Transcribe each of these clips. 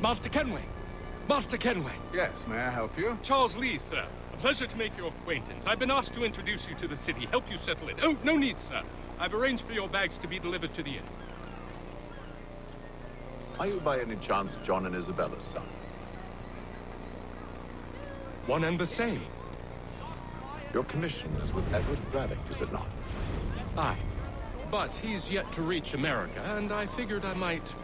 Master Kenway! Master Kenway! Yes, may I help you? Charles Lee, sir. A pleasure to make your acquaintance. I've been asked to introduce you to the city, help you settle in. Oh, no need, sir. I've arranged for your bags to be delivered to the inn. Are you by any chance John and Isabella's son? One and the same. Your commission is with Edward Braddock, is it not? Aye. But he's yet to reach America, and I figured I might...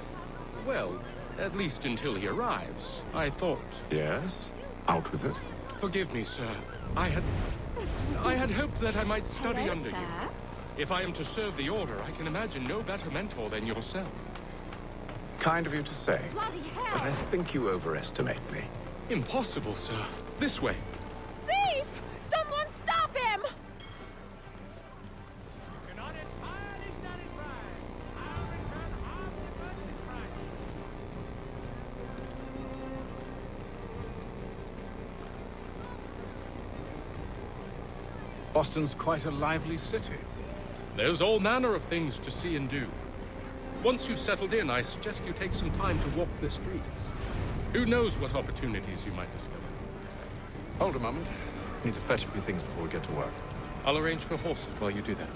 well, at least until he arrives. I thought... Yes? Out with it. Forgive me, sir. I had hoped that I might study under you. If I am to serve the Order, I can imagine no better mentor than yourself. Kind of you to say. Bloody hell! But I think you overestimate me. Impossible, sir. This way. Thief! Someone stop him! You're not entirely satisfied. I'll return half the purchase price. Boston's quite a lively city. There's all manner of things to see and do. Once you've settled in, I suggest you take some time to walk the streets. Who knows what opportunities you might discover. Hold a moment. Need to fetch a few things before we get to work. I'll arrange for horses while you do that.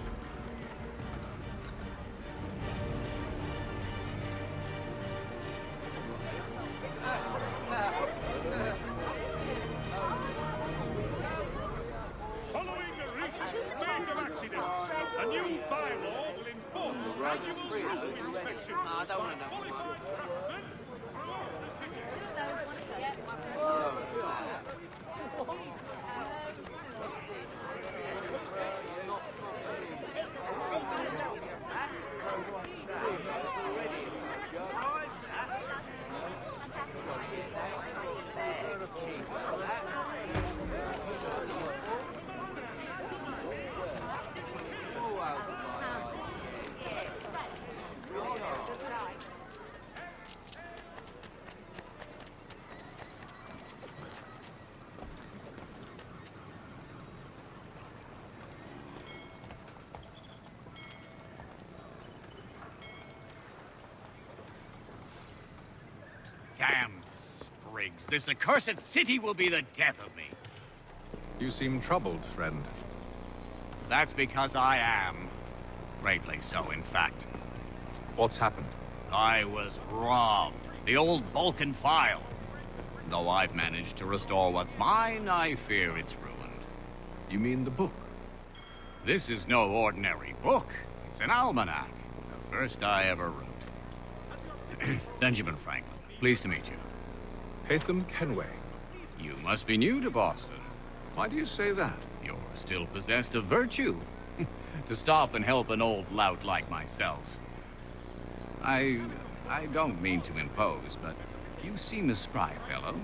Following the recent spate of accidents, a new bylaw will enforce annual traffic inspections. Qualified craftsmen throughout the city. Damn sprigs. This accursed city will be the death of me. You seem troubled, friend. That's because I am. Greatly so, in fact. What's happened? I was robbed. The old Vulcan file. Though I've managed to restore what's mine, I fear it's ruined. You mean the book? This is no ordinary book. It's an almanac. The first I ever wrote. Benjamin Franklin. Pleased to meet you. OTHER Kenway. You must be new to Boston. Why do you say that? You're still possessed of virtue. To stop and help an old lout like myself. I don't mean to impose, but you seem a spry fellow.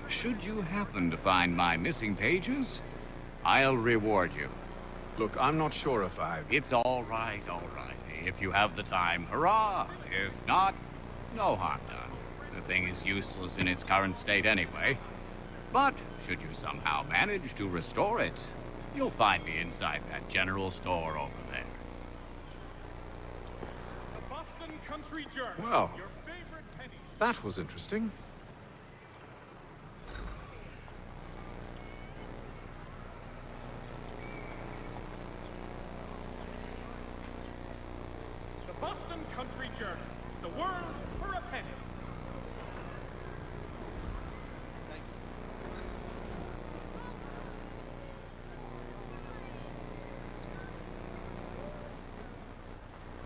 Should you happen to find my missing pages, I'll reward you. Look, I'm not sure if I... It's all right, all right. If you have the time, hurrah! If not, no harm done. The thing is useless in its current state anyway. But should you somehow manage to restore it, you'll find me inside that general store over there. The Boston Country Journal. Well, Your favorite penny. that was interesting. The Boston Country Journal. The world for a penny.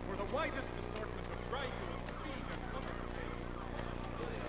For the widest assortment of dry goods, feed and comfort space.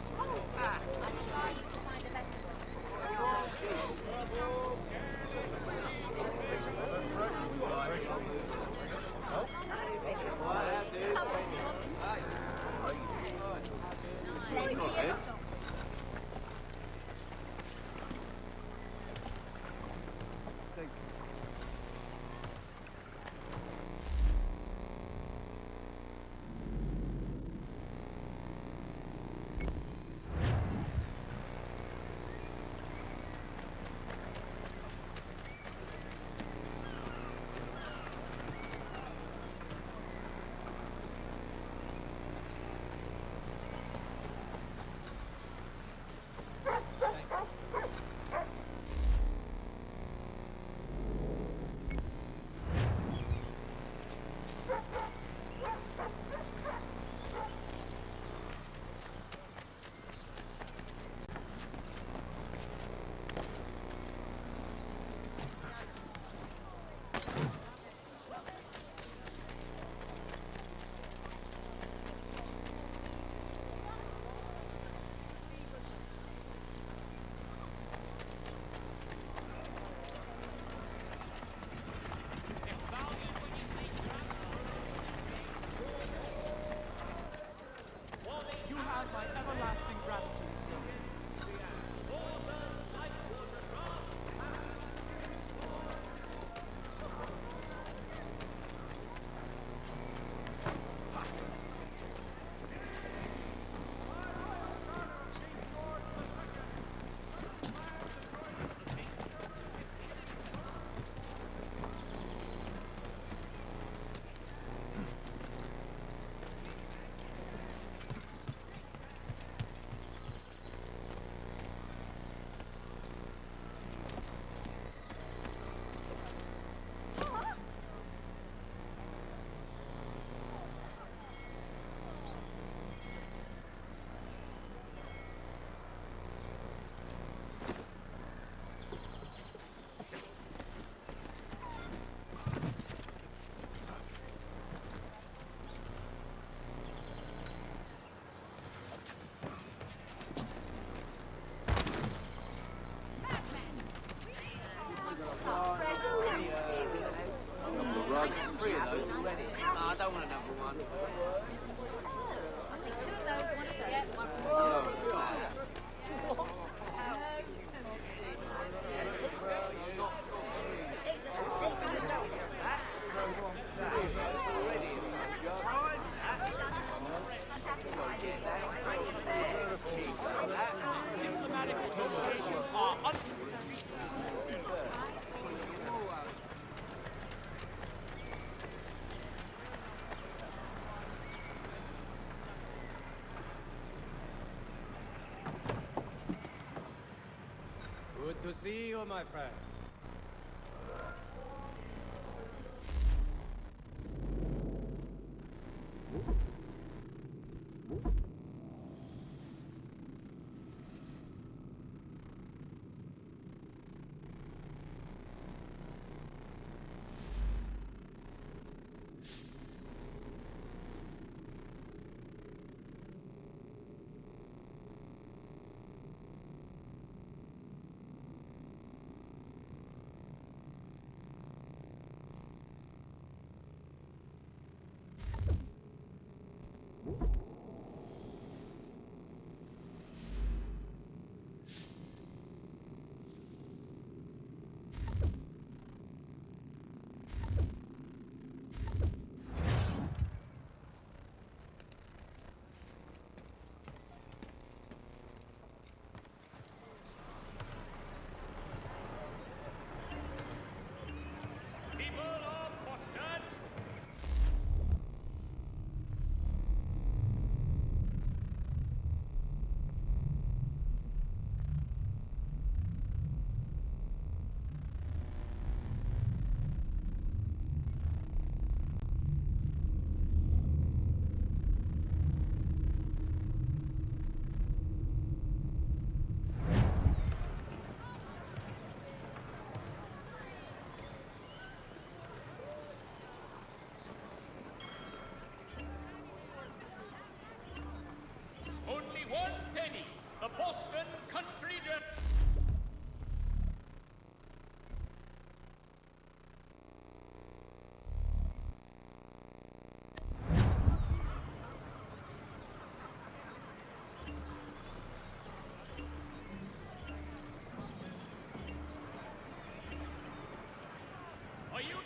see you, my friend. Only one penny. The Boston Country Jet. Are you?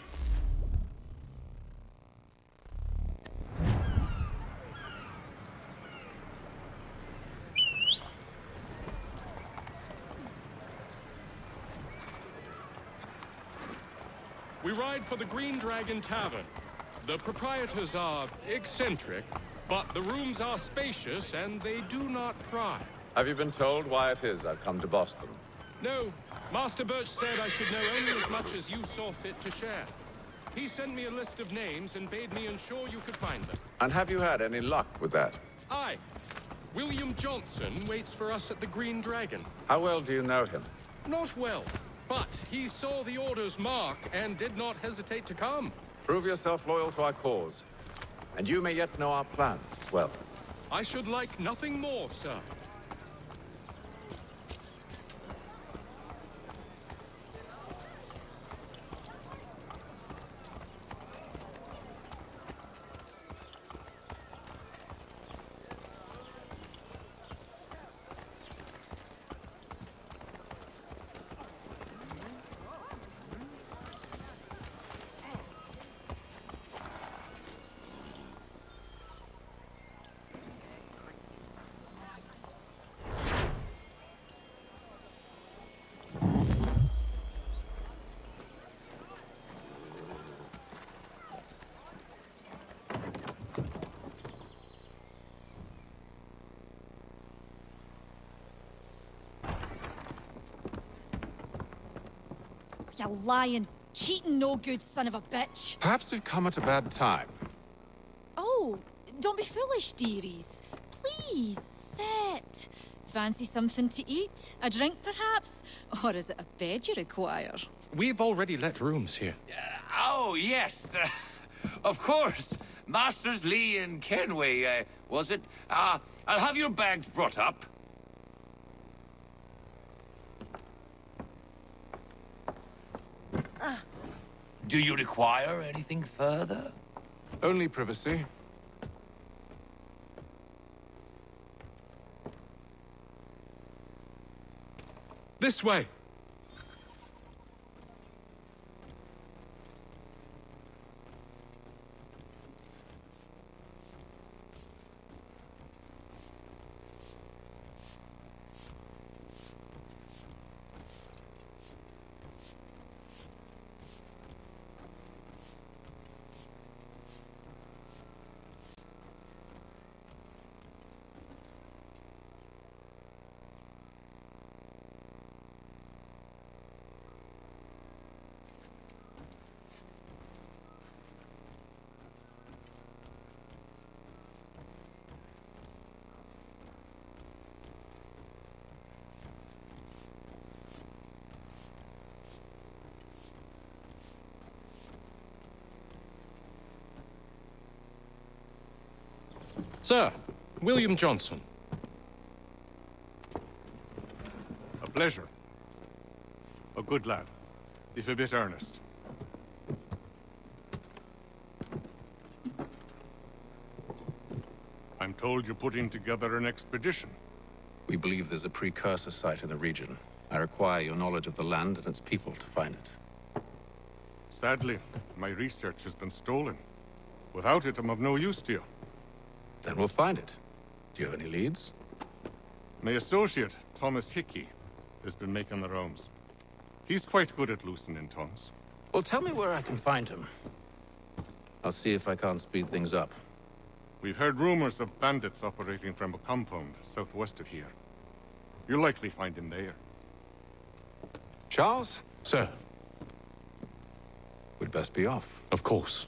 We ride for the Green Dragon Tavern. The proprietors are eccentric, but the rooms are spacious and they do not pry. Have you been told why it is I've come to Boston? No, Master Birch said I should know only as much as you saw fit to share. He sent me a list of names and bade me ensure you could find them. And have you had any luck with that? Aye. William Johnson waits for us at the Green Dragon. How well do you know him? Not well, but he saw the order's mark and did not hesitate to come. Prove yourself loyal to our cause, and you may yet know our plans as well. I should like nothing more, sir. You lying, cheating, no good son of a bitch. Perhaps we've come at a bad time. Oh, don't be foolish, dearies. Please, sit. Fancy something to eat? A drink, perhaps? Or is it a bed you require? We've already let rooms here. Oh, yes. Of course. Masters Lee and Kenway, was it? I'll have your bags brought up. Do you require anything further? Only privacy. This way. Sir, William Johnson. A pleasure. A good lad, if a bit earnest. I'm told you're putting together an expedition. We believe there's a precursor site in the region. I require your knowledge of the land and its people to find it. Sadly, my research has been stolen. Without it, I'm of no use to you. Then we'll find it. Do you have any leads? My associate, Thomas Hickey, has been making the rounds. He's quite good at loosening tongues. Well, tell me where I can find him. I'll see if I can't speed things up. We've heard rumors of bandits operating from a compound southwest of here. You'll likely find him there. Charles? Sir, We'd best be off. of course.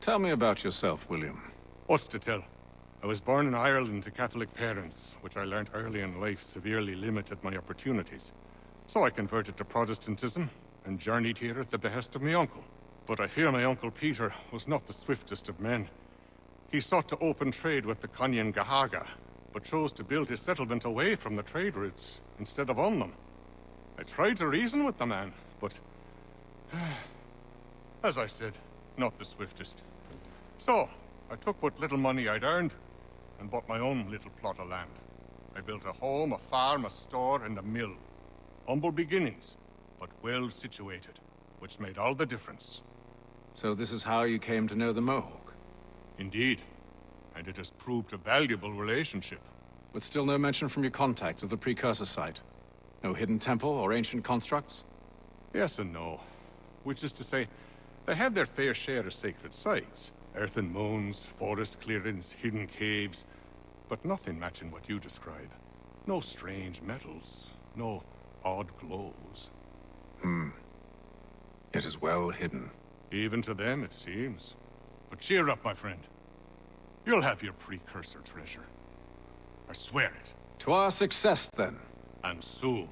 Tell me about yourself, William. What's to tell? I was born in Ireland to Catholic parents, which I learned early in life severely limited my opportunities. So I converted to Protestantism and journeyed here at the behest of my uncle. But I fear my uncle Peter was not the swiftest of men. He sought to open trade with the Conyan Gahaga, but chose to build his settlement away from the trade routes instead of on them. I tried to reason with the man, but as I said, not the swiftest. So, I took what little money I'd earned and bought my own little plot of land. I built a home, a farm, a store, and a mill. Humble beginnings, but well situated, which made all the difference. So this is how you came to know the Mohawk? Indeed, and it has proved a valuable relationship. But still no mention from your contacts of the precursor site? No hidden temple or ancient constructs? Yes and no. Which is to say, they have their fair share of sacred sites. Earthen mounds, forest clearings, hidden caves. But nothing matching what you describe. No strange metals, no odd glows. It is well hidden. Even to them, it seems. But cheer up, my friend. You'll have your precursor treasure. I swear it. To our success, then. And soon.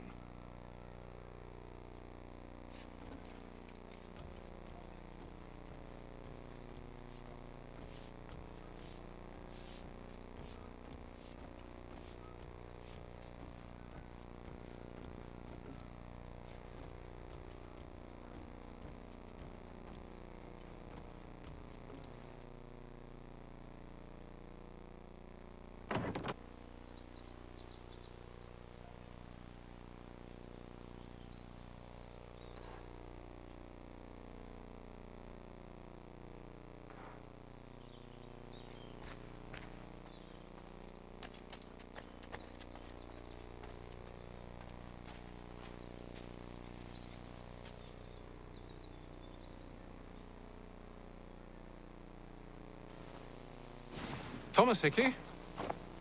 Thomas Hickey?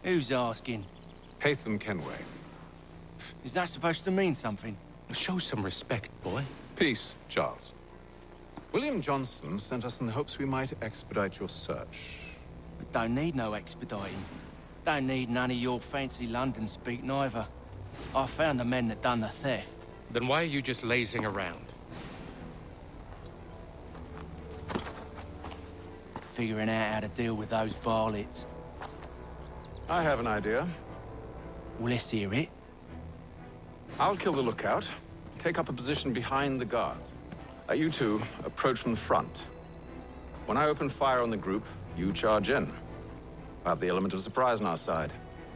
Who's asking? OTHER Kenway. Is that supposed to mean something? Show some respect, boy. Peace, Charles. William Johnson sent us in the hopes we might expedite your search. We don't need no expediting. Don't need none of your fancy London speak neither. I found the men that done the theft. Then why are you just lazing around? Figuring out how to deal with those varlets. I have an idea. Well, let's hear it. I'll kill the lookout, take up a position behind the guards. You two approach from the front. When I open fire on the group, you charge in. I have the element of surprise on our side.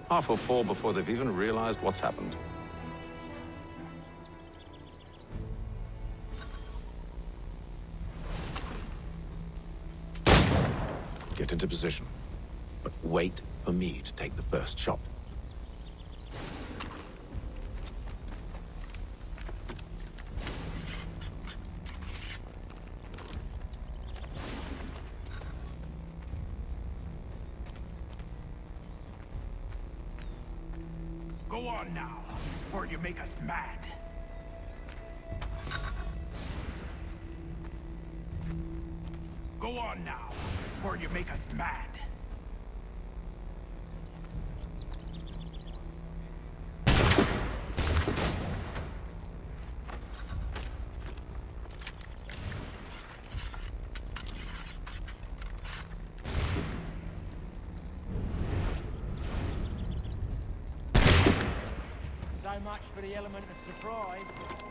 Half will fall before they've even realized what's happened. Get into position, but wait for me to take the first shot. Go on now, or you make us mad. Go on now, or you make us mad. So much for the element of surprise.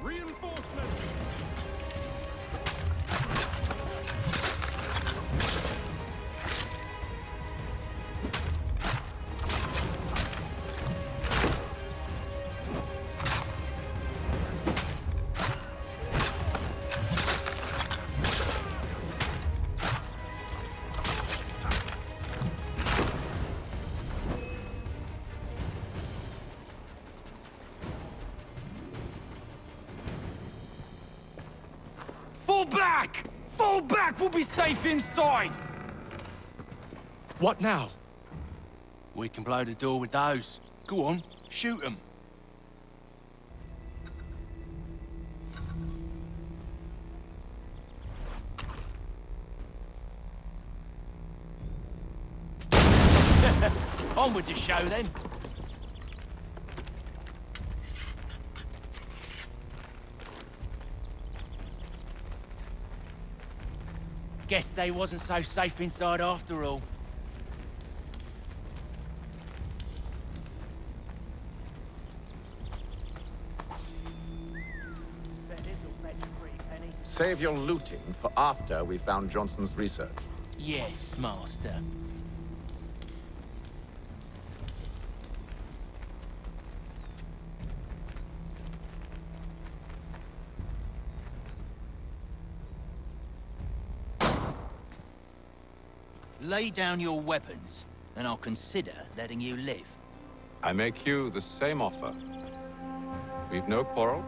Reinforcements! Fall back! Fall back! We'll be safe inside! What now? We can blow the door with those. Go on, shoot them. On with the show then. Guess they wasn't so safe inside after all. Save your looting for after we found Johnson's research. Yes, Master. Lay down your weapons, and I'll consider letting you live. I make you the same offer. We've no quarrel.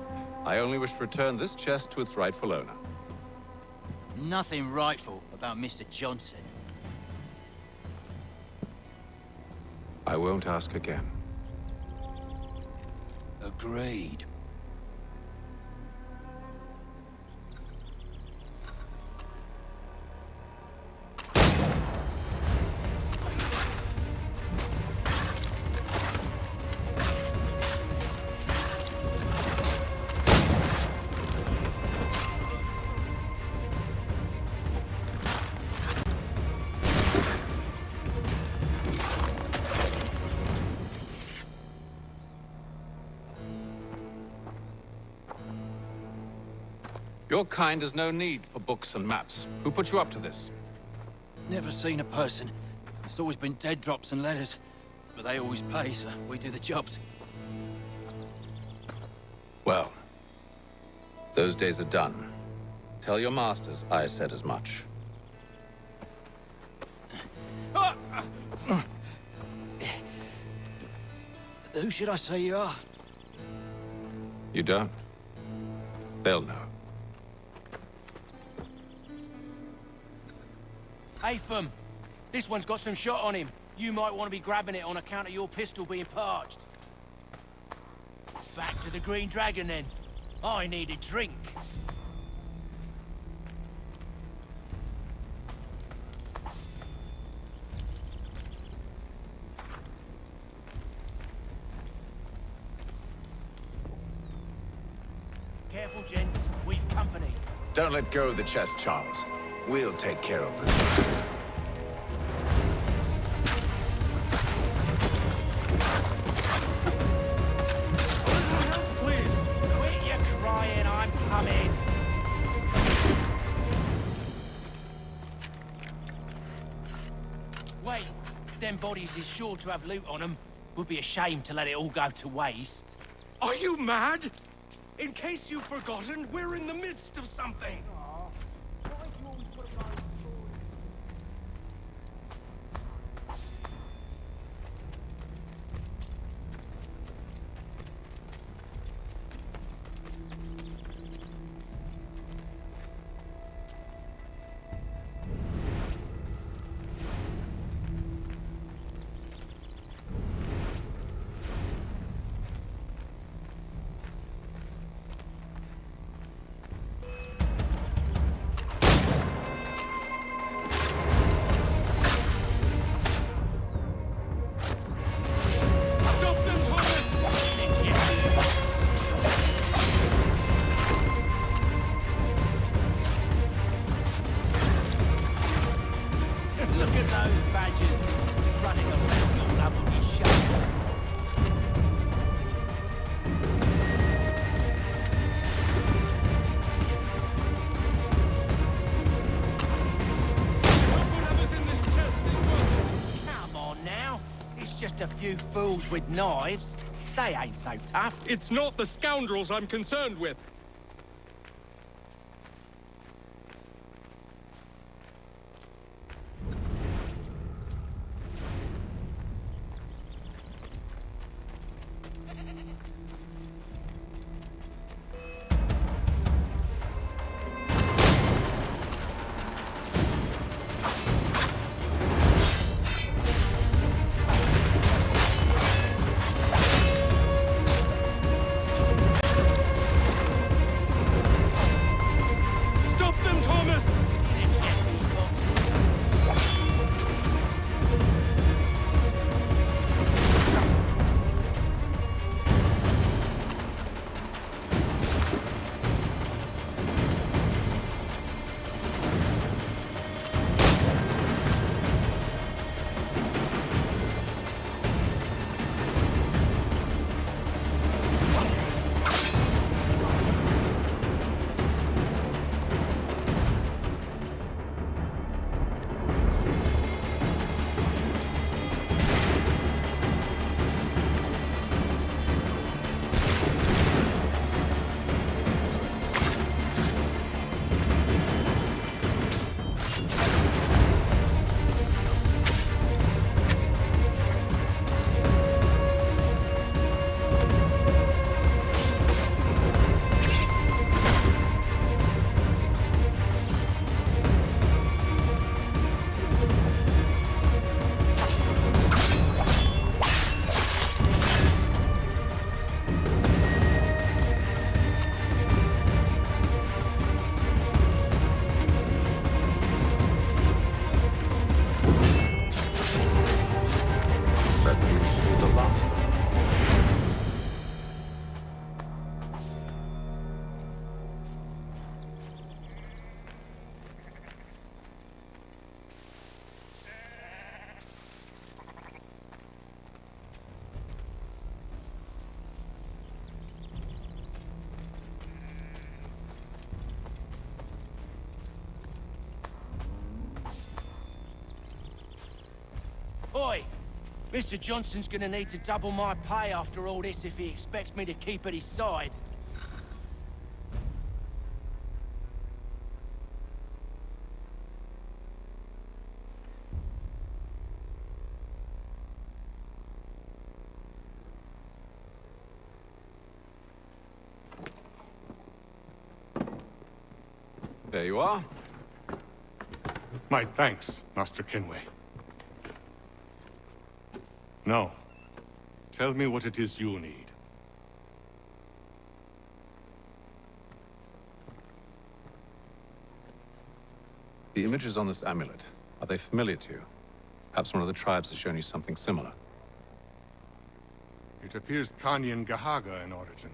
I only wish to return this chest to its rightful owner. Nothing rightful about Mr. Johnson. I won't ask again. Agreed. Your kind has no need for books and maps. Who put you up to this? Never seen a person. It's always been dead drops and letters. But they always pay, so we do the jobs. Well, those days are done. Tell your masters I said as much. Who should I say you are? You don't? They'll know. Atham, this one's got some shot on him. You might want to be grabbing it on account of your pistol being parched. Back to the Green Dragon, then. I need a drink. Careful, gents. We've company. Don't let go of the chest, Charles. We'll take care of this. Please, quit your crying. I'm coming. Wait, them bodies is sure to have loot on them. Would be a shame to let it all go to waste. Are you mad? In case you've forgotten, we're in the midst of something. badgers running around all over his show. Come on now. It's just a few fools with knives. They ain't so tough. It's not the scoundrels I'm concerned with. Oi! Mr. Johnson's gonna need to double my pay after all this if he expects me to keep at his side. There you are. My thanks, Master Kenway. Now, tell me what it is you need. The images on this amulet, are they familiar to you? Perhaps one of the tribes has shown you something similar. It appears Kanyan Gahaga in origin.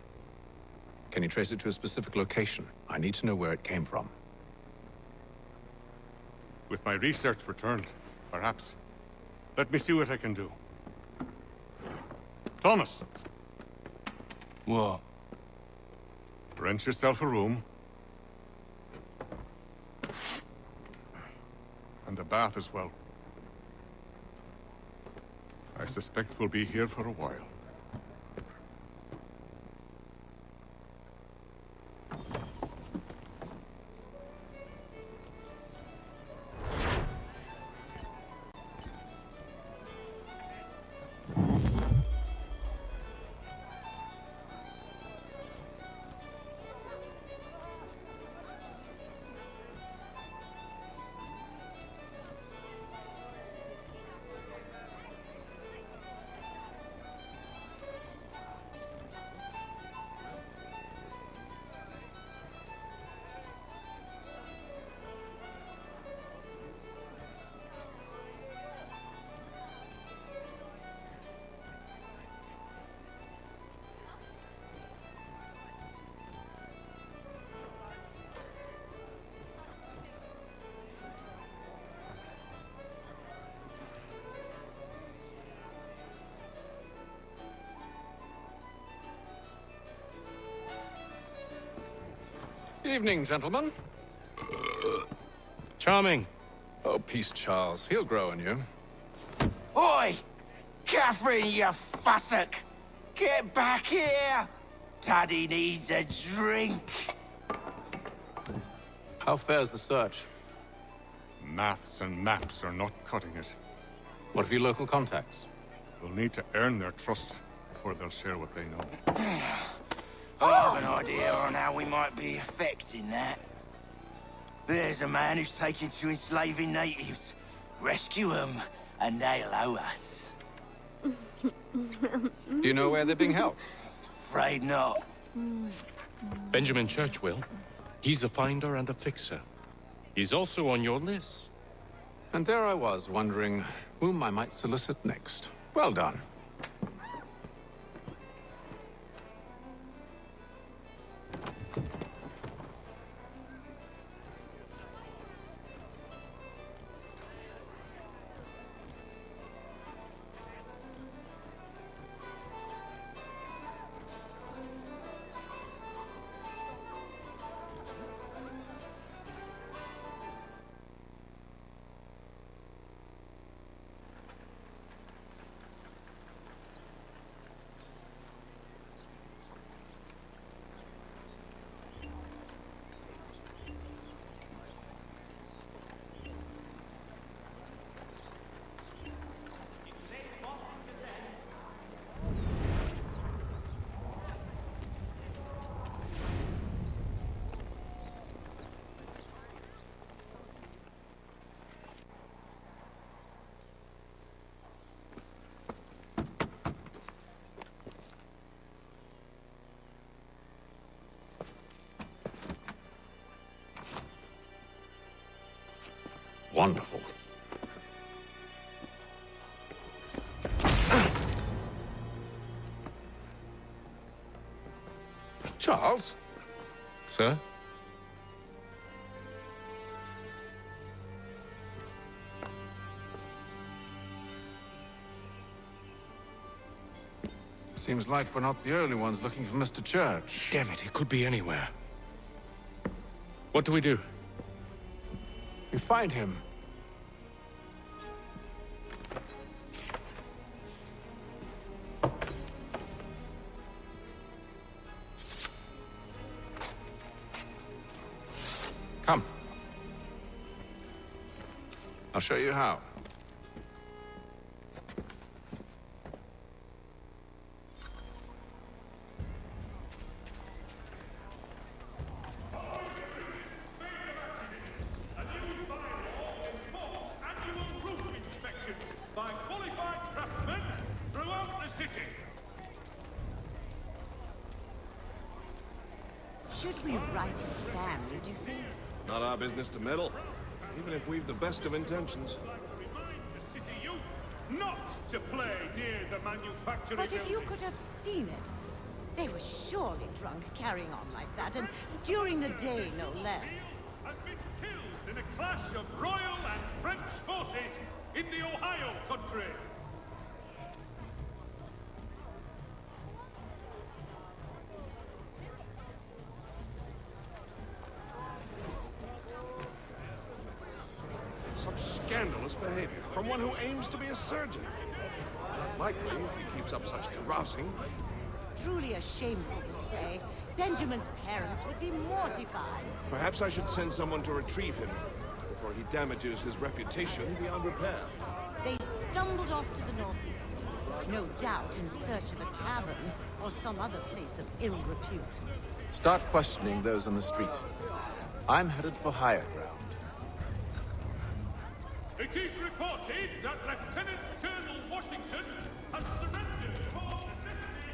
Can you trace it to a specific location? I need to know where it came from. With my research returned, perhaps. Let me see what I can do. Thomas! What? Rent yourself a room. And a bath as well. I suspect we'll be here for a while. Evening, gentlemen. Charming. Oh, peace, Charles. He'll grow on you. Oi! Catherine, you fussock! Get back here! Taddy needs a drink. How fares the search? Maths and maps are not cutting it. What of your local contacts? We'll need to earn their trust before they'll share what they know. I have an idea on how we might be affecting that. There's a man who's taken to enslaving natives. Rescue them, and they'll owe us. Do you know where they're being held? Afraid not. Benjamin Church will. He's a finder and a fixer. He's also on your list. And there I was, wondering whom I might solicit next. Well done. Wonderful. Charles? Sir? Seems like we're not the only ones looking for Mr. Church. Damn it, he could be anywhere. What do we do? We find him. Come. I'll show you how. Should we right his family, do you think? Not our business to meddle, even if we've the best of intentions. Remind the city youth not to play near the manufacturing But if you building. could have seen it, they were surely drunk carrying on like that, and during the day, no less. Has been killed in a clash of Royal and French forces in the Ohio country. Such scandalous behavior from one who aims to be a surgeon. Not likely if he keeps up such carousing. Truly a shameful display. Benjamin's parents would be mortified. Perhaps I should send someone to retrieve him before he damages his reputation beyond repair. They stumbled off to the northeast, no doubt in search of a tavern or some other place of ill repute. Start questioning those on the street. I'm headed for higher ground. It is reported that Lieutenant Colonel Washington has surrendered for necessity.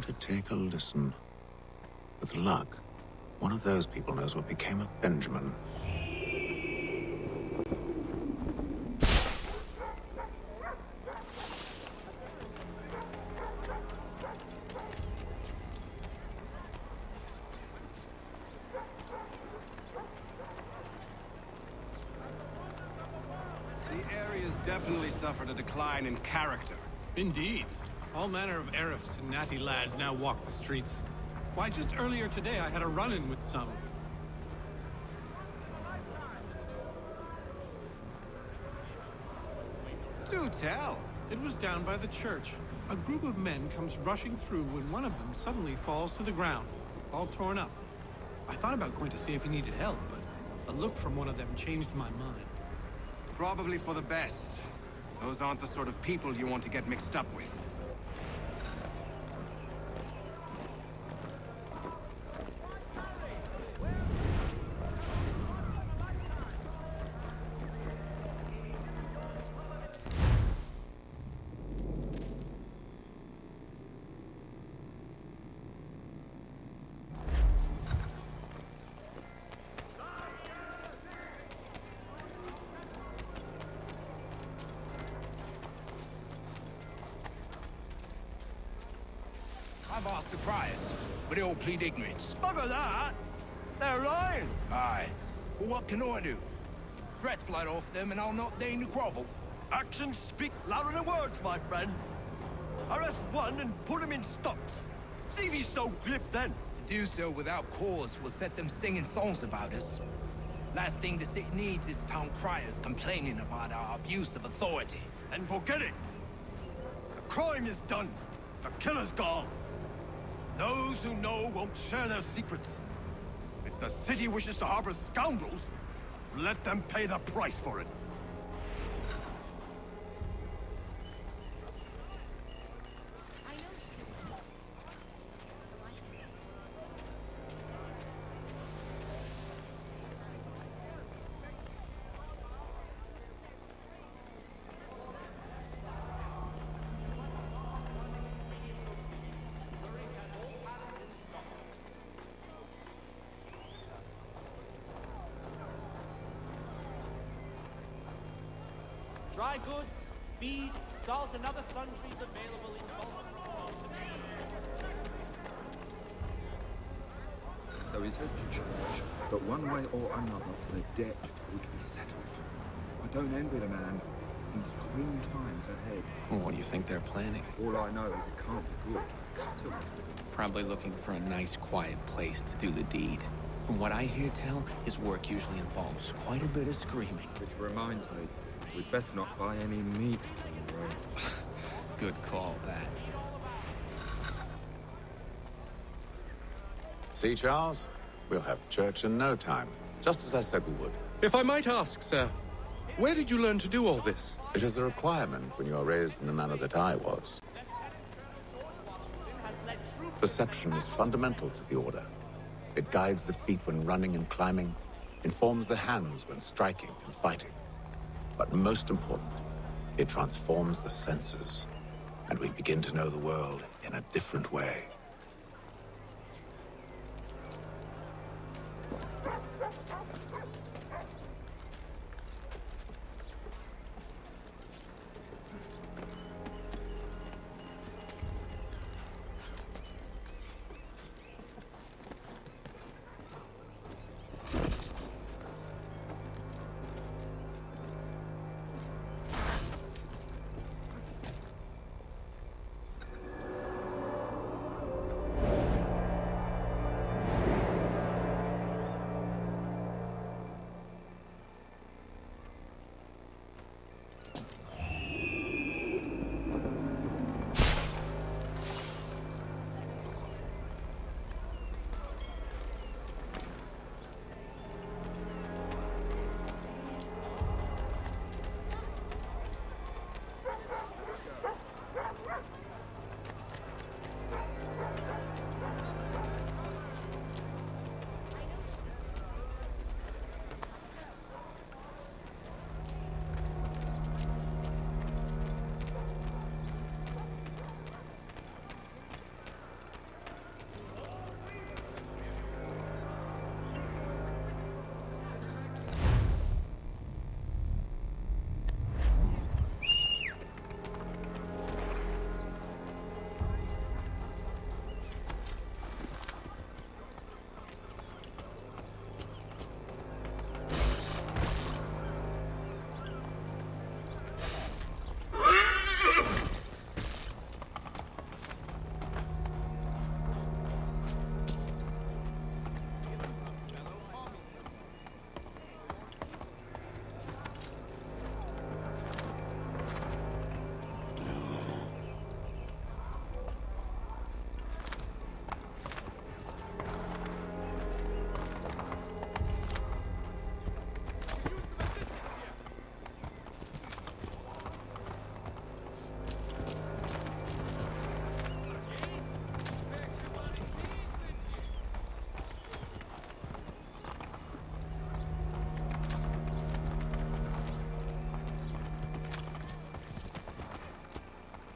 to take a listen. With luck, one of those people knows what became of Benjamin. The area's definitely suffered a decline in character. Indeed. All manner of Arifs and natty lads now walk the streets. Why, just earlier today I had a run-in with some. Do tell. It was down by the church. A group of men comes rushing through when one of them suddenly falls to the ground, all torn up. I thought about going to see if he needed help, but a look from one of them changed my mind. Probably for the best. Those aren't the sort of people you want to get mixed up with. I've asked the criers, but they all plead ignorance. Bugger that! They're lying! Aye. Well, what can I do? Threats light off them and I'll not deign to grovel. Actions speak louder than words, my friend. Arrest one and put him in stocks. See if he's so glib then. To do so without cause will set them singing songs about us. Last thing the city needs is town criers complaining about our abuse of authority. And forget it. The crime is done. The killer's gone. Those who know won't share their secrets. If the city wishes to harbor scoundrels, let them pay the price for it. Dry goods, feed, salt, and other sundries available in bulk. So he says to church that one way or another the debt would be settled. I don't envy the man. He's grim times ahead. Well, what do you think they're planning? All I know is it can't be good. Cut it. Probably looking for a nice, quiet place to do the deed. From what I hear tell, his work usually involves quite a bit of screaming. Which reminds me, we'd best not buy any meat tomorrow. Good call, that. See, Charles? We'll have church in no time, just as I said we would. If I might ask, sir, where did you learn to do all this? It is a requirement when you are raised in the manner that I was. Perception is fundamental to the Order. It guides the feet when running and climbing, informs the hands when striking and fighting. But most important, it transforms the senses, and we begin to know the world in a different way.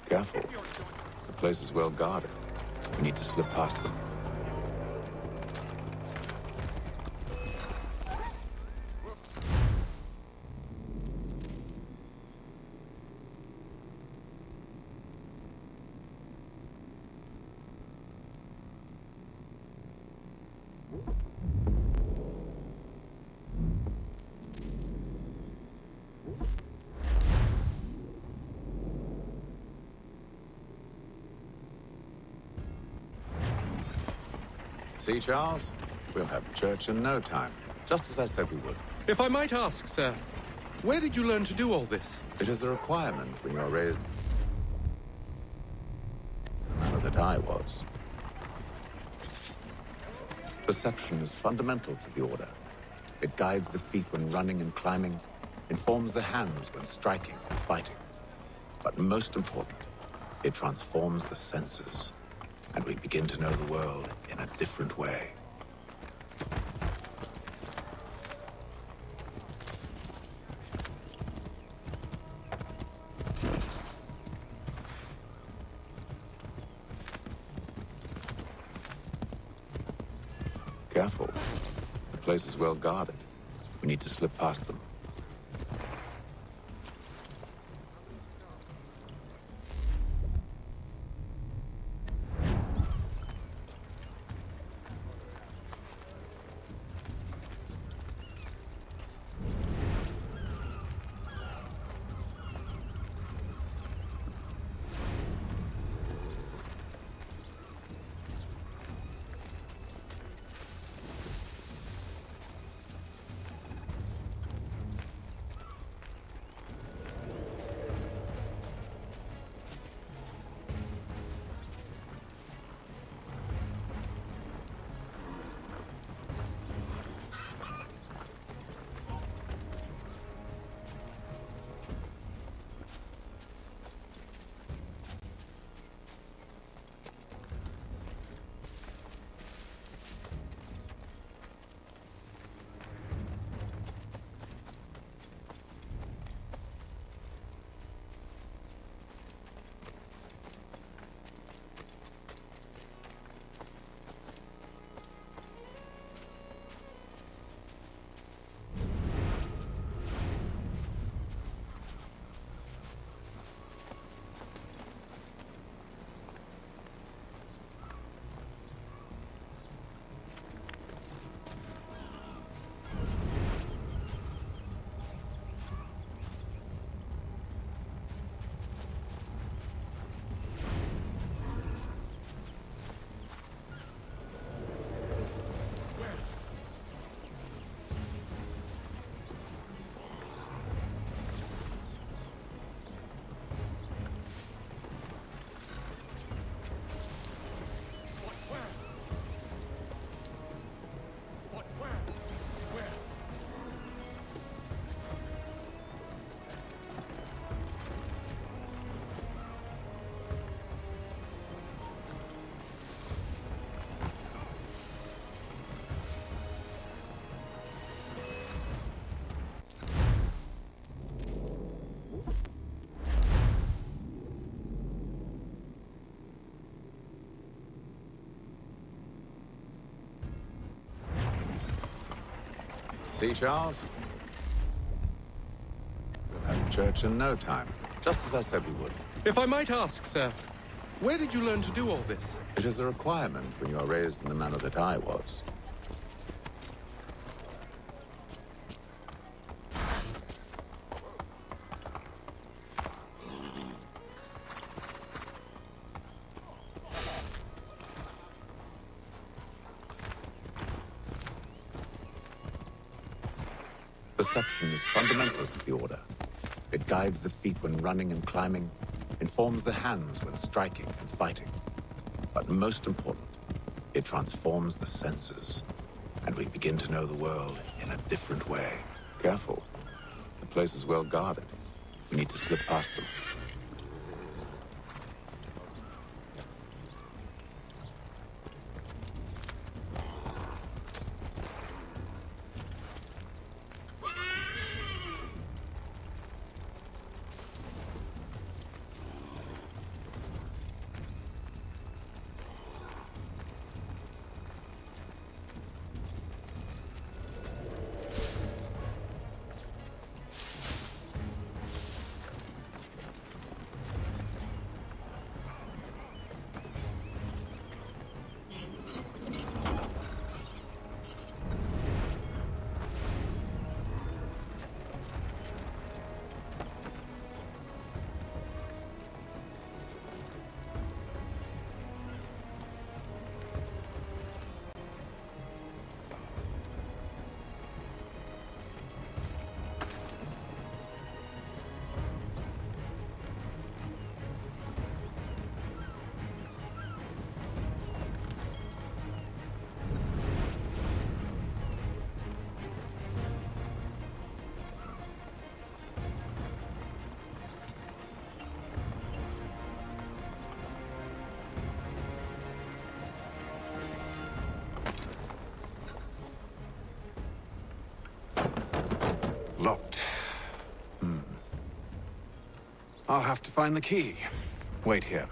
Careful. The place is well guarded. We need to slip past them. See, Charles? We'll have church in no time, just as I said we would. If I might ask, sir, where did you learn to do all this? It is a requirement when you're raised the manner that I was. Perception is fundamental to the Order. It guides the feet when running and climbing, informs the hands when striking and fighting. But most important, it transforms the senses, and we begin to know the world in a different way. Careful. The place is well guarded. We need to slip past them. See, Charles? We'll have church in no time, just as I said we would. If I might ask, sir, where did you learn to do all this? It is a requirement when you are raised in the manner that I was. Perception is fundamental to the Order. It guides the feet when running and climbing, informs the hands when striking and fighting. But most important, it transforms the senses, and we begin to know the world in a different way. Careful. The place is well guarded. We need to slip past them. Locked. I'll have to find the key. Wait here.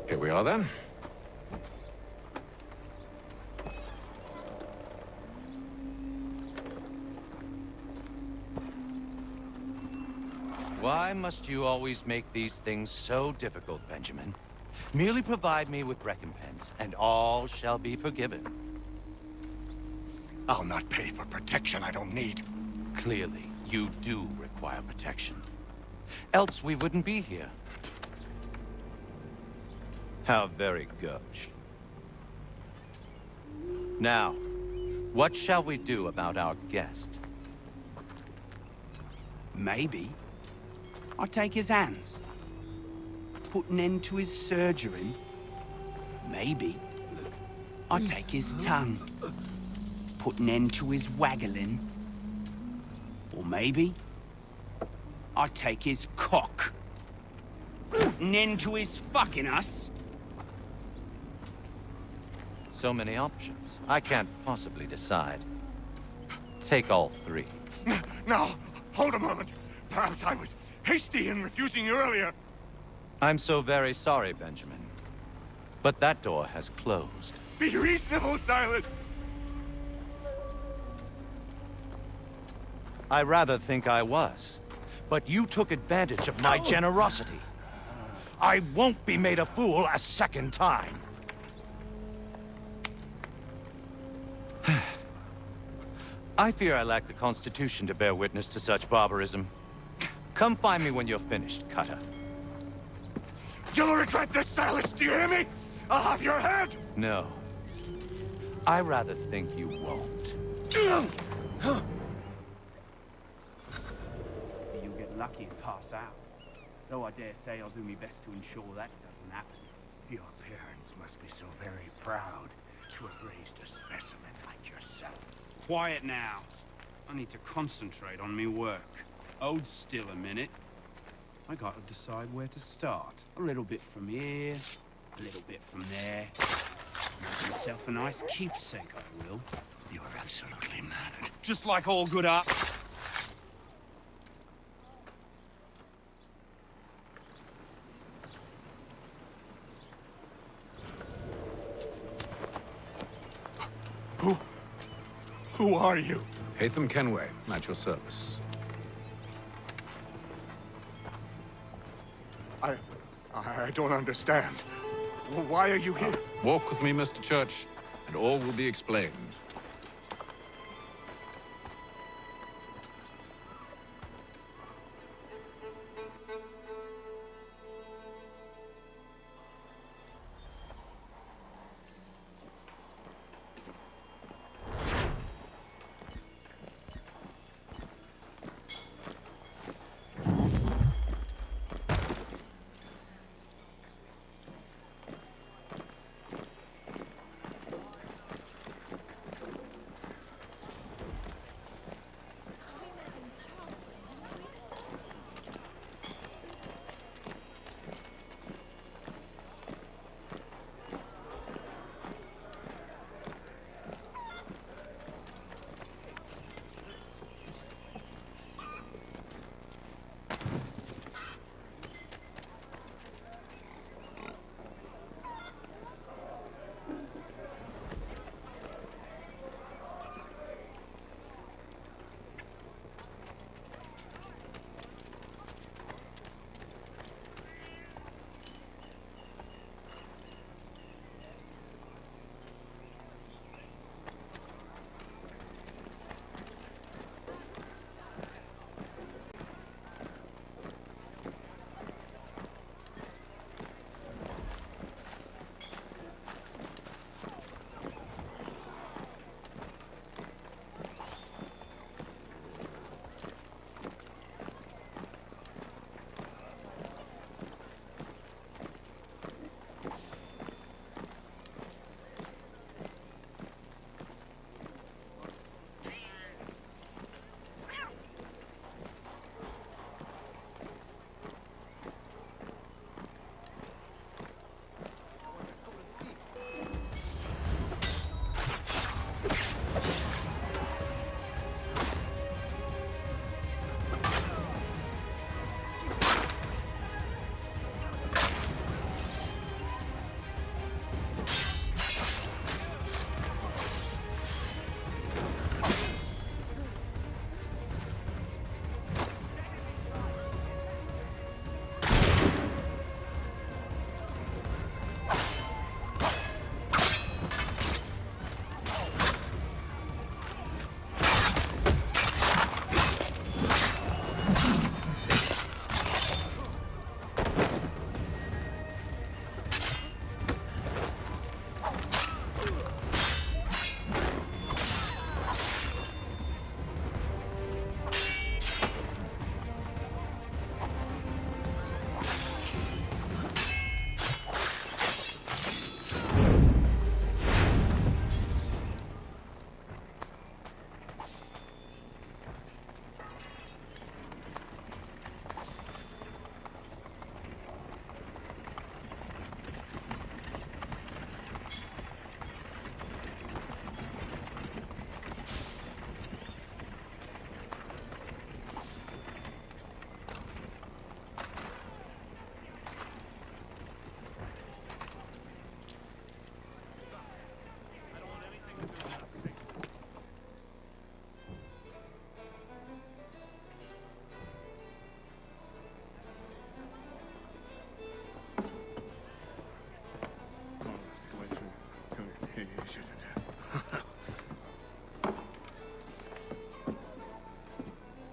Here we are, then. Why must you always make these things so difficult, Benjamin? Merely provide me with recompense, and all shall be forgiven. I'll not pay for protection I don't need. Clearly, you do require protection. Else we wouldn't be here. How very gauche. Now, what shall we do about our guest? Maybe I'll take his hands. Put an end to his surgering. Maybe I'll take his tongue. Put an end to his waggling. Or maybe I'll take his cock. Put an end to his fucking us. So many options. I can't possibly decide. Take all three. Now, hold a moment. Perhaps I was hasty in refusing you earlier. I'm so very sorry, Benjamin. But that door has closed. Be reasonable, Silas! I rather think I was. But you took advantage of my generosity. I won't be made a fool a second time. I fear I lack the constitution to bear witness to such barbarism. Come find me when you're finished, Cutter. You'll regret this, Silas, do you hear me? I'll have your head! No. I rather think you won't. You get lucky and pass out. Though I dare say I'll do my best to ensure that doesn't happen. Your parents must be so very proud to have raised a specimen like yourself. Quiet now. I need to concentrate on me work. Hold still a minute. I gotta decide where to start. A little bit from here, a little bit from there. Make myself a nice keepsake, I will. You're absolutely mad. Just like all good art. Who are you? OTHER Kenway, at your service. I don't understand. Why are you here? Walk with me, Mr. Church, and all will be explained.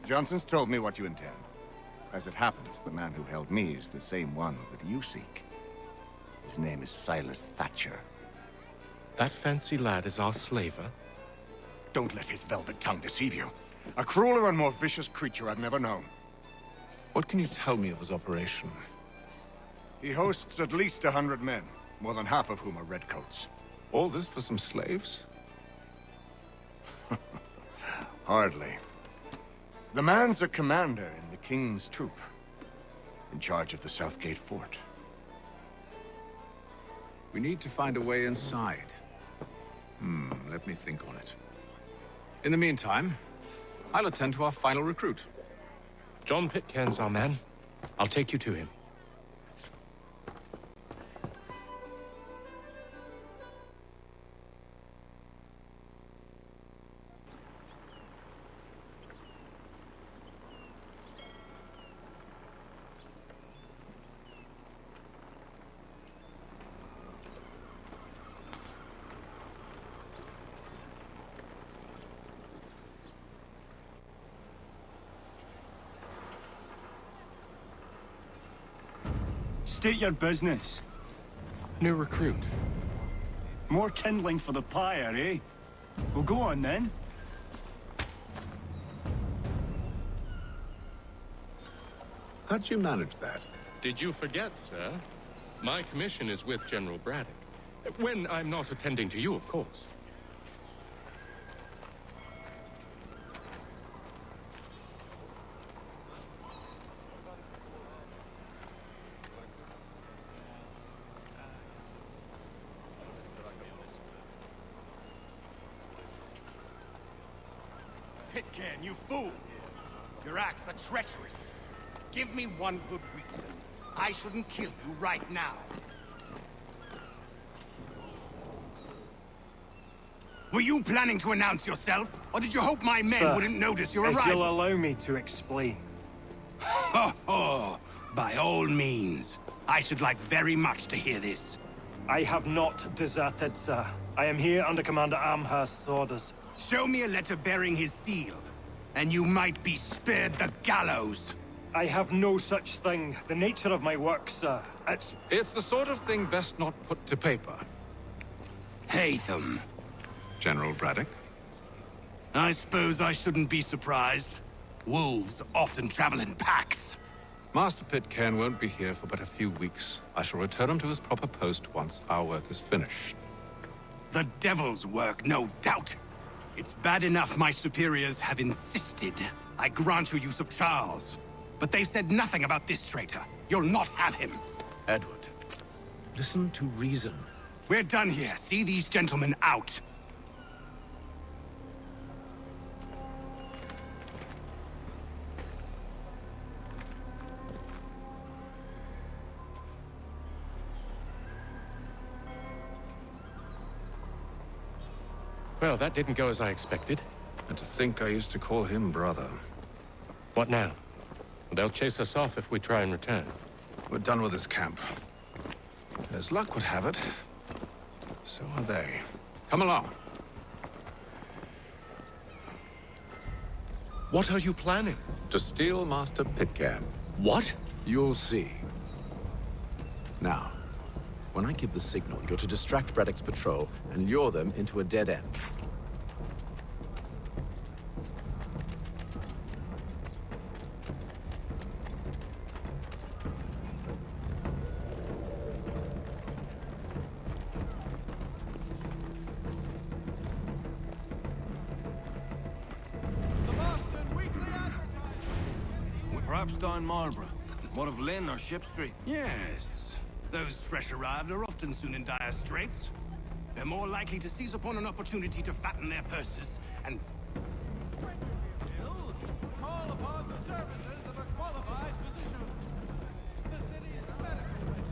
Johnson's told me what you intend. As it happens, the man who held me is the same one that you seek. His name is Silas Thatcher. That fancy lad is our slaver? Don't let his velvet tongue deceive you. A crueler and more vicious creature I've never known. What can you tell me of his operation? He hosts at least 100 men, more than half of whom are redcoats. All this for some slaves? Hardly. The man's a commander in the King's troop, in charge of the Southgate Fort. We need to find a way inside. Let me think on it. In the meantime, I'll attend to our final recruit. John Pitcairn's our man. I'll take you to him. State your business. New recruit. More kindling for the pyre, eh? Well, go on then. How did you manage that? Did you forget, sir? My commission is with General Braddock. When I'm not attending to you, of course. Pitcairn, you fool! Your acts are treacherous. Give me one good reason. I shouldn't kill you right now. Were you planning to announce yourself? Or did you hope my men wouldn't notice your arrival? If you'll allow me to explain. Oh, by all means. I should like very much to hear this. I have not deserted, sir. I am here under Commander Amherst's orders. Show me a letter bearing his seal, and you might be spared the gallows. I have no such thing. The nature of my work, sir, It's the sort of thing best not put to paper. Haytham. General Braddock? I suppose I shouldn't be surprised. Wolves often travel in packs. Master Pitcairn won't be here for but a few weeks. I shall return him to his proper post once our work is finished. The devil's work, no doubt. It's bad enough my superiors have insisted I grant you use of Charles. But they've said nothing about this traitor. You'll not have him. Edward, listen to reason. We're done here. See these gentlemen out. Well, that didn't go as I expected. And to think I used to call him brother. What now? They'll chase us off if we try and return. We're done with this camp. As luck would have it, so are they. Come along. What are you planning? To steal Master Pitcairn. What? You'll see. Now, when I give the signal, you're to distract Braddock's patrol and lure them into a dead end. Perhaps down Marlborough. One of Lynn or Ship Street. Yes. Those fresh arrived are often soon in dire straits. They're more likely to seize upon an opportunity to fatten their purses and... Call upon the services of a qualified physician. The city is medically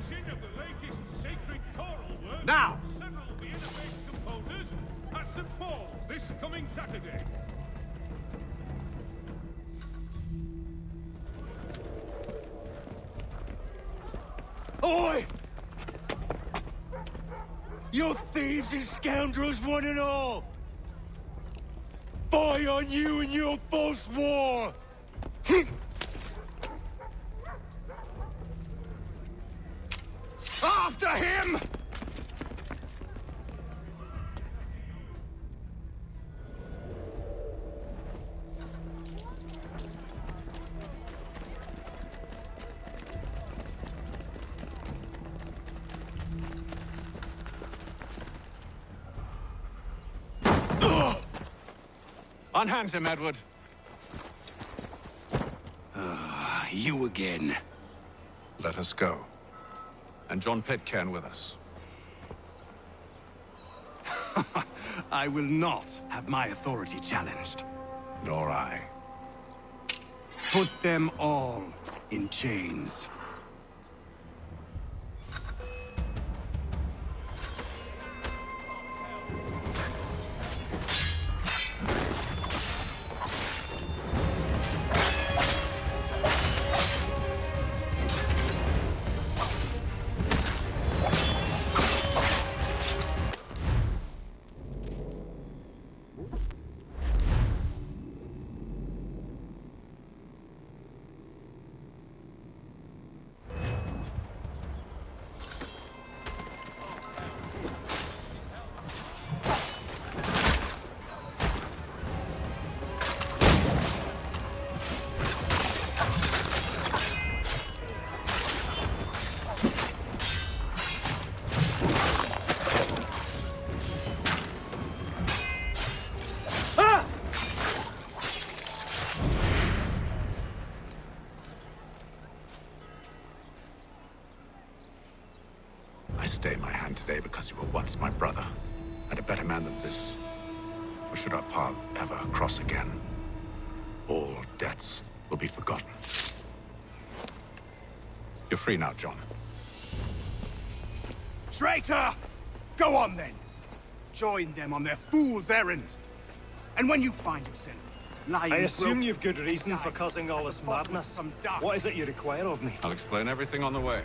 edition of the latest sacred choral work Now! from several Vienna-based composers at St. Paul's this coming Saturday. Oi! You thieves and scoundrels, one and all! Fie on you and your false war! After him! Unhand him, Edward. You again. Let us go. And John Pitcairn with us. I will not have my authority challenged. Nor I. Put them all in chains. I stay my hand today because you were once my brother, and a better man than this. Or should our paths ever cross again, all debts will be forgotten. You're free now, John. Traitor! Go on then. Join them on their fool's errand. And when you find yourself lying... I assume you've good reason for causing all this madness. What is it you require of me? I'll explain everything on the way.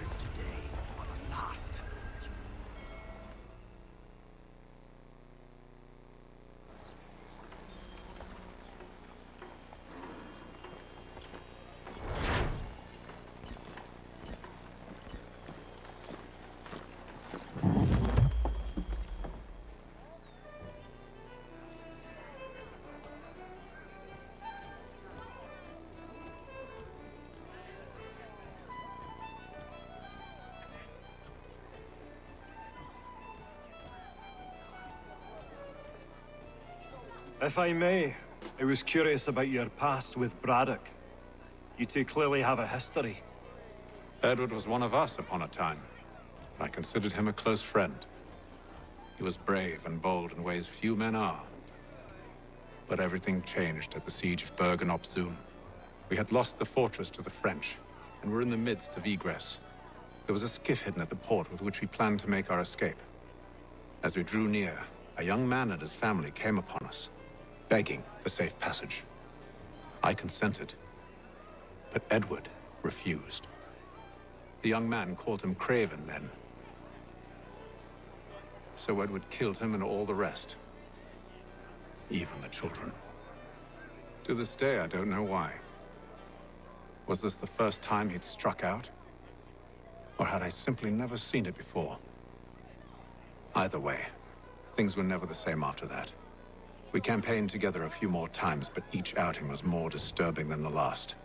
If I may, I was curious about your past with Braddock. You two clearly have a history. Edward was one of us upon a time. I considered him a close friend. He was brave and bold in ways few men are. But everything changed at the siege of Bergen-op-Zoom. We had lost the fortress to the French, and were in the midst of egress. There was a skiff hidden at the port with which we planned to make our escape. As we drew near, a young man and his family came upon us, begging for safe passage. I consented, but Edward refused. The young man called him Craven then. So Edward killed him and all the rest. Even the children. To this day, I don't know why. Was this the first time he'd struck out? Or had I simply never seen it before? Either way, things were never the same after that. We campaigned together a few more times, but each outing was more disturbing than the last.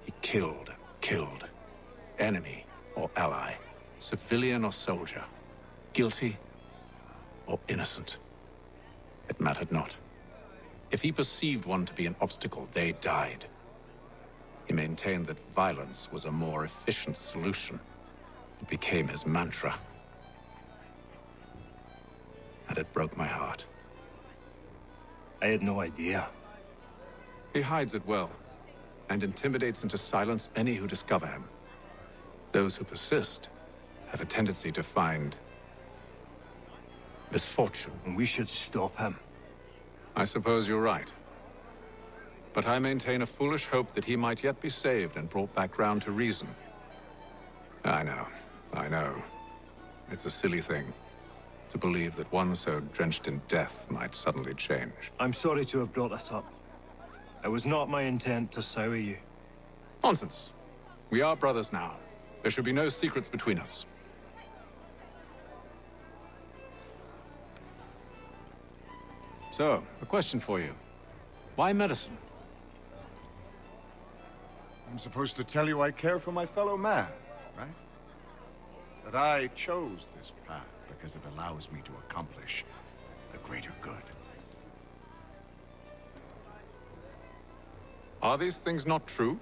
He killed and killed. Enemy or ally, civilian or soldier, guilty or innocent. It mattered not. If he perceived one to be an obstacle, they died. He maintained that violence was a more efficient solution. It became his mantra. And it broke my heart. I had no idea. He hides it well, and intimidates into silence any who discover him. Those who persist have a tendency to find misfortune. And we should stop him. I suppose you're right. But I maintain a foolish hope that he might yet be saved and brought back round to reason. I know. It's a silly thing to believe that one so drenched in death might suddenly change. I'm sorry to have brought this up. It was not my intent to sour you. Nonsense. We are brothers now. There should be no secrets between us. So, a question for you. Why medicine? I'm supposed to tell you I care for my fellow man, right? That I chose this path because it allows me to accomplish the greater good. Are these things not true?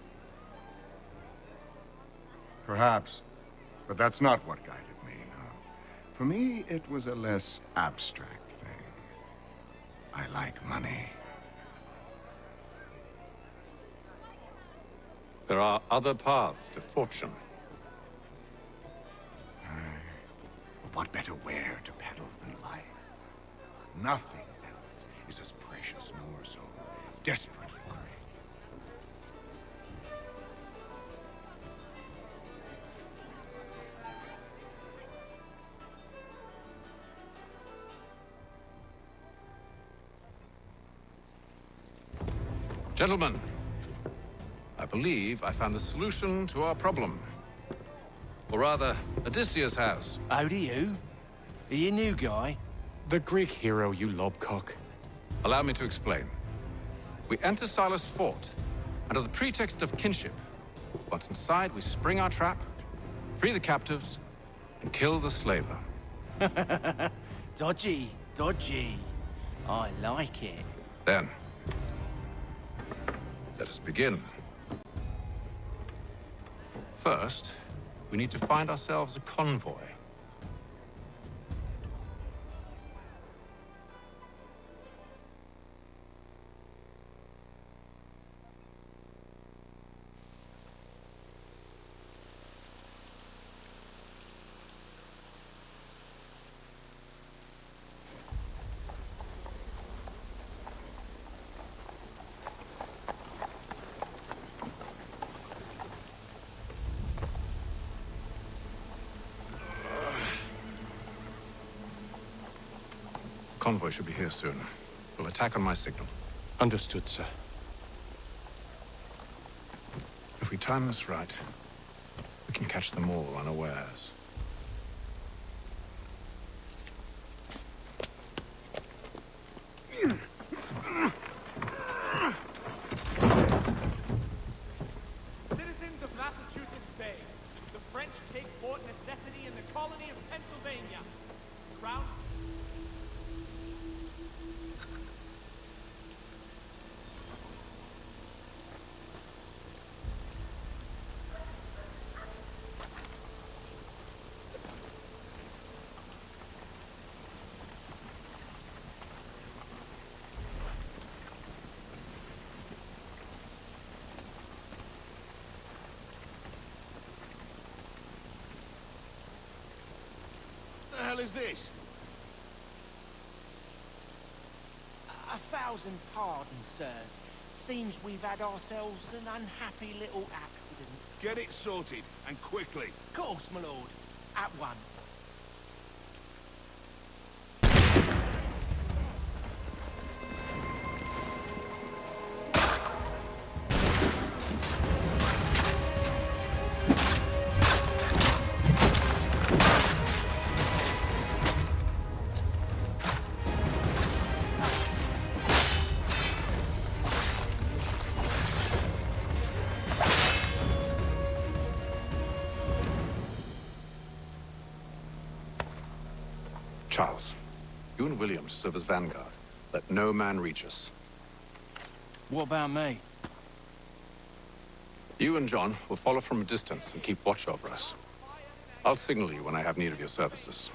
Perhaps. But that's not what guided me, no. For me, it was a less abstract thing. I like money. There are other paths to fortune. But what better ware to peddle than life? Nothing else is as precious nor so desperately great. Gentlemen, I believe I found the solution to our problem. Or rather, Odysseus has. How do you? Are you a new guy? The Greek hero, you lobcock. Allow me to explain. We enter Silas' fort, under the pretext of kinship. Once inside, we spring our trap, free the captives, and kill the slaver. Dodgy, dodgy. I like it. Then, let us begin. First, we need to find ourselves a convoy. Convoy should be here soon. We'll attack on my signal. Understood, sir. If we time this right, we can catch them all unawares. Citizens of Massachusetts Bay, the French take Fort Necessity in the colony of Pennsylvania. Crown. What the hell is this? A thousand pardons, sirs. Seems we've had ourselves an unhappy little accident. Get it sorted, and quickly. Of course, my lord. At once. Charles, you and William serve as vanguard. Let no man reach us. What about me? You and John will follow from a distance and keep watch over us. I'll signal you when I have need of your services.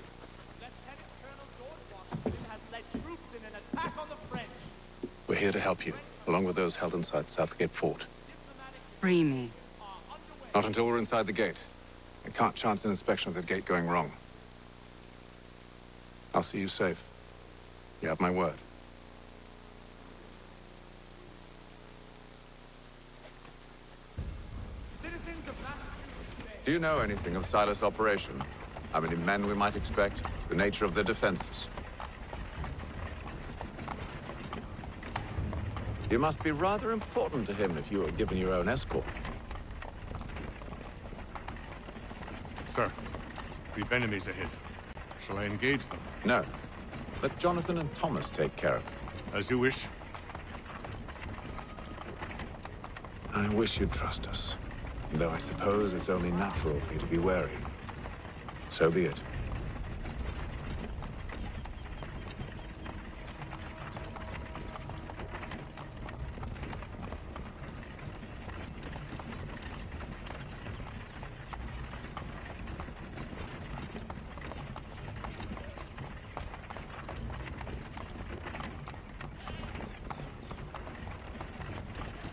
We're here to help you, along with those held inside Southgate Fort. Free me. Not until we're inside the gate. I can't chance an inspection of the gate going wrong. I'll see you safe. You have my word. Do you know anything of Silas' operation? How many men we might expect? The nature of their defenses? You must be rather important to him if you were given your own escort. Sir, we've enemies ahead. Shall I engage them? No. Let Jonathan and Thomas take care of it. As you wish. I wish you'd trust us. Though I suppose it's only natural for you to be wary. So be it.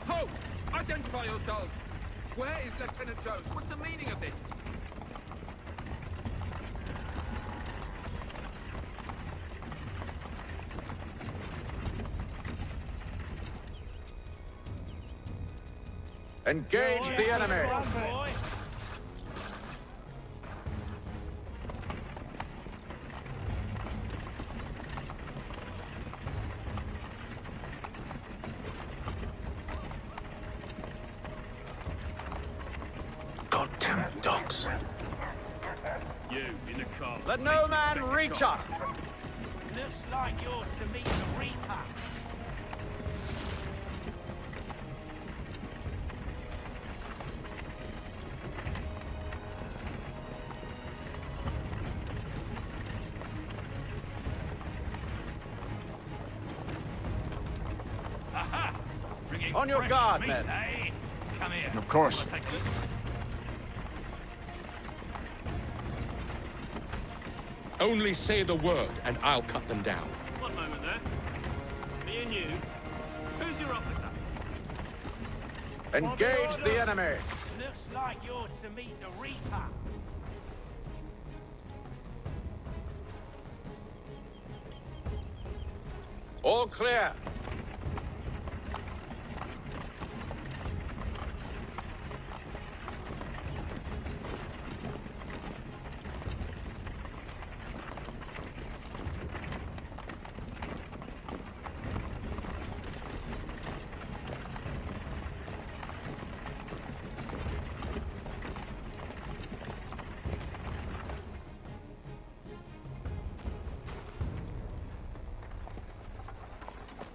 Halt! Identify yourselves! Where is Lieutenant Jones? What's the meaning of this? Engage the enemy! Goddamn dogs. You in the car. Let no man reach us! Looks like you're to meet the Reaper. Aha! Bringing On your fresh guard, meat, men. eh? Come here. Of course. Take a look. Only say the word, and I'll cut them down. One moment there. Me and you. Who's your officer? Engage the enemy! Looks like you're to meet the Reaper. All clear.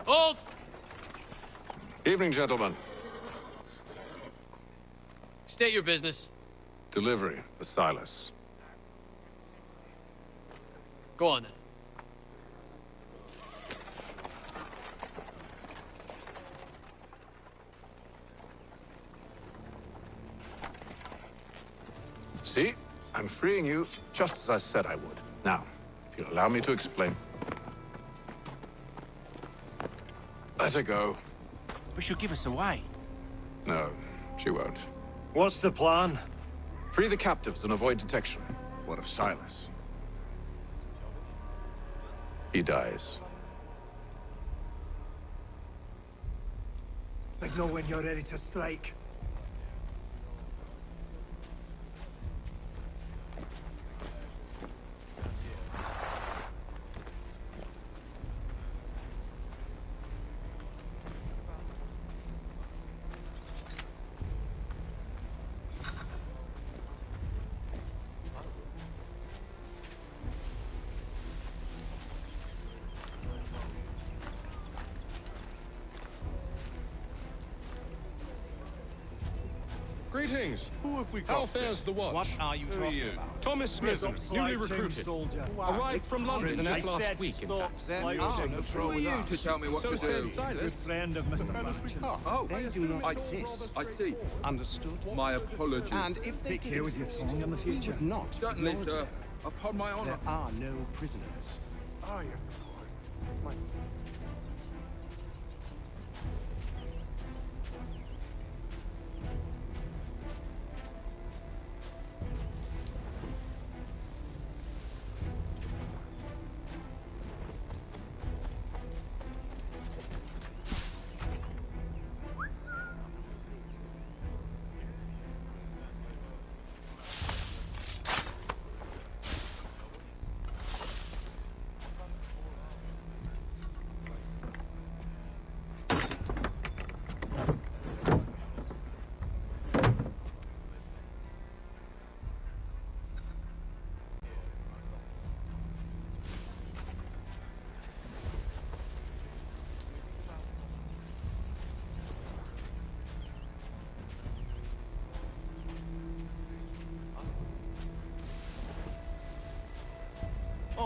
Hold! Evening, gentlemen. State your business. Delivery for Silas. Go on then. See? I'm freeing you just as I said I would. Now, if you'll allow me to explain. Let her go. But she'll give us away. No, she won't. What's the plan? Free the captives and avoid detection. What of Silas? He dies. Signal when you're ready to strike. Greetings. Who have we How got? fares the watch? What are you talking about? Thomas Smith, newly recruited. Soldier. Arrived from London Prison. just I last said week, in stop fact. slouching. Who are you to tell me what So to said do? Silas. Good friend of Mr. Thatcher's. Oh, They do not exist. I see. Understood? My apologies. And if they Take did care with your exist, tongue in the we future. would not Certainly, acknowledge sir. them. Upon my honor. There are no prisoners. Ah, yes, of course.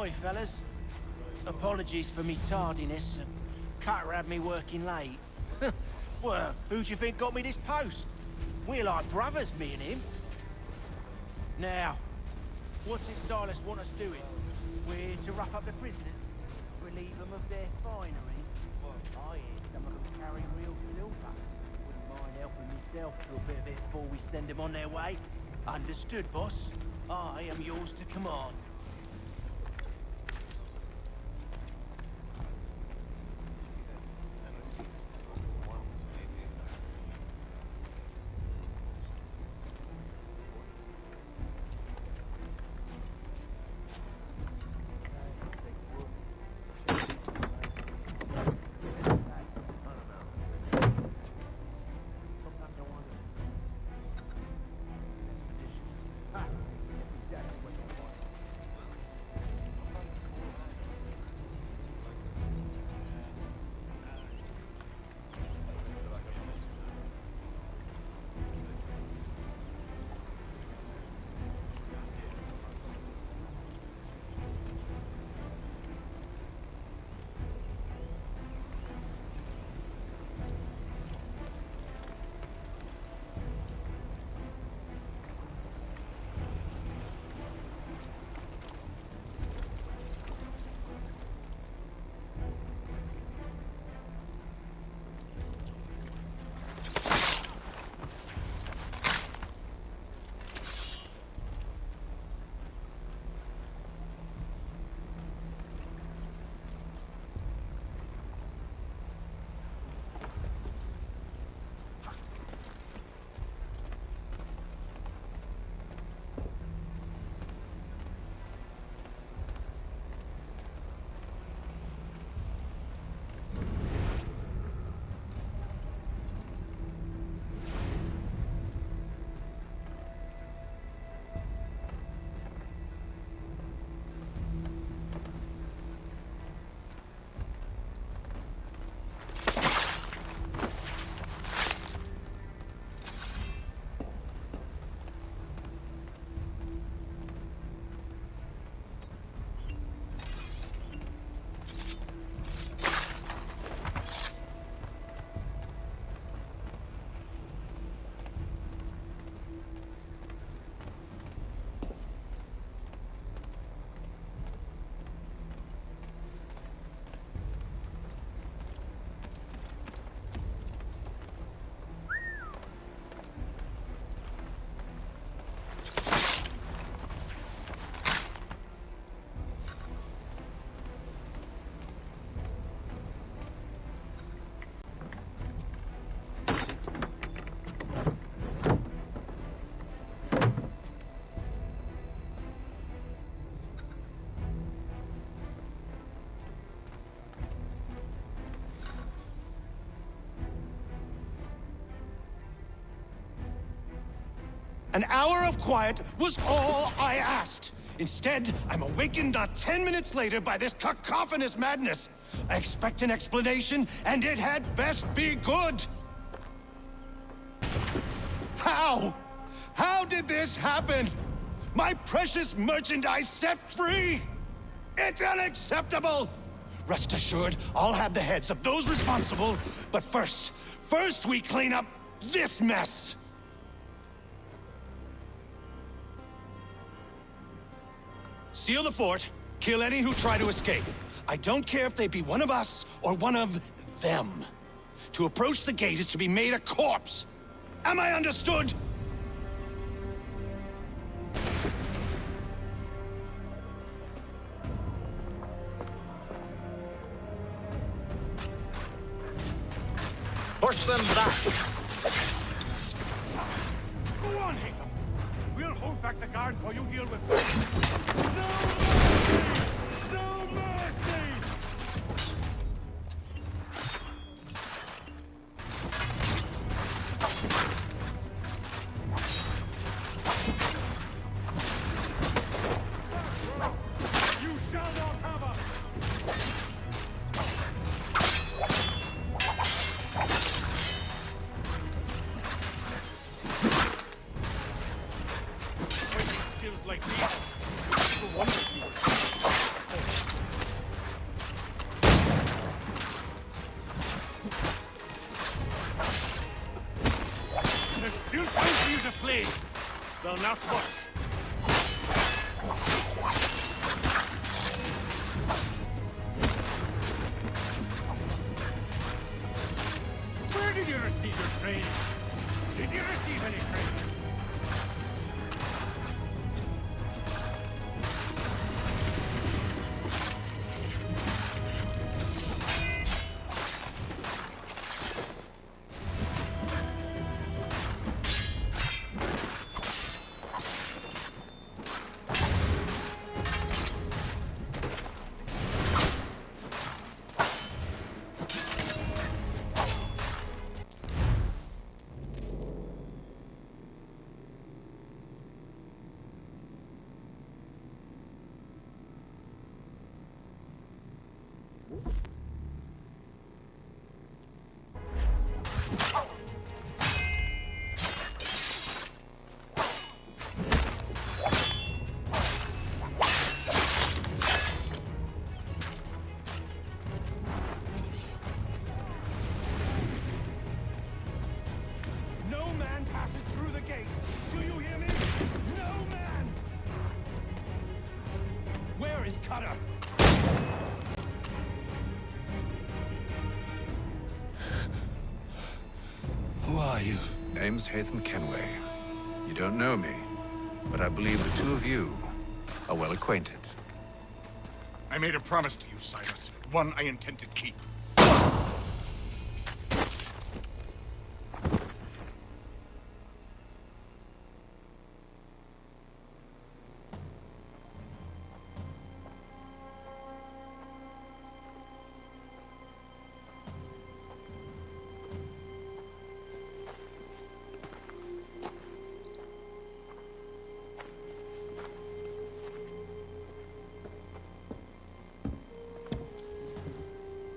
Ahoy, fellas. Apologies for me tardiness. Cutter had me working late. Well, who do you think got me this post? We're like brothers, me and him. Now, what's it Silas want us doing? We're to rough up the prisoners, relieve them of their finery. I hear some of them carry real silver. Wouldn't mind helping myself to a bit of it before we send them on their way. Understood, boss. I am yours to command. An hour of quiet was all I asked. Instead, I'm awakened not 10 minutes later by this cacophonous madness. I expect an explanation, and it had best be good. How? How did this happen? My precious merchandise set free! It's unacceptable! Rest assured, I'll have the heads of those responsible, but first we clean up this mess! Seal the fort, kill any who try to escape. I don't care if they be one of us or one of them. To approach the gate is to be made a corpse. Am I understood? Push them back! Go on, Hingham. We'll hold back the guards while you deal with... No mercy! You shall not have us! Skills like these. For one of you. Still time for you to flee, though not much. Where did you receive your training? Did you receive any training? Who are you? Name's OTHER Kenway. You don't know me, but I believe the two of you are well acquainted. I made a promise to you, Silas. One I intend to keep.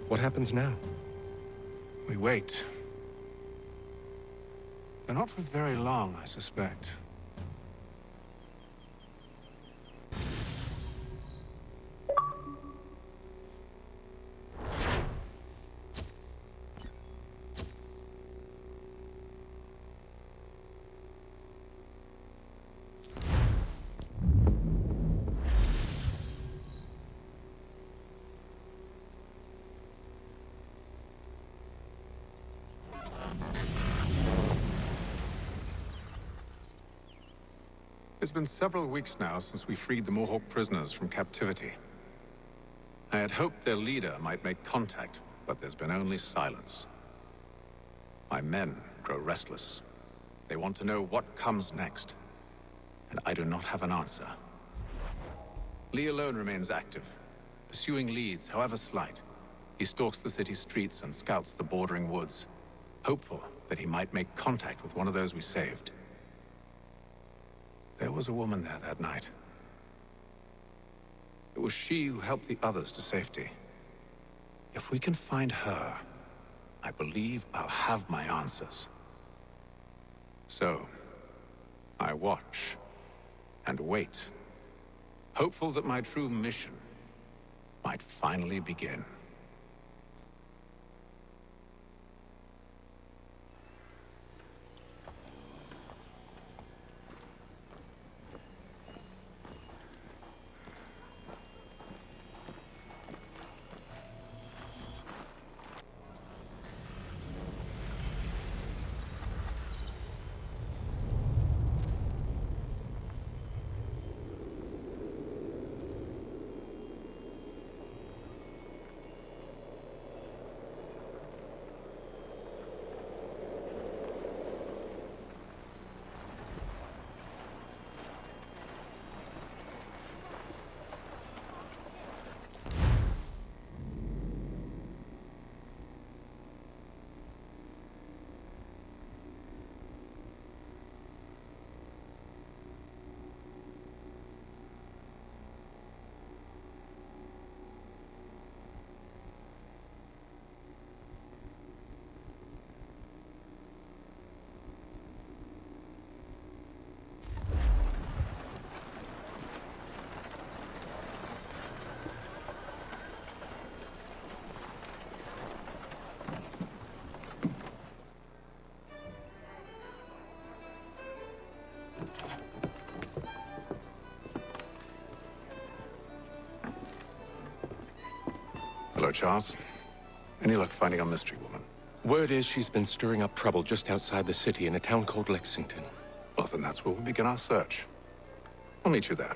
What happens now? We wait. But not for very long, I suspect. It's been several weeks now since we freed the Mohawk prisoners from captivity. I had hoped their leader might make contact, but there's been only silence. My men grow restless. They want to know what comes next, and I do not have an answer. Lee alone remains active, pursuing leads, however slight. He stalks the city streets and scouts the bordering woods, hopeful that he might make contact with one of those we saved. There was a woman there that night. It was she who helped the others to safety. If we can find her, I believe I'll have my answers. So, I watch and wait, hopeful that my true mission might finally begin. Hello, Charles. Any luck finding our mystery woman? Word is she's been stirring up trouble just outside the city in a town called Lexington. Well, then that's where we'll begin our search. I'll meet you there.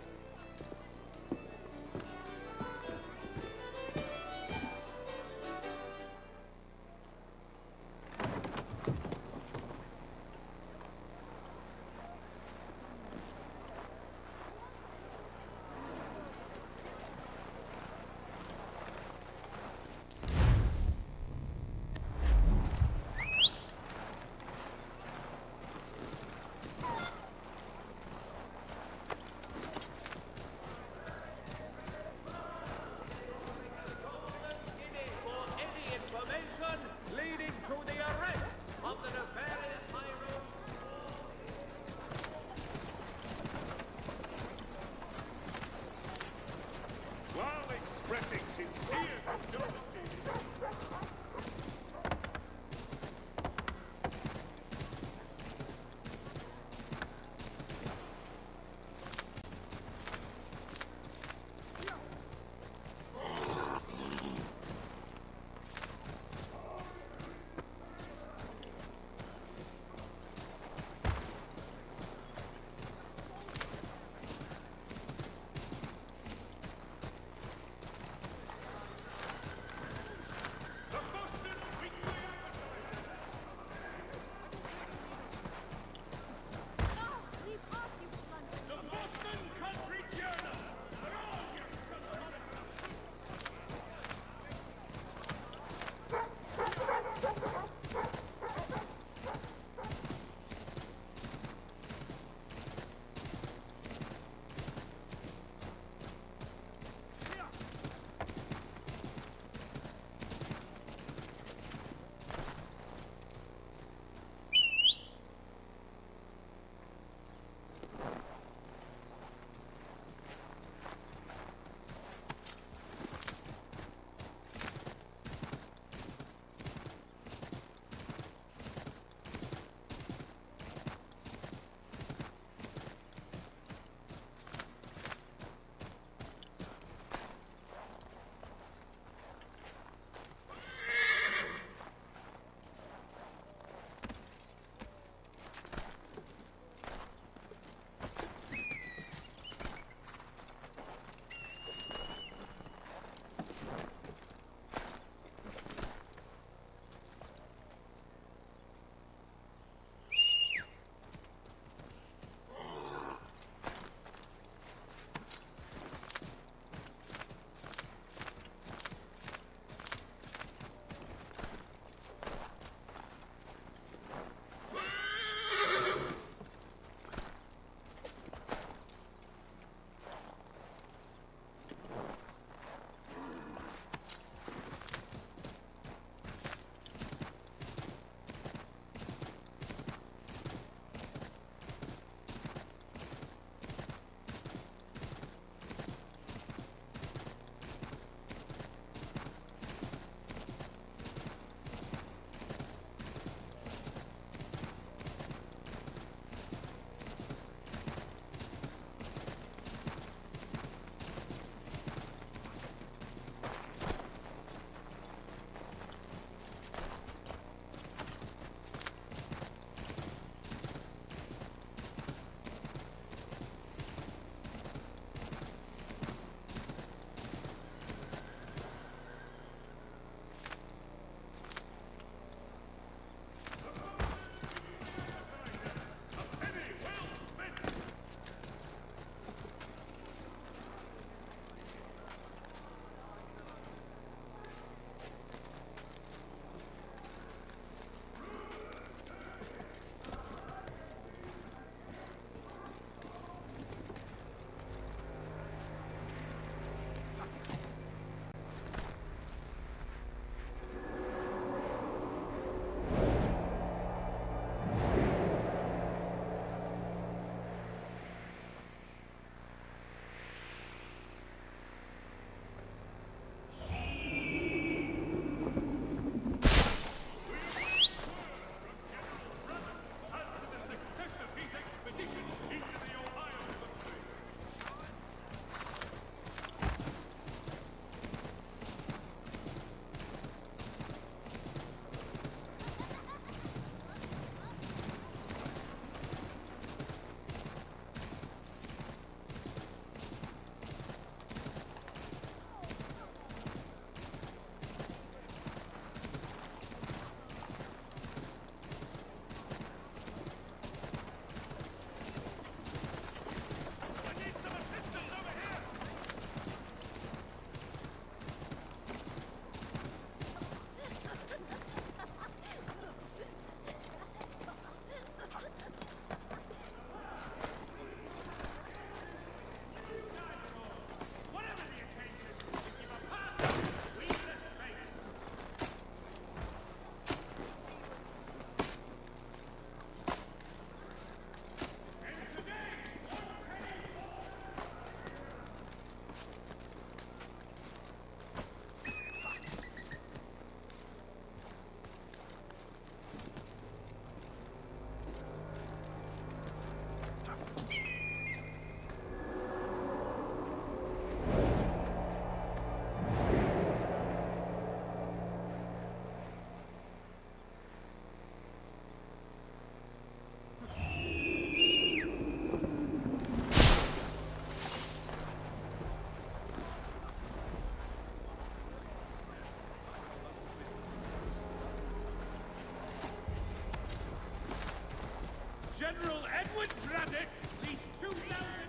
with Braddock leads 2,000...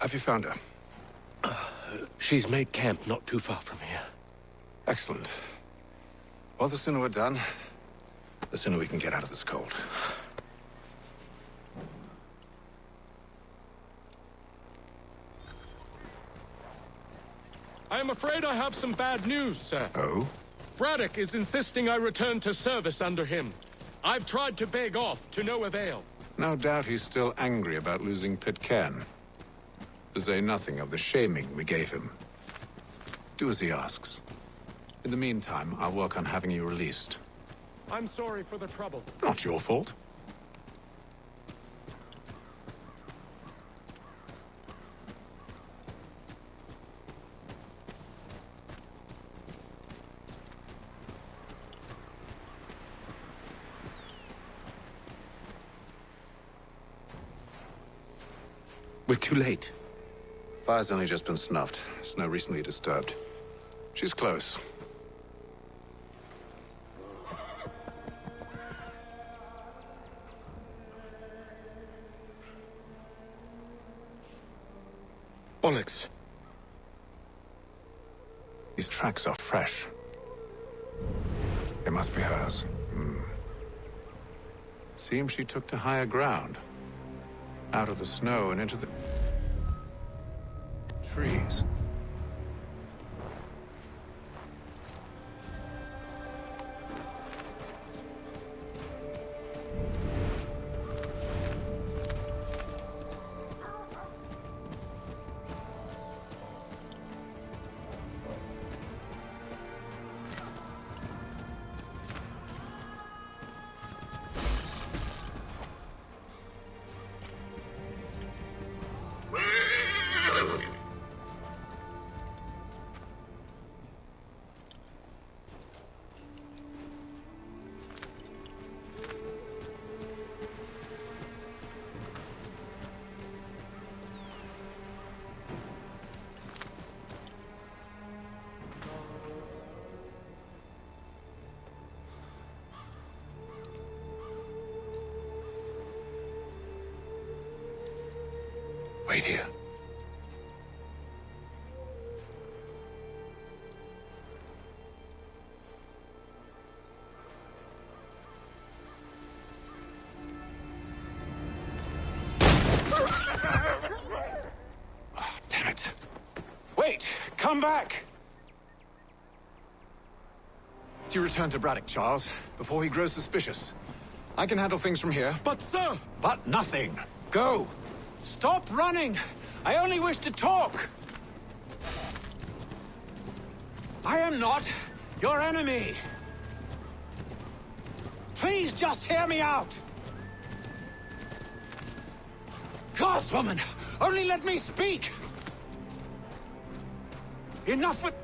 Have you found her? She's made camp not too far from here. Excellent. Well, the sooner we're done, the sooner we can get out of this cold. I am afraid I have some bad news, sir. Oh? Braddock is insisting I return to service under him. I've tried to beg off, to no avail. No doubt he's still angry about losing Pitcairn. To say nothing of the shaming we gave him. Do as he asks. In the meantime, I'll work on having you released. I'm sorry for the trouble. Not your fault. We're too late. Fire's only just been snuffed. Snow recently disturbed. She's close. Bollocks. These tracks are fresh. They must be hers. Seems she took to higher ground. Out of the snow and into the trees. Wait here. Oh, damn it. Wait! Come back! You return to Braddock, Charles, before he grows suspicious. I can handle things from here. But, sir! But nothing. Go! Stop running! I only wish to talk! I am not your enemy! Please just hear me out! Gods, woman! Only let me speak! Enough with...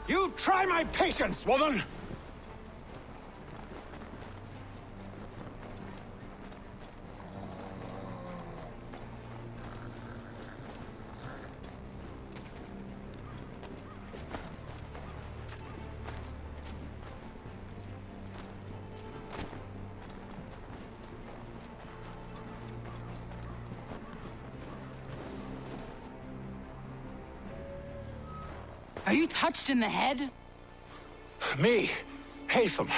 You try my patience, woman! Are you touched in the head? Me, Hatham.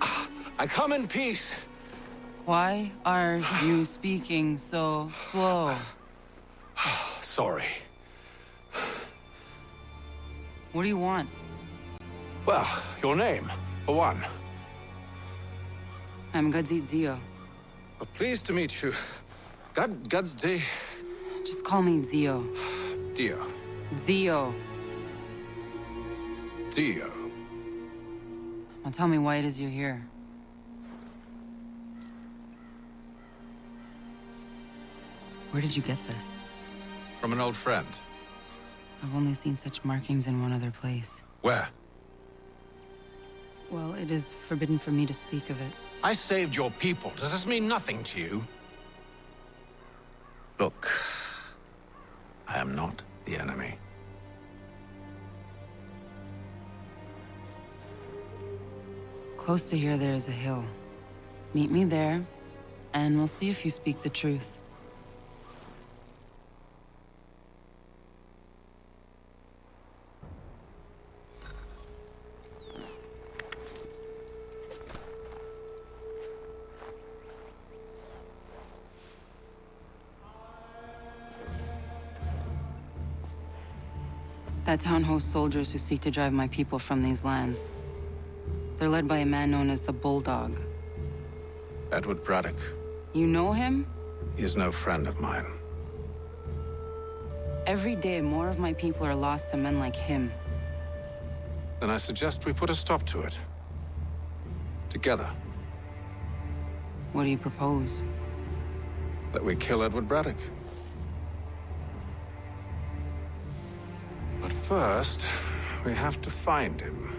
I come in peace. Why are you speaking so slow? Sorry. What do you want? Well, your name, for one. I'm Gadzit Zio. Well, pleased to meet you. God's day. Just call me Zio. Dio. Zio. Dio. Now tell me why it is you're here. Where did you get this? From an old friend. I've only seen such markings in one other place. Where? Well, it is forbidden for me to speak of it. I saved your people. Does this mean nothing to you? Look, I am not the enemy. Close to here, there is a hill. Meet me there, and we'll see if you speak the truth. That town hosts soldiers who seek to drive my people from these lands. They're led by a man known as the Bulldog. Edward Braddock. You know him? He is no friend of mine. Every day, more of my people are lost to men like him. Then I suggest we put a stop to it. Together. What do you propose? That we kill Edward Braddock. But first, we have to find him.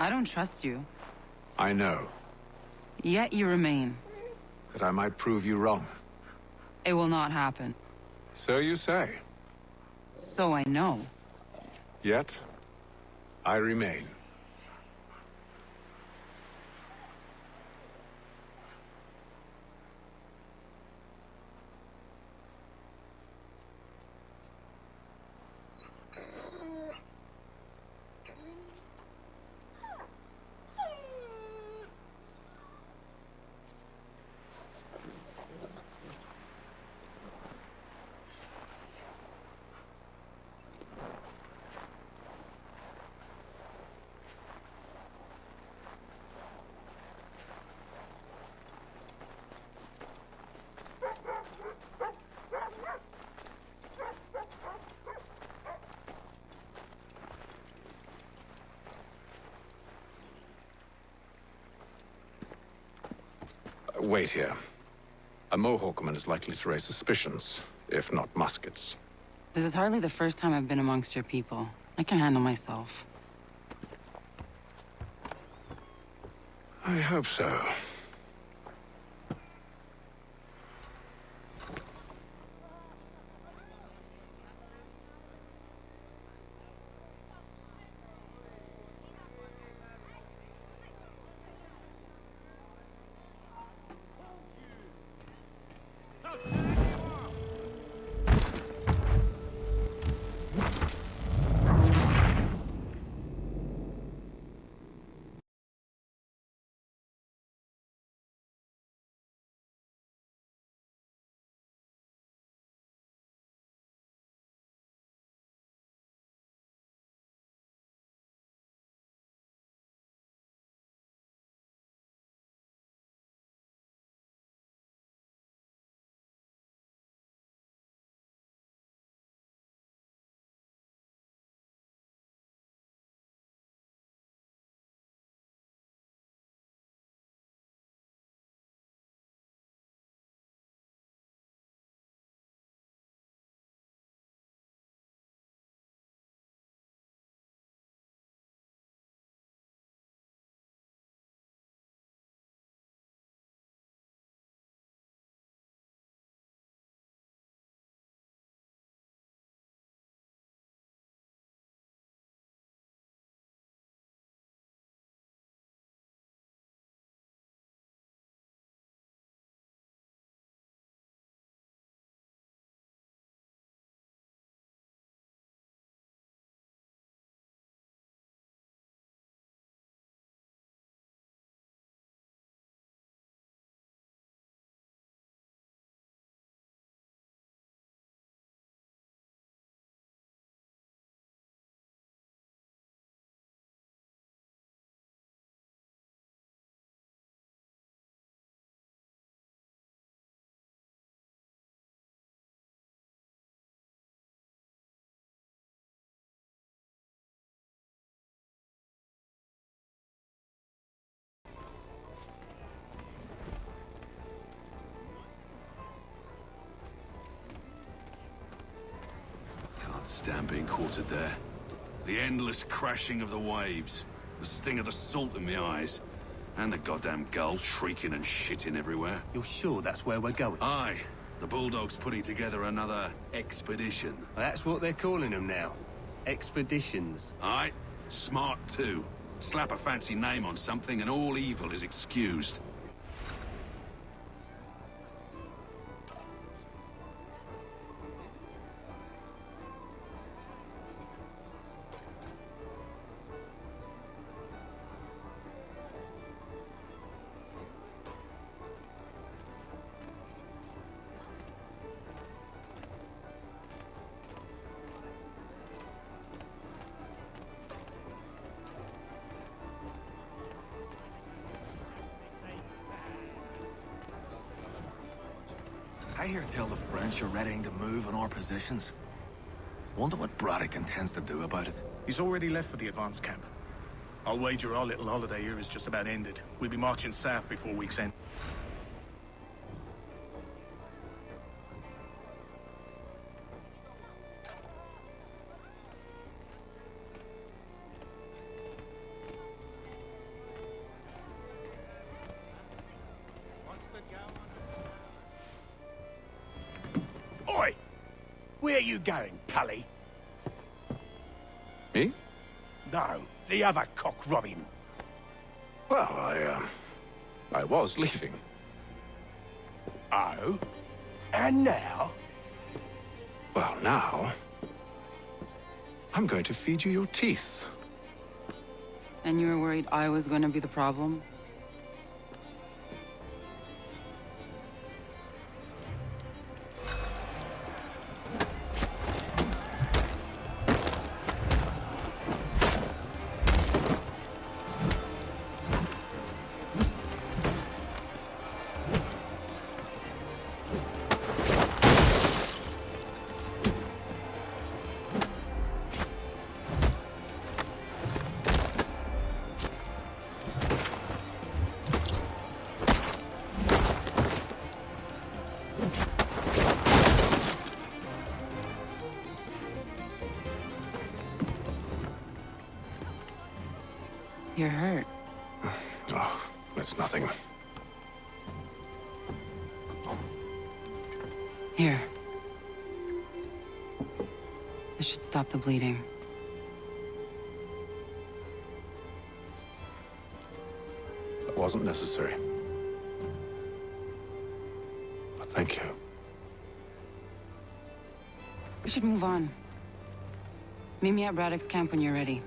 I don't trust you. I know. Yet you remain. That I might prove you wrong. It will not happen. So you say. So I know. Yet, I remain. Wait here. A Mohawkman is likely to raise suspicions, if not muskets. This is hardly the first time I've been amongst your people. I can handle myself. I hope so. Stand being quartered there. The endless crashing of the waves, the sting of the salt in my eyes, and the goddamn gulls shrieking and shitting everywhere. You're sure that's where we're going? Aye. The Bulldog's putting together another expedition. That's what they're calling them now. Expeditions. Aye. Smart too. Slap a fancy name on something and all evil is excused. I hear tell the French are readying to move on our positions. Wonder what Braddock intends to do about it. He's already left for the advance camp. I'll wager our little holiday here is just about ended. We'll be marching south before week's end. Where you going, Cully? Me? No, the other cock Robin. Well, I was leaving. Oh? And now? Well, now... I'm going to feed you your teeth. And you were worried I was going to be the problem? You're hurt. Oh, that's nothing. Here. This should stop the bleeding. That wasn't necessary. But thank you. We should move on. Meet me at Braddock's camp when you're ready.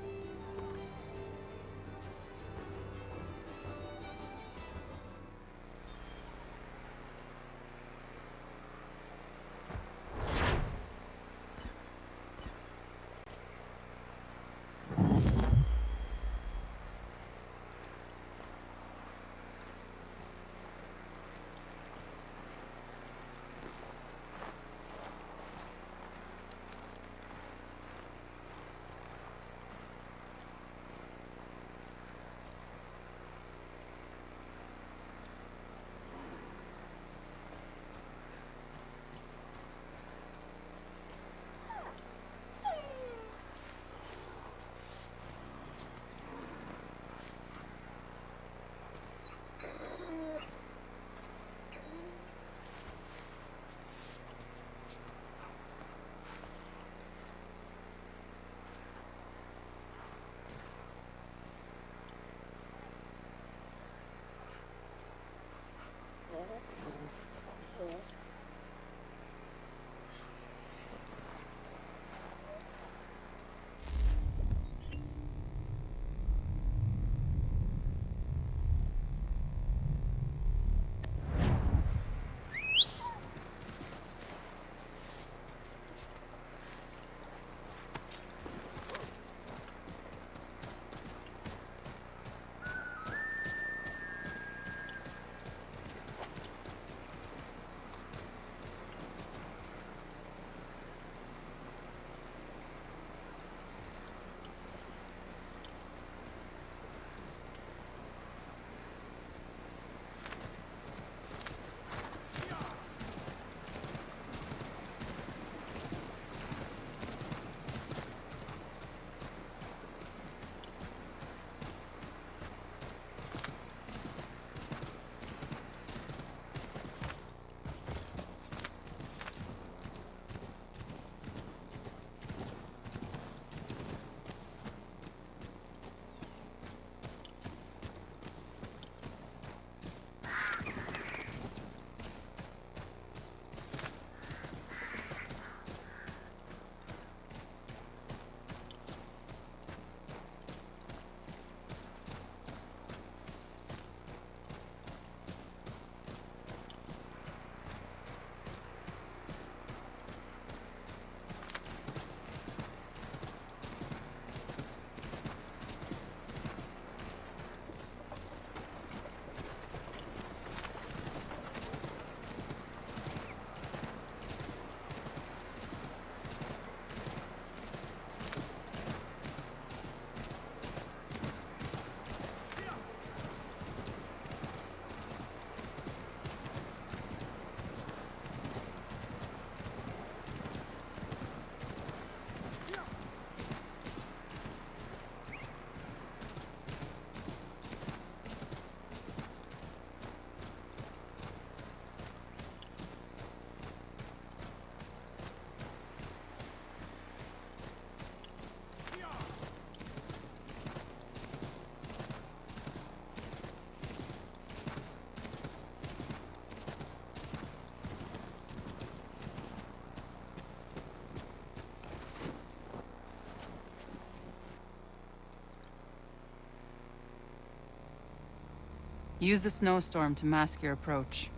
Use the snowstorm to mask your approach.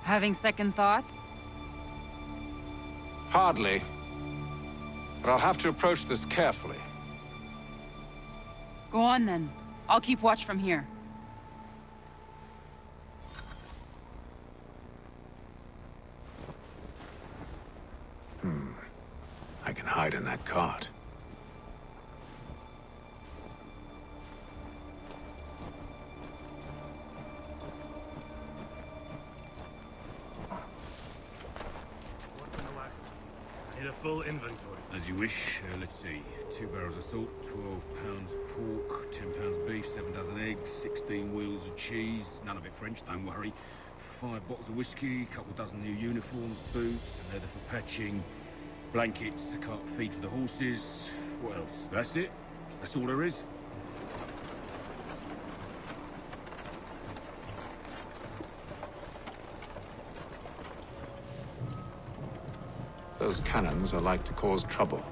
Having second thoughts? Hardly. But I'll have to approach this carefully. Go on then. I'll keep watch from here. I can hide in that cart. Need a full inventory. As you wish. Let's see. 2 barrels of salt, 12 pounds pork, 10 pounds beef, 7 dozen eggs, 16 wheels of cheese. None of it French, don't worry. 5 bottles of whiskey, couple dozen new uniforms, boots, and leather for patching, blankets, a cart of feed for the horses. What else? That's it. That's all there is. Those cannons are like to cause trouble.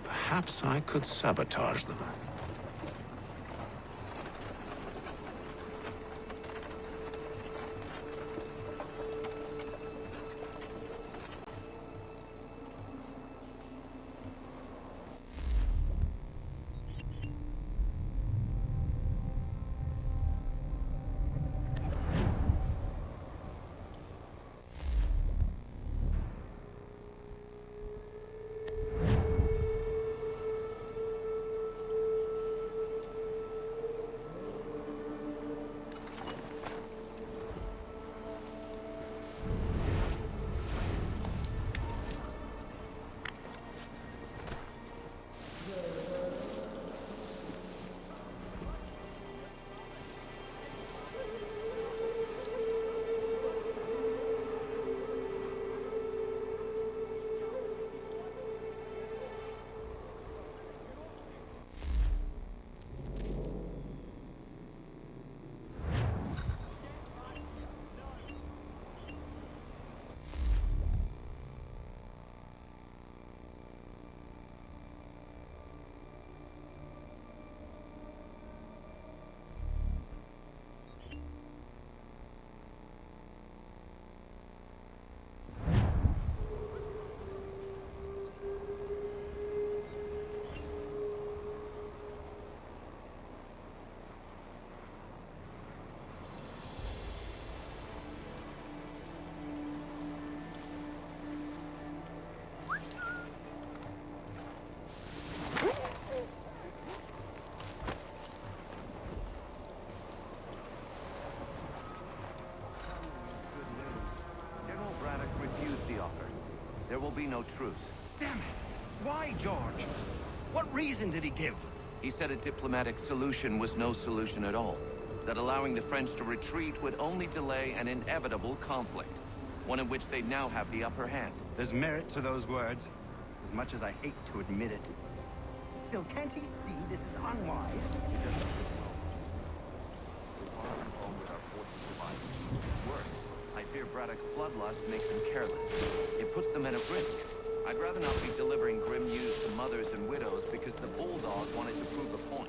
Perhaps I could sabotage them. There will be no truce. Damn it! Why, George? What reason did he give? He said a diplomatic solution was no solution at all. That allowing the French to retreat would only delay an inevitable conflict. One in which they now have the upper hand. There's merit to those words, as much as I hate to admit it. Still, can't he see this is unwise? Worse, I fear Braddock's bloodlust makes him careless. It puts the men at risk. I'd rather not be delivering grim news to mothers and widows because the bulldog wanted to prove a point.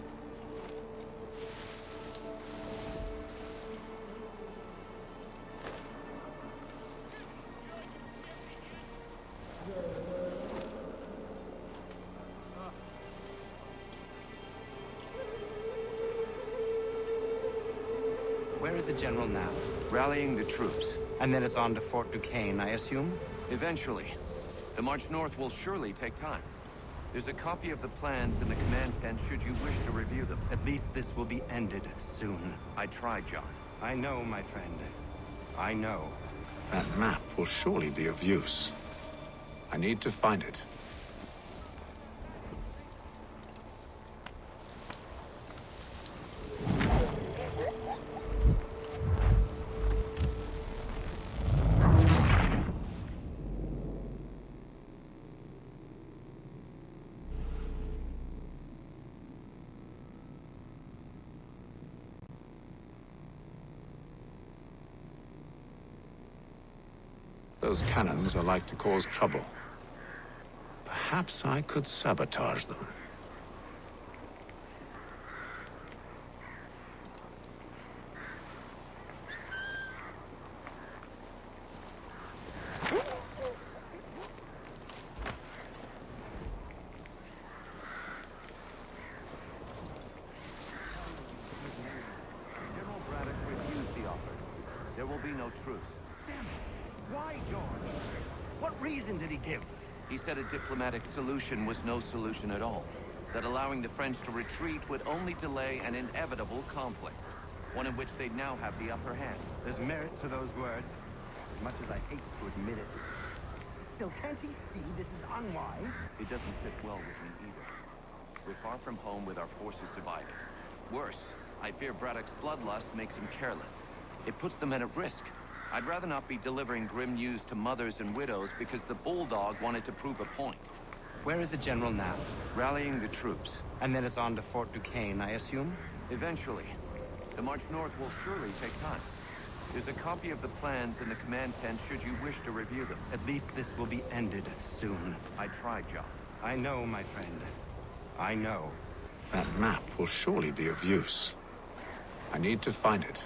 Where is the general now? Rallying the troops. And then it's on to Fort Duquesne, I assume? Eventually. The march north will surely take time. There's a copy of the plans in the command tent should you wish to review them. At least this will be ended soon. I tried, John. I know, my friend. I know. That map will surely be of use. I need to find it. Those cannons are like to cause trouble. Perhaps I could sabotage them. will be no truce. Damn it. Why, George? What reason did he give? He said a diplomatic solution was no solution at all. That allowing the French to retreat would only delay an inevitable conflict. One in which they'd now have the upper hand. There's merit to those words, as much as I hate to admit it. Still, can't he see this is unwise? It doesn't sit well with me either. We're far from home with our forces divided. Worse, I fear Braddock's bloodlust makes him careless. It puts the men at risk. I'd rather not be delivering grim news to mothers and widows because the Bulldog wanted to prove a point. Where is the general now? Rallying the troops. And then it's on to Fort Duquesne, I assume? Eventually. The march north will surely take time. There's a copy of the plans in the command tent should you wish to review them. At least this will be ended soon. I tried, John. I know, my friend. I know. That map will surely be of use. I need to find it.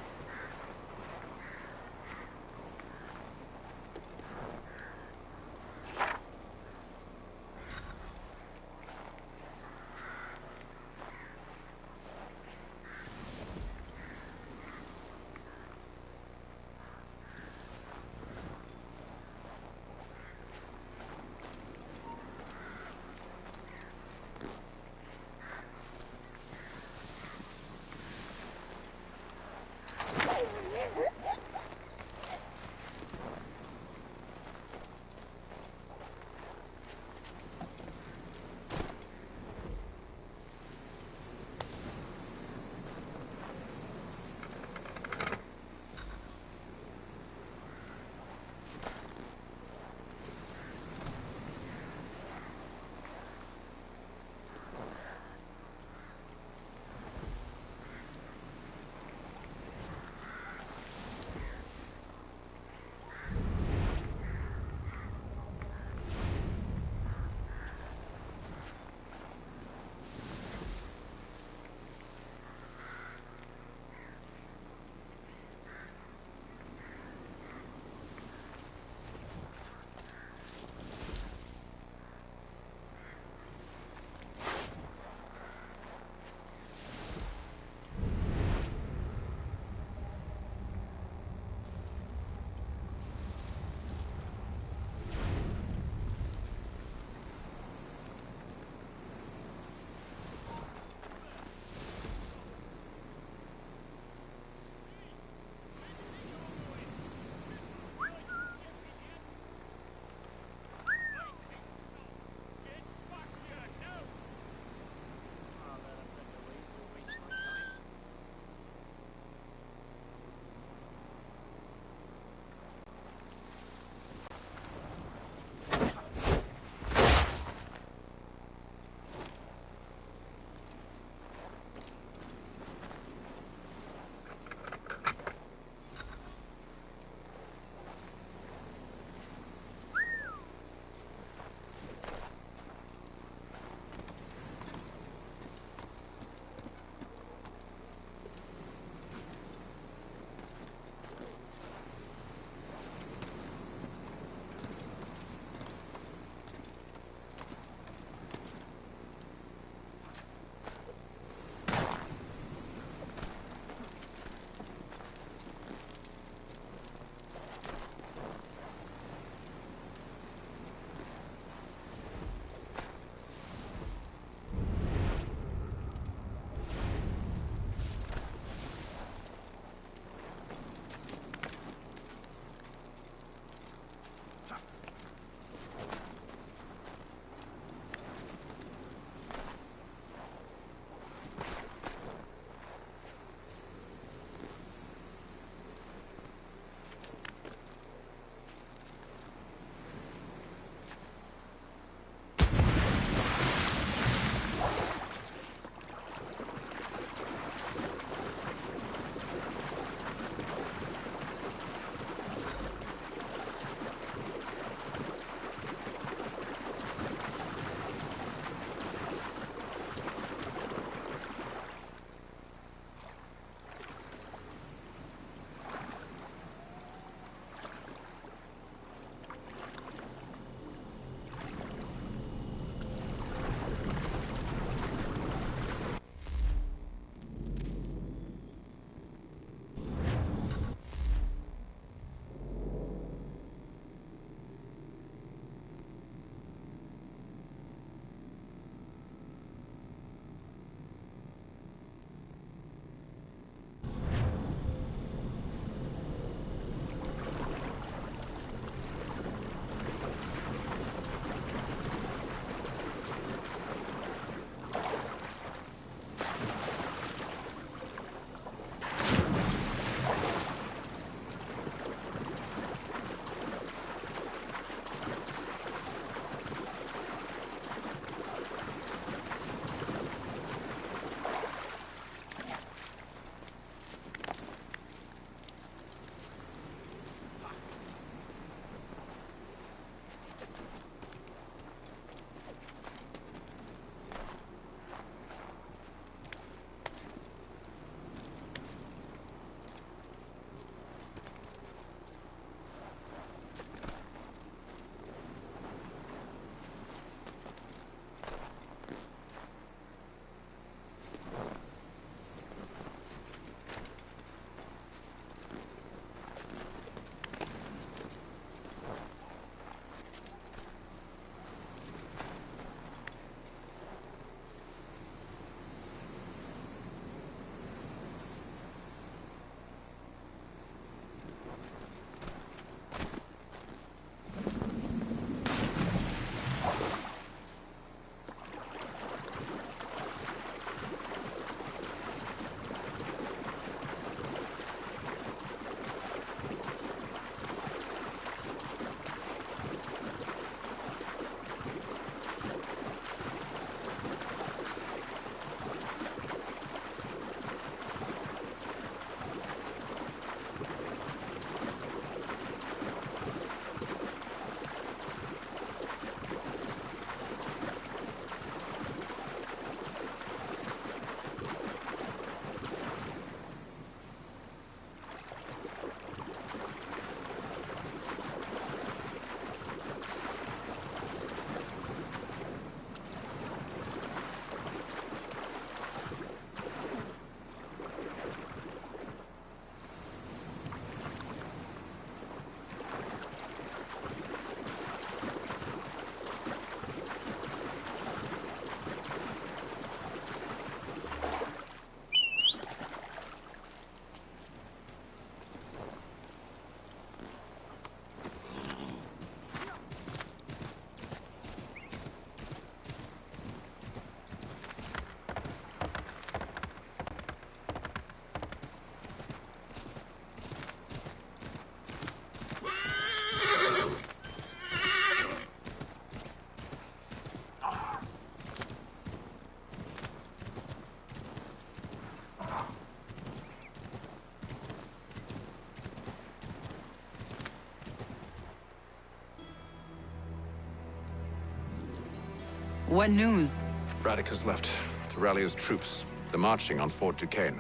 What news? Braddock has left to rally his troops. They're marching on Fort Duquesne.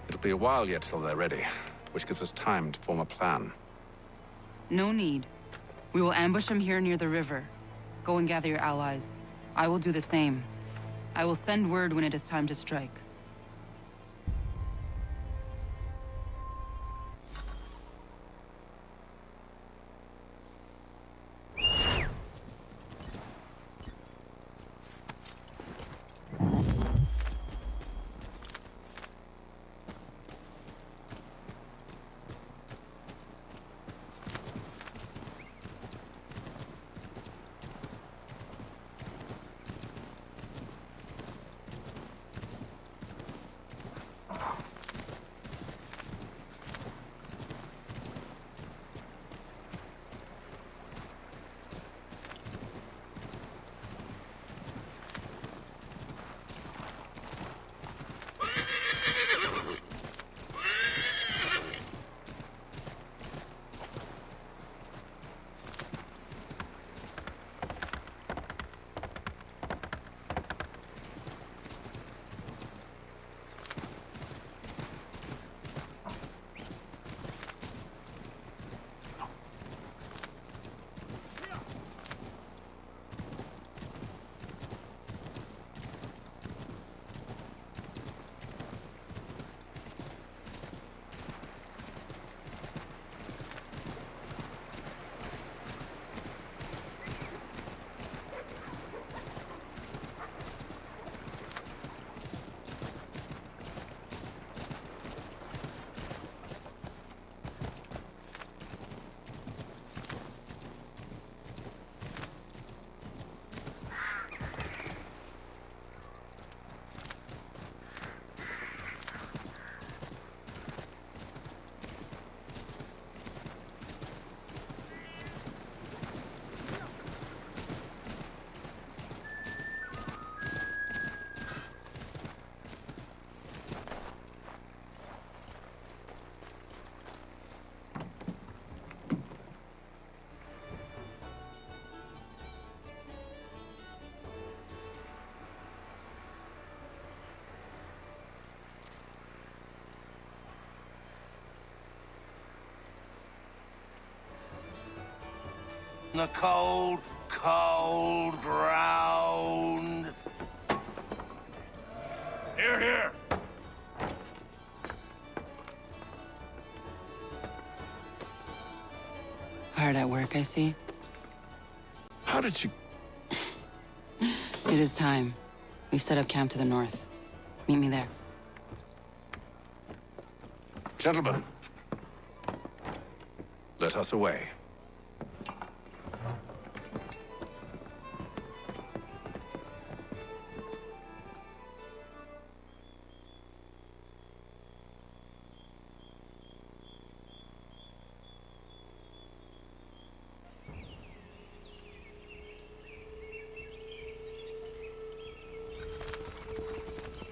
It'll be a while yet till they're ready, which gives us time to form a plan. No need. We will ambush them here near the river. Go and gather your allies. I will do the same. I will send word when it is time to strike. The cold, cold ground. Here, here. Hard at work, I see. How did you... It is time. We've set up camp to the north. Meet me there. Gentlemen, let us away.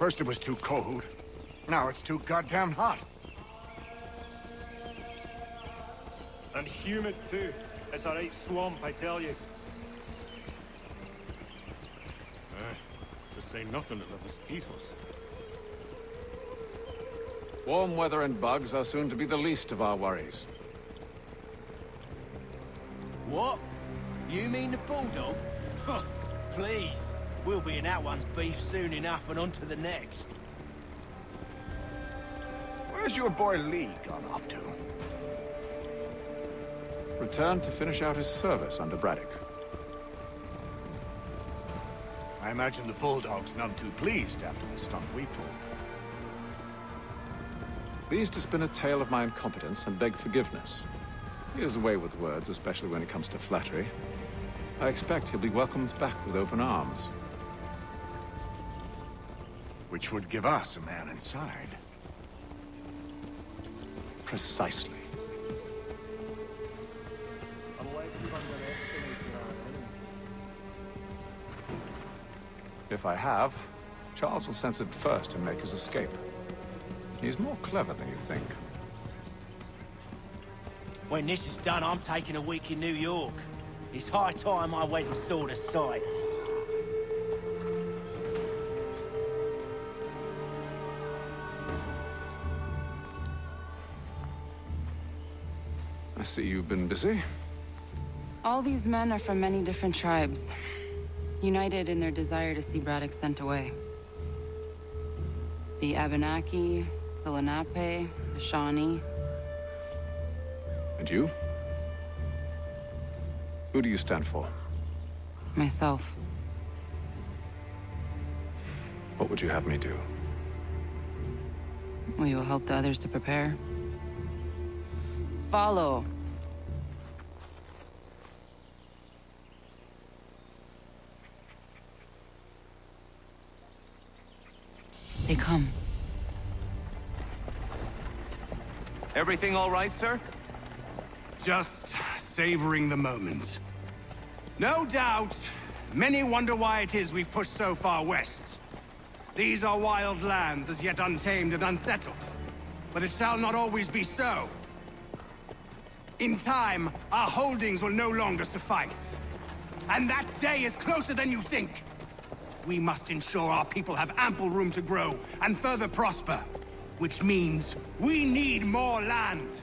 First it was too cold. Now it's too goddamn hot. And humid too. It's a right swamp, I tell you. To say nothing of the mosquitoes. Warm weather and bugs are soon to be the least of our worries. What? You mean the bulldog? Huh, please. We'll be in that one's beef soon enough and on to the next. Where's your boy Lee gone off to? Returned to finish out his service under Braddock. I imagine the Bulldog's none too pleased after the stunt we pulled. Pleased to spin a tale of my incompetence and beg forgiveness. He has a way with words, especially when it comes to flattery. I expect he'll be welcomed back with open arms. Which would give us a man inside. Precisely. If I have, Charles will sense it first and make his escape. He's more clever than you think. When this is done, I'm taking a week in New York. It's high time I went and saw the sights. I see you've been busy. All these men are from many different tribes, united in their desire to see Braddock sent away. The Abenaki, the Lenape, the Shawnee. And you? Who do you stand for? Myself. What would you have me do? We will help the others to prepare. Follow. They come. Everything all right, sir? Just savoring the moment. No doubt, many wonder why it is we've pushed so far west. These are wild lands, as yet untamed and unsettled. But it shall not always be so. In time, our holdings will no longer suffice. And that day is closer than you think. We must ensure our people have ample room to grow and further prosper. Which means we need more land.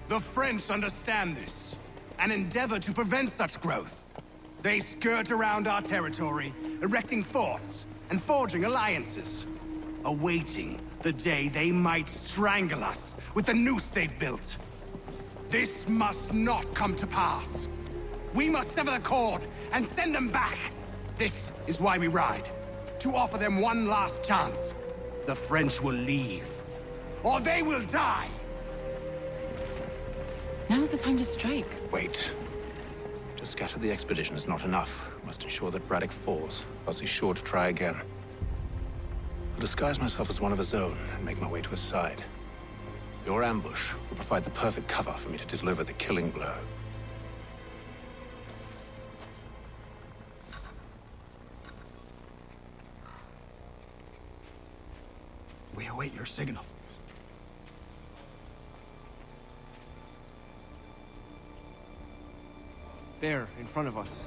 The French understand this, and endeavor to prevent such growth. They skirt around our territory, erecting forts and forging alliances, awaiting the day they might strangle us with the noose they've built. This must not come to pass. We must sever the cord and send them back. This is why we ride, to offer them one last chance. The French will leave, or they will die. Now's the time to strike. Wait. To scatter the expedition is not enough. We must ensure that Braddock falls, else he's sure to try again. I'll disguise myself as one of his own and make my way to his side. Your ambush will provide the perfect cover for me to deliver the killing blow. We await your signal. There, in front of us.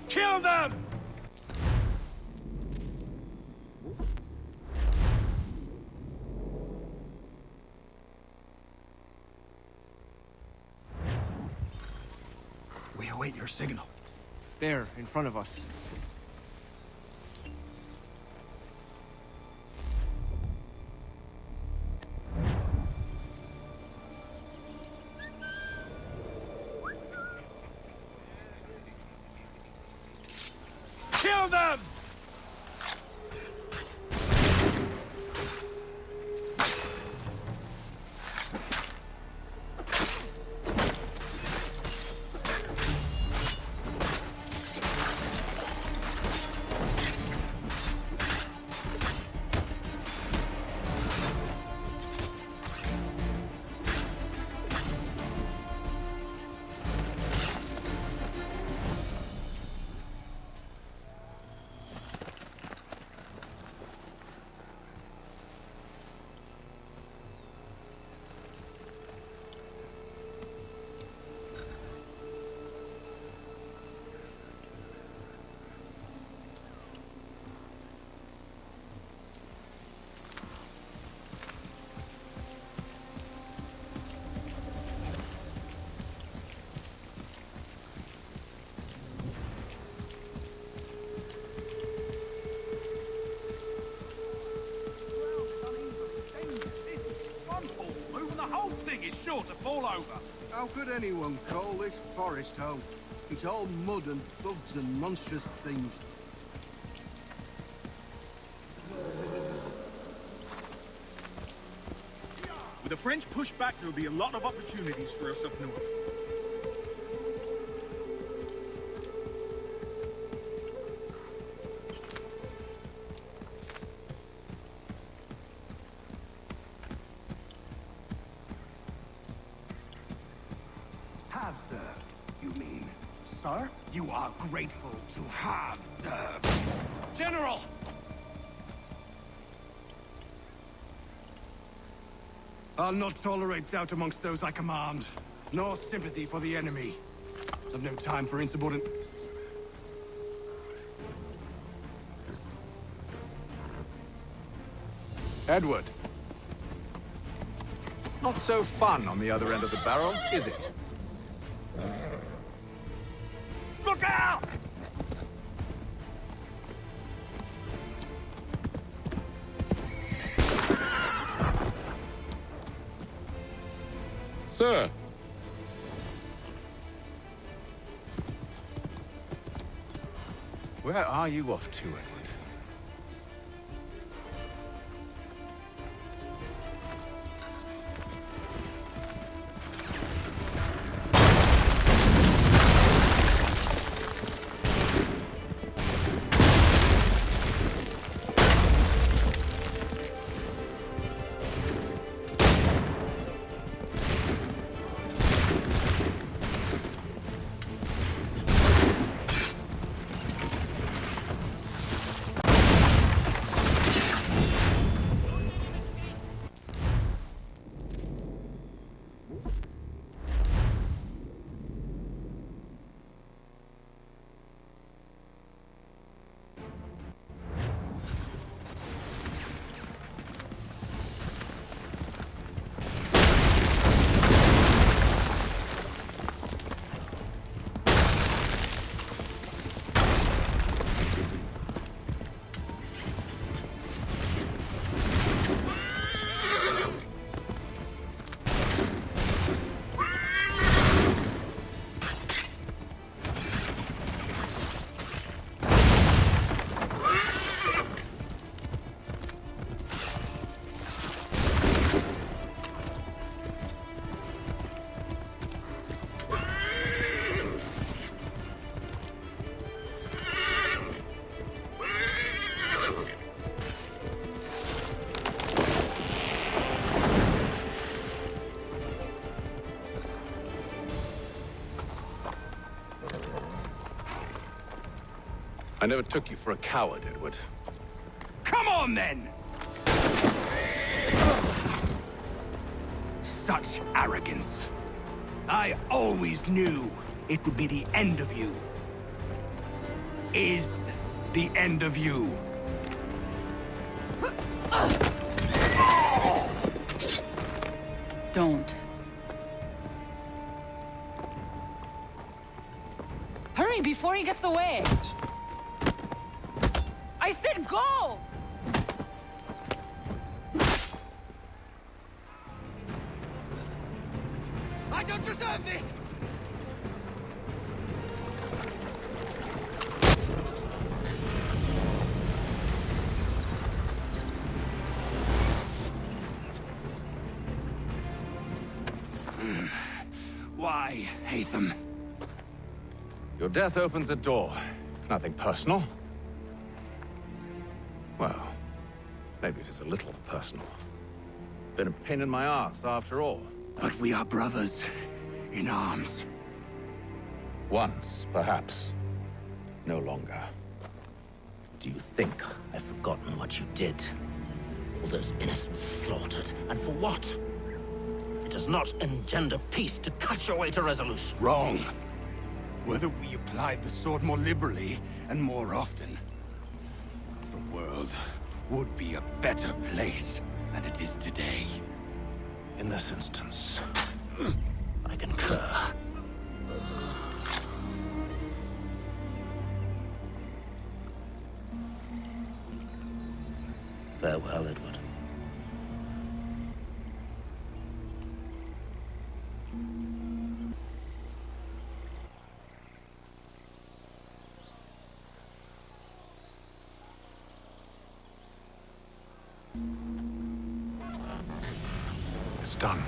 Kill them! We await your signal. There, in front of us. Kill them! Is sure to fall over. How could anyone call this forest home? It's all mud and bugs and monstrous things. With the French push back, there'll be a lot of opportunities for us up north. Have the, you mean? sir. You are grateful to have served. General! I'll not tolerate doubt amongst those I command, nor sympathy for the enemy. I've no time for insubordinate... Edward. Not so fun on the other end of the barrel, is it? Look out! Sir! Where are you off to, Edward? I never took you for a coward, Edward. Come on, then! Such arrogance. I always knew it would be the end of you. Is the end of you. Don't. Hurry before he gets away! I said go! I don't deserve this! Why, Hatham? Your death opens a door. It's nothing personal. Well, maybe it is a little personal. Been a pain in my ass, after all. But we are brothers in arms. Once, perhaps. No longer. Do you think I've forgotten what you did? All those innocents slaughtered, and for what? It does not engender peace to cut your way to resolution. Wrong. Whether we applied the sword more liberally and more often, the world would be a better place than it is today. In this instance, I concur. Farewell, Edward. It's done.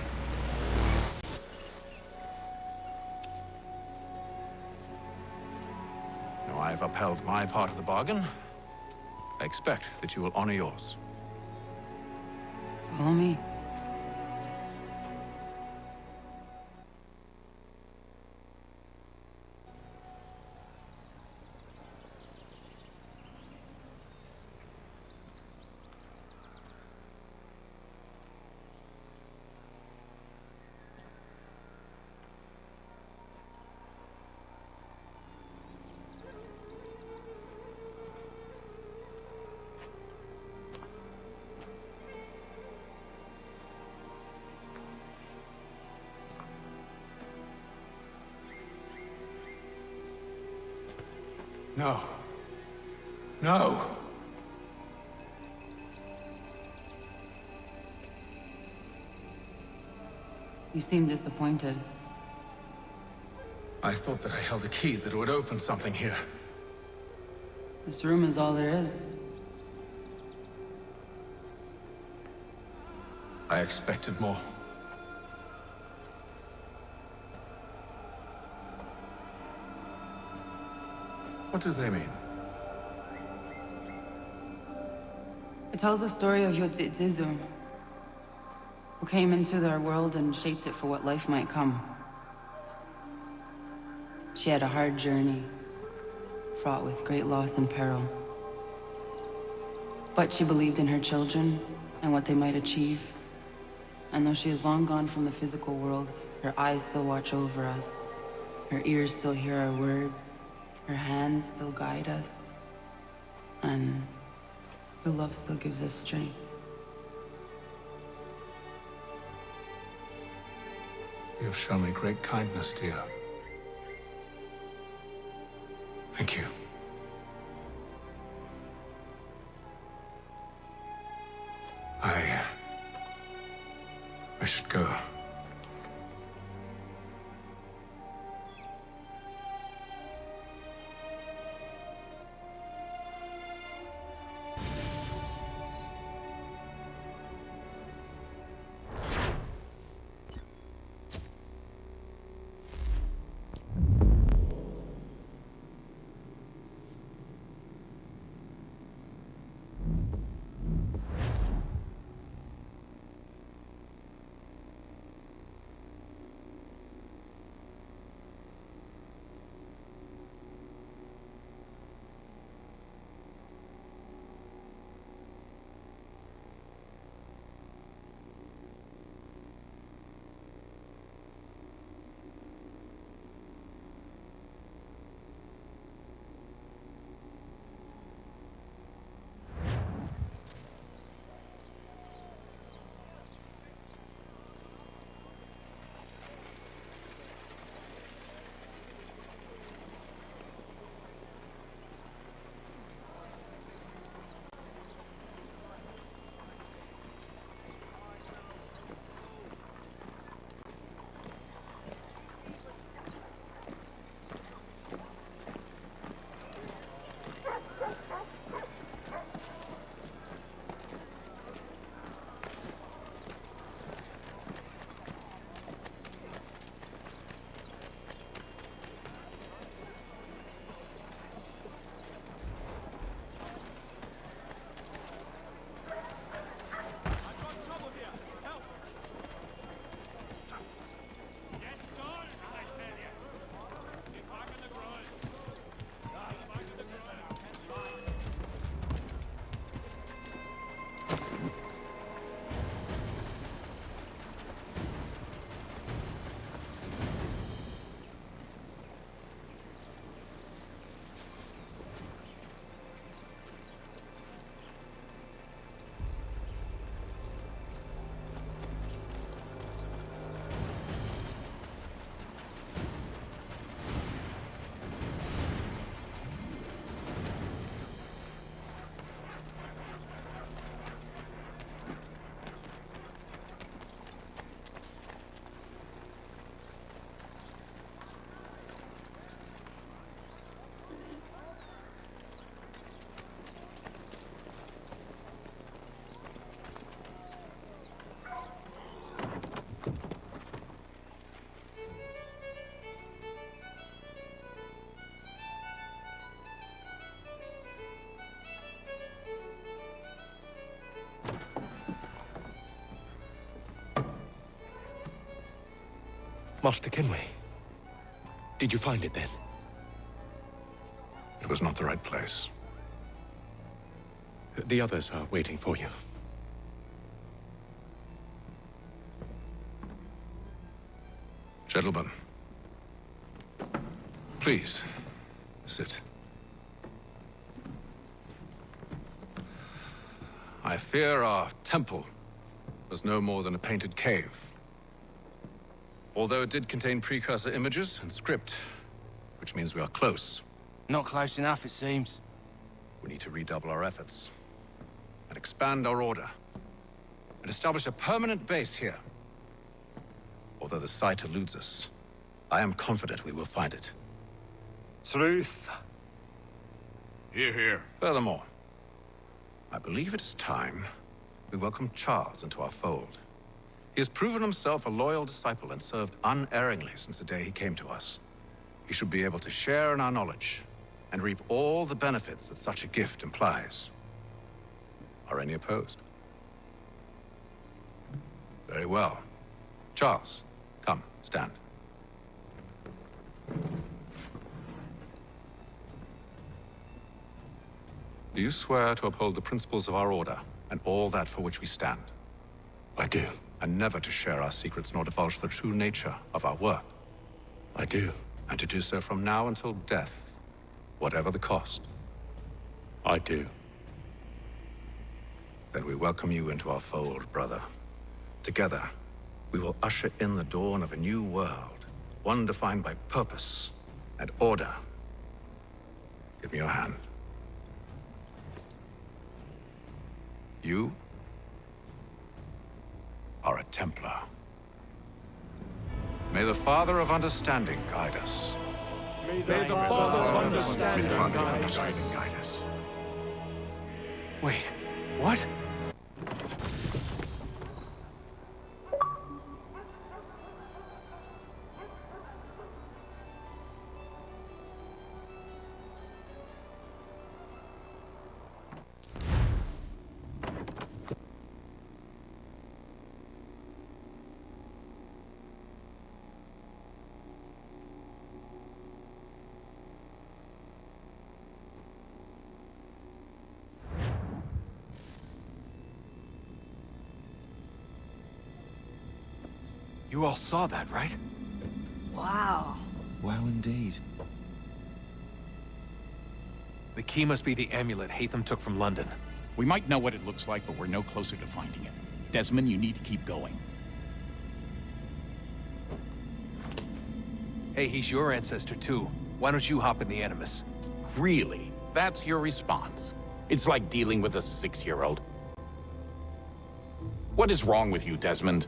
Now I have upheld my part of the bargain. I expect that you will honor yours. Follow me. No. No! You seem disappointed. I thought that I held a key that would open something here. This room is all there is. I expected more. What do they mean? It tells the story of Yodzizu, who came into their world and shaped it for what life might come. She had a hard journey, fraught with great loss and peril. But she believed in her children and what they might achieve. And though she is long gone from the physical world, her eyes still watch over us. Her ears still hear our words. Her hands still guide us. And her love still gives us strength. You've shown me great kindness, dear. Thank you. I should go. Master Kenway. Did you find it then? It was not the right place. The others are waiting for you. Gentlemen, please, sit. I fear our temple was no more than a painted cave. Although it did contain precursor images and script, which means we are close. Not close enough, it seems. We need to redouble our efforts and expand our order and establish a permanent base here. Although the site eludes us, I am confident we will find it. Truth. Hear, hear. Furthermore, I believe it is time we welcome Charles into our fold. He has proven himself a loyal disciple and served unerringly since the day he came to us. He should be able to share in our knowledge and reap all the benefits that such a gift implies. Are any opposed? Very well. Charles, come, stand. Do you swear to uphold the principles of our order and all that for which we stand? I do. And never to share our secrets nor divulge the true nature of our work? I do. And to do so from now until death, whatever the cost? I do. Then we welcome you into our fold, brother. Together, we will usher in the dawn of a new world, one defined by purpose and order. Give me your hand. You are a Templar. May the Father of Understanding guide us. May the Father of Understanding guide us. Wait, what? You all saw that, right? Wow. Wow, indeed. The key must be the amulet Hatham took from London. We might know what it looks like, but we're no closer to finding it. Desmond, you need to keep going. Hey, he's your ancestor too. Why don't you hop in the Animus? Really? That's your response? It's like dealing with a 6-year-old. What is wrong with you, Desmond?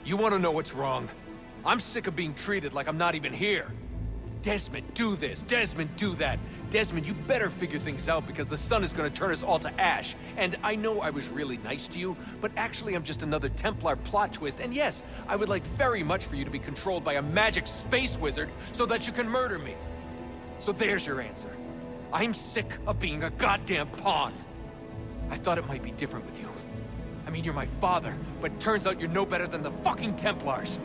You want to know what's wrong? I'm sick of being treated like I'm not even here. Desmond, do this. Desmond, do that. Desmond, you better figure things out because the sun is going to turn us all to ash. And I know I was really nice to you, but actually I'm just another Templar plot twist. And yes, I would like very much for you to be controlled by a magic space wizard so that you can murder me. So there's your answer. I'm sick of being a goddamn pawn. I thought it might be different with you. I mean, you're my father, but turns out you're no better than the fucking Templars.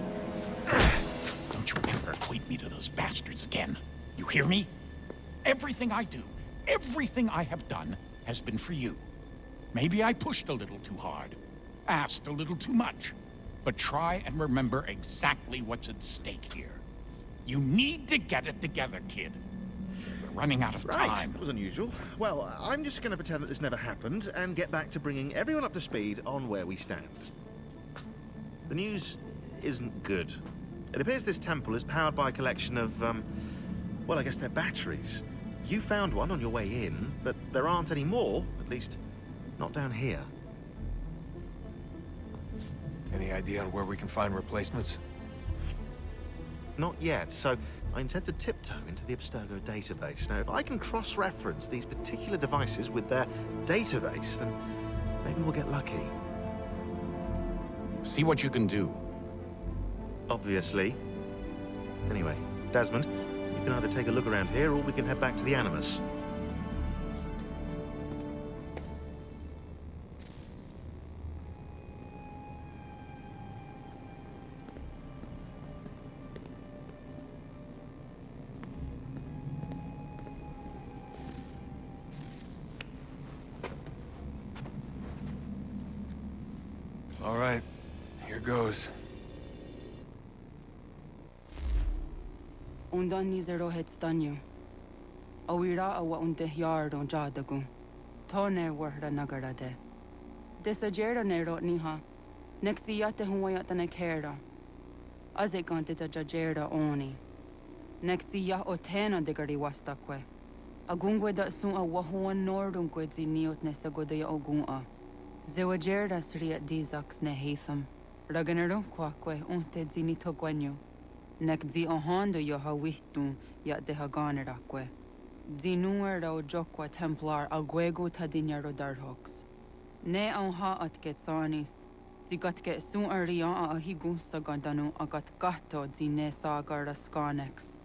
Don't you ever equate me to those bastards again. You hear me? Everything I do, everything I have done, has been for you. Maybe I pushed a little too hard, asked a little too much, but try and remember exactly what's at stake here. You need to get it together, kid. We're running out of time. Right, was unusual. Well, I'm just going to pretend that this never happened and get back to bringing everyone up to speed on where we stand. The news isn't good. It appears this temple is powered by a collection of, well, I guess they're batteries. You found one on your way in, but there aren't any more, at least not down here. Any idea on where we can find replacements? Not yet, so I intend to tiptoe into the Abstergo database. Now, if I can cross-reference these particular devices with their database, then maybe we'll get lucky. See what you can do. Obviously. Anyway, Desmond, you can either take a look around here or we can head back to the Animus. All right, here goes. Undan nizero het stanyu. Awira awa unte yard on jadagun. Toner warda nagarade. Desajera nero niha. Nektiyate huwayata nekera. Azekante ta jajerda oni. Nekti ya otena digari wastakwe. Agungwe da sun a wahuan nordungwe zi niot nesagoda ya ogun'a. Zewajerda sriat dizax ne hatham. Raganero kwakwe unte zi nito gwenyo. Nek zi ohando yo hawihtun ya de haganerakwe. Zi nuer o jokwa templar agwego tadinyaro darhox. Ne ha at getsanis. Zi gat get sun arian a higun sagandanu agat gato zi ne sagar raskanex.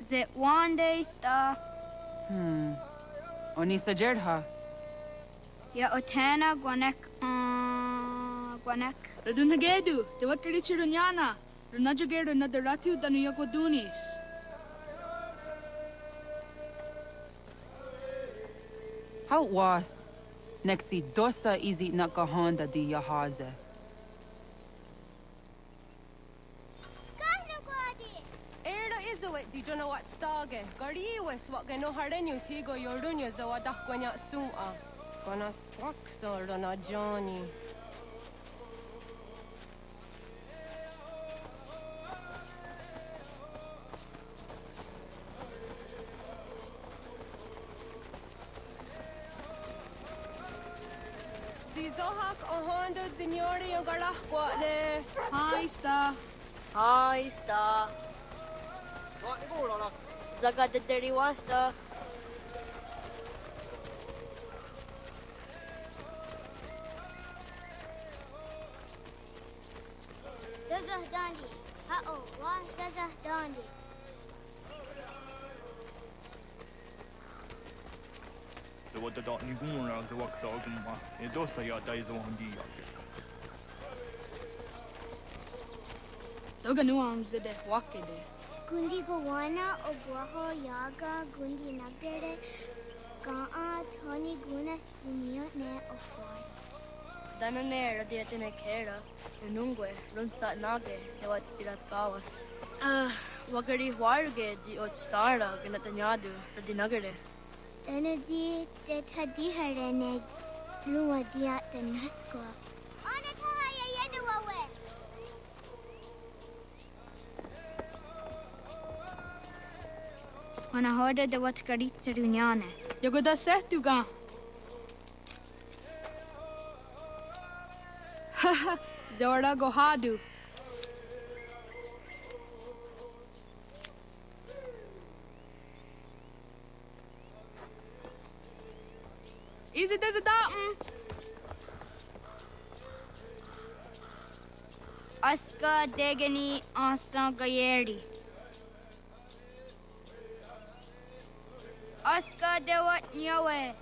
Is it one day star? Oni sajerha. Ya otena gwanek gwanek. Radunagedu, te wakari chirunyana. Runajageru na daratu danu yakodunis. How was? Nexi dosa izi nakahanda di yahaze. Di don't know what stage. Gari was what gano harenu tigo yorunya zawadak gwanya sua. Gonna squaxor on a Johnny. Di zohak ohanda signori yung garahwa ne. Hi, Star. Hi, Star. Zaga de deriwasta. Zazah dandi. Ha'o, wa zazah dandi. The what the dot ni guna the wax organ. It does say your days on the Toga nuam zede wakede. Gundi Gawana Oguaho Yaga Gundi Nagere Gaa Tony Gunas Dinio Ne Ofwari. Danane radiatine kera. Unungwe runsa nage hewat tirat kawas. Wagari huarge di ot stara ganatanyadu radinagere. Danadi de Tadiharene Lua Diat de Nasqua. Anataya Yeduawe. Wana hoda de wat karitsa dunyane. Yogoda setuga. Haha, Zora Gohadu. Is it as a datum? Aska Degani Asa Gayeri. Aska Dewat Nyawe.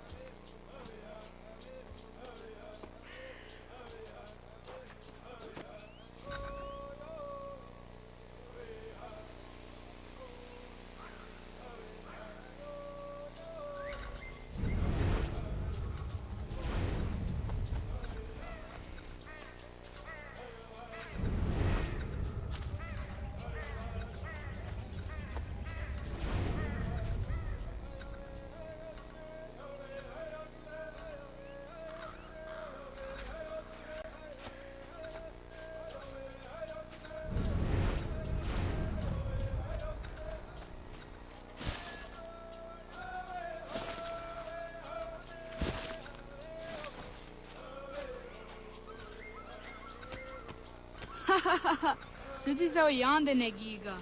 Suti zo yande negiga.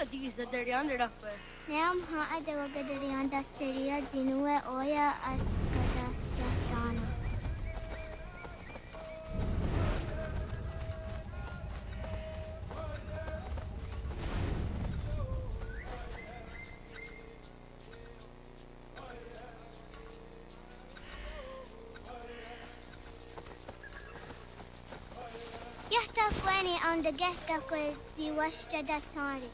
these at the under up. Nam ha de wagadarian that seria dinue oya askada satana. Gehta kweni on the gehta kwe ziwashta datari.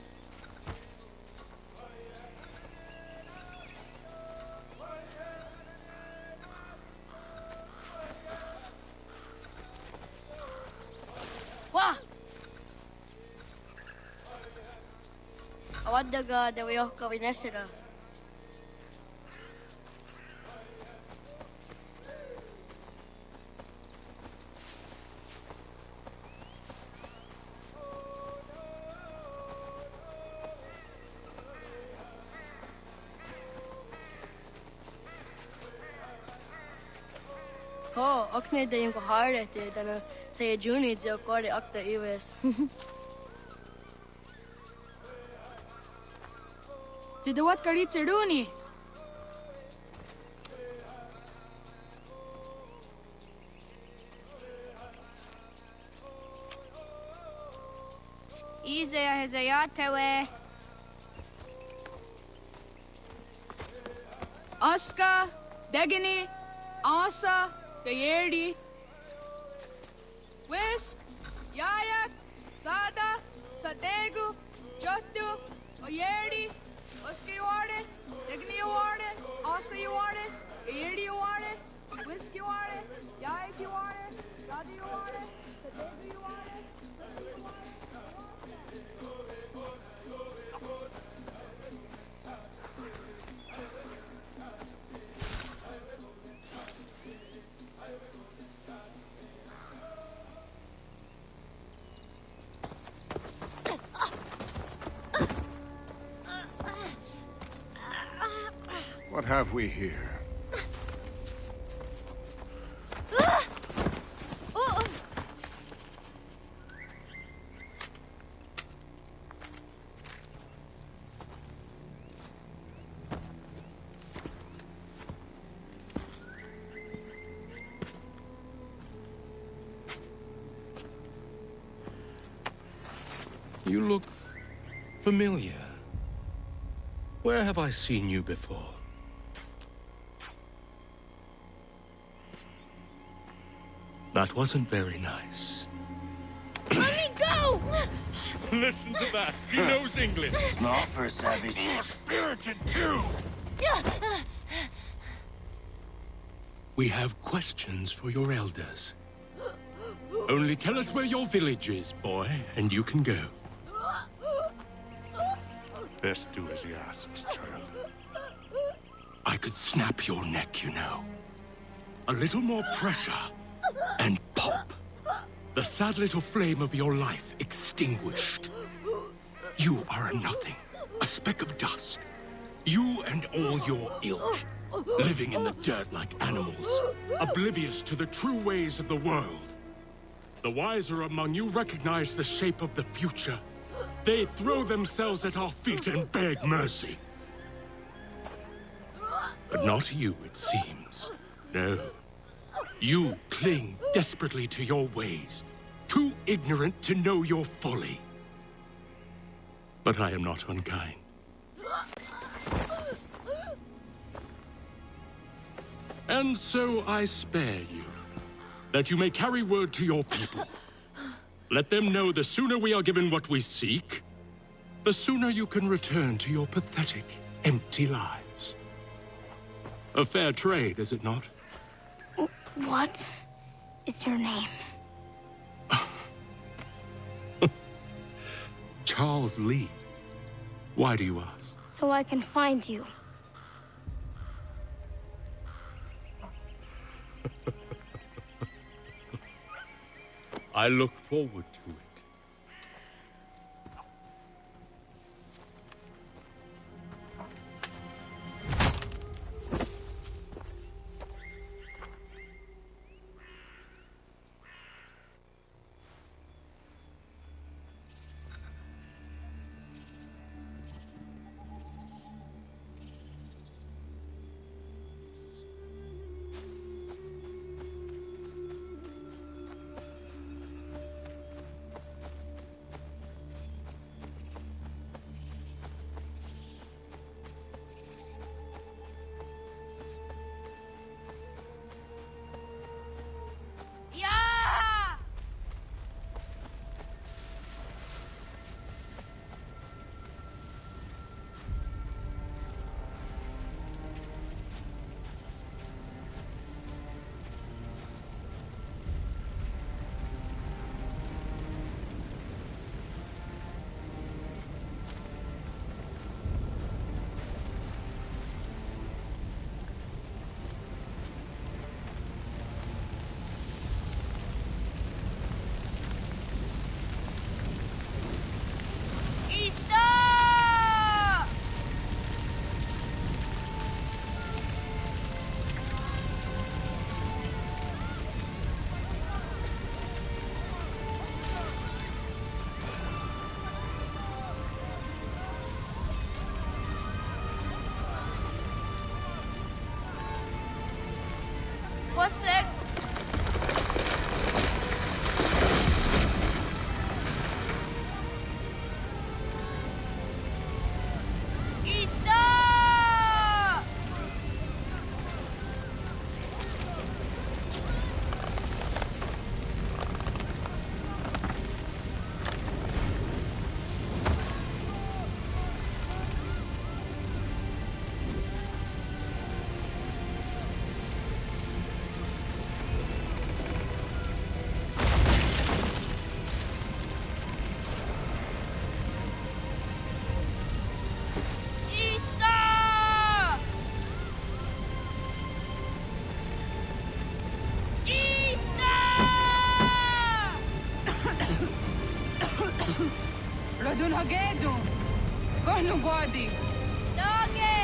Awaddaga da wayohka winesira. Oh, okne da yung kahare te dana tayo juni jo kore akta iwes. Tidawat kari chiduni. Izaya Hezayatewe. Aska, Degini, Asa, Gayerdi. Wis, Yayak, Sada, Sadegu, Jotu, Oyerdi, Oska you are it, Degini you are it, Asa you are it, Gayerdi you are it, Wis you are it, Yayak you are it, Sada you are it, Sadegu you are it, Jotu you are it. What have we here? You look familiar. Where have I seen you before? That wasn't very nice. Let me go! Listen to that. He knows English. It's not for a savage. You're spirited too. We have questions for your elders. Only tell us where your village is, boy, and you can go. Best do as he asks, child. I could snap your neck, you know. A little more pressure, and pop. The sad little flame of your life extinguished. You are a nothing, a speck of dust. You and all your ilk, living in the dirt like animals, oblivious to the true ways of the world. The wiser among you recognize the shape of the future. They throw themselves at our feet and beg mercy. But not you, it seems. No. You cling desperately to your ways, too ignorant to know your folly. But I am not unkind. And so I spare you, that you may carry word to your people. Let them know the sooner we are given what we seek, the sooner you can return to your pathetic, empty lives. A fair trade, is it not? What is your name? Charles Lee. Why do you ask? So I can find you. I look forward to it. Radun hagedu. Gonu guadi. Doge!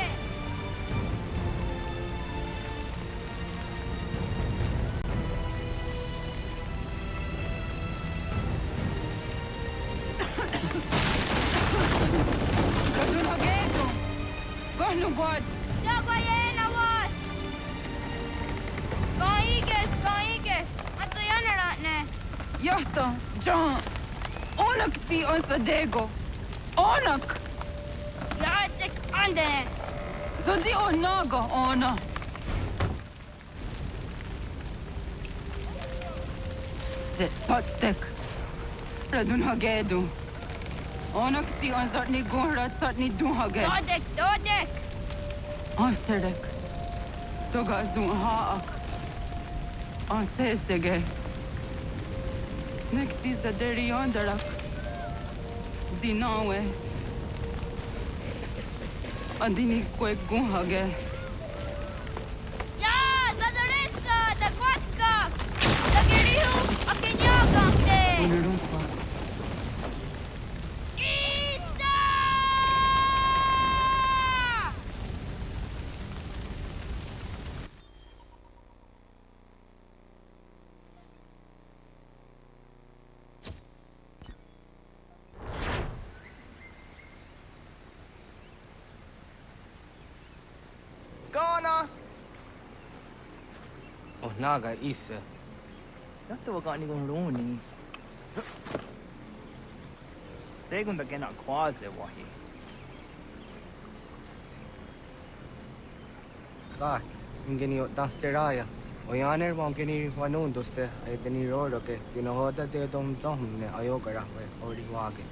Radun hagedu. Gonu guadi. Dogo yena was! Goiges! Atto janaratne! Johto, John. Onak ti on sadego. Onak! Jatsek andene! Zodzi onago ona. Zet sotstek. Radun hagedu. Onak ti on zotni gunrat zotni duhage. Dodek! Aserek. Toga zun haak. Ansesege. Nekti zaderi ondarak. Dinawe. Adini kwe gunhage. Ja, zadoressa! Da kwatka! Da girihu! Akinyagamte! Unarunkwa. Ista! Ghana! Oh, naga isa. Yatta wa gani gon roni. Segunda gena quase wahi. Gats, ingeni dasseraya. Oyaner mongeni wanundo se edeni roro ke tinohoda de dom domne ayogara we ori wage.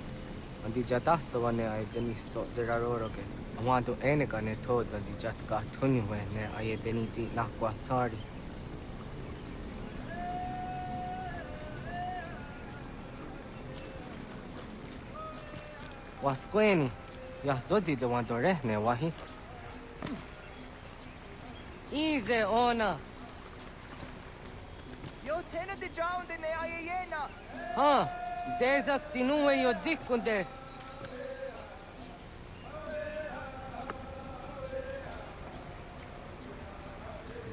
Andi jatassa wane edeni sto zeraroro ke. Amado eneka ne toda di jatka tuni we ne ayedeni zi nakwa tsari. Wasqueni, Yasozi de Wandorehne wahi. Easy, Ona. Yo tena de jaunde ne ayena. Ha, Zezak Tinuwe yo dikunde.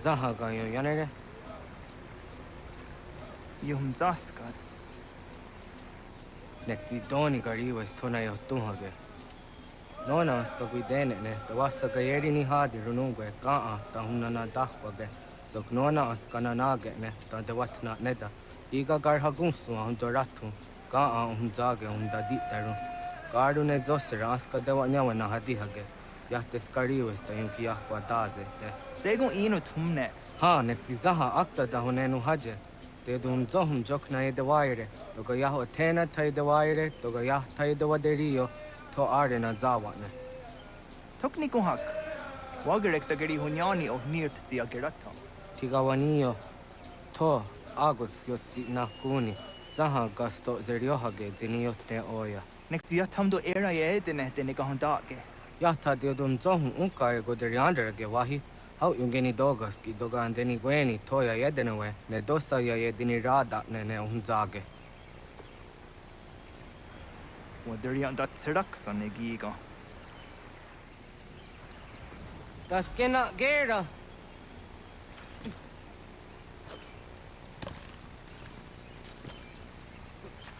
Zahaga yo yanere. Yum zaskats. Nekti doni gariwa istona yo tuhage. Nona ska guidene ne, da wasa gayeri ni hadi runungwe kaa ta hunana dakwage. Sok nona askana nage ne, ta dewatna neda. Iga garhagunsu hundoratu, kaa hunzage hundaditaru. Garu ne zosera aska dewa nyawa na hadihage. Yahtes gariwa ista yunki yahwa daze te. Segun ino tumne. Ha, nekti zaha akta da hunenu haje. Te dun zohum jokna e dewaire, toga yaho tena tai dewaire, toga yah tai dewaderio, to are na zawane. Tokni kuhak. Wagerek tageri hunyani o nirt zia gerata. Tigawanio, to agus yoti na kuni, zaha gasto zeriohage ziniotne oya. Nek zia tamdo era ye dene dene gahondage. Yahta de dun zohum unka e goderianderage wahi. Hau yungeni dogas ki doga andeni gweni toya yedenewe ne dosa ya yedini rada ne unzage. Waderian dat seraksa ne giga. Das kena gera.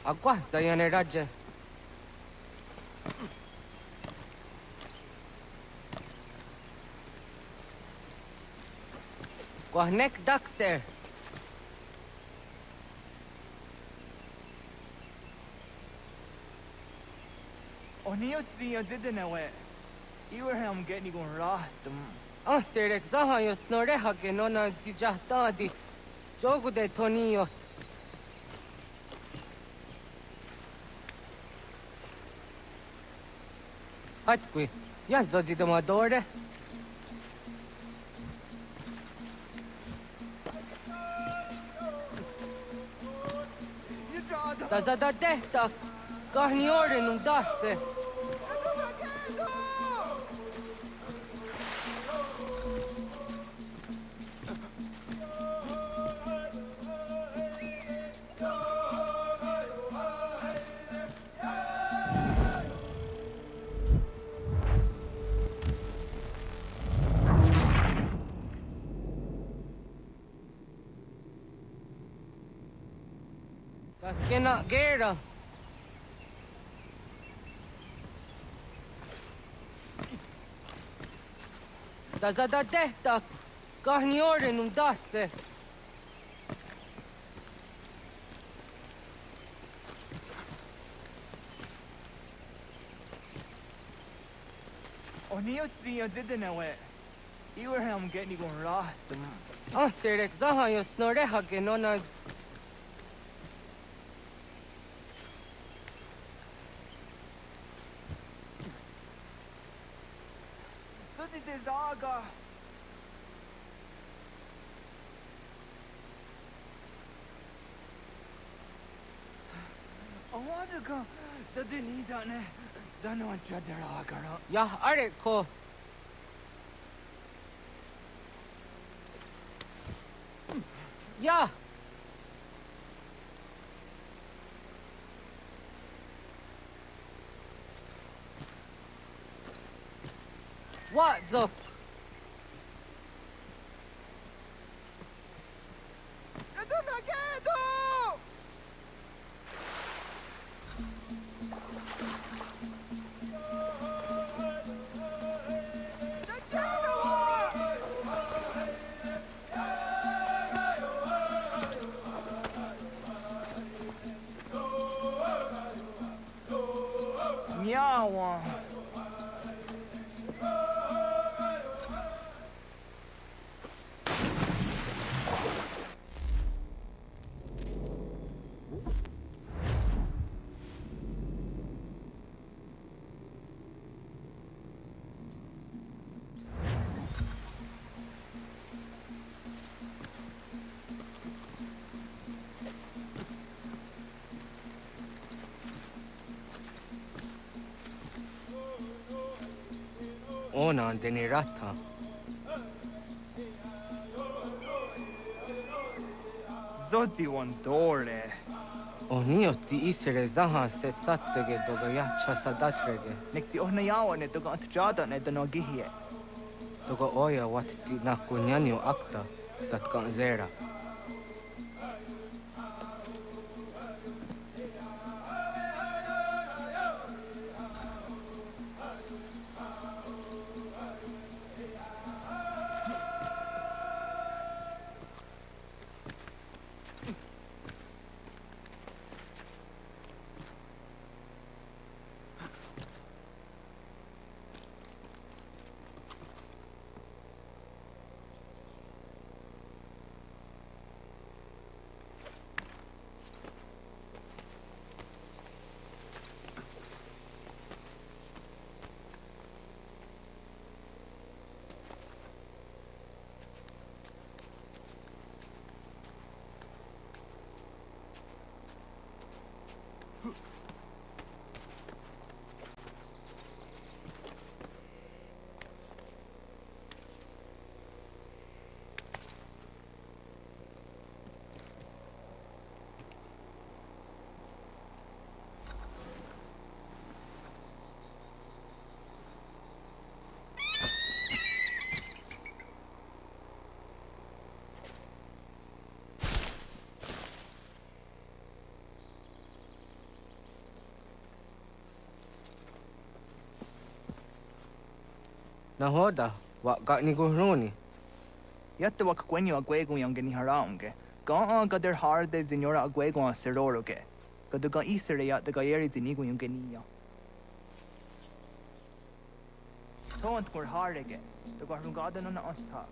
Agua sayane raje. Quahnek dakser. Onio zia zidenewe. Iwerham getni gon rahtum. Serek zaha yo snoreha ke nona zijahtadi. Jogu de toniyot. Hatskui, ja zodi de madore. Da zada dehta, kahni ore nung dasse. Kena gera. Da zada dehtak. Kahni ore num dasse. Oniotzi adidinawe. Iwerham getting on rahtum. Ah, serek zahayos no rehage nona. Sudi dezaga. Awaduka dadinidane. Dano chadera. Ya are ko. Ya. What the? Nyawa. Ona deni rata. Zodzi one dore. Oniotzi isere zaha set satstege doga ya chasadatrege. Nexi ohnayawa ne doga atjada ne danogihie. Doga oya wat ti nakunyanyo akta satkan zera. Nahoda, wa ga ni gohroni. Yatta wak kwenyo agwego yang geni haraunge. Ga gader harde zinora agwego a seroroge. Gaduga isere ya daga yeri zinigo yang genia. Tont kor harege. Daga rungada nona asta.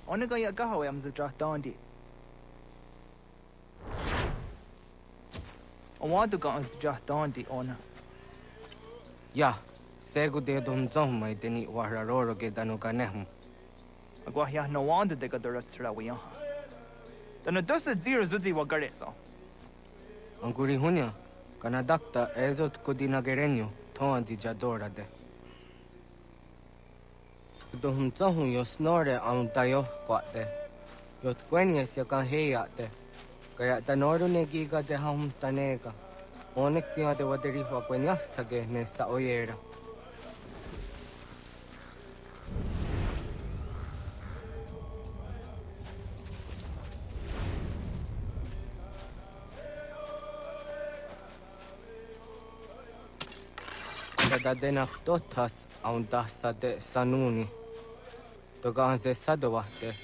Ona ga ya gaho am za drach dondi. On want to go on drach dondi ona. Ya, segu de dum zom mai deni wahra roro ge danu ganehm. Agwa ya no want de ga doratsra wi ha. Dana dosa zero zuzi wa gareso. Anguri hunya, kana dakta ezot kudina gerenyo, toan di jadora de. Dum zohun yo snore am tayo kwate. Yot kwenyes ya kan heyate. Kaya tanoru ne giga de ham tanega. Onek tia de waderi wa kwenyas tage ne sa oyera. Kada denak totas aun tassa de sanuni. Togaan se sadovahte.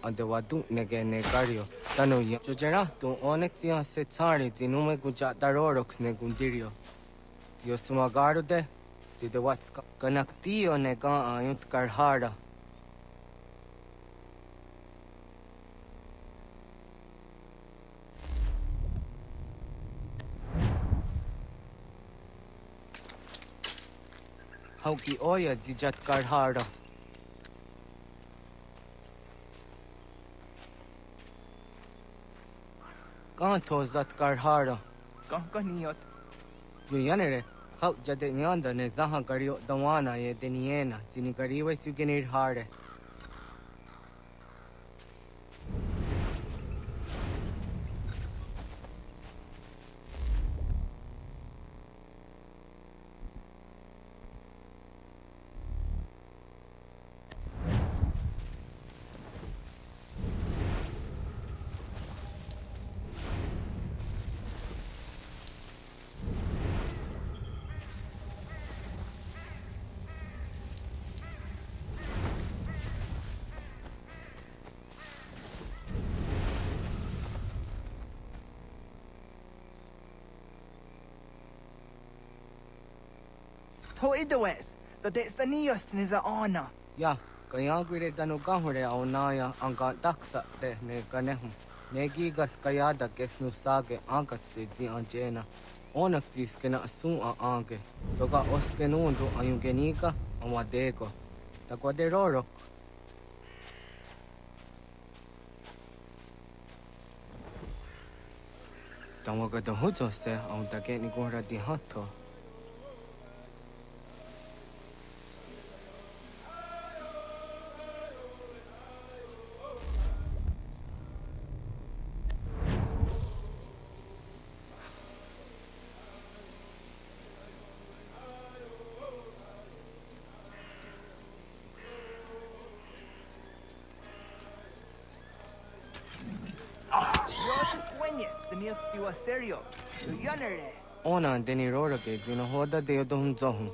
Ande wadu nege ne gario. Tanu ya. Jojera tu onek tia se tsari zinume guja darorox ne gundirio. Tio sumagaru de. Ti de watska. Kanak tio ne ga ayunt karhara. Hauki oya dijat karhara. Kहाँ थोज़त करहारा Ka niyot. Yuyanere hau jade nyanda ne zaha gario dawana ye deniena jini gariwe sugenir hare To idawes. Sa de saniyos ni za ona. ya kaya gire danu gahure au naya anga daksa te ne kanehum negi gas kaya da kesnu sage angats te zi anjena onak tis kena asu a ange toga oskenundu ayungenika amadeko takwaderoro Tamaga da hujo se au take ni gora di hatto Daniel siwa serio. Yanere. Ona deni rora ke juna hoda de dum zohun.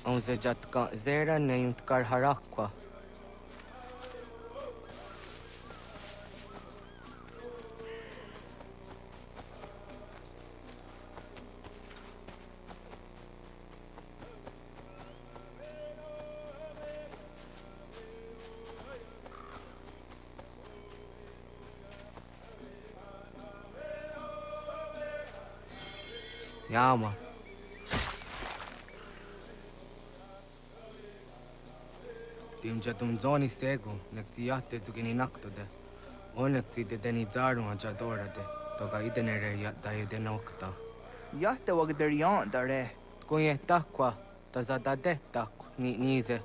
On ze jatka zera ne yunt kar harakwa. Yama. Tim jatum zoni segu, nekti yahte zugini naktode. Onekti de deni zaru ajadora de. Toga idenere yatta ide nokta. Yahte wag der yan dare. Kunye takwa, tazada de takwa, ni nize.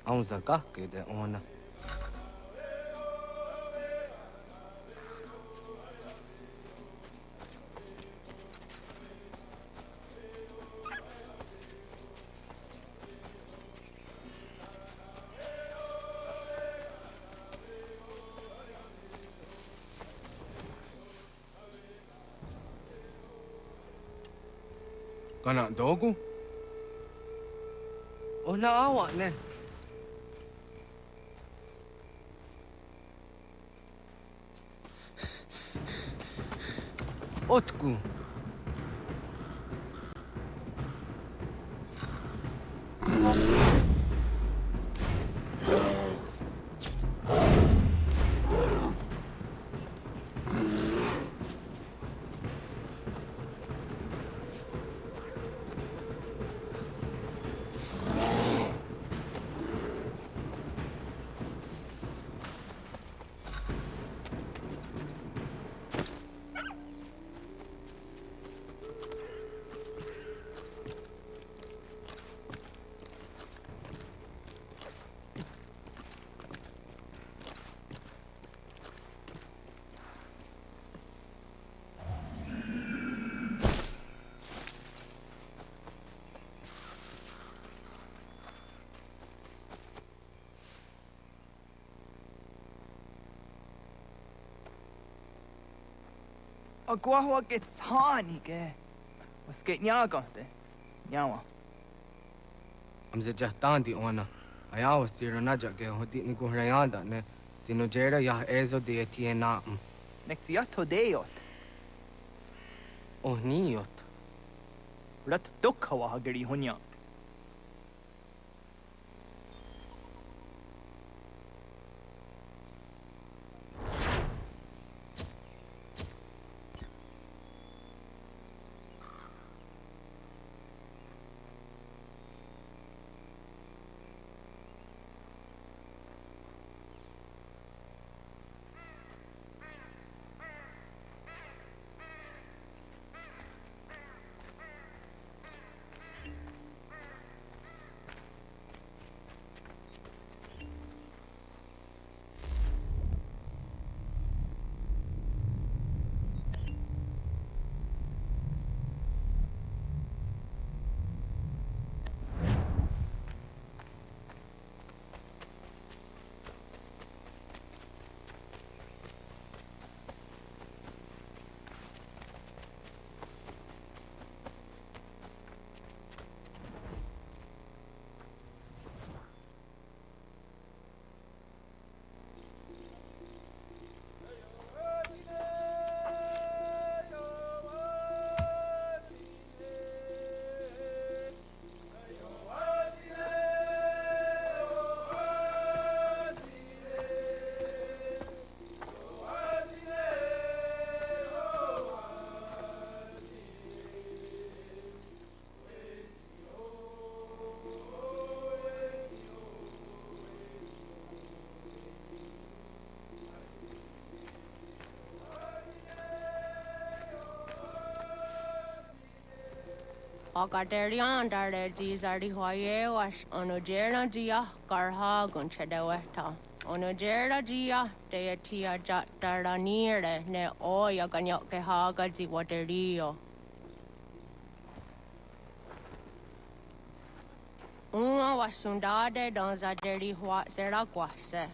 Aunzaka kede ona. Kana dogu? Ona awa ne. Otku. Agua gets honey, ge. Was get nyaga de. Nyawa. I'm the Jahtandi ona. I always see Ranaja ge hodit ni guhrayanda ne. Tino jera yah ezo de etiena. Nexiato deot. Oh niot. Rat dukhawa hageri hunya. Agaderian darder Gizardi Hoye was Onogera Gia Garha Gunchedeweta. Onogera Gia Deatia Jatardanire ne Oya Ganyoke Haga Ziwaterio. Uma was sundade dans a deri Huat Zeraguase.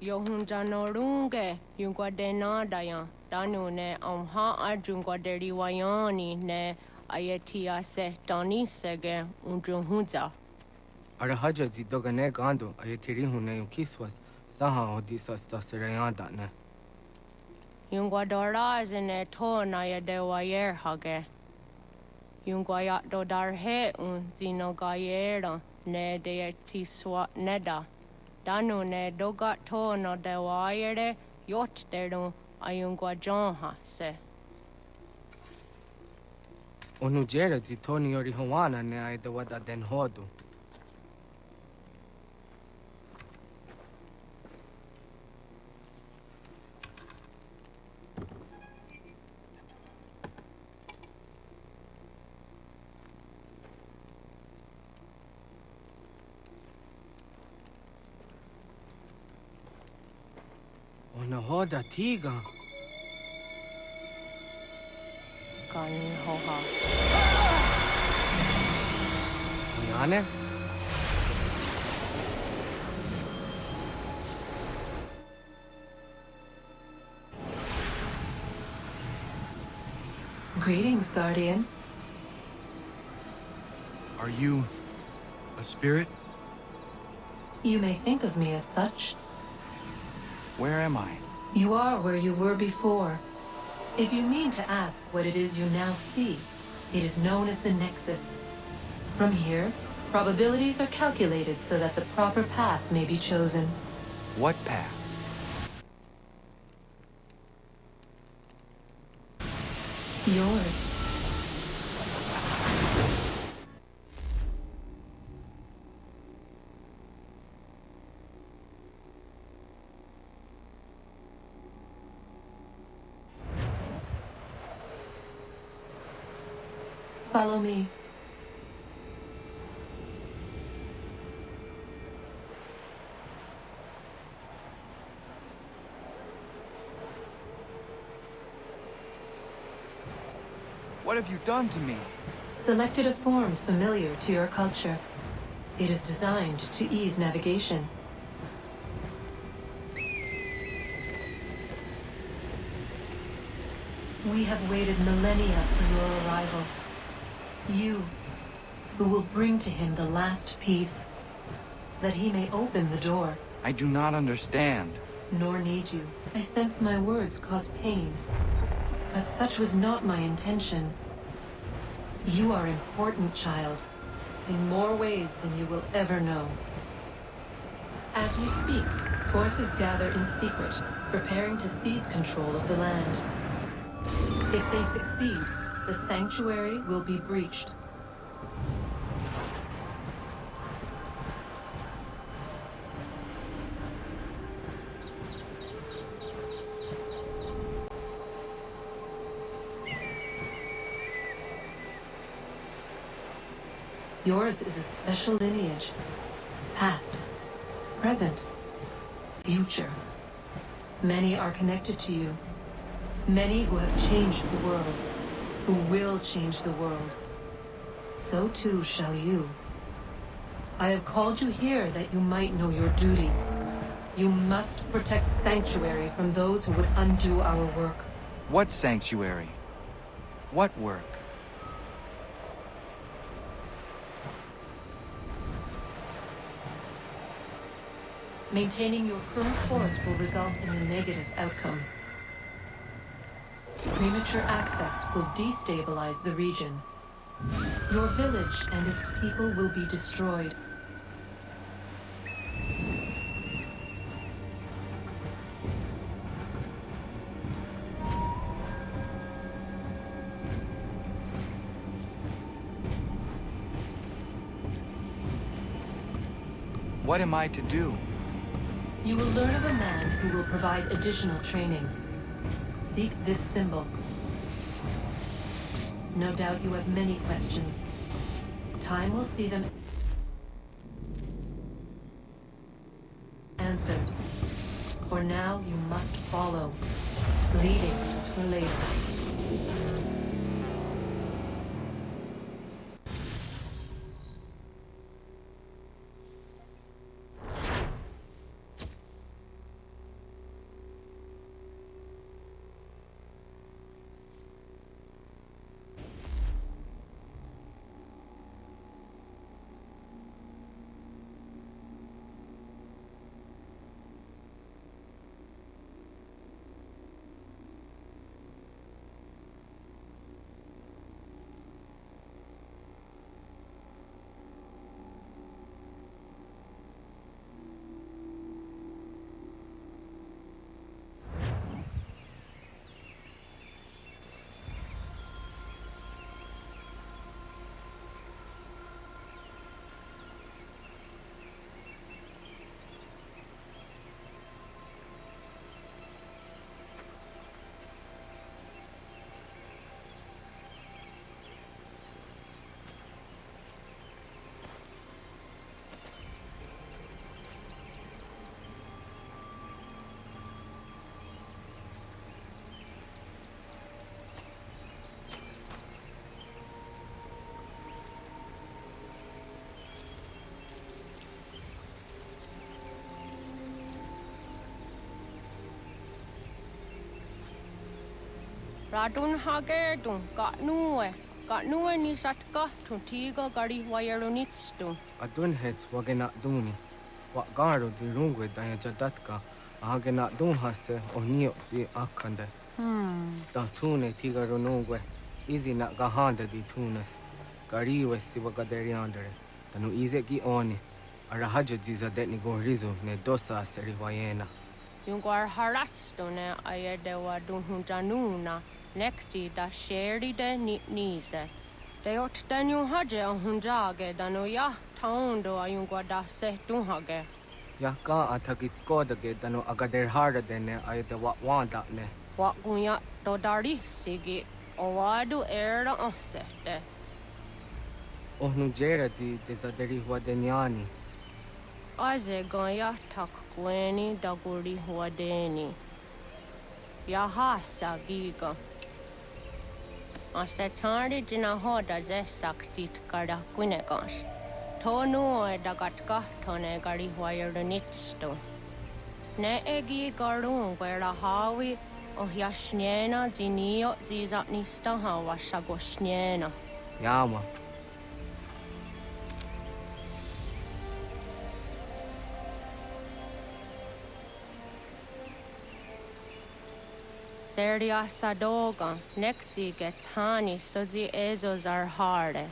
Yohunja Norunge, Yunguadena Dayan, Danune, Amha Arjunguaderi Wayani ne. Ayatia se Donisege Undruhunza. Arahaja zidogane gando, ayatiri hune kiswas, Saha odisas tasirayanda ne. Yunguadora zine to naya de wayer hage. Yunguayat do darhe zino gayera ne de tiswa neda. Danu ne dogat to no de wayere yot deru ayunguajonha se. Onujera zitoni ori Hawana ne ai the wada den hodu. Ona hoda tiga. Hoha. Yane? Greetings, Guardian. Are you a spirit? You may think of me as such. Where am I? You are where you were before. If you mean to ask what it is you now see, it is known as the Nexus. From here, probabilities are calculated so that the proper path may be chosen. What path? Yours. Follow me. What have you done to me? Selected a form familiar to your culture. It is designed to ease navigation. We have waited millennia for your arrival. You, who will bring to him the last piece, that he may open the door. I do not understand. Nor need you. I sense my words cause pain. But such was not my intention. You are important, child, in more ways than you will ever know. As we speak, forces gather in secret, preparing to seize control of the land. If they succeed, the sanctuary will be breached. Yours is a special lineage. Past, present, future. Many are connected to you. Many who have changed the world, who will change the world. So too shall you. I have called you here that you might know your duty. You must protect Sanctuary from those who would undo our work. What sanctuary? What work? Maintaining your current course will result in a negative outcome. Premature access will destabilize the region. Your village and its people will be destroyed. What am I to do? You will learn of a man who will provide additional training. Seek this symbol. No doubt you have many questions. Time will see them answered. For now, you must follow. Leading is for later. Radun hagerdun got nuwe ni satka tuntiga gari wayarunitstu. Adun hets wagena duni. Wa garu di rungwe daya jadatka. Ahagena dun hase onio di akande. Da tune tiga runungwe. Izi na gahanda di tunes. Gariwe si wagaderiandere. Tanu ize gi oni. Arahajo diza detni gorizo ne dosa seri wayena. Yungar haratstu ne ayedewa dunhunjanuna. Nexti da sheri de nitnize. De ot danu haje hunjage danu ya taundo ayungwa da se dunhage. Ya ka atakitskoda ge danu agader harda dene ayedewa wanda ne. Wa gunya do dari sigi owadu era osete. Ohnu jera di dezaderi huadenyani. Aze gaya tak kweni daguri huadeni. Ya hasa giga. Ase tari jina hoda ze sakstit kada kunegas. Tonu e dagatka tone gari huayernitsto. ne egi garun wera hawi o yashnena zinio zizat nistaha washagoshniena. Yama. Serdia sadoga, nekti gets hani sodzi ezos are harde.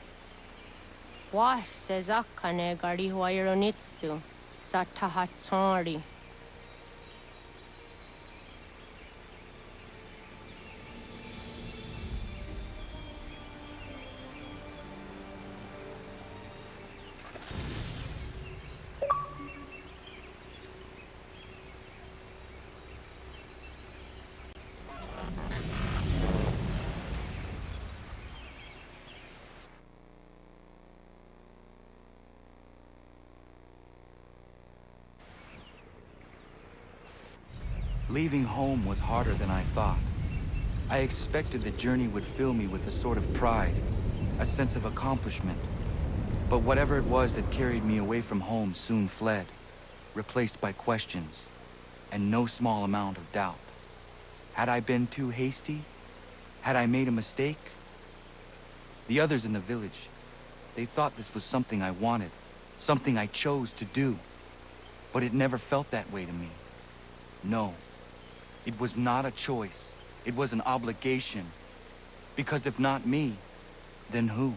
Was sezakane gari huayronitstu, satahatsari. Leaving home was harder than I thought. I expected the journey would fill me with a sort of pride, a sense of accomplishment. But whatever it was that carried me away from home soon fled, replaced by questions, and no small amount of doubt. Had I been too hasty? Had I made a mistake? The others in the village, they thought this was something I wanted, something I chose to do. But it never felt that way to me. No. It was not a choice. It was an obligation. Because if not me, then who?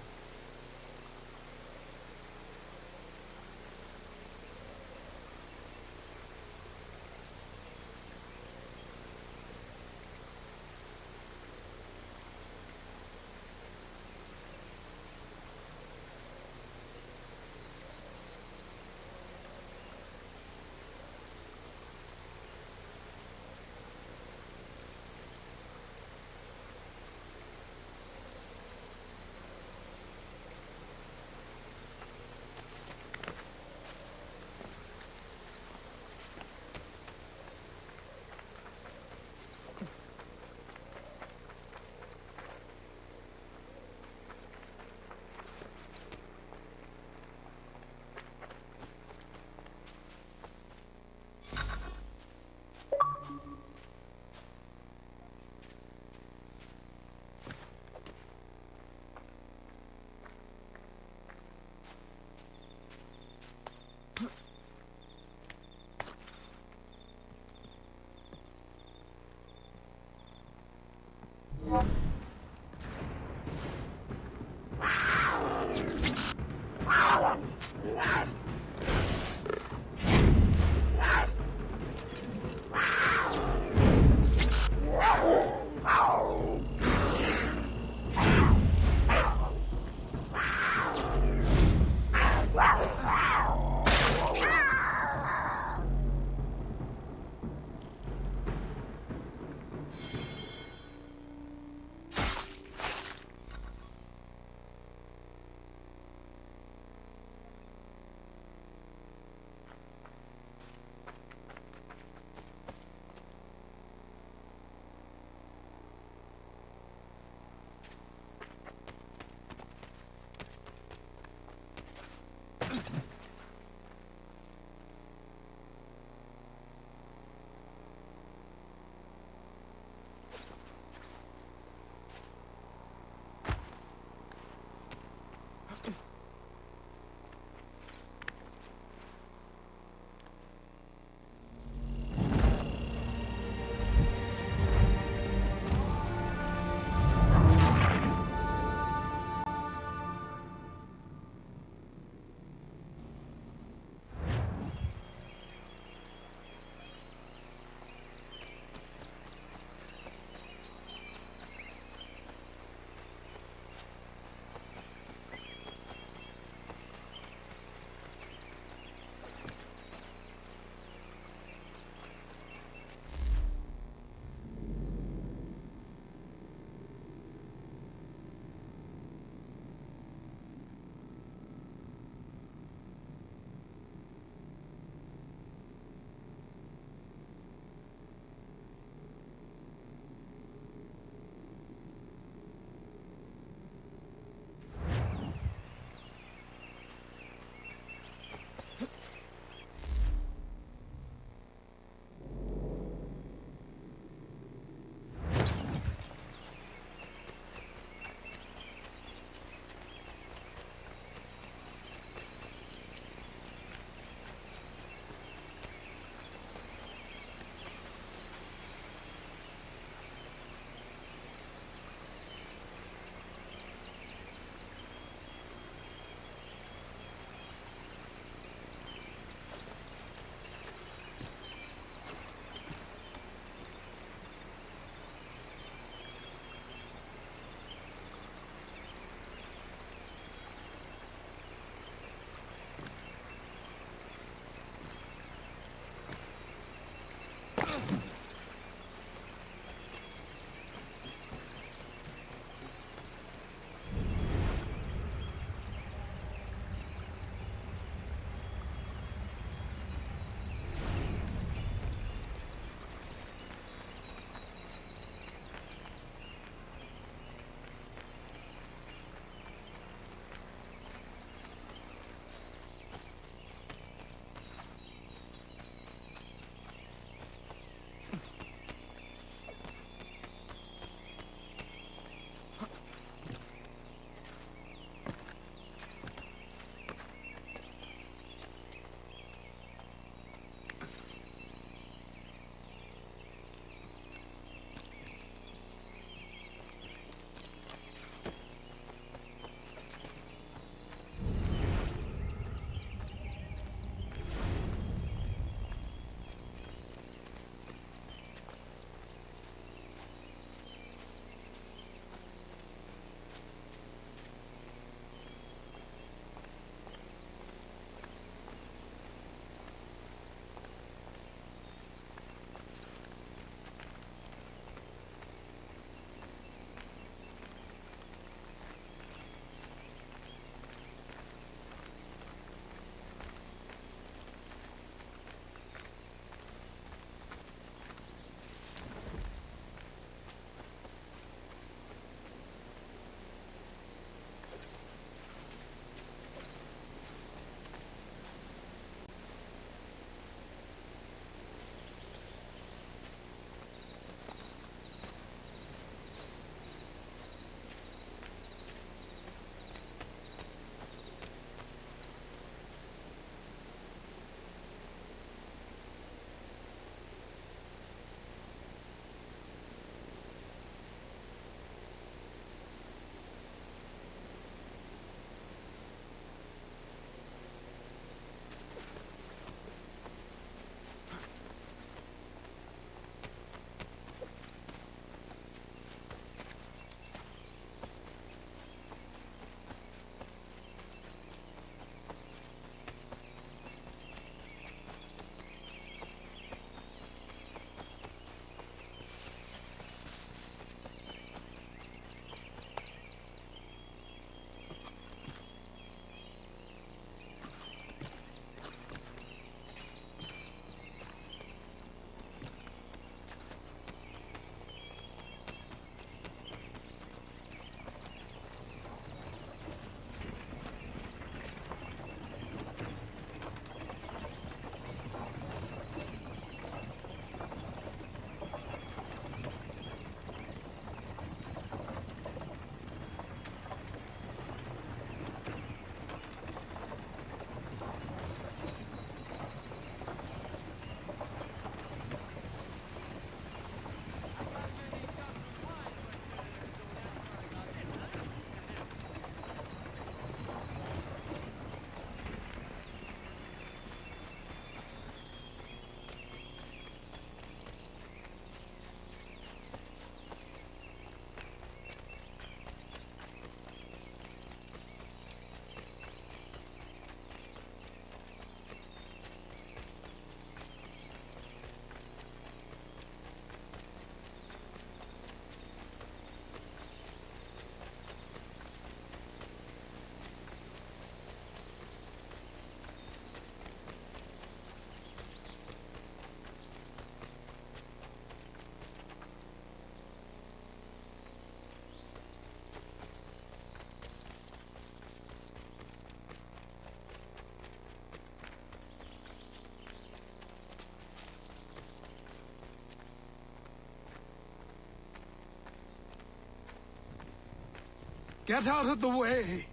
Get out of the way!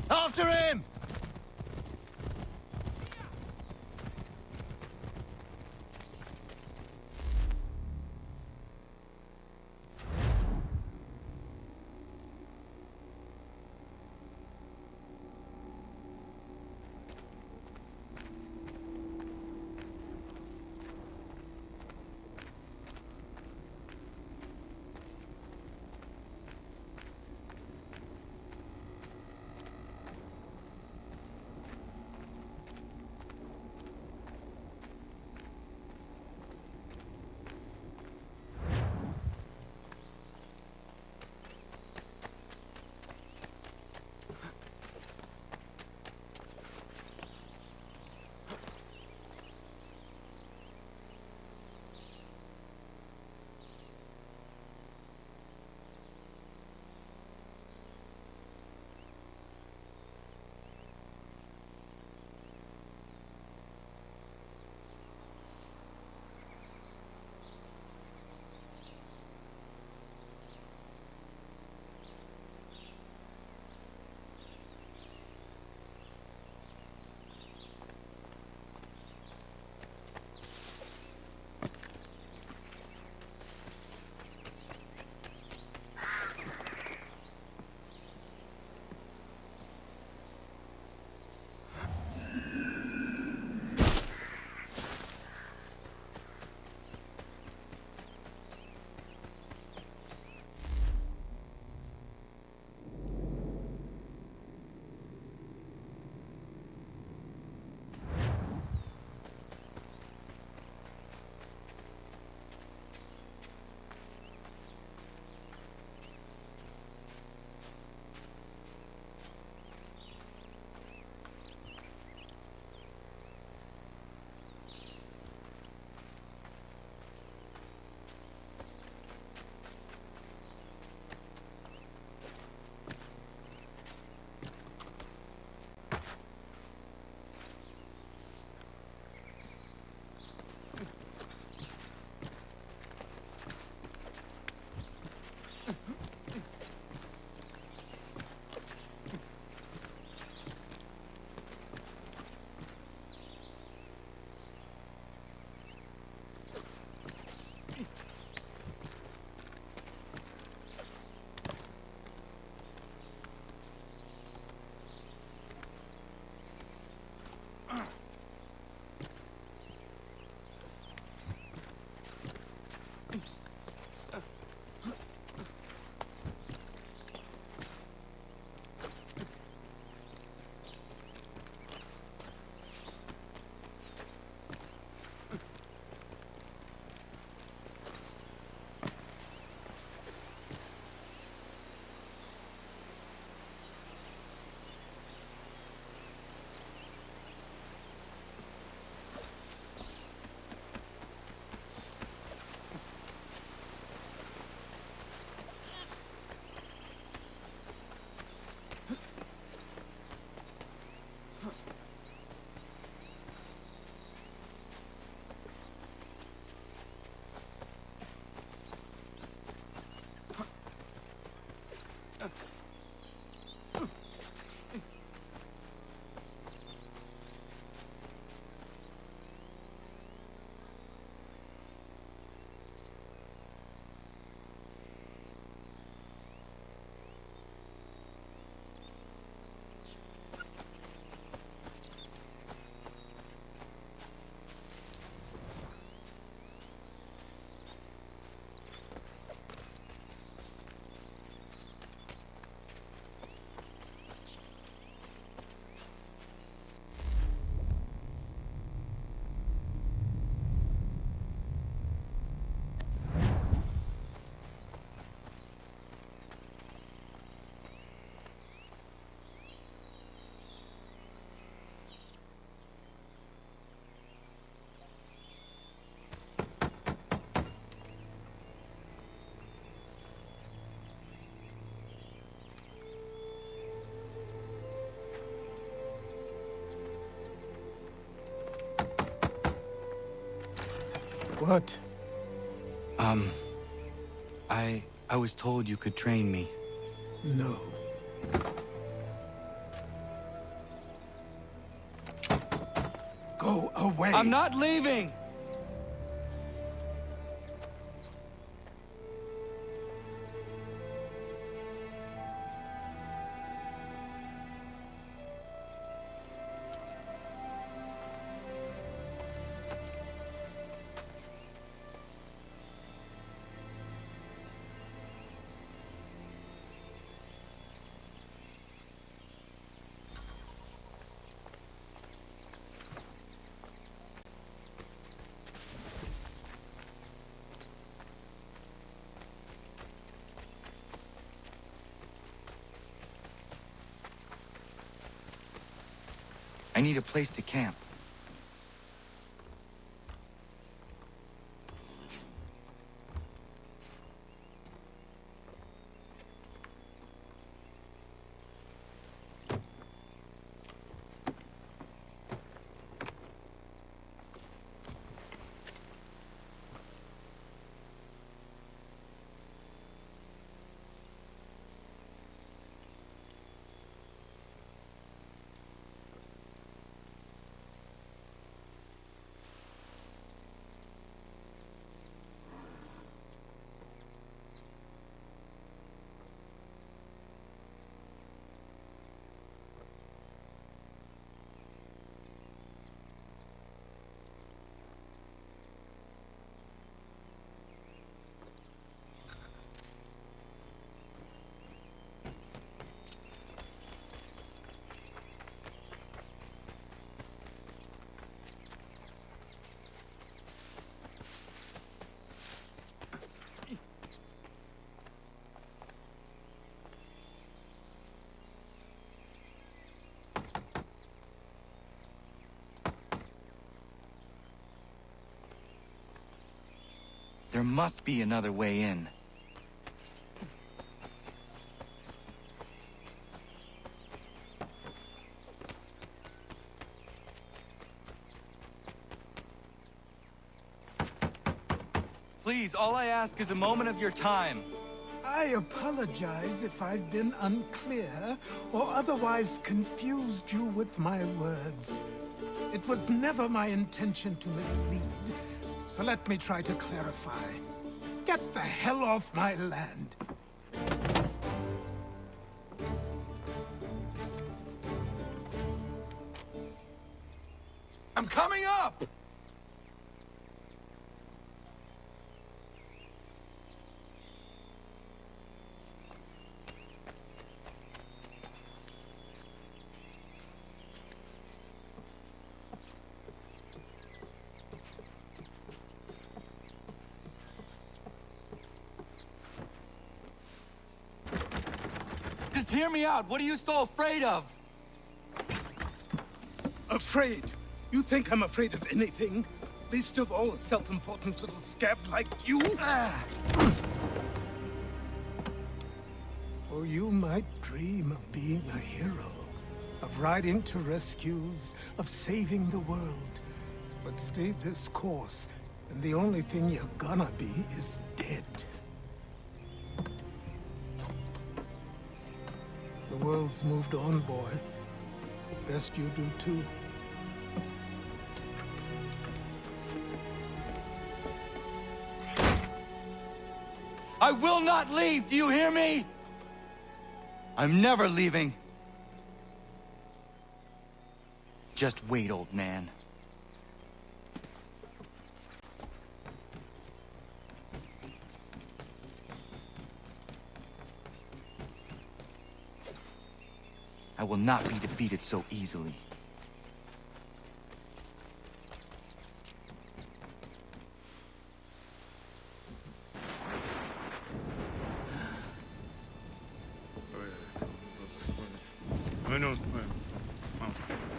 After him! What? I was told you could train me. No. Go away. I'm not leaving! I need a place to camp. There must be another way in. Please, all I ask is a moment of your time. I apologize if I've been unclear or otherwise confused you with my words. It was never my intention to mislead, so let me try to clarify. Get the hell off my land. I'm coming up! Just hear me out. What are you so afraid of? Afraid? You think I'm afraid of anything? Least of all a self-important little scab like you? Or you might dream of being a hero, of riding to rescues, of saving the world. But stay this course, and the only thing you're gonna be is dead. The world's moved on, boy. Best you do too. I will not leave, do you hear me? I'm never leaving. Just wait, old man. I will not be defeated so easily.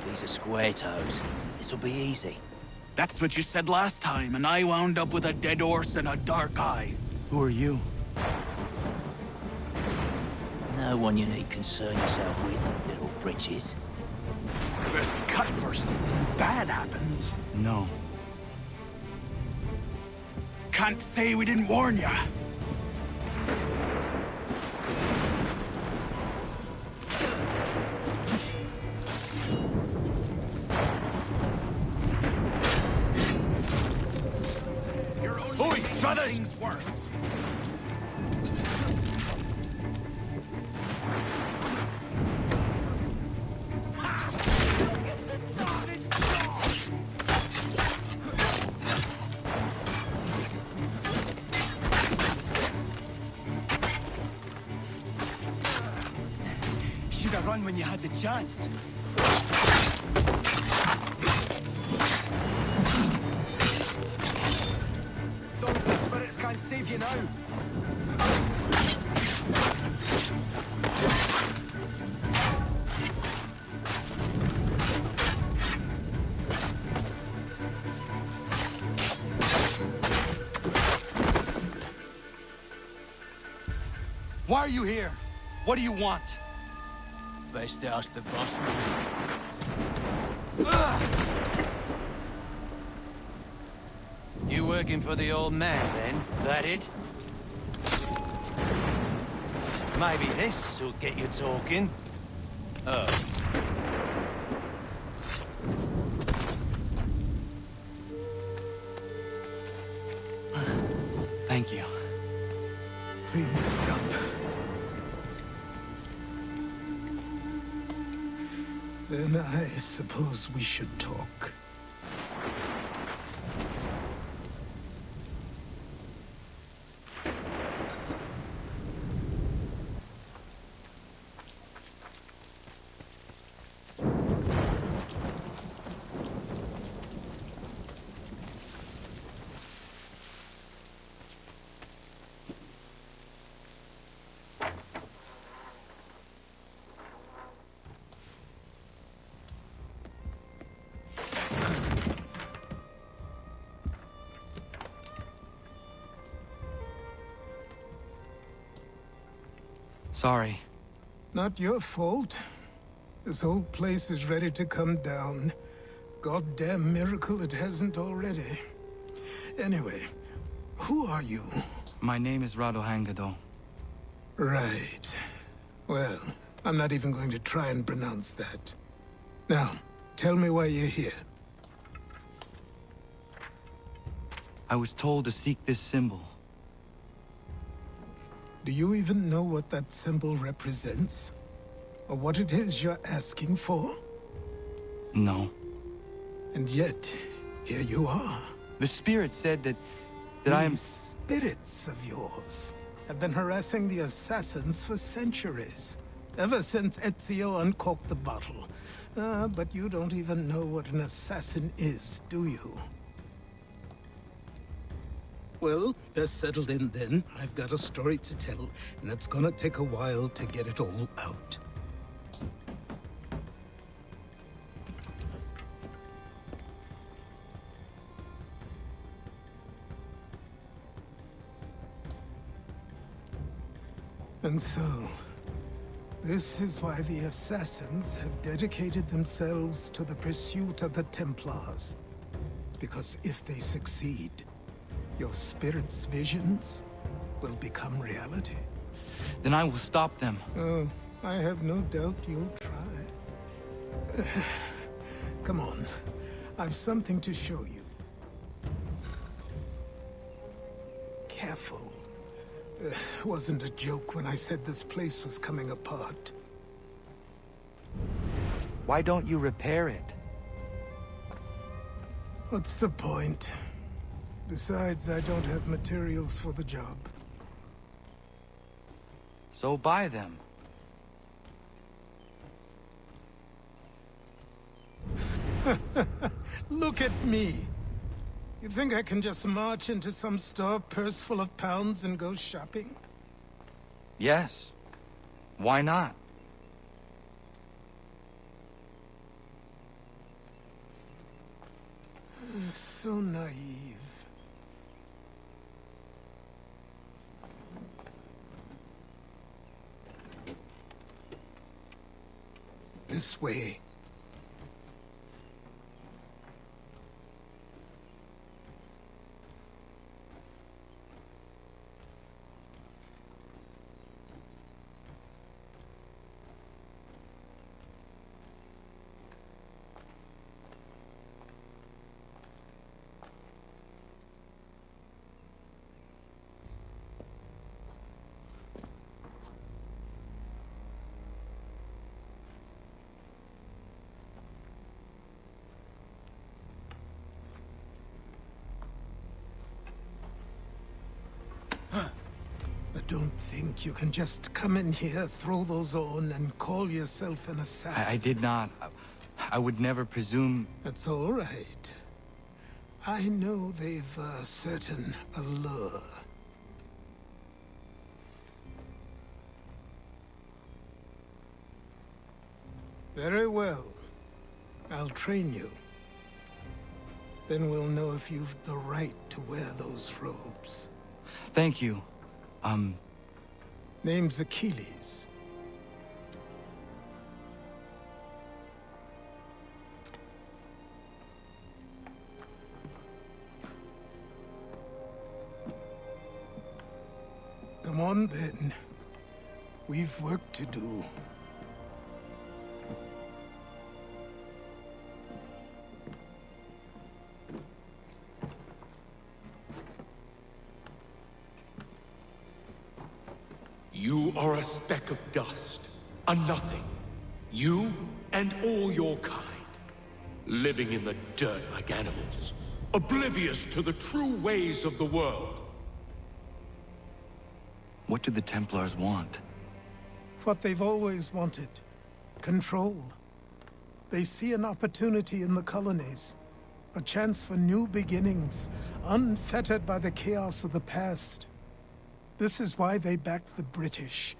These are square toes. This'll be easy. That's what you said last time, and I wound up with a dead horse and a dark eye. Who are you? No one you need concern yourself with, little britches. Best cut for something bad happens. No. Can't say we didn't warn ya. Oi, brothers! Should have run when you had the chance. Songs of the spirits can't save you now. Why are you here? What do you want? Best ask the boss You working for the old man, then? That it? Maybe this will get you talking. Oh. Thank you. Clean this up. Then I suppose we should talk. Sorry. Not your fault. This whole place is ready to come down. Goddamn miracle it hasn't already. Anyway, who are you? My name is Radohangado. Right. Well, I'm not even going to try and pronounce that. Now, tell me why you're here. I was told to seek this symbol. Do you even know what that symbol represents? Or what it is you're asking for? No. And yet, here you are. The spirit said that I am... These spirits of yours have been harassing the assassins for centuries. Ever since Ezio uncorked the bottle. But you don't even know what an assassin is, do you? Well, they're settled in then. I've got a story to tell, and it's gonna take a while to get it all out. And so, this is why the Assassins have dedicated themselves to the pursuit of the Templars. Because if they succeed, your spirit's visions will become reality. Then I will stop them. Oh, I have no doubt you'll try. Come on. I've something to show you. Careful. Wasn't a joke when I said this place was coming apart. Why don't you repair it? What's the point? Besides, I don't have materials for the job. So buy them. Look at me. You think I can just march into some store, purse full of pounds, and go shopping? Yes. Why not? So naive. This way. Don't think you can just come in here, throw those on, and call yourself an assassin. I did not. I would never presume... That's all right. I know they've a certain allure. Very well. I'll train you. Then we'll know if you've the right to wear those robes. Thank you. Name's Achilles. Come on, then. We've work to do. You are a speck of dust, a nothing. You and all your kind. Living in the dirt like animals, oblivious to the true ways of the world. What do the Templars want? What they've always wanted. Control. They see an opportunity in the colonies. A chance for new beginnings, unfettered by the chaos of the past. This is why they backed the British.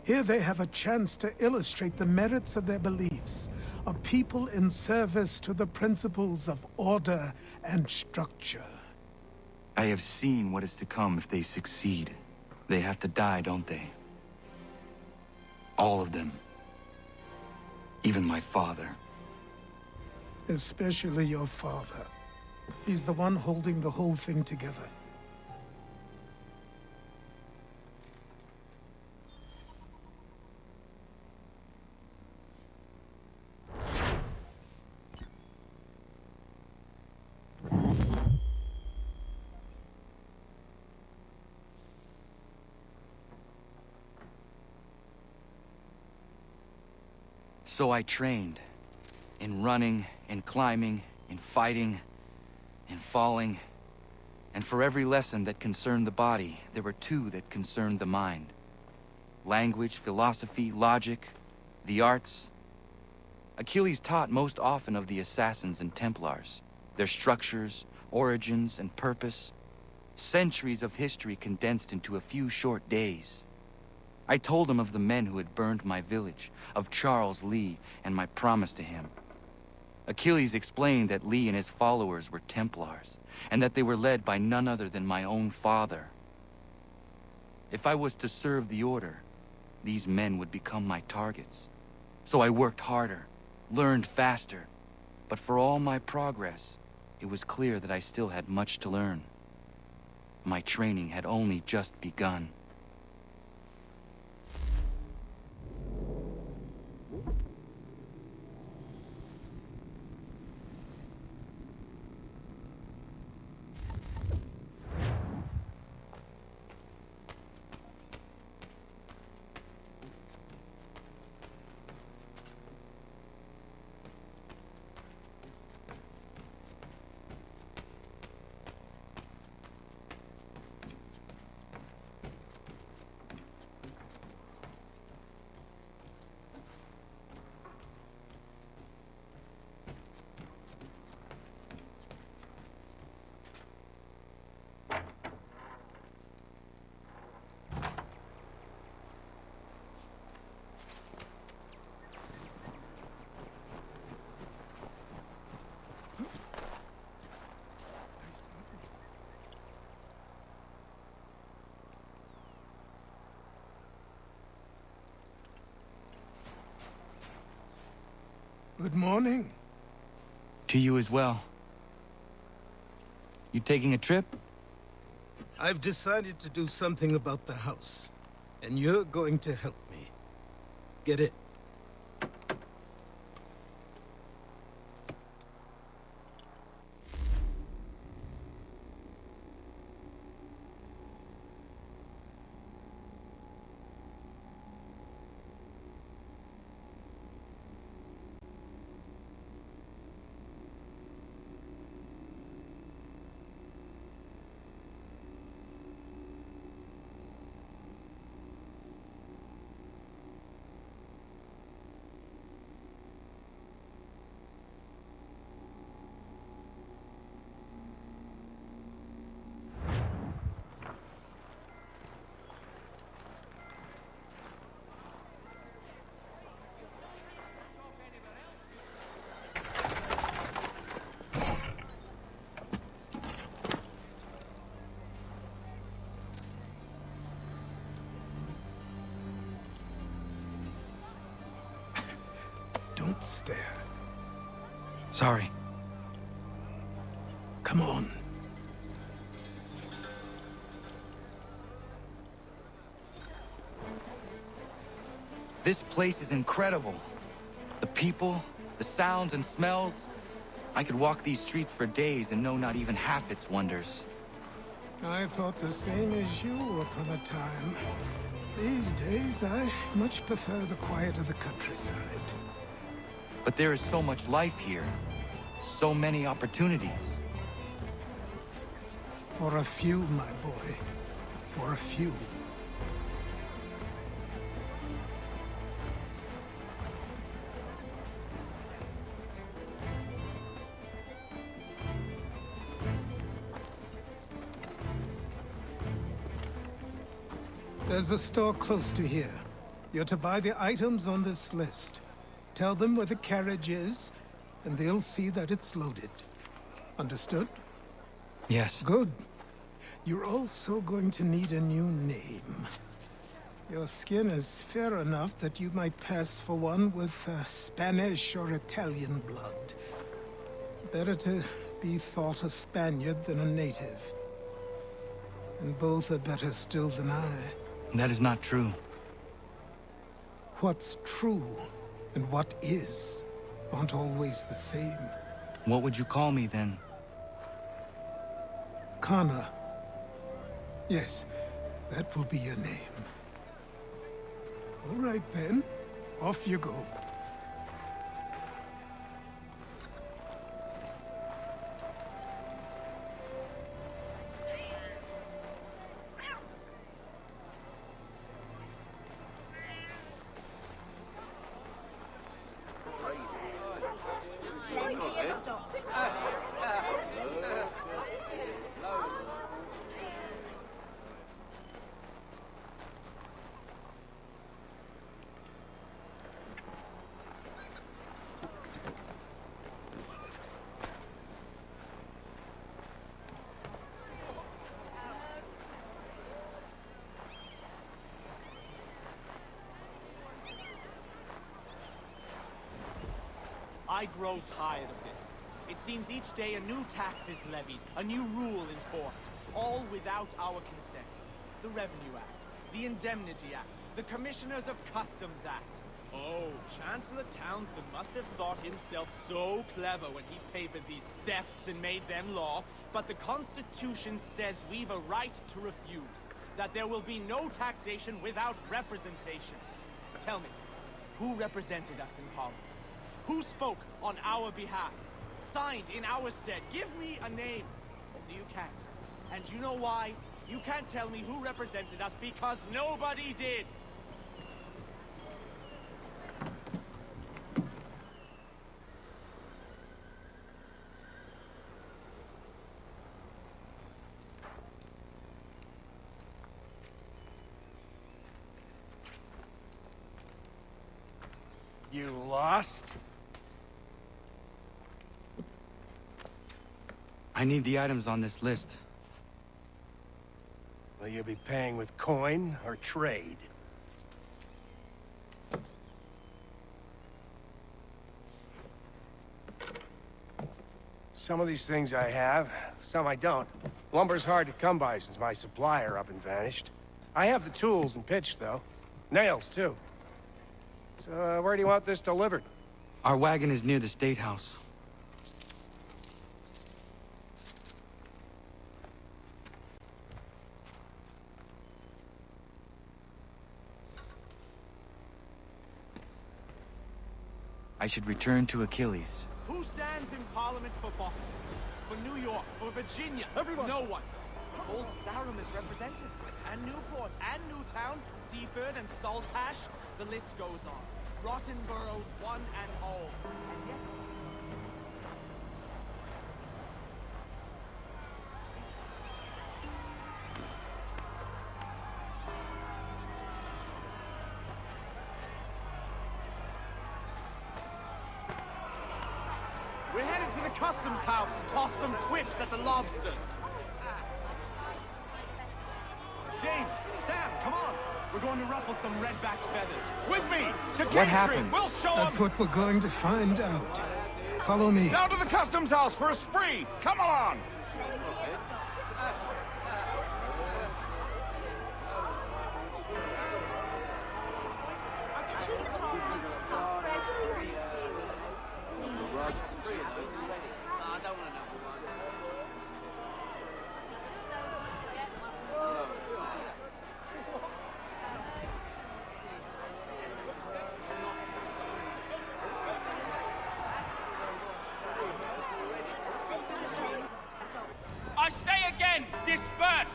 Here they have a chance to illustrate the merits of their beliefs. A people in service to the principles of order and structure. I have seen what is to come if they succeed. They have to die, don't they? All of them. Even my father. Especially your father. He's the one holding the whole thing together. So I trained. In running, in climbing, in fighting, in falling. And for every lesson that concerned the body, there were two that concerned the mind. Language, philosophy, logic, the arts. Achilles taught most often of the Assassins and Templars, their structures, origins, and purpose. Centuries of history condensed into a few short days. I told him of the men who had burned my village, of Charles Lee, and my promise to him. Achilles explained that Lee and his followers were Templars, and that they were led by none other than my own father. If I was to serve the Order, these men would become my targets. So I worked harder, learned faster, but for all my progress, it was clear that I still had much to learn. My training had only just begun. Good morning. To you as well. You taking a trip? I've decided to do something about the house, and you're going to help me. Get it? Don't stare. Sorry. Come on. This place is incredible. The people, the sounds and smells. I could walk these streets for days and know not even half its wonders. I thought the same as you upon a time. These days, I much prefer the quiet of the countryside. But there is so much life here. So many opportunities. For a few, my boy. For a few. There's a store close to here. You're to buy the items on this list. Tell them where the carriage is, and they'll see that it's loaded. Understood? Yes. Good. You're also going to need a new name. Your skin is fair enough that you might pass for one with Spanish or Italian blood. Better to be thought a Spaniard than a native. And both are better still than I. That is not true. What's true and what is aren't always the same. What would you call me then? Kana. Yes, that will be your name. All right then, off you go. I grow tired of this. It seems each day a new tax is levied, a new rule enforced, all without our consent. The Revenue Act, the Indemnity Act, the Commissioners of Customs Act. Oh, Chancellor Townsend must have thought himself so clever when he papered these thefts and made them law, but the Constitution says we've a right to refuse, that there will be no taxation without representation. Tell me, who represented us in Parliament? Who spoke on our behalf? Signed in our stead? Give me a name. You can't. And you know why? You can't tell me who represented us because nobody did. You lost? I need the items on this list. Will you be paying with coin or trade? Some of these things I have, some I don't. Lumber's hard to come by since my supplier up and vanished. I have the tools and pitch, though. Nails, too. So, where do you want this delivered? Our wagon is near the State House. I should return to Achilles. Who stands in Parliament for Boston? For New York? For Virginia? Everyone! No one! Old Sarum is represented. And Newport, and Newtown, Seaford, and Saltash. The list goes on. Rotten boroughs, one and all. And yet... We're headed to the customs house to toss some quips at the lobsters. James, Sam, come on. We're going to ruffle some redback feathers. With me, to King happened? Street. We'll show 'em. That's what we're going to find out. Follow me. Down to the customs house for a spree! Come along! I say again, disperse!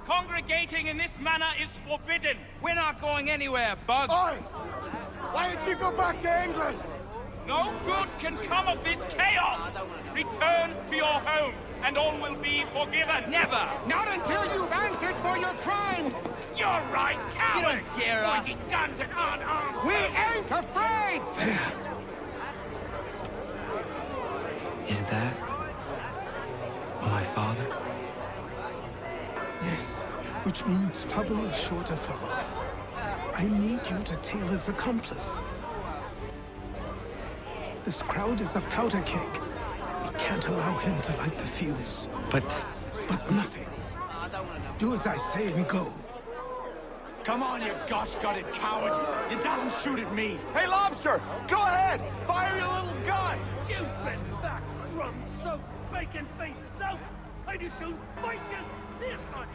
Congregating in this manner is forbidden! We're not going anywhere, Bug! Oi! Why did you go back to England? No good can come of this chaos! Return to your homes, and all will be forgiven! Never! Not until you've answered for your crimes! You're right, cowards! You don't scare us. Pointing guns at unarmed... We ain't afraid! Is that my father? Yes, which means trouble is sure to follow. I need you to tail his accomplice. This crowd is a powder keg. We can't allow him to light the fuse. But nothing. Do as I say and go. Come on, you gosh-gutted coward! It doesn't shoot at me! Hey, Lobster! Go ahead! Fire your little gun! You've been that rum-soaked, bacon-faced soap! I do soon fight you this on you!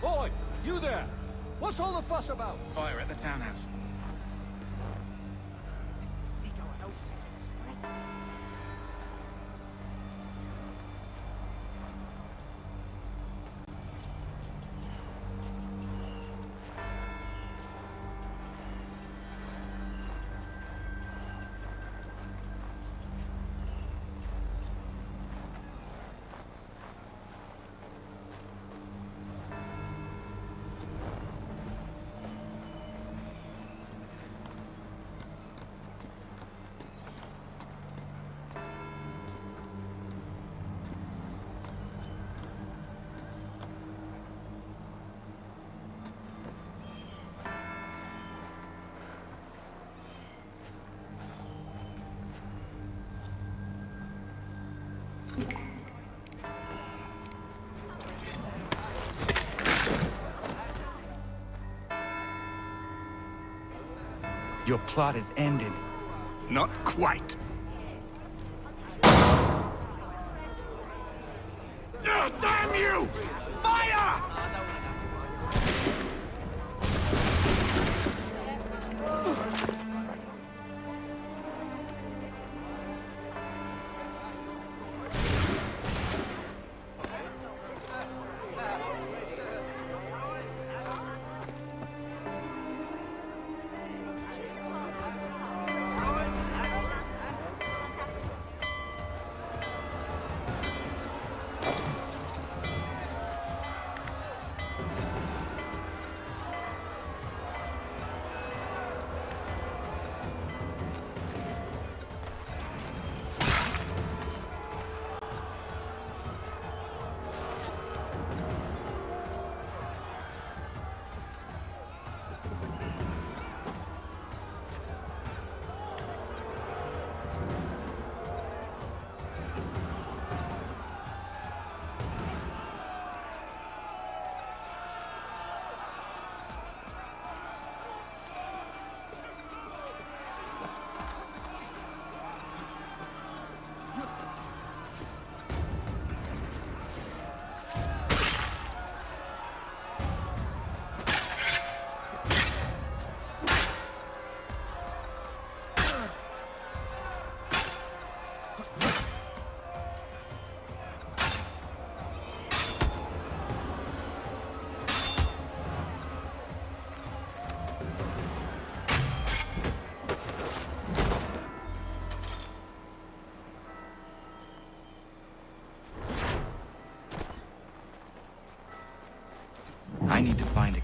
Boy, you there! What's all the fuss about? Fire at the townhouse. Your plot is ended. Not quite. Damn you! Fire!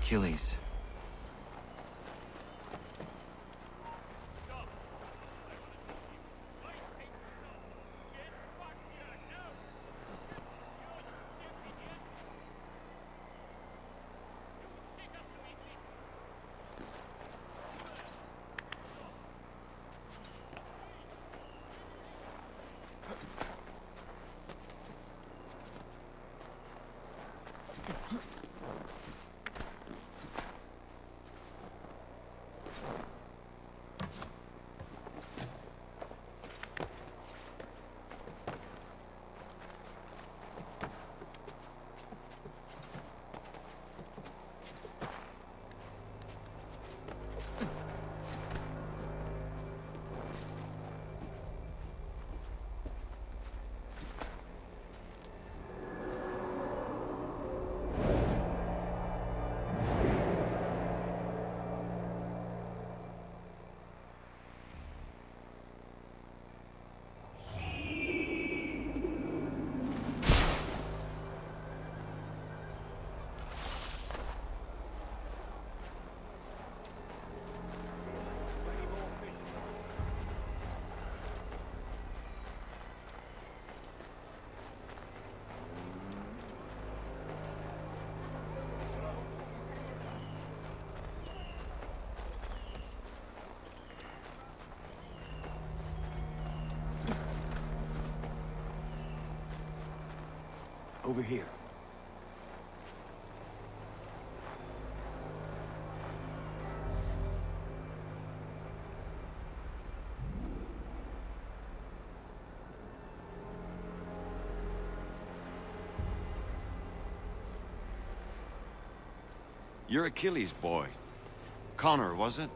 Achilles. Over here. You're Achilles' boy. Connor, was it?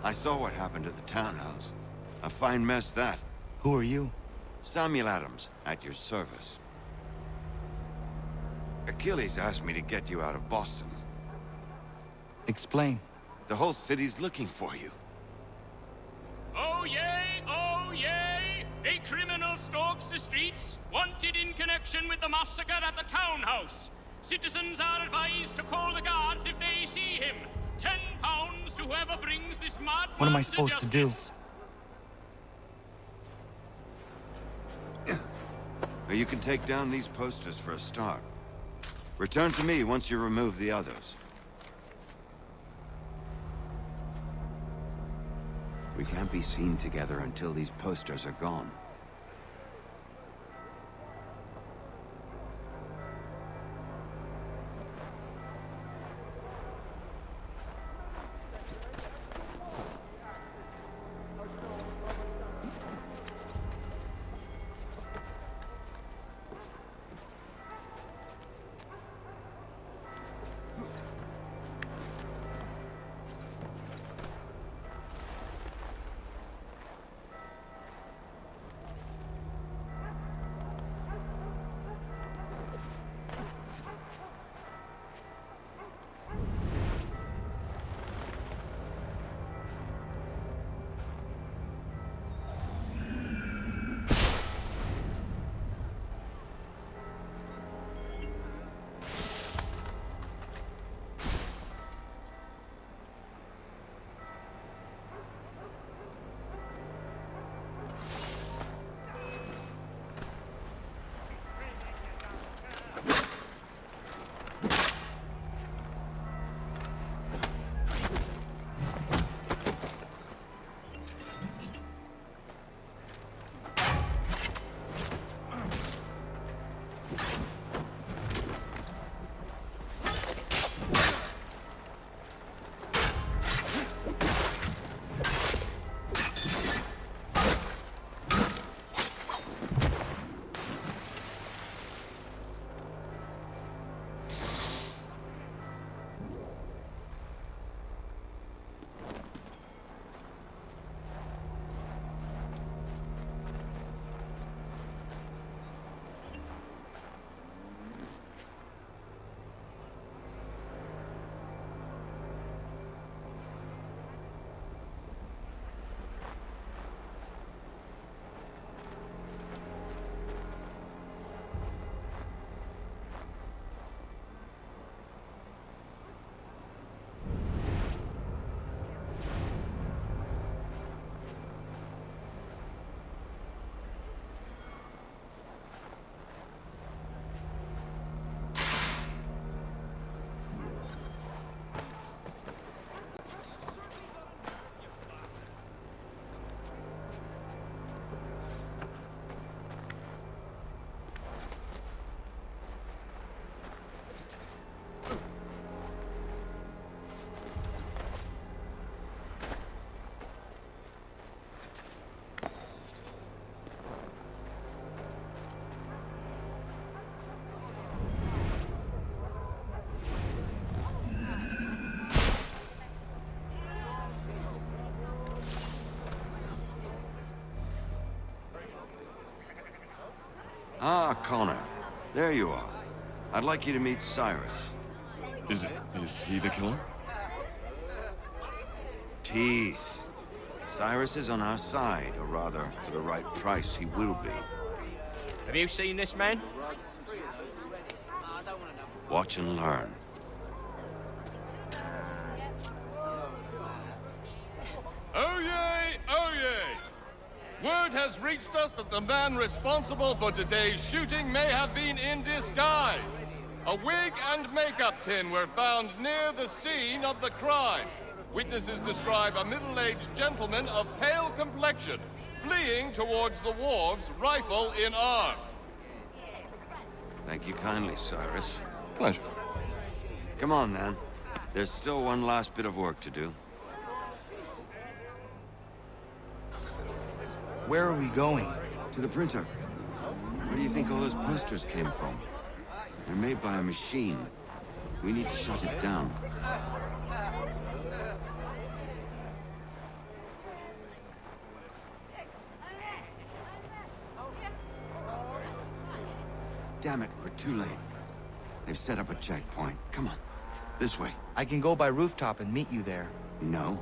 I saw what happened at the townhouse. A fine mess, that. Who are you? Samuel Adams, at your service. Achilles asked me to get you out of Boston. Explain. The whole city's looking for you. Oh yay, oh yay! A criminal stalks the streets, wanted in connection with the massacre at the townhouse. Citizens are advised to call the guards if they see him. £10 to whoever brings this madman. What am I supposed to do? You can take down these posters for a start. Return to me once you remove the others. We can't be seen together until these posters are gone. Ah, Connor. There you are. I'd like you to meet Cyrus. Is he the killer? Tease. Cyrus is on our side, or rather, for the right price, he will be. Have you seen this man? Watch and learn. Oh yay! Oh yay! Word has reached us that the man responsible for today's shooting may have been in disguise. A wig and makeup tin were found near the scene of the crime. Witnesses describe a middle-aged gentleman of pale complexion fleeing towards the wharves, rifle in arm. Thank you kindly, Cyrus. Pleasure. Come on, then. There's still one last bit of work to do. Where are we going? To the printer. Where do you think all those posters came from? They're made by a machine. We need to shut it down. Damn it, we're too late. They've set up a checkpoint. Come on. This way. I can go by rooftop and meet you there. No.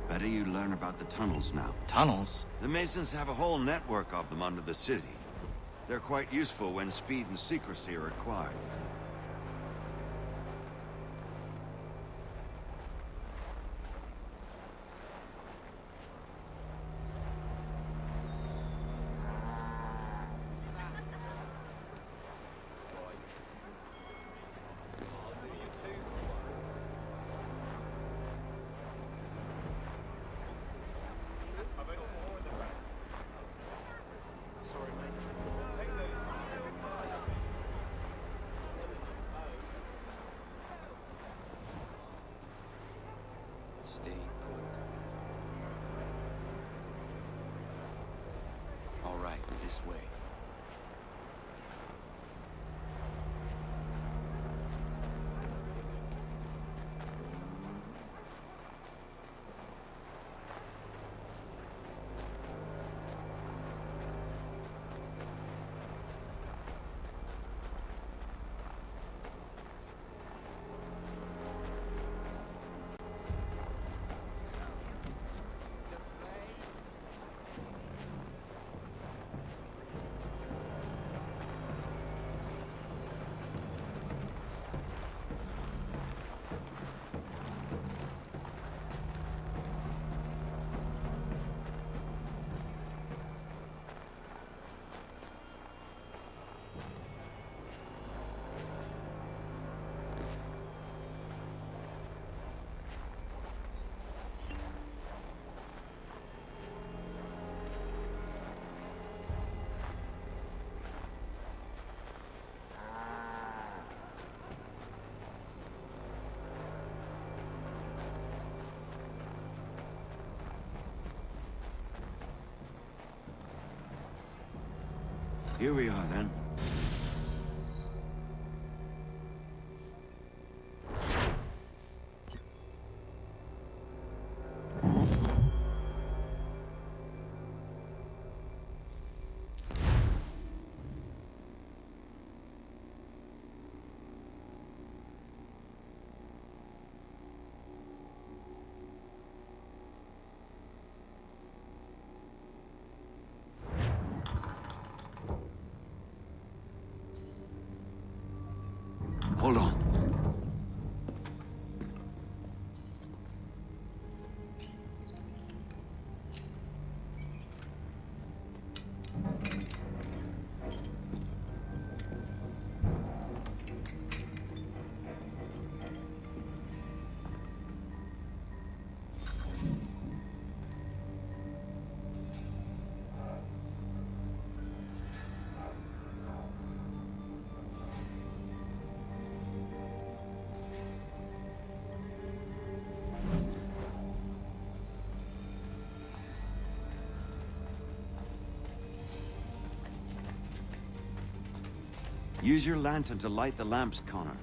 Better you learn about the tunnels now. Tunnels? The Masons have a whole network of them under the city. They're quite useful when speed and secrecy are required. Stay put. All right, this way. Here we are, then. Hold on. Use your lantern to light the lamps, Connor.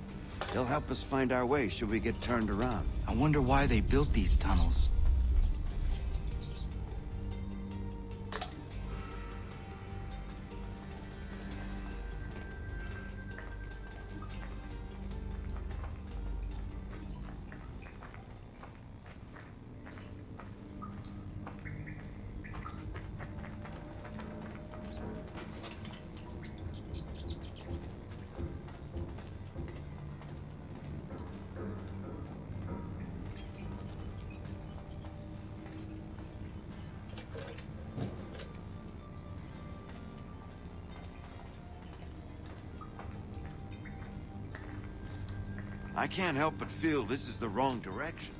They'll help us find our way should we get turned around. I wonder why they built these tunnels. I can't help but feel this is the wrong direction.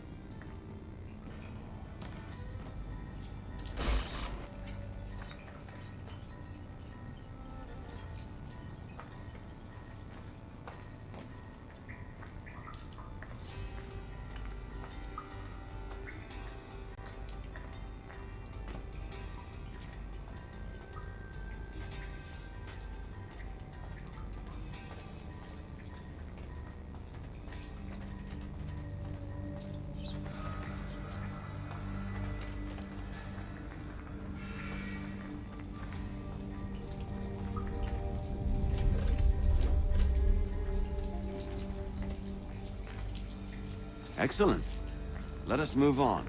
Excellent. Let us move on.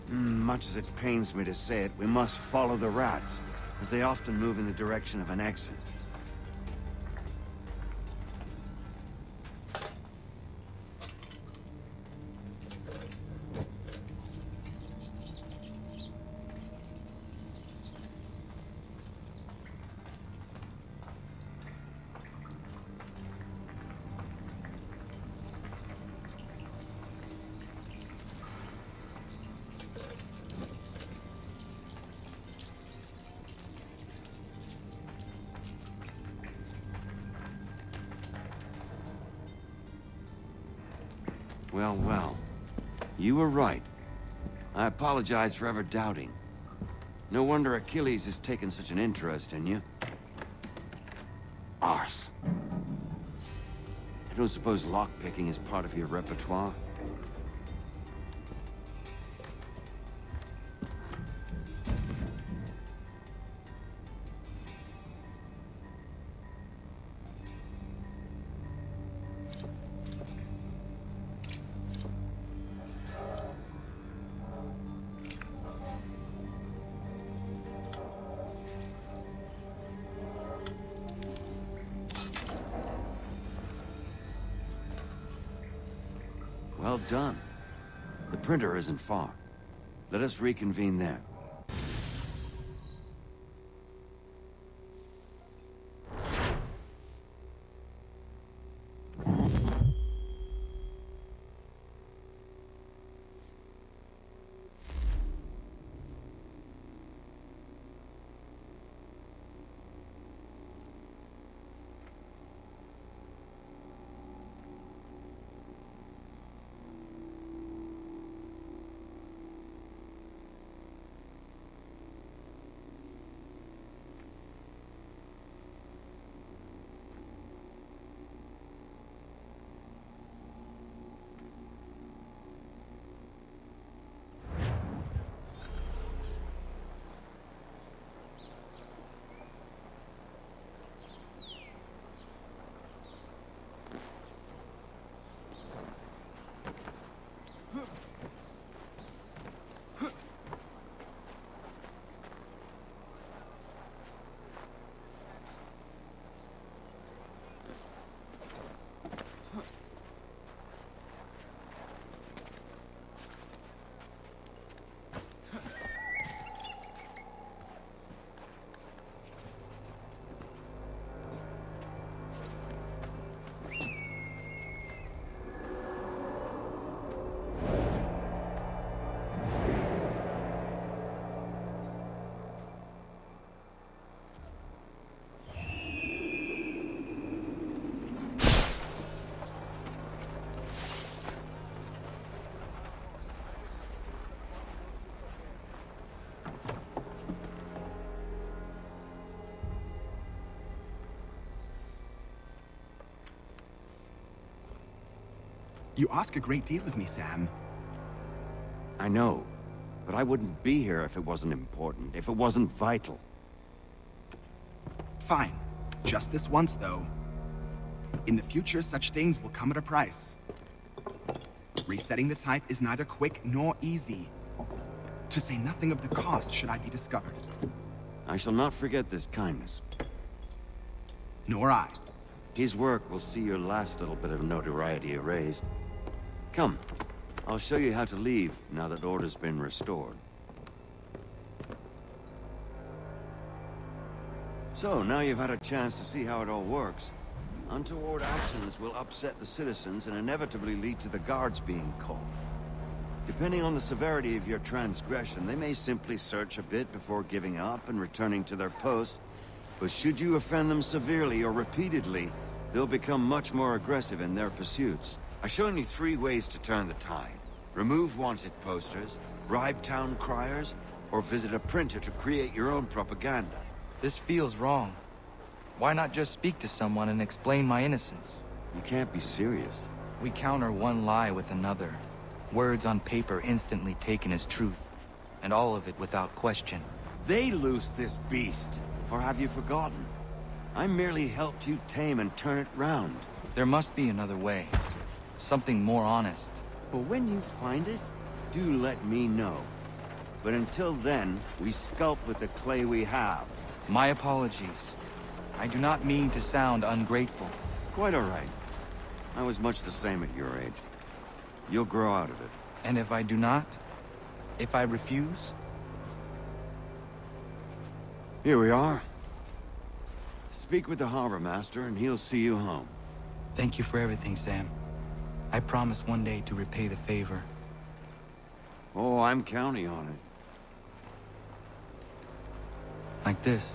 Much as it pains me to say it, we must follow the rats, as they often move in the direction of an exit. Well, well. You were right. I apologize for ever doubting. No wonder Achilles has taken such an interest in you. Arse. I don't suppose lockpicking is part of your repertoire? Well done. The printer isn't far. Let us reconvene there. You ask a great deal of me, Sam. I know, but I wouldn't be here if it wasn't important, if it wasn't vital. Fine. Just this once, though. In the future, such things will come at a price. Resetting the type is neither quick nor easy. To say nothing of the cost should I be discovered. I shall not forget this kindness. Nor I. His work will see your last little bit of notoriety erased. Come, I'll show you how to leave now that order's been restored. So, now you've had a chance to see how it all works. Untoward actions will upset the citizens and inevitably lead to the guards being called. Depending on the severity of your transgression, they may simply search a bit before giving up and returning to their posts. But should you offend them severely or repeatedly, they'll become much more aggressive in their pursuits. I've shown you 3 ways to turn the tide. Remove wanted posters, bribe town criers, or visit a printer to create your own propaganda. This feels wrong. Why not just speak to someone and explain my innocence? You can't be serious. We counter one lie with another. Words on paper instantly taken as truth. And all of it without question. They loose this beast. Or have you forgotten? I merely helped you tame and turn it round. There must be another way. Something more honest. But when you find it, do let me know. But until then, we sculpt with the clay we have. My apologies. I do not mean to sound ungrateful. Quite all right. I was much the same at your age. You'll grow out of it. And if I do not? If I refuse? Here we are. Speak with the harbor master and he'll see you home. Thank you for everything, Sam. I promise one day to repay the favor. Oh, I'm counting on it. Like this.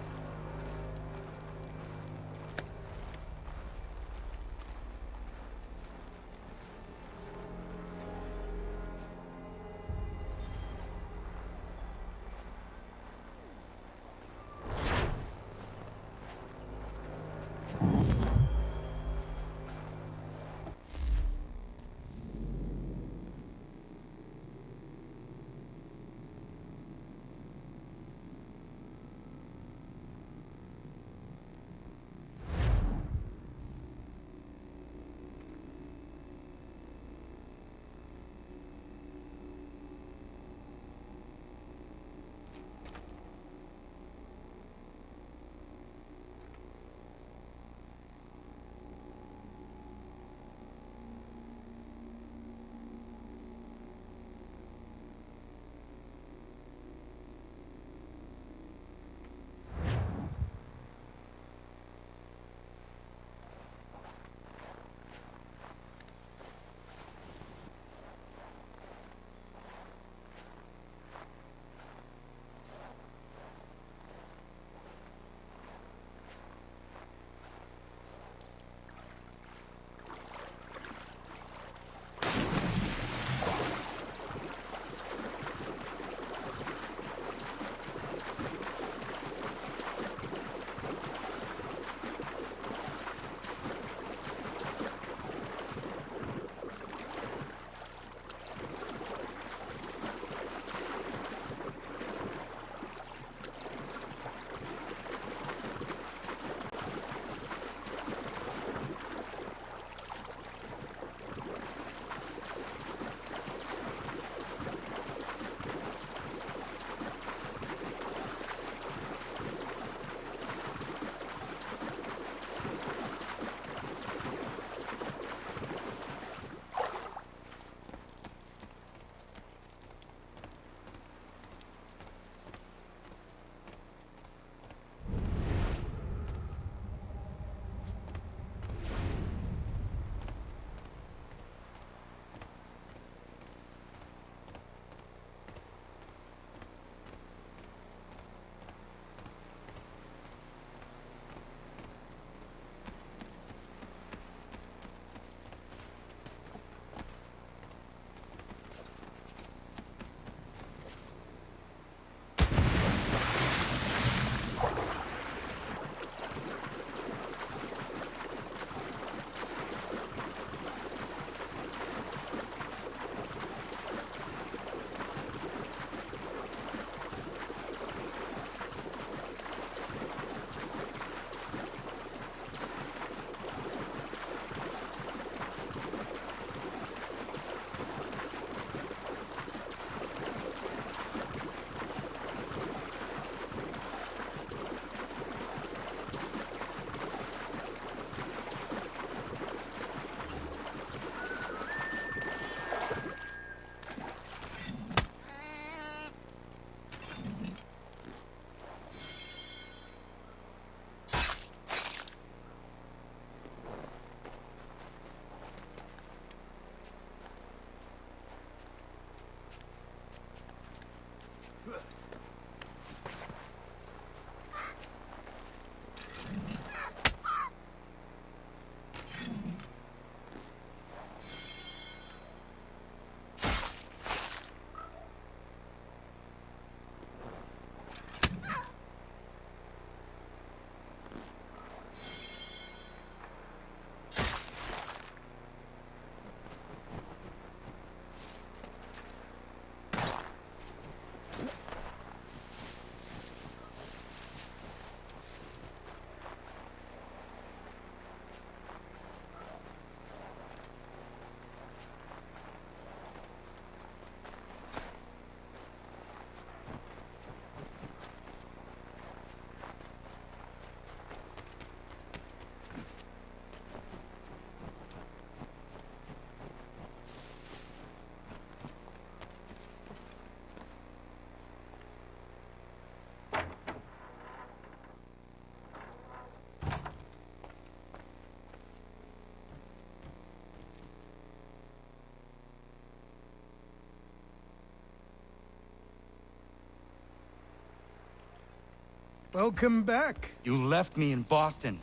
Welcome back. You left me in Boston.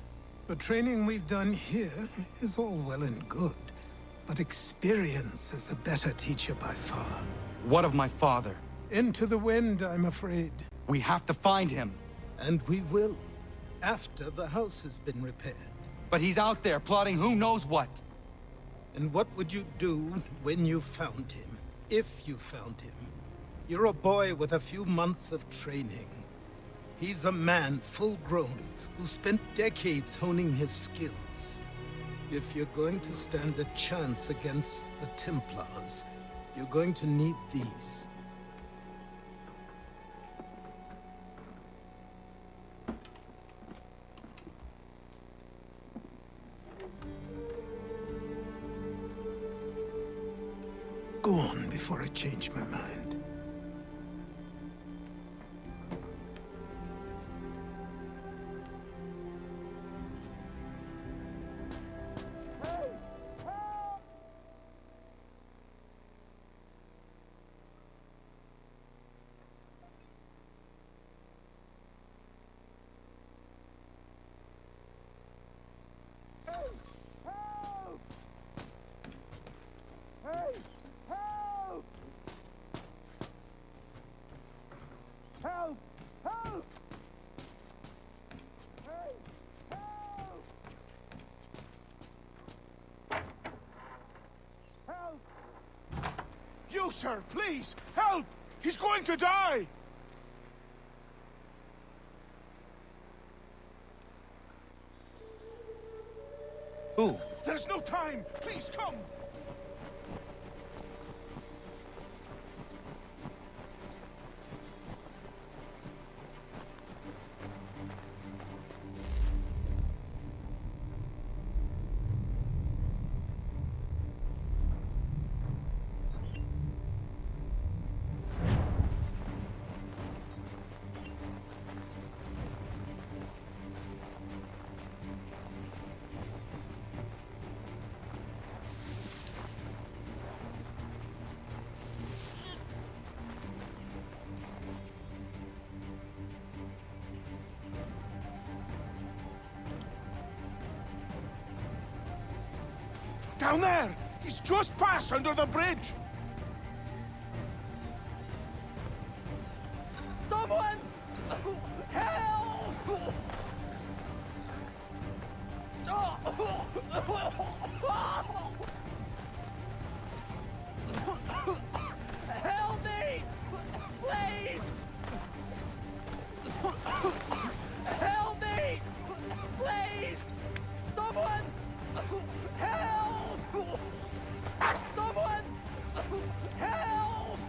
The training we've done here is all well and good, but experience is a better teacher by far. What of my father? Into the wind, I'm afraid. We have to find him. And we will, after the house has been repaired. But he's out there plotting who knows what. And what would you do when you found him? If you found him? You're a boy with a few months of training. He's a man full grown who spent decades honing his skills. If you're going to stand a chance against the Templars, you're going to need these. Go on before I change my mind. Help! Help! Hey! Help! Help! You, sir, please! Help! He's going to die! Who? There's no time! Please, come! Down there! He's just passed under the bridge! Someone! Help! Help me! Please! Help me! Please! Someone! Help! Someone! Help!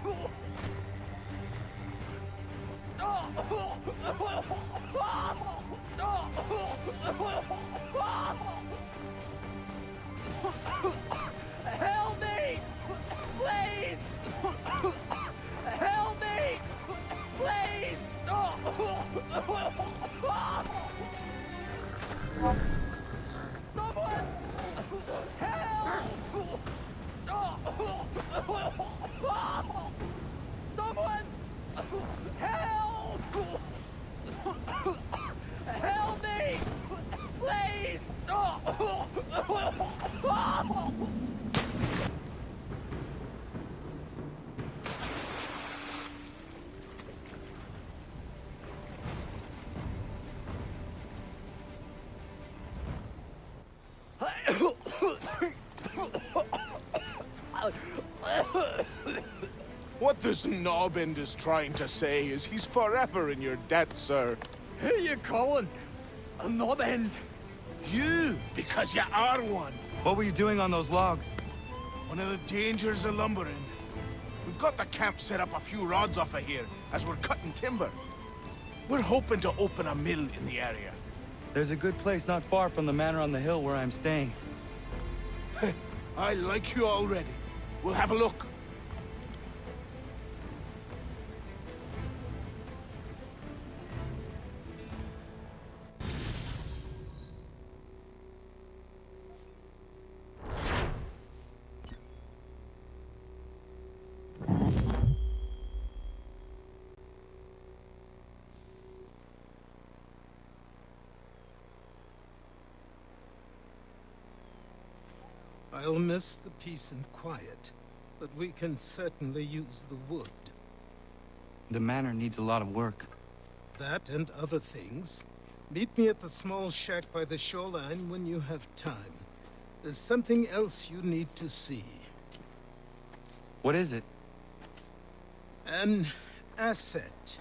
Help me! Please! Help me! Please! Someone! Help! Someone! Help! Help me! Please! What this knobbend is trying to say is he's forever in your debt, sir. Who you calling? A knob-end? You, because you are one. What were you doing on those logs? One of the dangers of lumbering. We've got the camp set up a few rods off of here, as we're cutting timber. We're hoping to open a mill in the area. There's a good place not far from the manor on the hill where I'm staying. I like you already. We'll have a look. I'll miss the peace and quiet, but we can certainly use the wood. The manor needs a lot of work. That and other things. Meet me at the small shack by the shoreline when you have time. There's something else you need to see. What is it? An asset.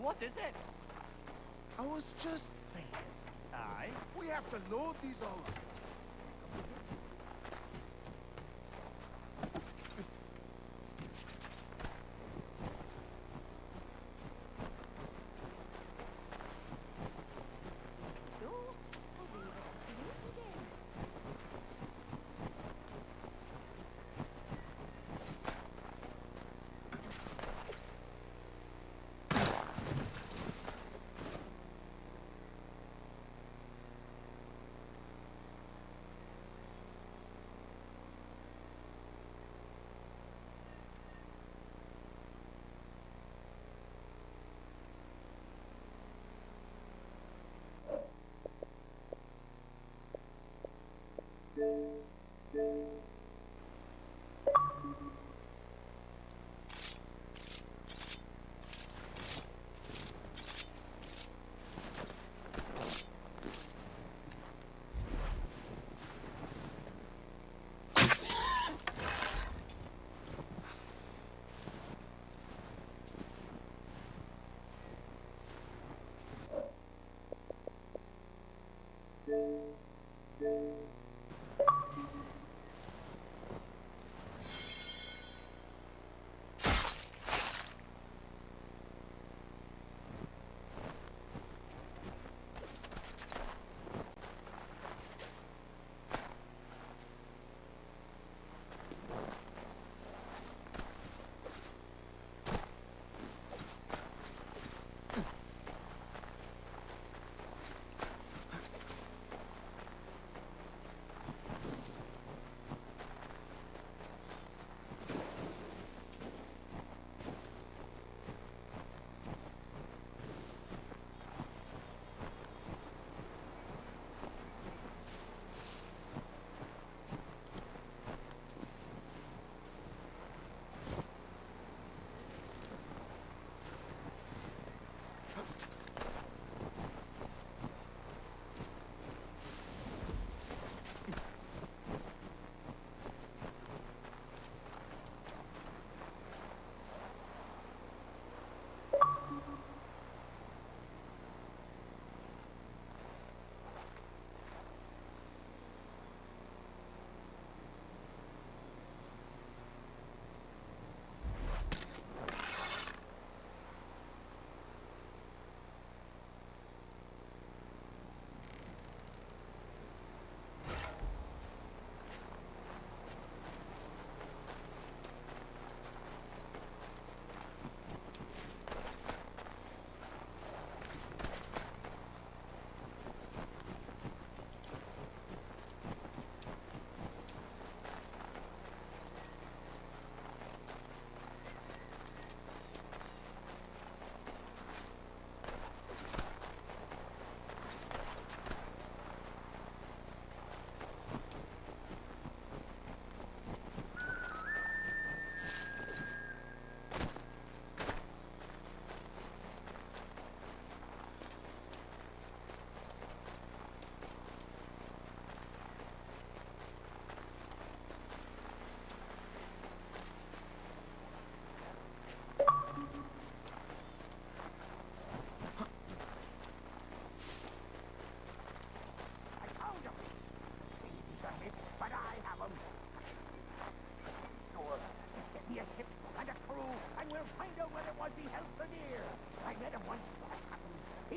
What is it? I was just thinking. Aye. We have to load these all up.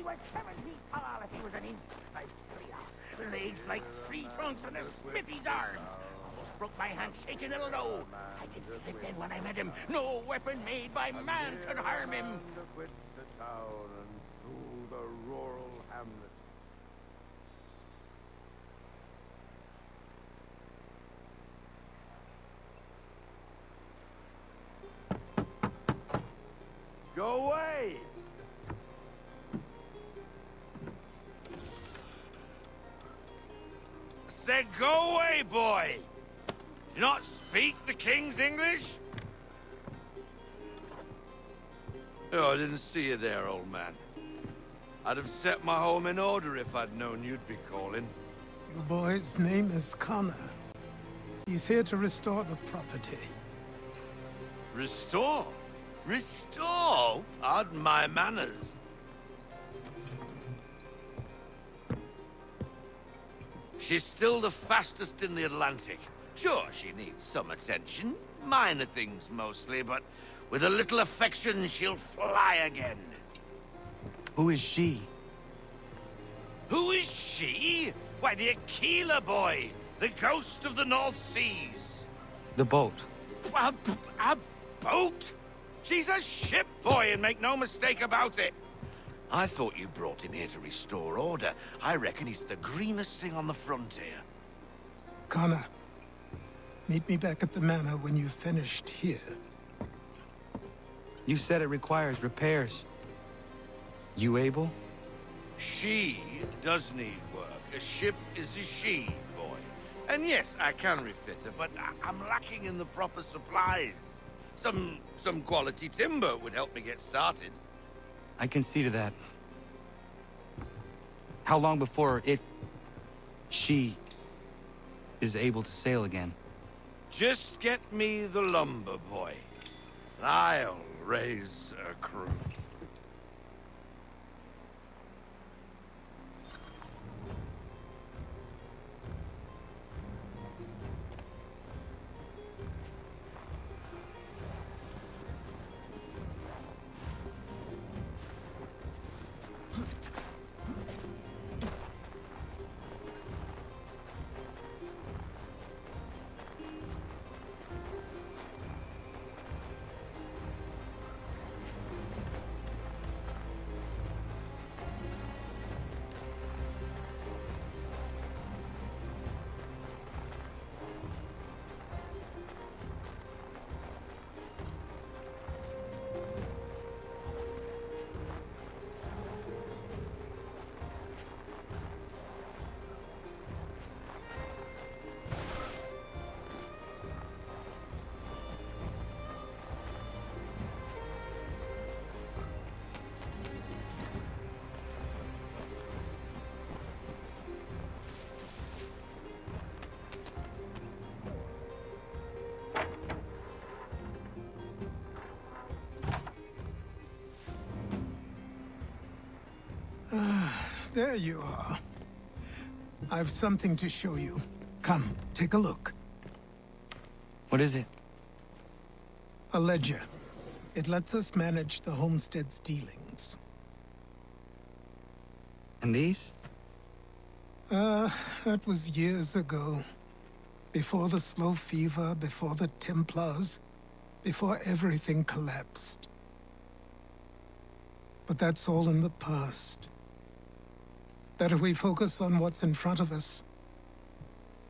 was 7 feet tall if he was an inch by 3. Legs like tree trunks and a smithy's arms. Almost broke my hand shaking it'll know. I could feel it then when I met him. No weapon made by man could harm him. Quit the town and to the rural hamlet. Go away! Said go away, boy! Do you not speak the King's English? Oh, I didn't see you there, old man. I'd have set my home in order if I'd known you'd be calling. Your boy's name is Connor. He's here to restore the property. Restore? Restore? Pardon my manners. She's still the fastest in the Atlantic. Sure, she needs some attention. Minor things mostly, but with a little affection, she'll fly again. Who is she? Who is she? Why, the Aquila boy, the ghost of the North Seas. The boat. A boat? She's a ship boy, and make no mistake about it. I thought you brought him here to restore order. I reckon he's the greenest thing on the frontier. Connor, meet me back at the manor when you've finished here. You said it requires repairs. You able? She does need work. A ship is a she, boy. And yes, I can refit her, but I'm lacking in the proper supplies. Some quality timber would help me get started. I can see to that. How long before she is able to sail again? Just get me the lumber, boy. And I'll raise a crew. There you are. I've something to show you. Come, take a look. What is it? A ledger. It lets us manage the homestead's dealings. And these? That was years ago. Before the slow fever, before the Templars, before everything collapsed. But that's all in the past. Better we focus on what's in front of us.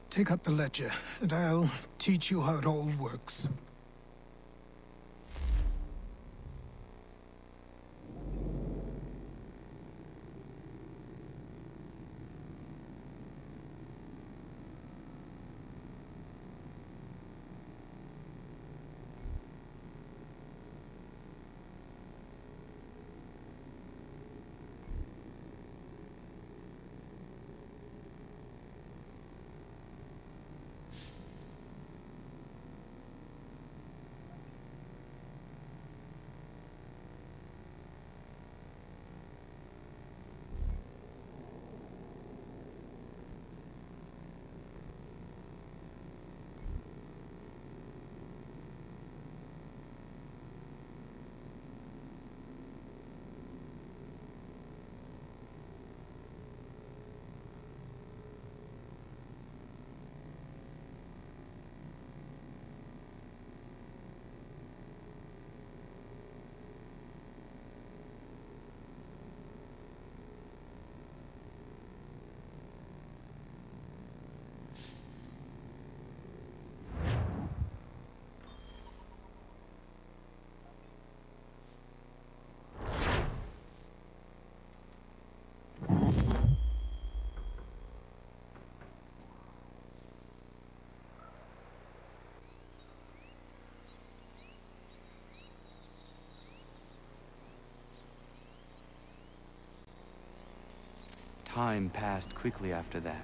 Take up the ledger, and I'll teach you how it all works. Time passed quickly after that.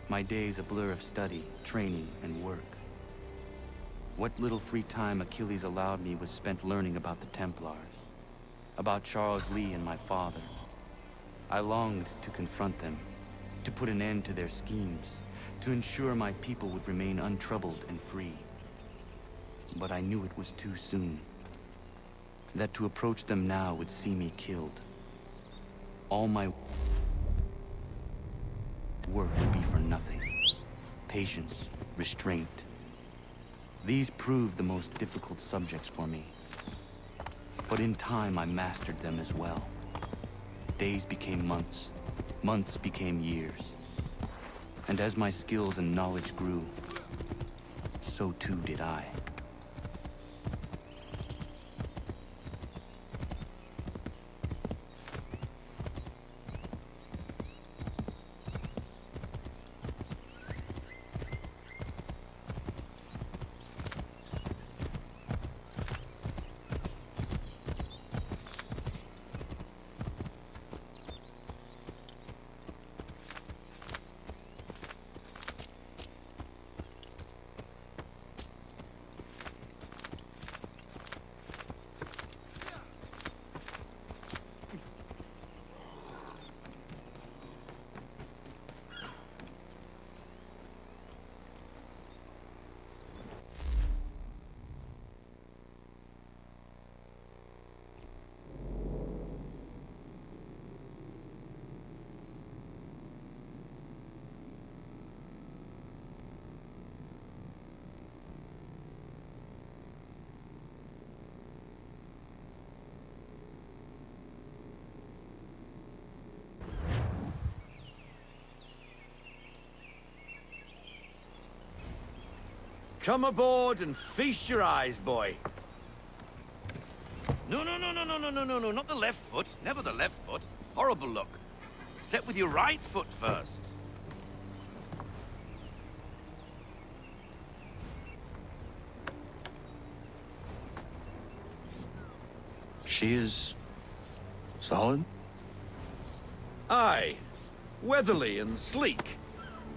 My days a blur of study, training, and work. What little free time Achilles allowed me was spent learning about the Templars, about Charles Lee and my father. I longed to confront them, to put an end to their schemes, to ensure my people would remain untroubled and free. But I knew it was too soon, that to approach them now would see me killed. All my work would be for nothing. Patience, restraint. These proved the most difficult subjects for me. But in time, I mastered them as well. Days became months, months became years. And as my skills and knowledge grew, so too did I. Come aboard and feast your eyes, boy. No, not the left foot. Never the left foot. Horrible look. Step with your right foot first. She is... solid? Aye. Weatherly and sleek.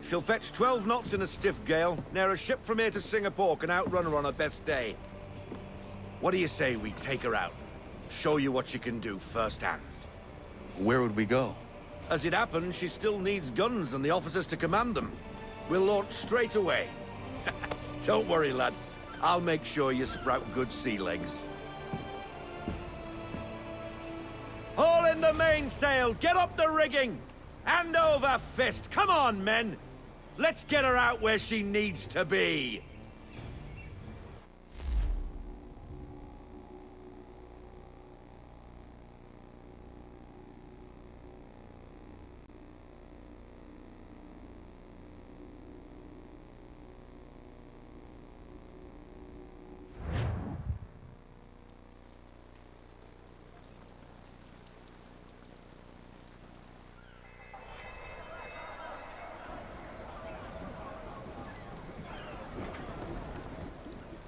She'll fetch 12 knots in a stiff gale. Ne'er a ship from here to Singapore can outrun her on her best day. What do you say we take her out? Show you what she can do firsthand. Where would we go? As it happens, she still needs guns and the officers to command them. We'll launch straight away. Don't worry, lad. I'll make sure you sprout good sea legs. Haul in the mainsail! Get up the rigging! Hand over fist! Come on, men! Let's get her out where she needs to be!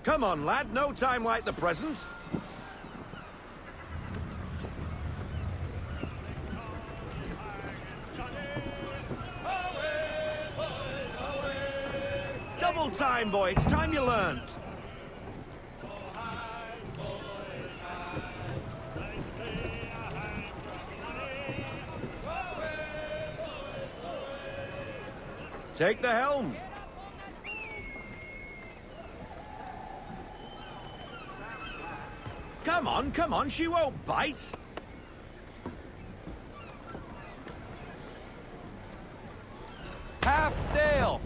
Come on, lad. No time like the present. Double time, boy. It's time you learned. Take the helm. Come on, she won't bite. Half sail!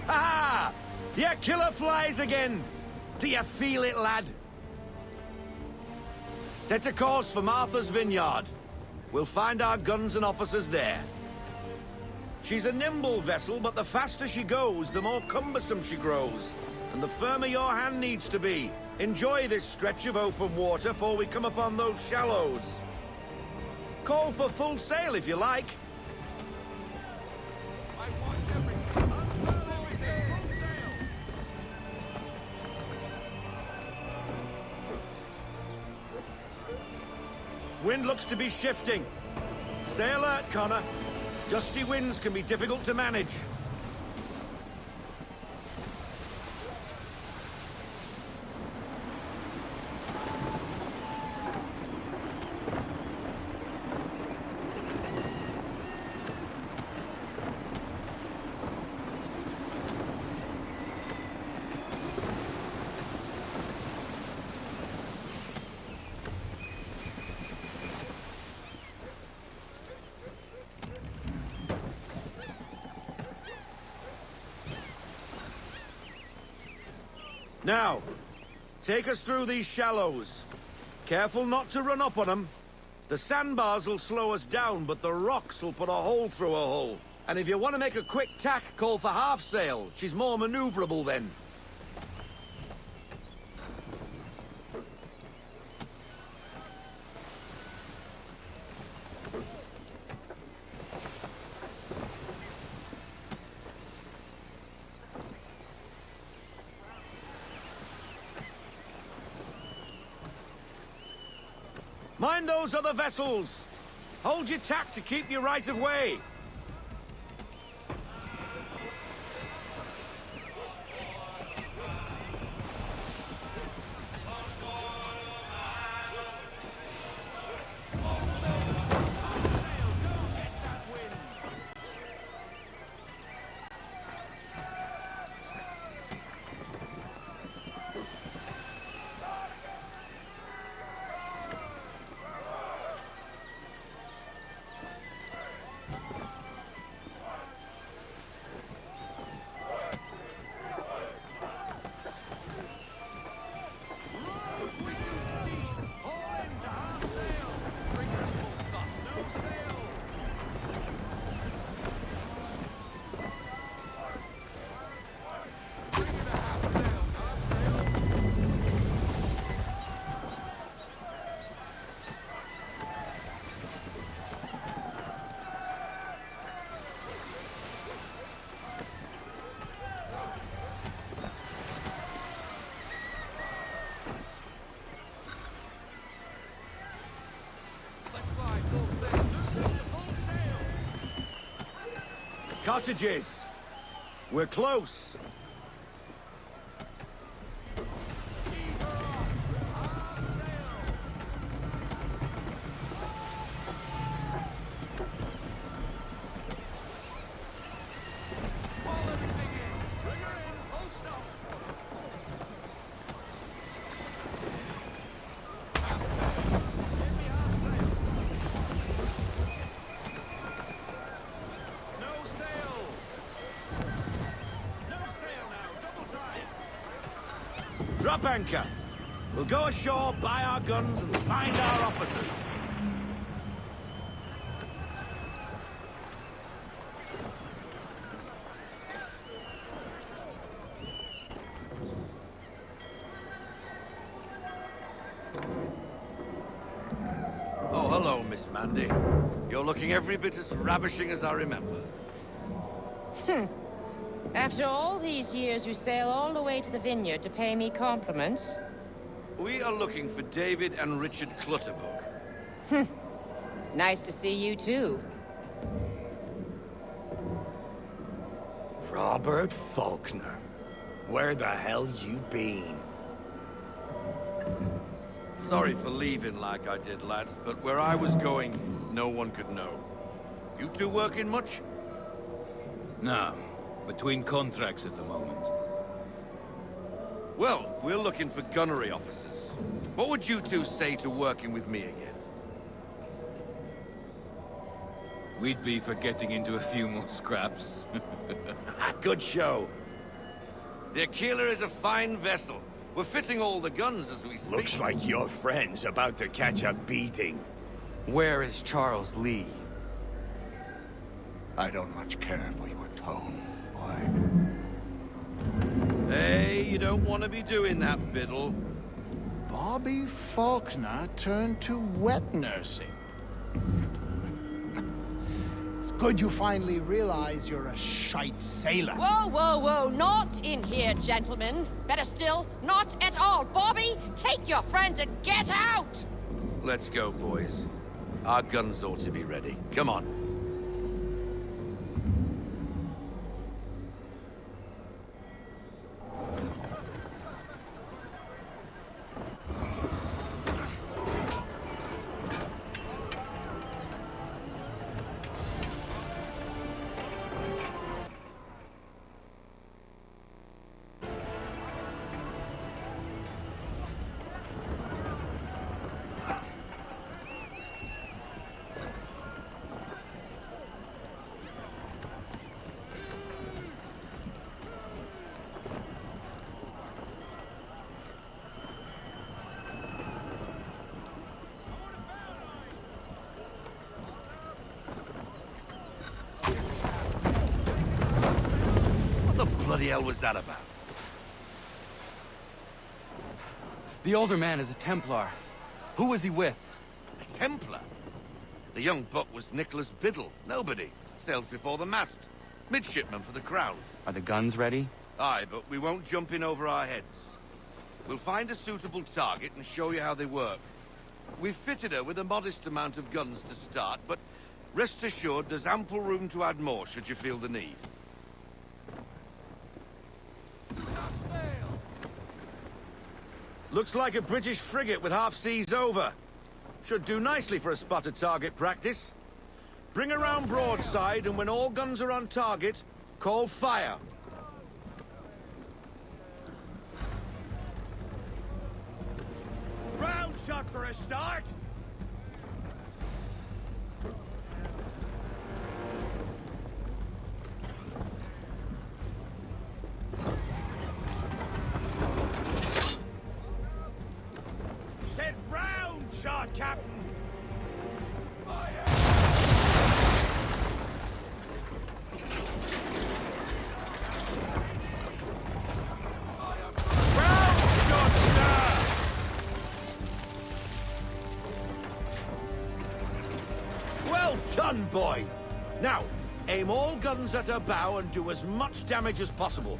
Ha! Your killer flies again! Do you feel it, lad? Set a course for Martha's Vineyard. We'll find our guns and officers there. She's a nimble vessel, but the faster she goes, the more cumbersome she grows. And the firmer your hand needs to be. Enjoy this stretch of open water before we come upon those shallows. Call for full sail if you like. Wind looks to be shifting. Stay alert, Connor. Gusty winds can be difficult to manage. Now, take us through these shallows. Careful not to run up on them. The sandbars will slow us down, but the rocks will put a hole through a hull. And if you want to make a quick tack, call for half sail. She's more maneuverable then. Mind those other vessels! Hold your tack to keep your right of way! Cottages! We're close! Drop anchor. We'll go ashore, buy our guns, and find our officers. Oh, hello, Miss Mandy. You're looking every bit as ravishing as I remember. After all these years, you sail all the way to the vineyard to pay me compliments? We are looking for David and Richard Clutterbuck. Nice to see you, too. Robert Faulkner. Where the hell you been? Sorry for leaving like I did, lads, but where I was going, no one could know. You two working much? No. Between contracts at the moment. Well, we're looking for gunnery officers. What would you two say to working with me again? We'd be for getting into a few more scraps. Good show. The Aquila is a fine vessel. We're fitting all the guns as we speak. Looks like your friend's about to catch a beating. Where is Charles Lee? I don't much care for your tone, boy. Hey, you don't want to be doing that, Biddle. Bobby Faulkner turned to wet nursing. It's good you finally realize you're a shite sailor. Whoa, whoa, whoa, not in here, gentlemen. Better still, not at all. Bobby, take your friends and get out! Let's go, boys. Our guns ought to be ready. Come on. What the hell was that about? The older man is a Templar. Who was he with? A Templar? The young buck was Nicholas Biddle. Nobody. Sails before the mast. Midshipman for the Crown. Are the guns ready? Aye, but we won't jump in over our heads. We'll find a suitable target and show you how they work. We've fitted her with a modest amount of guns to start, but rest assured there's ample room to add more should you feel the need. Looks like a British frigate with half seas over. Should do nicely for a spotted target practice. Bring around broadside, and when all guns are on target, call fire. Round shot for a start! Said round shot, Captain! Well done, boy! Now, aim all guns at her bow and do as much damage as possible.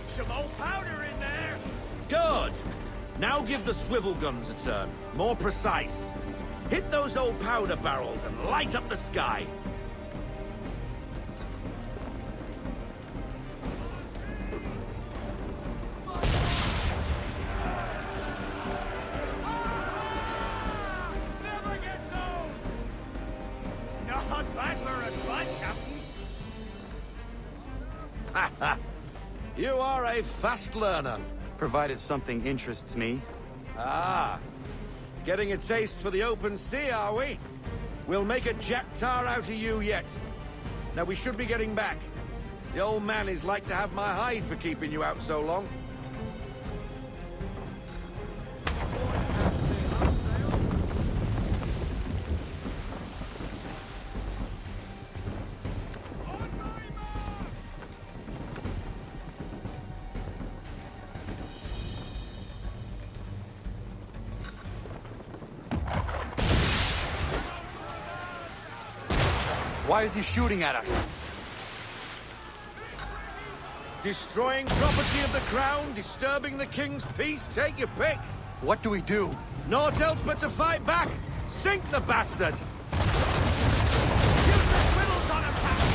Some old powder in there! Good! Now give the swivel guns a turn. More precise. Hit those old powder barrels and light up the sky. Not bad for a spot, Captain. Ha ha! You are a fast learner. Provided something interests me. Ah! Getting a taste for the open sea, are we? We'll make a jack tar out of you yet. Now we should be getting back. The old man is like to have my hide for keeping you out so long. Why is he shooting at us? Destroying property of the crown, disturbing the king's peace, take your pick. What do we do? Naught else but to fight back. Sink the bastard! Use the swivels on him, Captain!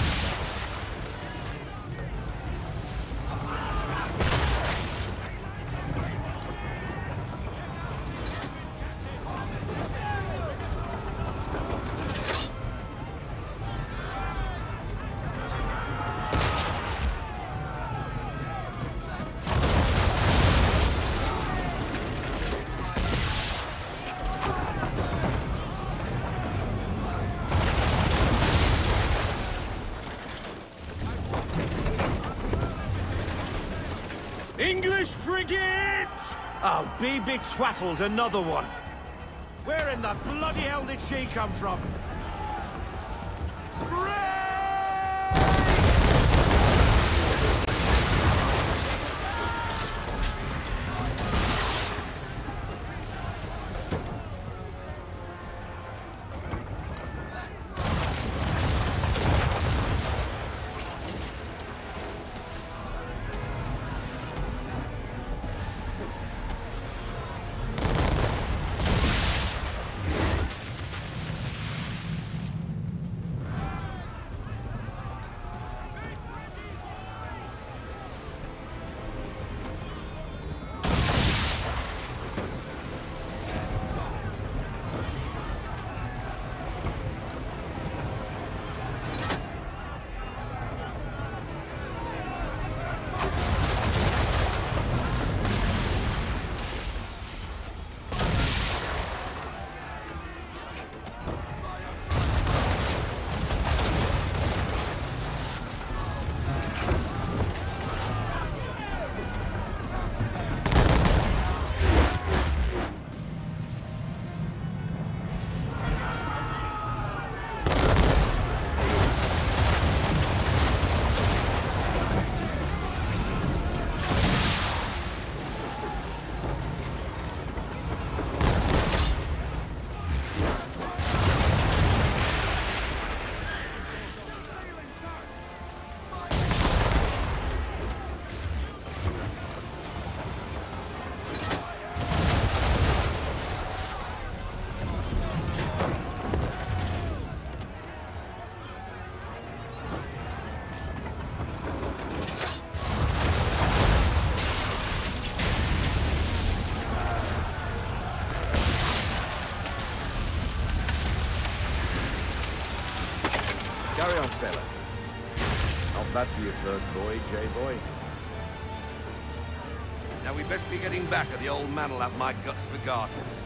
English frigate! I'll be betwattled, another one. Where in the bloody hell did she come from? Carry on, sailor. Not bad for your first voyage, boy? Now we'd best be getting back, or the old man will have my guts for garters.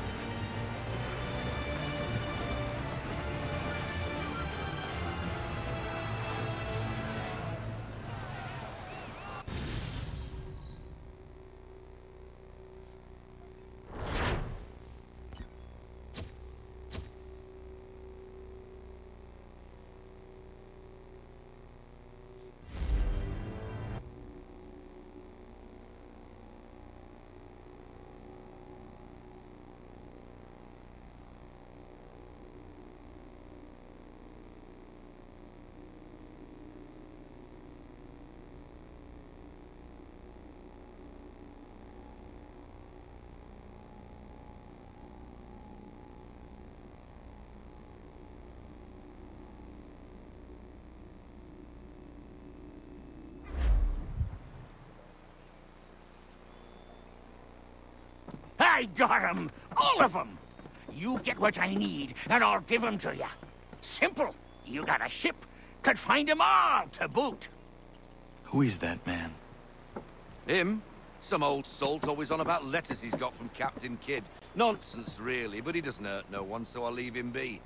I got 'em! All of 'em! You get what I need, and I'll give 'em to you. Simple. You got a ship. Could find 'em all to boot. Who is that man? Him? Some old salt always on about letters he's got from Captain Kidd. Nonsense, really, but he doesn't hurt no one, so I'll leave him be.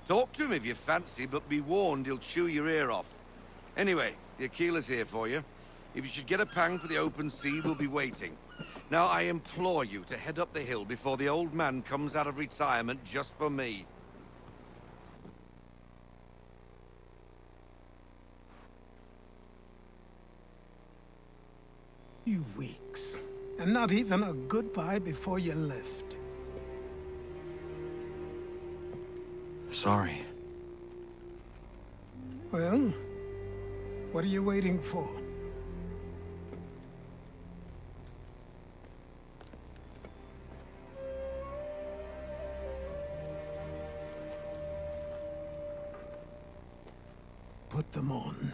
Talk to him if you fancy, but be warned he'll chew your ear off. Anyway, the Aquila's here for you. If you should get a pang for the open sea, we'll be waiting. Now, I implore you to head up the hill before the old man comes out of retirement just for me. You weeks. And not even a goodbye before you left. Sorry. Well, what are you waiting for? Put them on.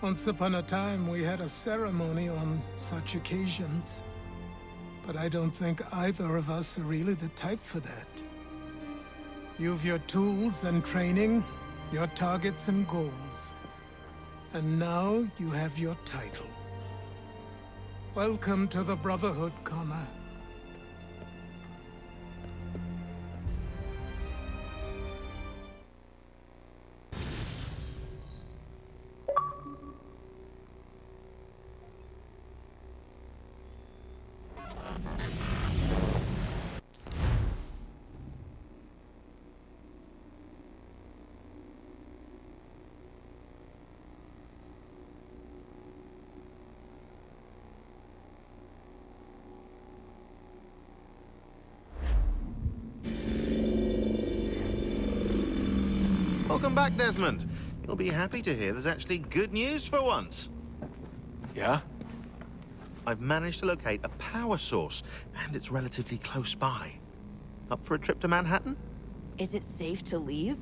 Once upon a time, we had a ceremony on such occasions. But I don't think either of us are really the type for that. You've your tools and training, your targets and goals. And now you have your title. Welcome to the Brotherhood, Connor. Welcome back, Desmond. You'll be happy to hear there's actually good news for once. Yeah? I've managed to locate a power source, and it's relatively close by. Up for a trip to Manhattan? Is it safe to leave?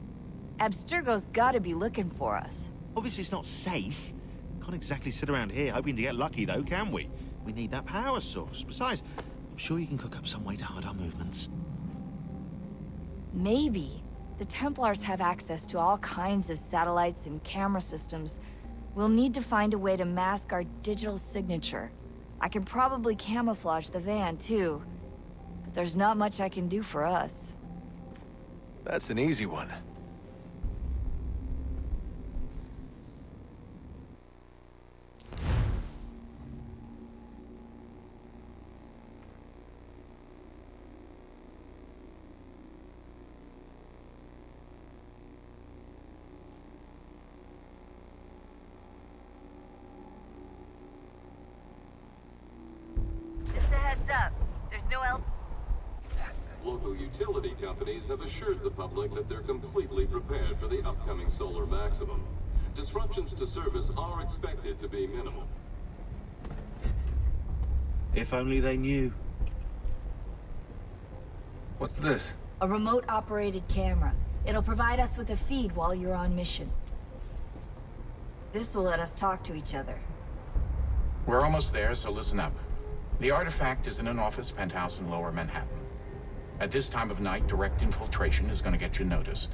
Abstergo's gotta be looking for us. Obviously it's not safe. Can't exactly sit around here hoping to get lucky, though, can we? We need that power source. Besides, I'm sure you can cook up some way to hide our movements. Maybe. The Templars have access to all kinds of satellites and camera systems. We'll need to find a way to mask our digital signature. I can probably camouflage the van, too. But there's not much I can do for us. That's an easy one. Local utility companies have assured the public that they're completely prepared for the upcoming solar maximum. Disruptions to service are expected to be minimal. If only they knew. What's this? A remote-operated camera. It'll provide us with a feed while you're on mission. This will let us talk to each other. We're almost there, so listen up. The artifact is in an office penthouse in Lower Manhattan. At this time of night, direct infiltration is going to get you noticed.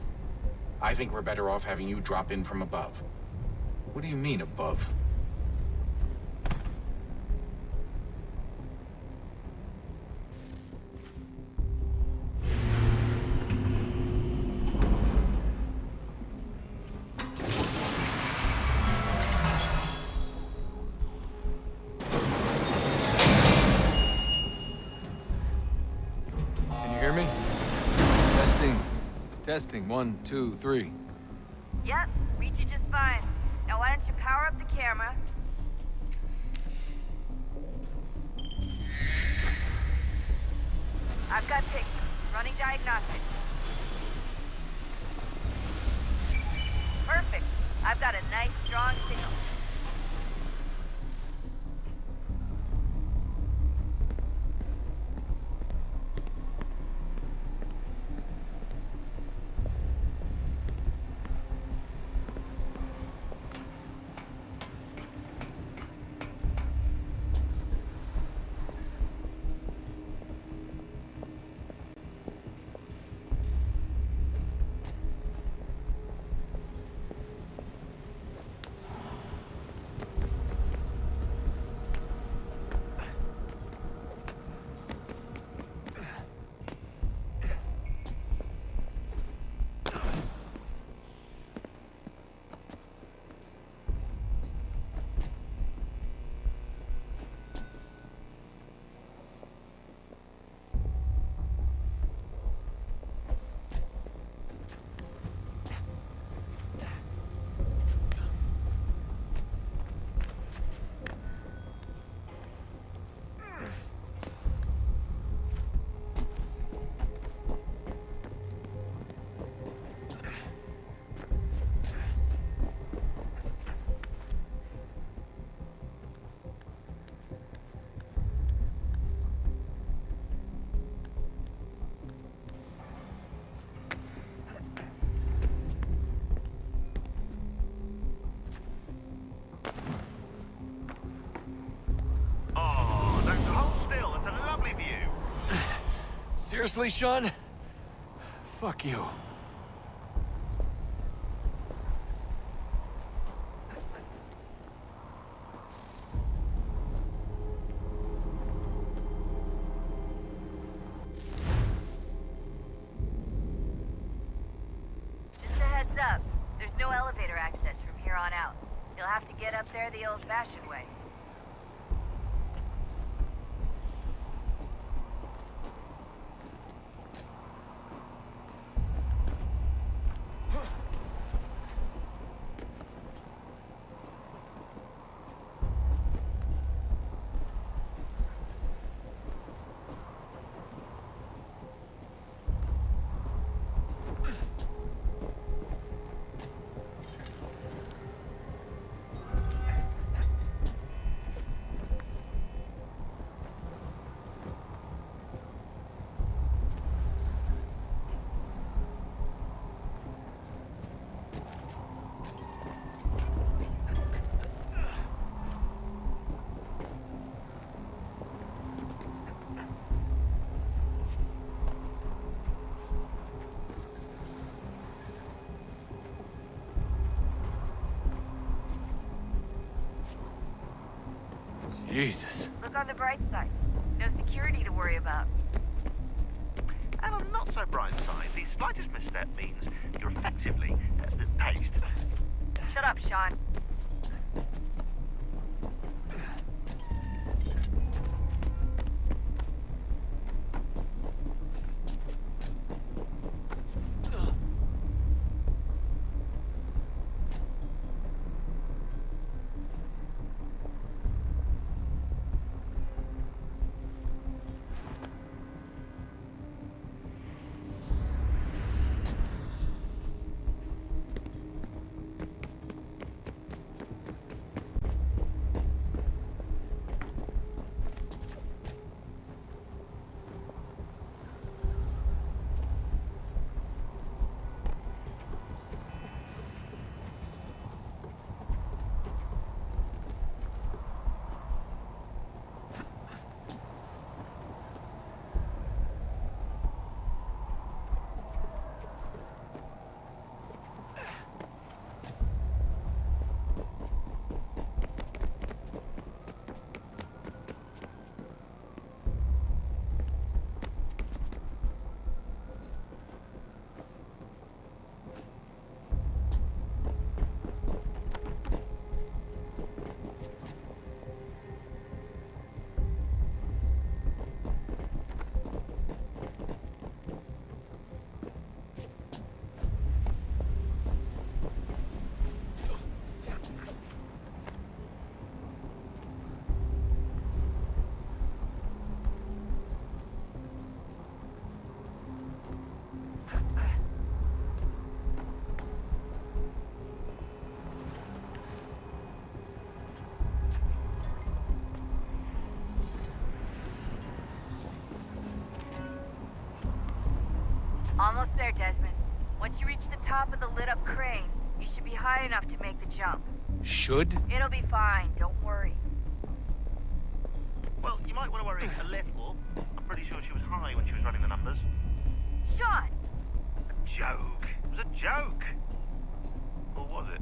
I think we're better off having you drop in from above. What do you mean, above? Testing, 1, 2, 3. Yep, reach you just fine. Now why don't you power up the camera? I've got pictures. Running diagnostics. Perfect. I've got a nice, strong signal. Seriously, Sean? Fuck you. Just a heads up. There's no elevator access from here on out. You'll have to get up there the old-fashioned way. Jesus. Look on the bright side. No security to worry about. And on the not so bright side, the slightest misstep means you're effectively paced. Shut up, Sean. Almost there, Desmond. Once you reach the top of the lit-up crane, you should be high enough to make the jump. Should? It'll be fine, don't worry. Well, you might want to worry a little. I'm pretty sure she was high when she was running the numbers. Sean! A joke. It was a joke. Or was it?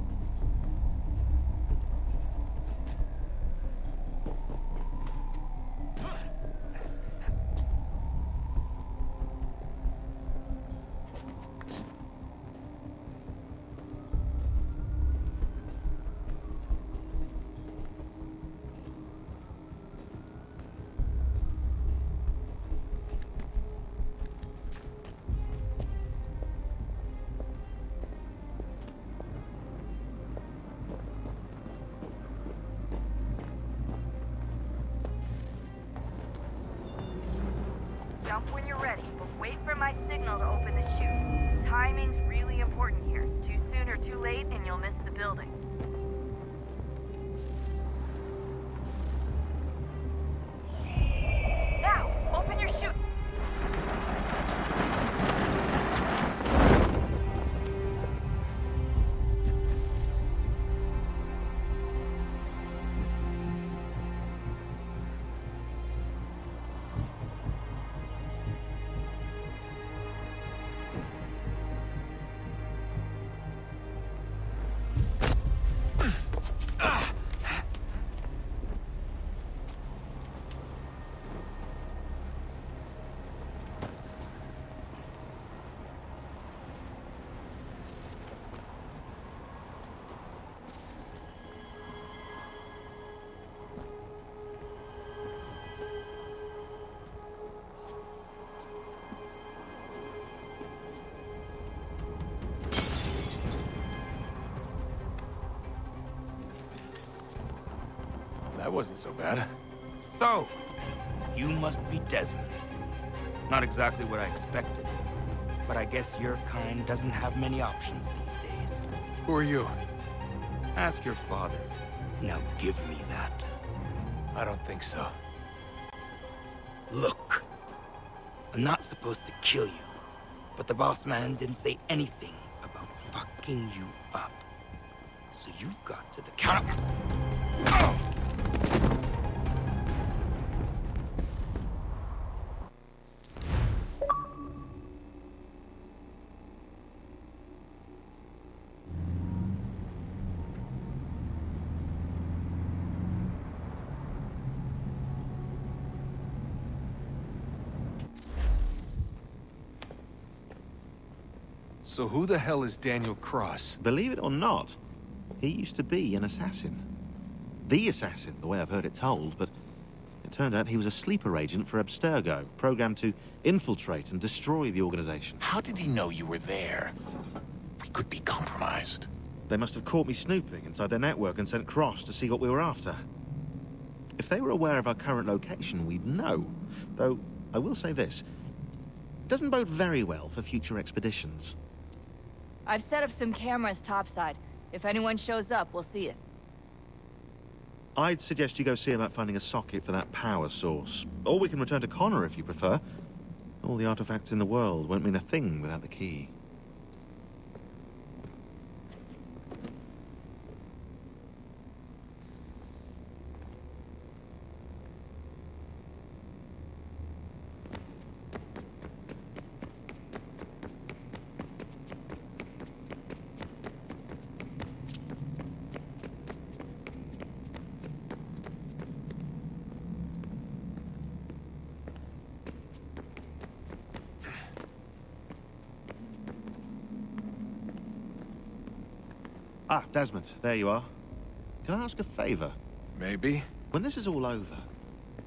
Jump when you're ready, but wait for my signal to open the chute. Timing's really important here. Too soon or too late, and you'll miss the building. Now, open your chute! That wasn't so bad. So, you must be Desmond. Not exactly what I expected, but I guess your kind doesn't have many options these days. Who are you? Ask your father. Now give me that. I don't think so. Look, I'm not supposed to kill you, but the boss man didn't say anything about fucking you up. So you got to the counter. So who the hell is Daniel Cross? Believe it or not, he used to be an assassin. The assassin, the way I've heard it told, but it turned out he was a sleeper agent for Abstergo, programmed to infiltrate and destroy the organization. How did he know you were there? We could be compromised. They must have caught me snooping inside their network and sent Cross to see what we were after. If they were aware of our current location, we'd know. Though, I will say this. It doesn't bode very well for future expeditions. I've set up some cameras topside. If anyone shows up, we'll see it. I'd suggest you go see about finding a socket for that power source. Or we can return to Connor if you prefer. All the artifacts in the world won't mean a thing without the key. Ah, Desmond, there you are. Can I ask a favor? Maybe. When this is all over,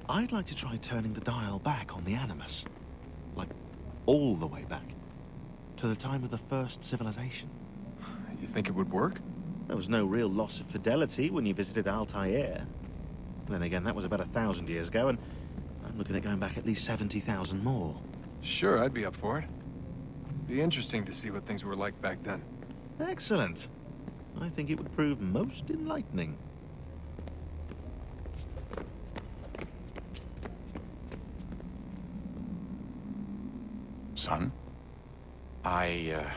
I'd like to try turning the dial back on the Animus. Like, all the way back. To the time of the first civilization. You think it would work? There was no real loss of fidelity when you visited Altair. Then again, that was about 1,000 years ago, and I'm looking at going back at least 70,000 more. Sure, I'd be up for it. Be interesting to see what things were like back then. Excellent. I think it would prove most enlightening. Son, I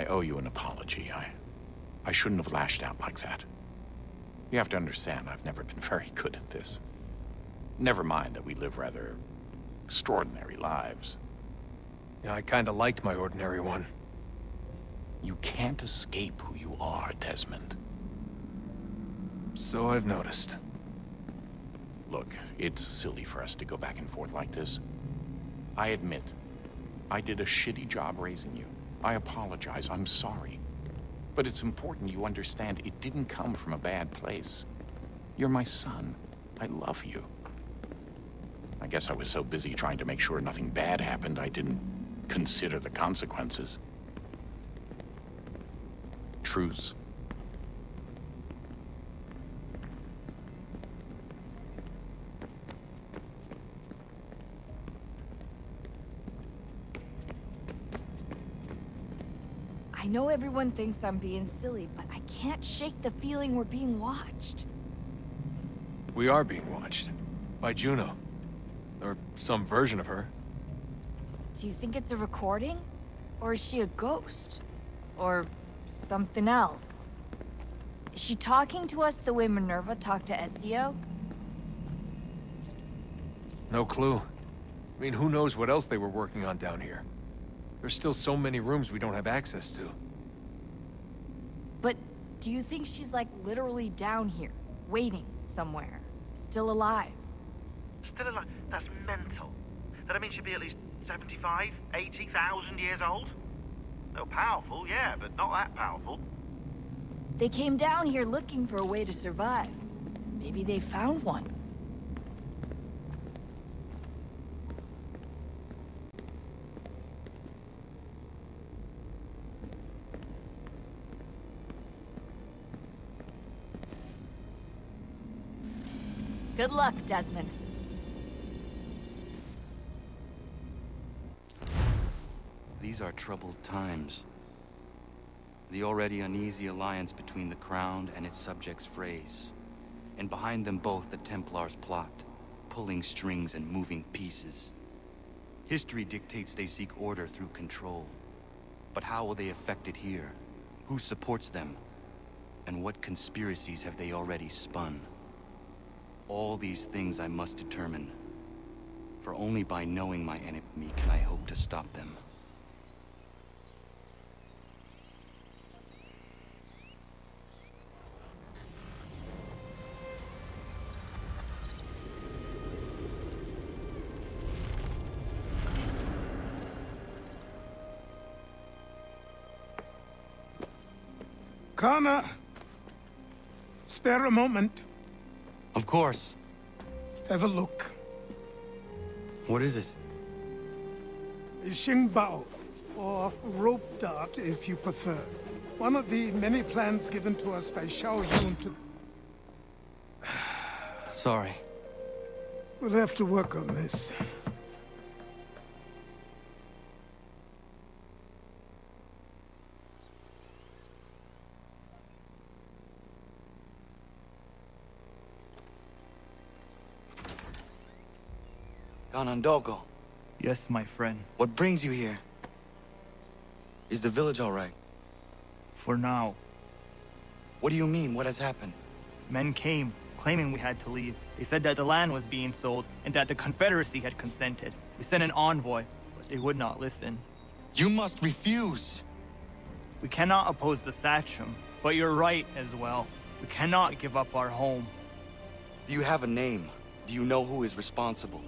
owe you an apology. I shouldn't have lashed out like that. You have to understand, I've never been very good at this. Never mind that we live rather extraordinary lives. Yeah, I kinda liked my ordinary one. You can't escape who you are, Desmond. So I've noticed. Look, it's silly for us to go back and forth like this. I admit, I did a shitty job raising you. I apologize, I'm sorry. But it's important you understand it didn't come from a bad place. You're my son. I love you. I guess I was so busy trying to make sure nothing bad happened, I didn't consider the consequences. Truce. I know everyone thinks I'm being silly, but I can't shake the feeling we're being watched. We are being watched. By Juno. Or some version of her. Do you think it's a recording? Or is she a ghost? Or something else? Is she talking to us the way Minerva talked to Ezio? No clue. I mean, who knows what else they were working on down here? There's still so many rooms we don't have access to. But do you think she's like literally down here, waiting somewhere, still alive? Still alive? That's mental. That means she'd be at least 75, 80,000 years old? No, powerful, yeah, but not that powerful. They came down here looking for a way to survive. Maybe they found one. Good luck, Desmond. These are troubled times. The already uneasy alliance between the Crown and its subjects frays. And behind them both the Templars plot, pulling strings and moving pieces. History dictates they seek order through control. But how will they affect it here? Who supports them? And what conspiracies have they already spun? All these things I must determine. For only by knowing my enemy can I hope to stop them. Connor! Spare a moment. Of course. Have a look. What is it? A Xingbao, or rope dart if you prefer. One of the many plans given to us by Xiao Yun to... Sorry. We'll have to work on this. Ganondogo. Yes, my friend. What brings you here? Is the village all right? For now. What do you mean? What has happened? Men came, claiming we had to leave. They said that the land was being sold, and that the Confederacy had consented. We sent an envoy, but they would not listen. You must refuse! We cannot oppose the Sachem, but you're right as well. We cannot give up our home. Do you have a name? Do you know who is responsible?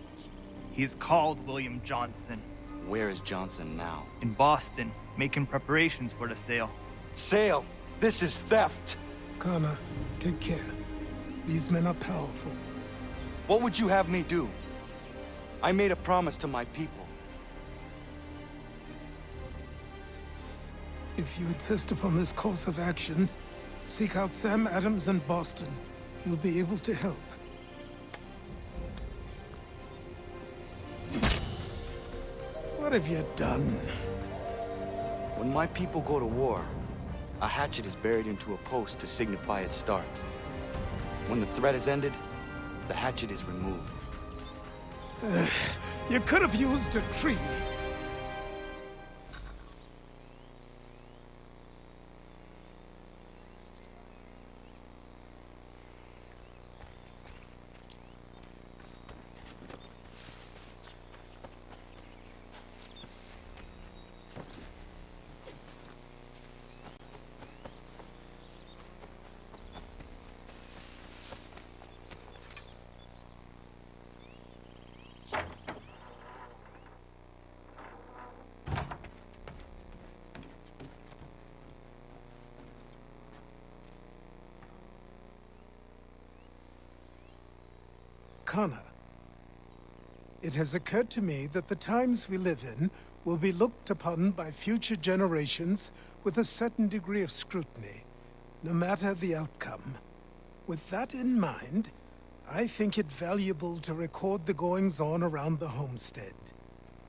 He's called William Johnson. Where is Johnson now? In Boston, making preparations for the sale. Sale? This is theft! Connor, take care. These men are powerful. What would you have me do? I made a promise to my people. If you insist upon this course of action, seek out Sam Adams in Boston. He'll be able to help. What have you done? When my people go to war, a hatchet is buried into a post to signify its start. When the threat is ended, the hatchet is removed. You could have used a tree. Connor, it has occurred to me that the times we live in will be looked upon by future generations with a certain degree of scrutiny, no matter the outcome. With that in mind, I think it valuable to record the goings-on around the homestead.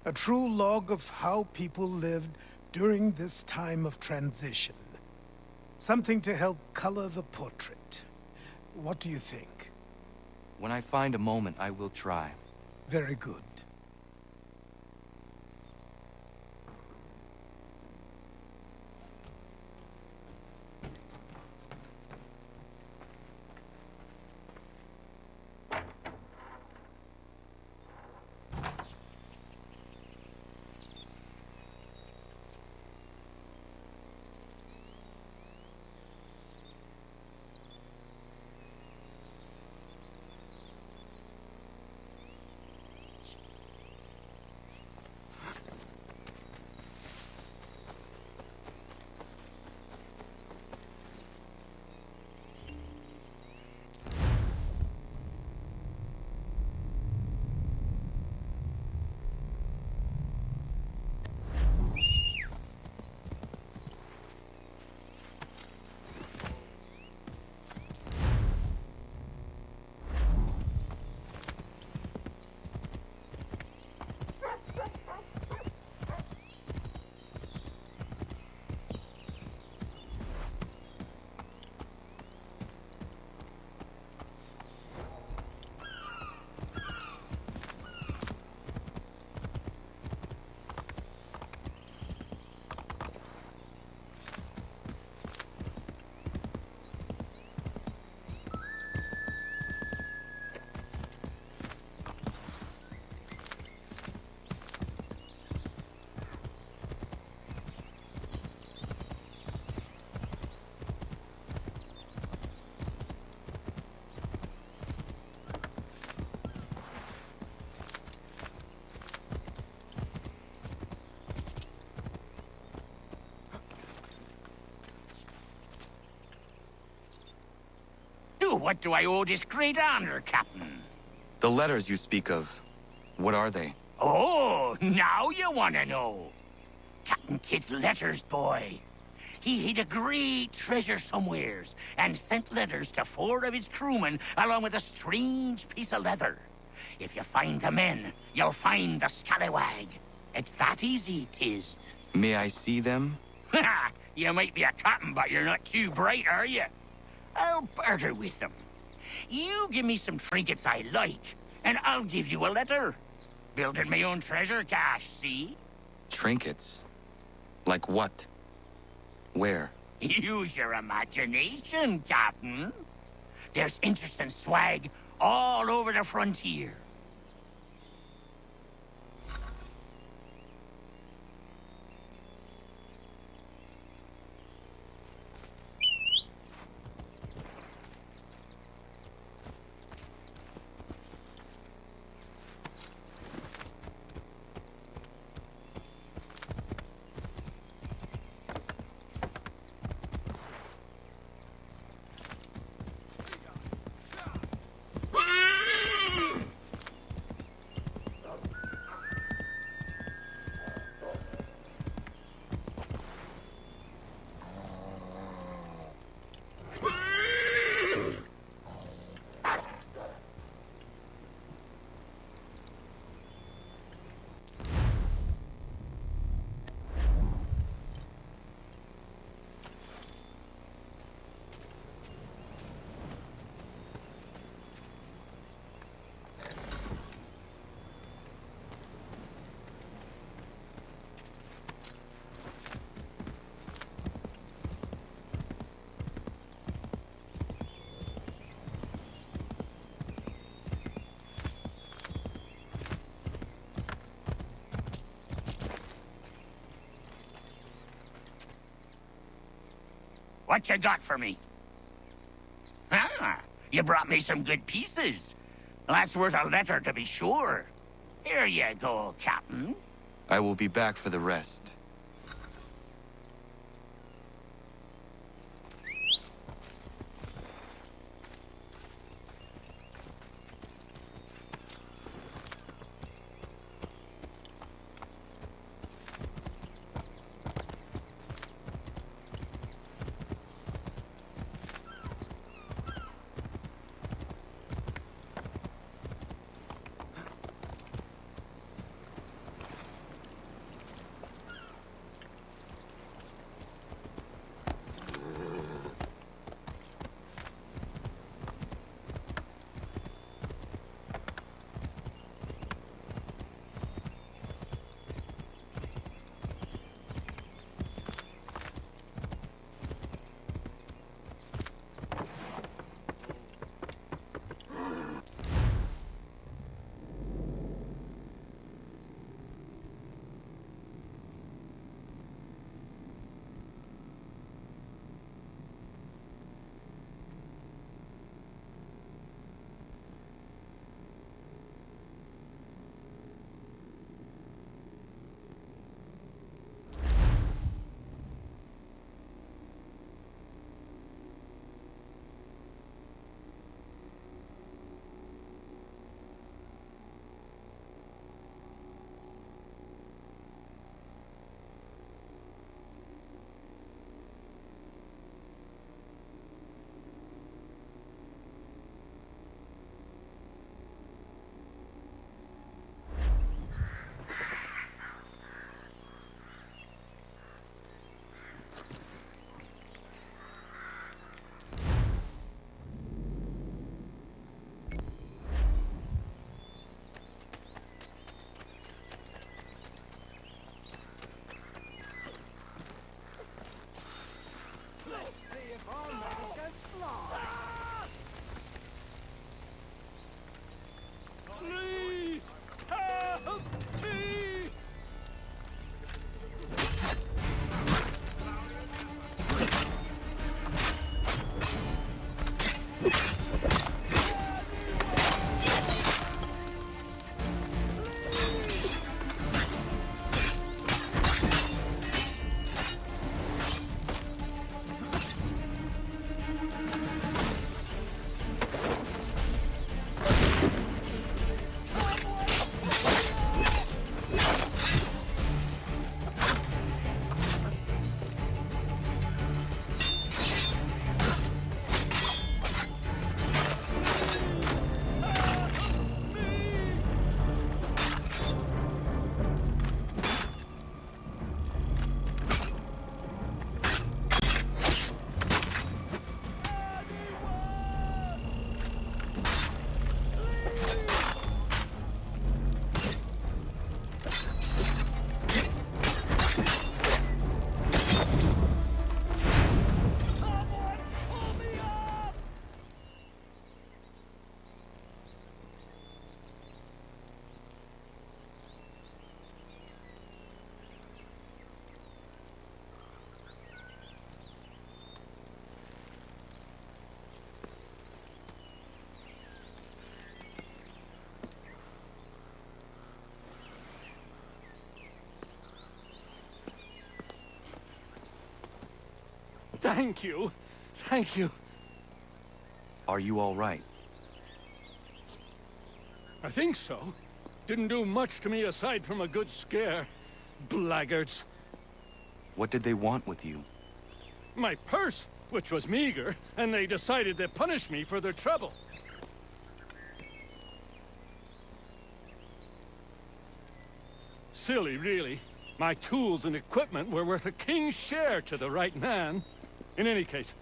A true log of how people lived during this time of transition. Something to help color the portrait. What do you think? When I find a moment, I will try. Very good. What do I owe this great honor, Captain? The letters you speak of, what are they? Oh, now you want to know. Captain Kidd's letters, boy. He hid a great treasure somewheres and sent letters to 4 of his crewmen along with a strange piece of leather. If you find the men, you'll find the scallywag. It's that easy, 'tis. May I see them? You might be a captain, but you're not too bright, are you? I'll barter with them. You give me some trinkets I like, and I'll give you a letter. Building my own treasure cache, see? Trinkets? Like what? Where? Use your imagination, Captain. There's interesting swag all over the frontier. What you got for me? Ah, you brought me some good pieces. That's worth a letter to be sure. Here you go, Captain. I will be back for the rest. Thank you. Thank you. Are you all right? I think so. Didn't do much to me aside from a good scare. Blackguards. What did they want with you? My purse, which was meager, and they decided to punish me for their trouble. Silly, really. My tools and equipment were worth a king's share to the right man. In any case,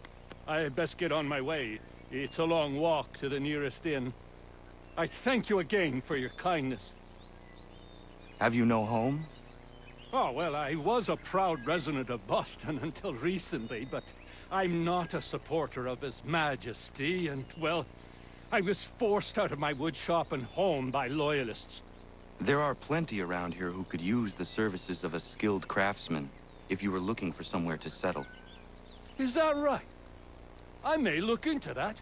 I had best get on my way. It's a long walk to the nearest inn. I thank you again for your kindness. Have you no home? Oh, well, I was a proud resident of Boston until recently, but I'm not a supporter of His Majesty, and, well, I was forced out of my woodshop and home by loyalists. There are plenty around here who could use the services of a skilled craftsman, if you were looking for somewhere to settle. Is that right? I may look into that.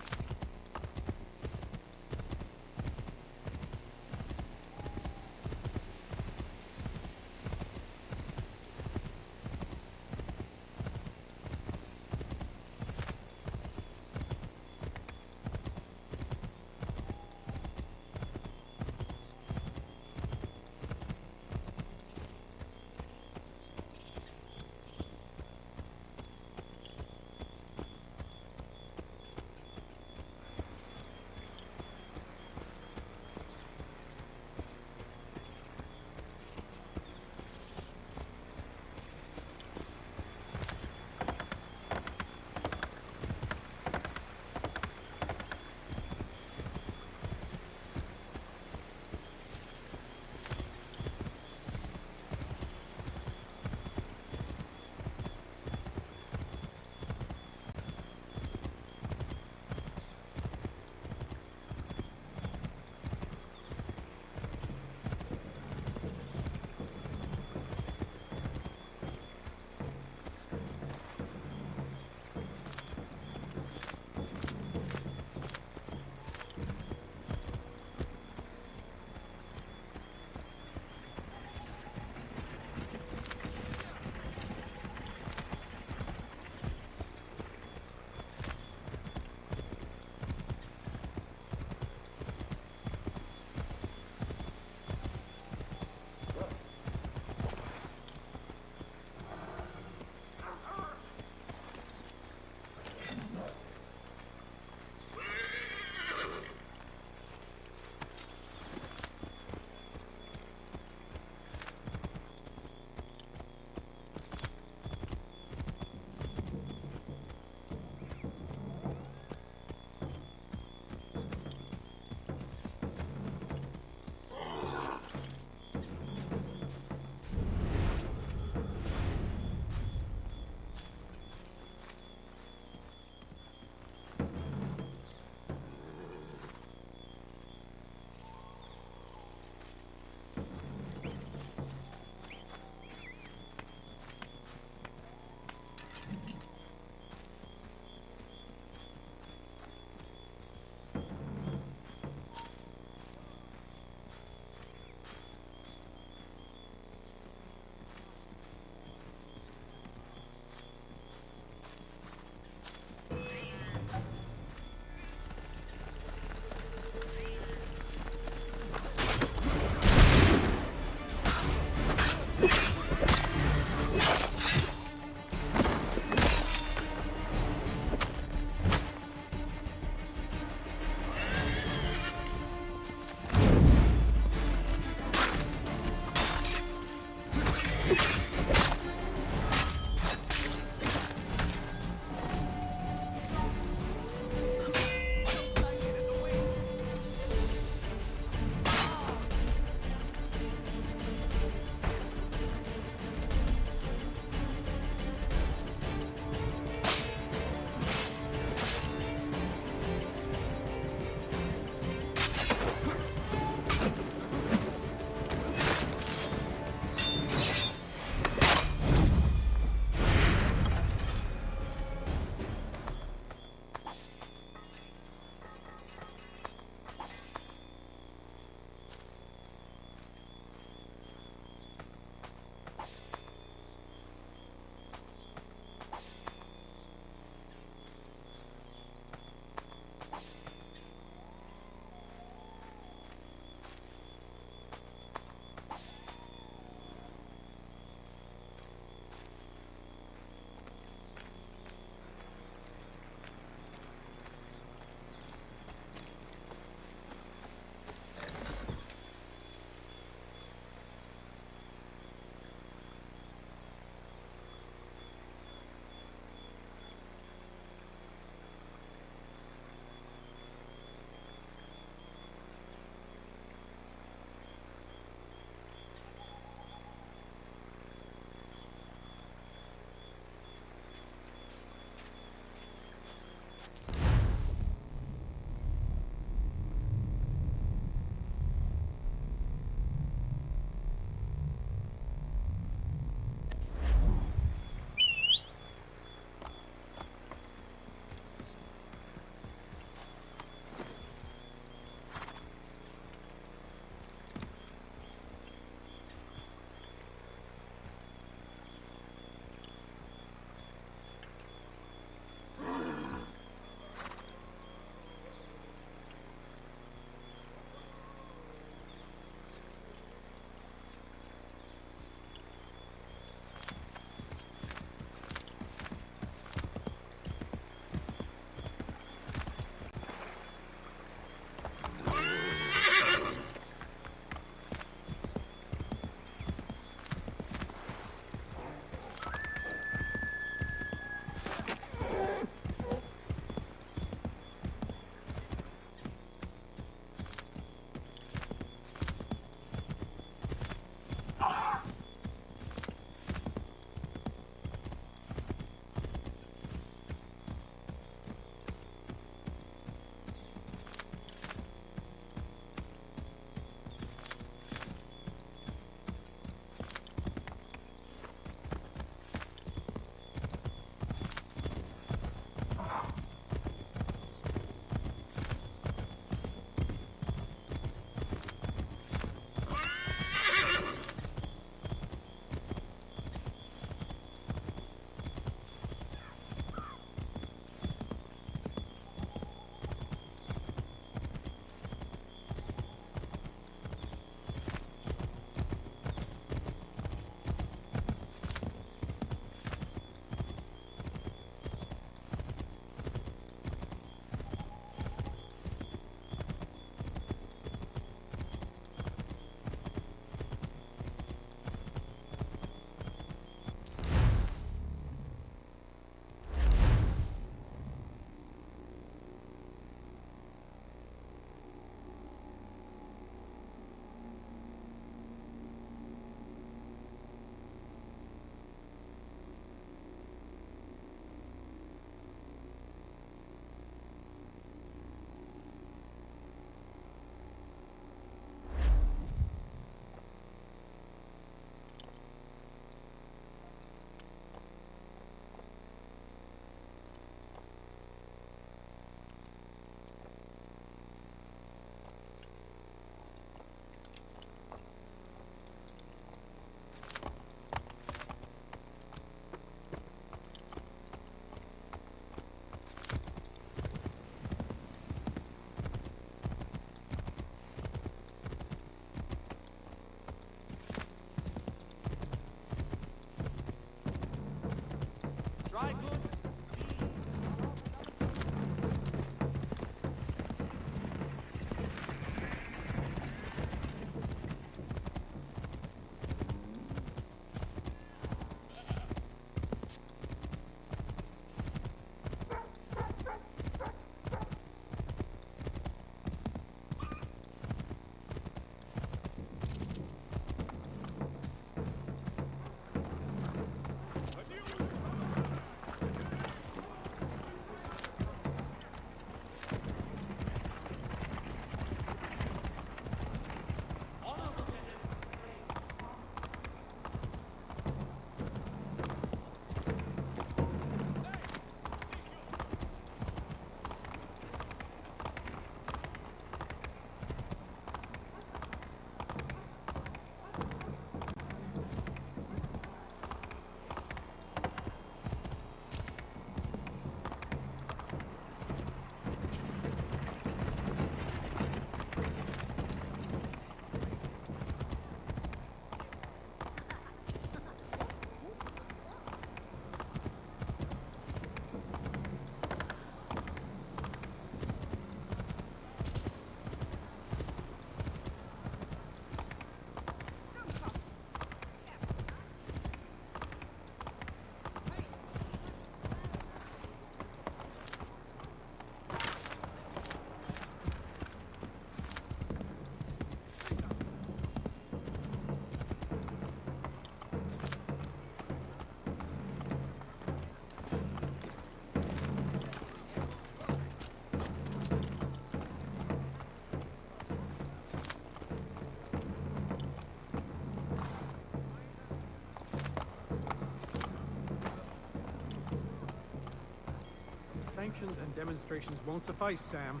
Demonstrations won't suffice, Sam.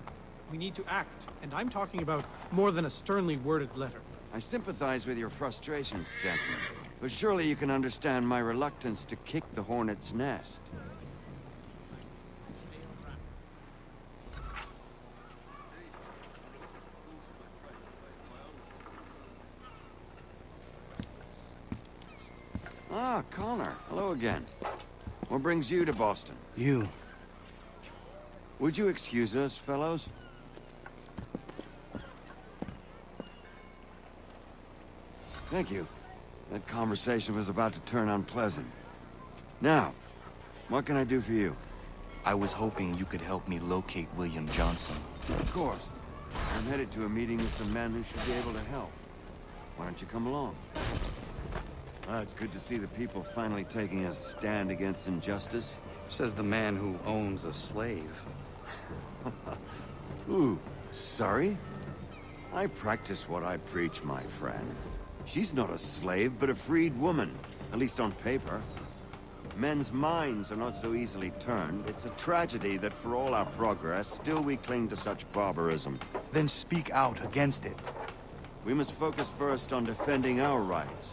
We need to act, and I'm talking about more than a sternly worded letter. I sympathize with your frustrations, gentlemen. But surely you can understand my reluctance to kick the hornet's nest. Ah, Connor. Hello again. What brings you to Boston? You. Would you excuse us, fellows? Thank you. That conversation was about to turn unpleasant. Now, what can I do for you? I was hoping you could help me locate William Johnson. Of course. I'm headed to a meeting with some men who should be able to help. Why don't you come along? It's good to see the people finally taking a stand against injustice. Says the man who owns a slave. Ooh, sorry? I practice what I preach, my friend. She's not a slave, but a freed woman, at least on paper. Men's minds are not so easily turned. It's a tragedy that for all our progress, still we cling to such barbarism. Then speak out against it. We must focus first on defending our rights.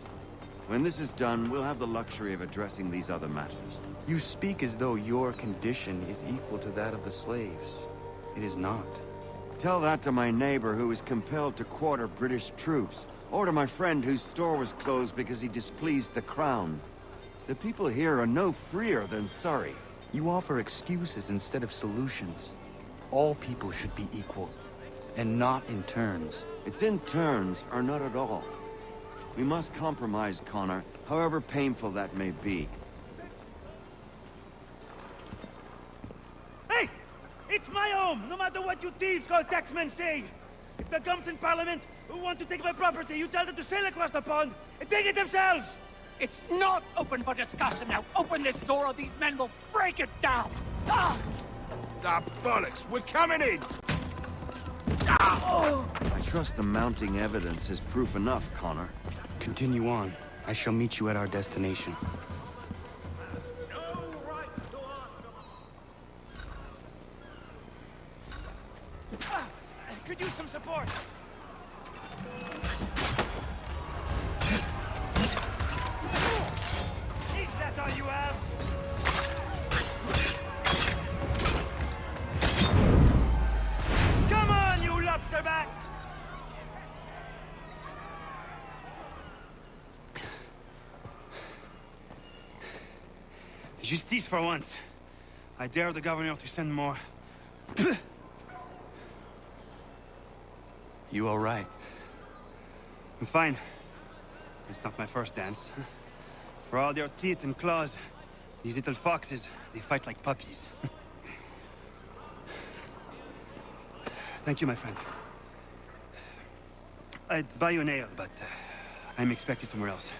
When this is done, we'll have the luxury of addressing these other matters. You speak as though your condition is equal to that of the slaves. It is not. Tell that to my neighbor who was compelled to quarter British troops, or to my friend whose store was closed because he displeased the crown. The people here are no freer than Surrey. You offer excuses instead of solutions. All people should be equal, and not in turns. It's in turns, or not at all. We must compromise, Connor, however painful that may be. Hey! It's my home, no matter what you thieves called taxmen say! If the gums in Parliament who want to take my property, you tell them to sail across the pond and take it themselves! It's not open for discussion now! Open this door or these men will break it down! Ah! Ah, bollocks! We're coming in! I trust the mounting evidence is proof enough, Connor. Continue on. I shall meet you at our destination. Could use some support! Is that all you have? Come on, you lobsterback! Justice for once. I dare the governor to send more. You all right? I'm fine. It's not my first dance. For all their teeth and claws, these little foxes, they fight like puppies. Thank you, my friend. I'd buy you an ale, but I'm expected somewhere else.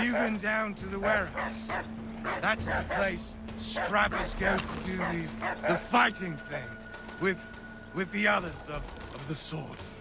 you been down to the warehouse? That's the place scrappers go to do the fighting thing with the others of the swords.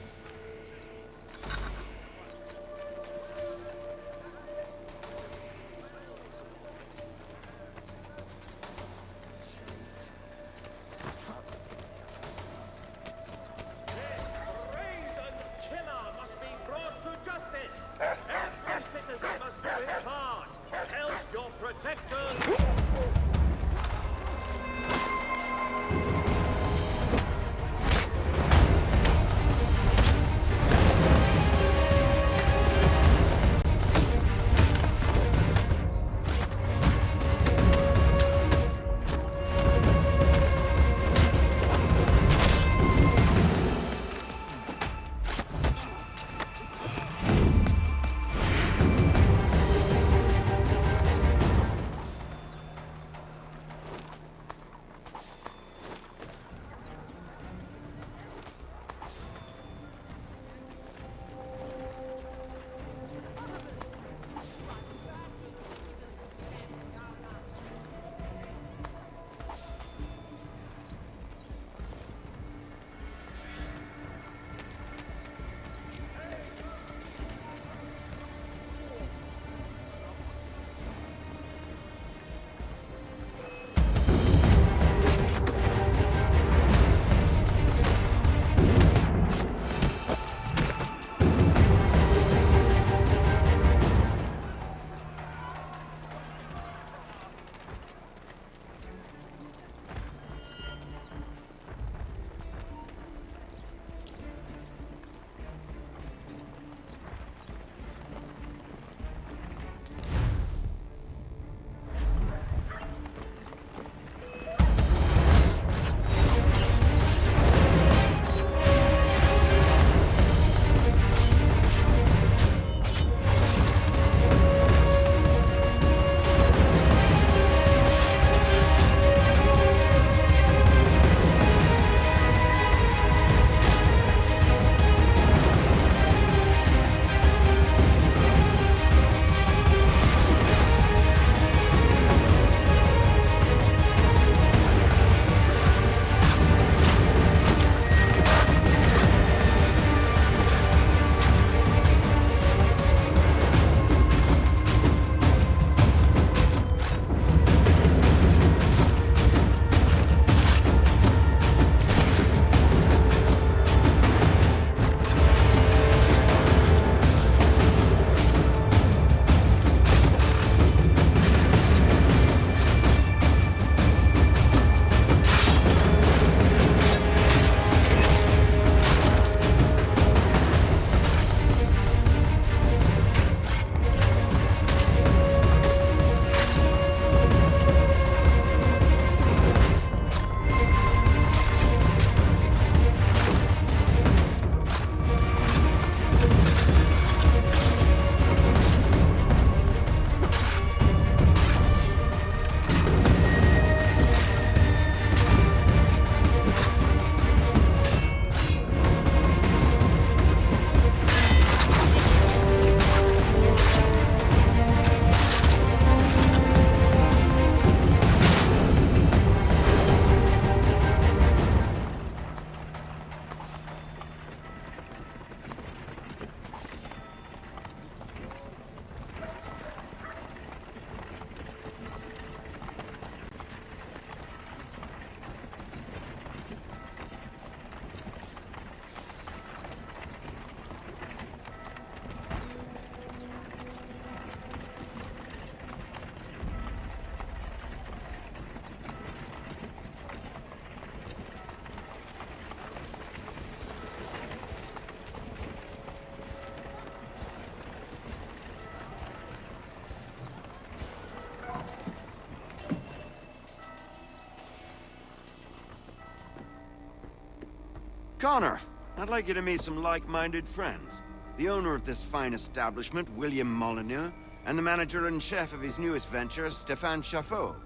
Connor, I'd like you to meet some like-minded friends. The owner of this fine establishment, William Molyneux, and the manager and chef of his newest venture, Stéphane Chaffeau.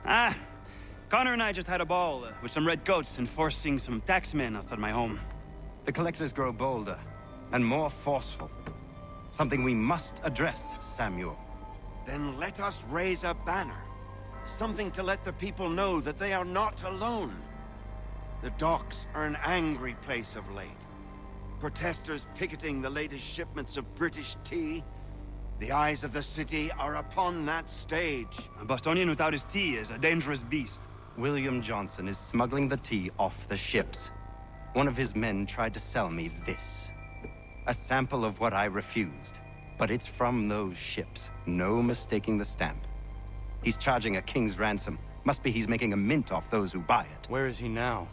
Ah, Connor and I just had a ball with some red coats enforcing some taxmen outside my home. The collectors grow bolder and more forceful. Something we must address, Samuel. Then let us raise a banner. Something to let the people know that they are not alone. The docks are an angry place of late. Protesters picketing the latest shipments of British tea. The eyes of the city are upon that stage. A Bostonian without his tea is a dangerous beast. William Johnson is smuggling the tea off the ships. One of his men tried to sell me this. A sample of what I refused. But it's from those ships. No mistaking the stamp. He's charging a king's ransom. Must be he's making a mint off those who buy it. Where is he now?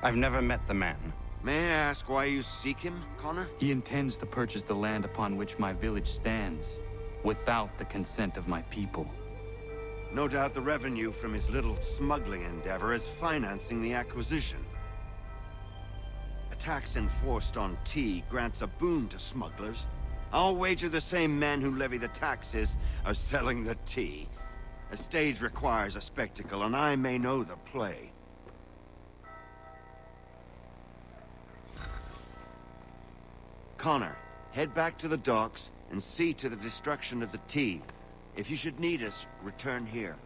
I've never met the man. May I ask why you seek him, Connor? He intends to purchase the land upon which my village stands, without the consent of my people. No doubt the revenue from his little smuggling endeavor is financing the acquisition. A tax enforced on tea grants a boon to smugglers. I'll wager the same men who levy the taxes are selling the tea. A stage requires a spectacle, and I may know the play. Connor, head back to the docks and see to the destruction of the tea. If you should need us, return here.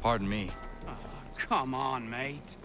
Pardon me. Oh, come on, mate.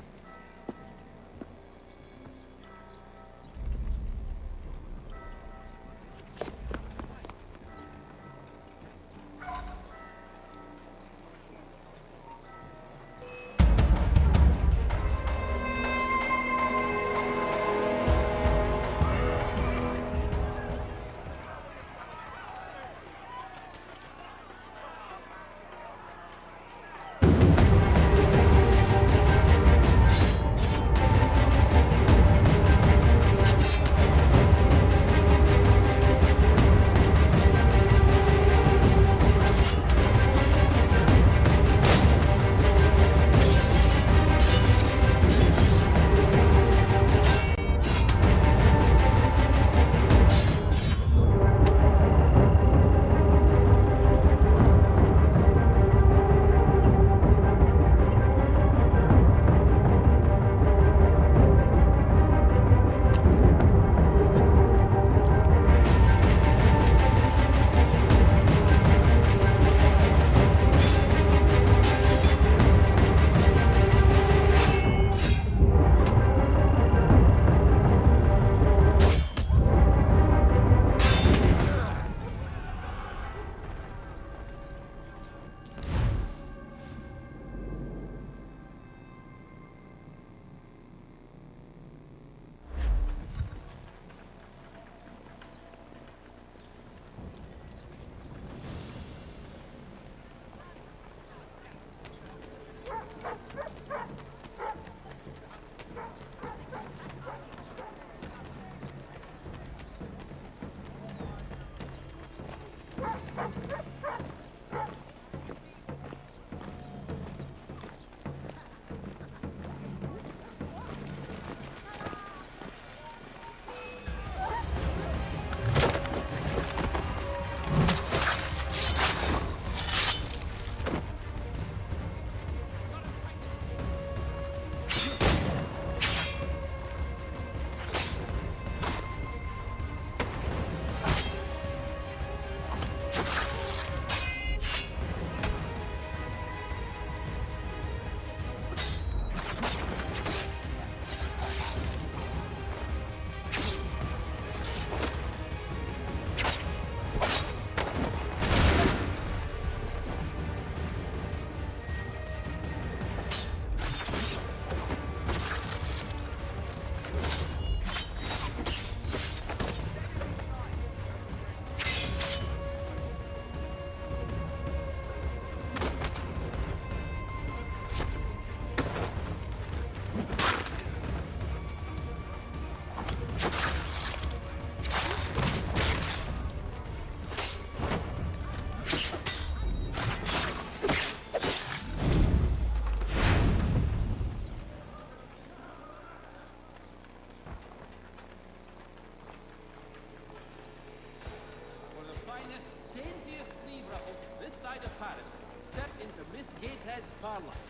head's padlocked.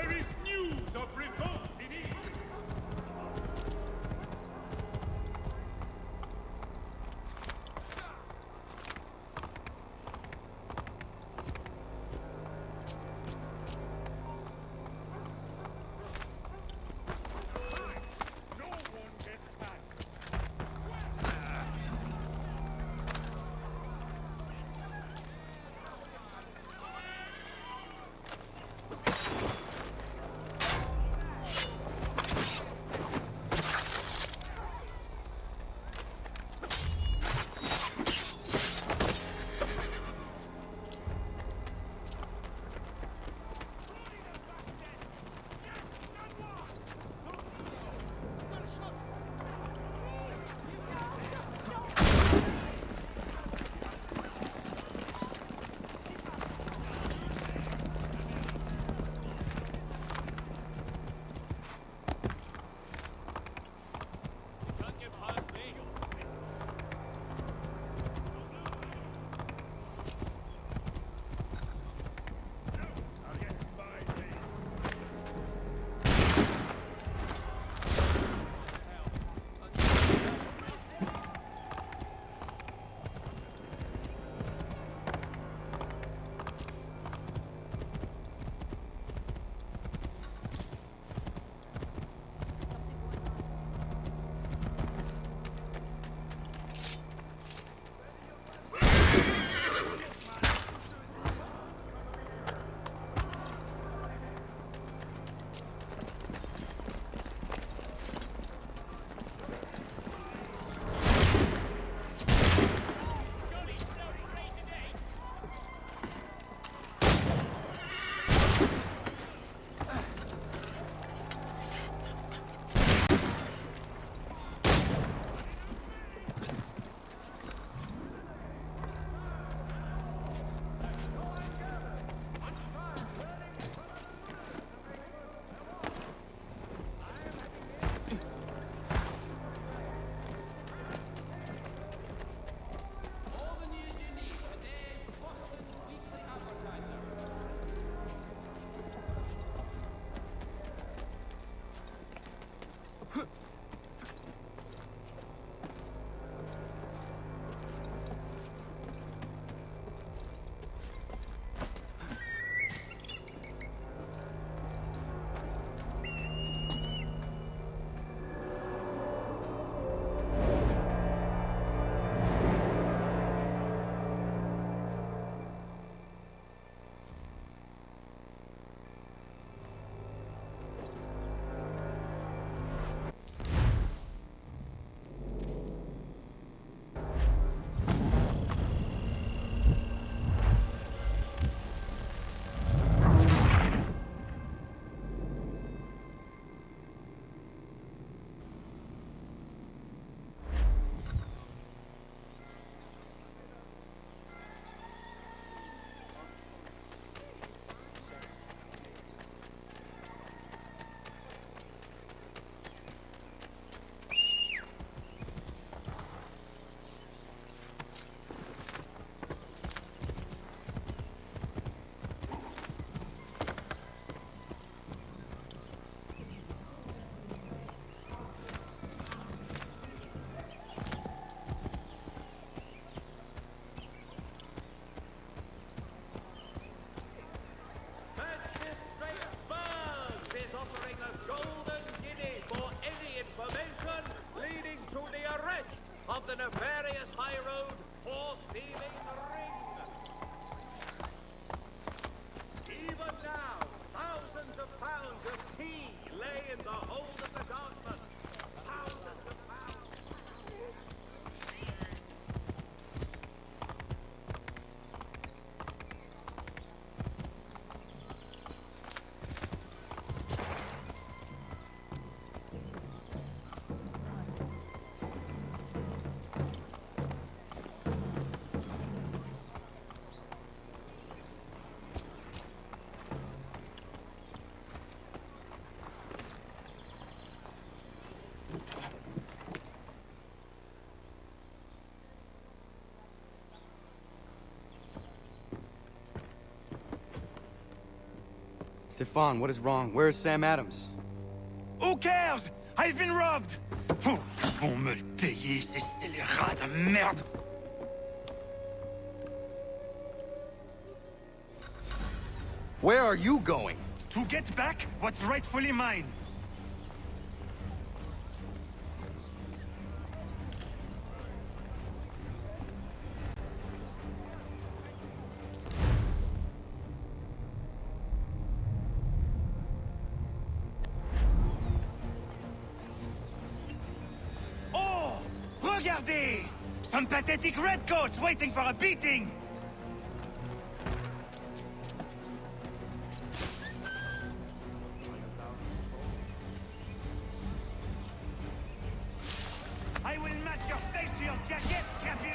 There is news of revolt in Egypt. No one gets past. of the nefarious high road horse-thieving ring. Even now, thousands of pounds of tea lay in the hold of the darkness. Thousands of pounds. Stefan, what is wrong? Where is Sam Adams? Who cares? I've been robbed! Oh, ils vont me le payer, ces scélérats de merde! Where are you going? To get back what's rightfully mine. Oh! Regardez! Some pathetic redcoats waiting for a beating! I will match your face to your jacket, Capule!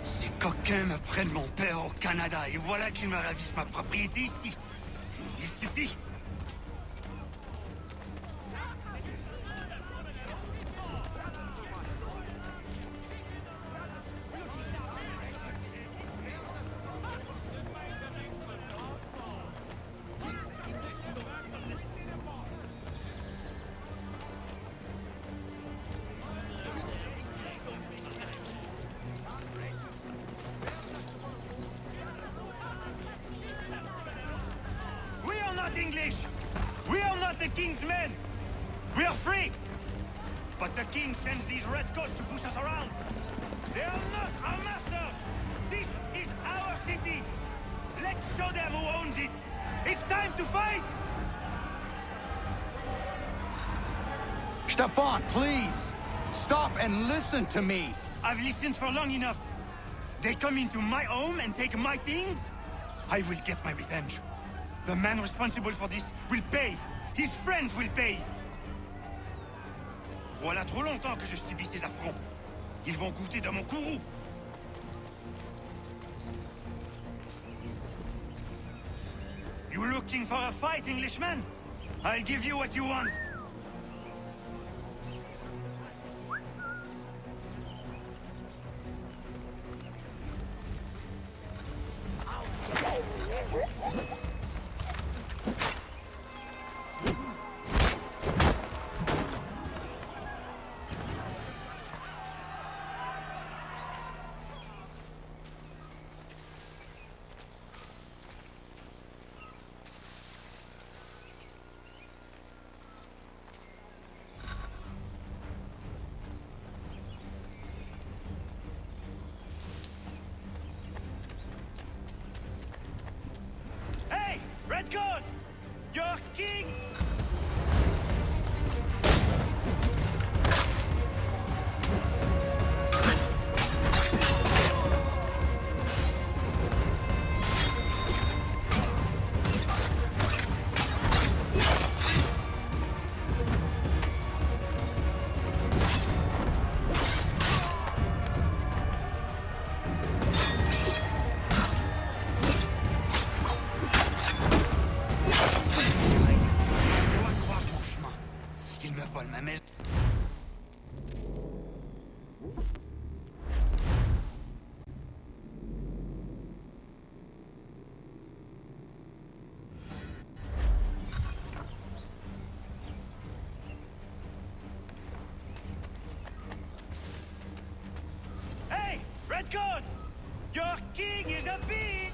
Ces coquins me prennent mon père au Canada et voilà qu'ils me ravissent ma propriété ici. Il suffit. We are not English! We are not the king's men! We are free! But the king sends these redcoats to push us around! They are not our masters! This is our city! Let's show them who owns it! It's time to fight! Stefan, please! Stop and listen to me! I've listened for long enough. They come into my home and take my things? I will get my revenge. The man responsible for this will pay. His friends will pay. Voilà trop longtemps que je subis ces affronts. Ils vont goûter de mon courroux. You looking for a fight, Englishman? I'll give you what you want. Hey, redcoats! Your king! Il me vole ma maison. Hey, redcoats! Your king is a bee!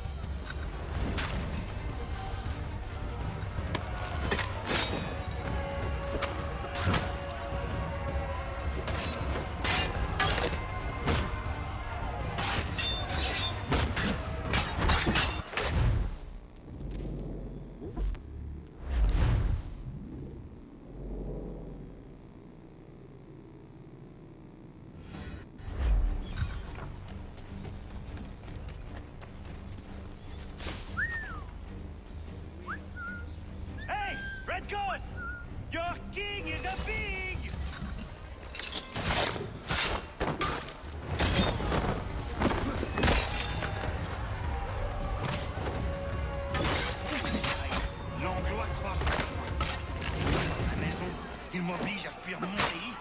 Il m'oblige à fuir mon pays.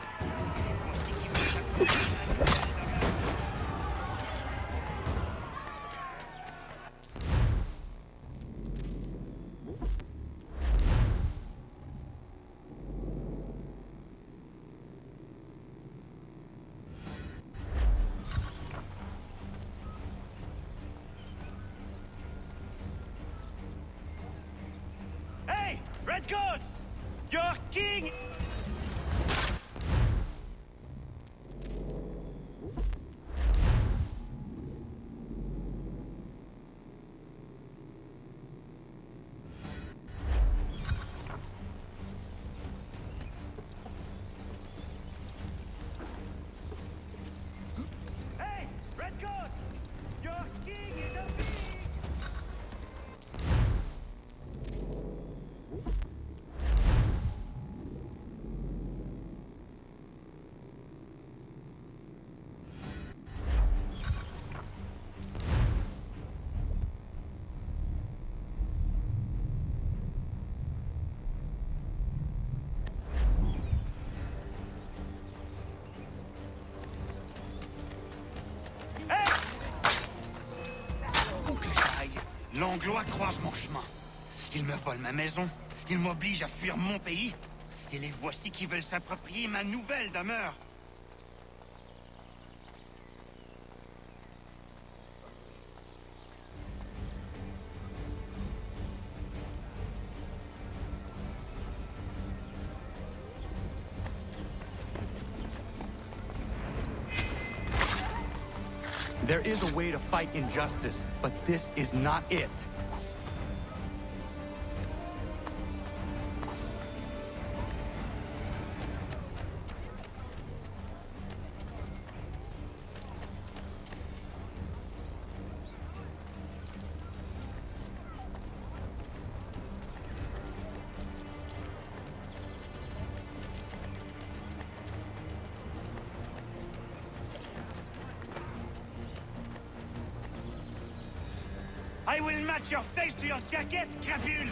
Et voici qui veut s'approcher. Hey, Redcoats! Your king! Hey, Redcoats! Your king is a big... L'Anglois croise mon chemin. Ils me volent ma maison, ils m'obligent à fuir mon pays, et les voici qui veulent s'approprier ma nouvelle demeure. There is a way to fight injustice, but this is not it. I will match your face to your jacket, crapule!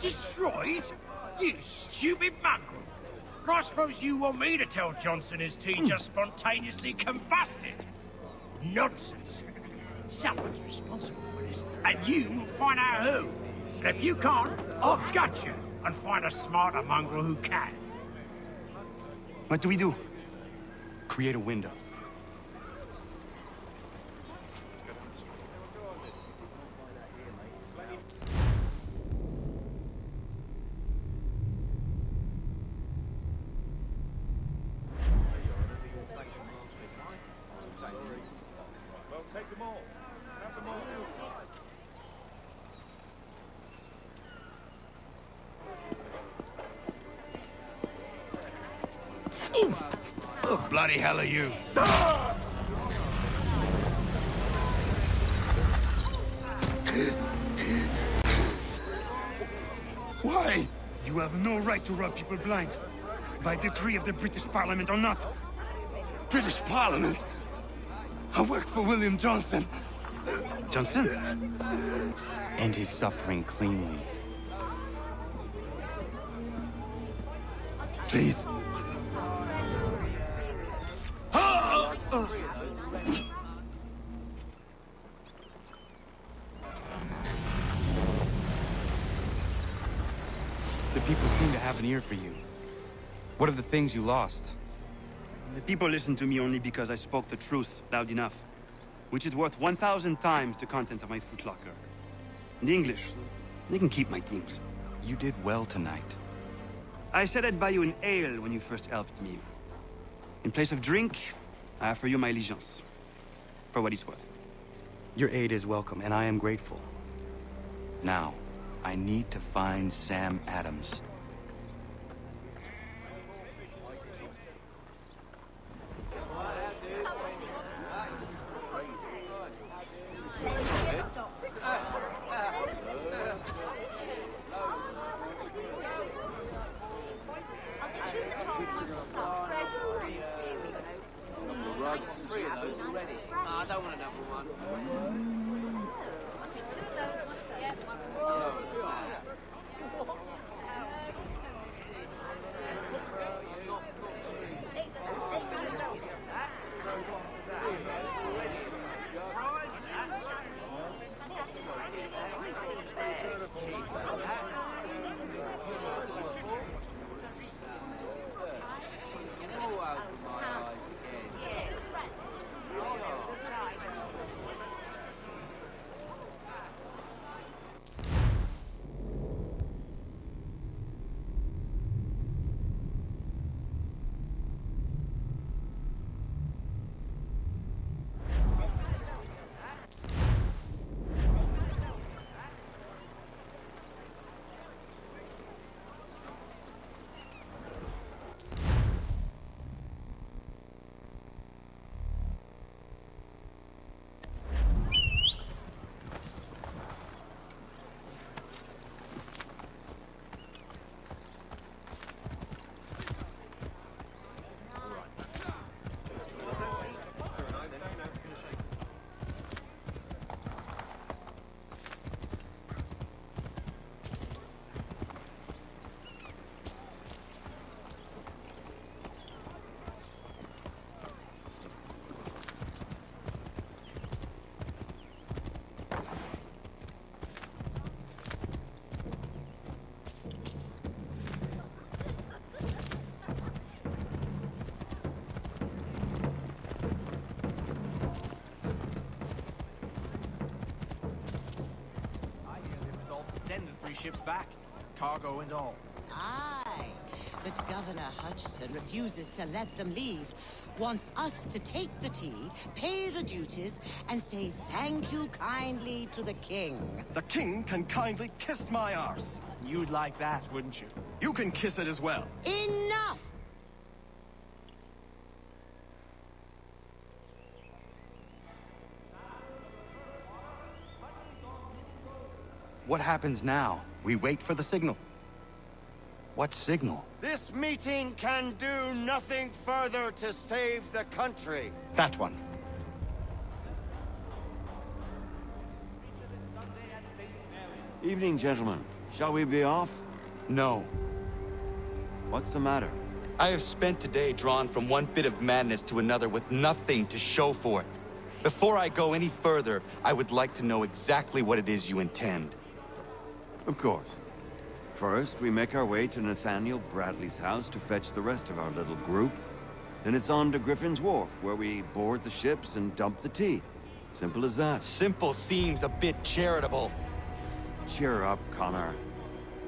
Destroyed? You stupid mongrel! I suppose you want me to tell Johnson his tea just spontaneously combusted? Nonsense! Someone's responsible for this, and you will find out who. And if you can't, I'll gut you and find a smarter mongrel who can. What do we do? Create a window. Well, take them all. Have them all. Bloody hell are you? Why? You have no right to rob people blind. By decree of the British Parliament or not. British Parliament? I work for William Johnson. Johnson? End his suffering cleanly. Please. The people seem to have an ear for you. What are the things you lost? The people listen to me only because I spoke the truth loud enough, which is worth 1,000 times the content of my footlocker. The English, they can keep my teams. You did well tonight. I said I'd buy you an ale when you first helped me. In place of drink, I offer you my allegiance. For what it's worth. Your aid is welcome, and I am grateful. Now, I need to find Sam Adams. don't want another one. Send the 3 ships back, cargo and all. Aye, but Governor Hutchison refuses to let them leave. Wants us to take the tea, pay the duties, and say thank you kindly to the king. The king can kindly kiss my arse. You'd like that, wouldn't you? You can kiss it as well. Enough! What happens now? We wait for the signal. What signal? This meeting can do nothing further to save the country. That one. Evening, gentlemen. Shall we be off? No. What's the matter? I have spent today drawn from one bit of madness to another with nothing to show for it. Before I go any further, I would like to know exactly what it is you intend. Of course. First, we make our way to Nathaniel Bradley's house to fetch the rest of our little group. Then it's on to Griffin's Wharf, where we board the ships and dump the tea. Simple as that. Simple seems a bit charitable. Cheer up, Connor.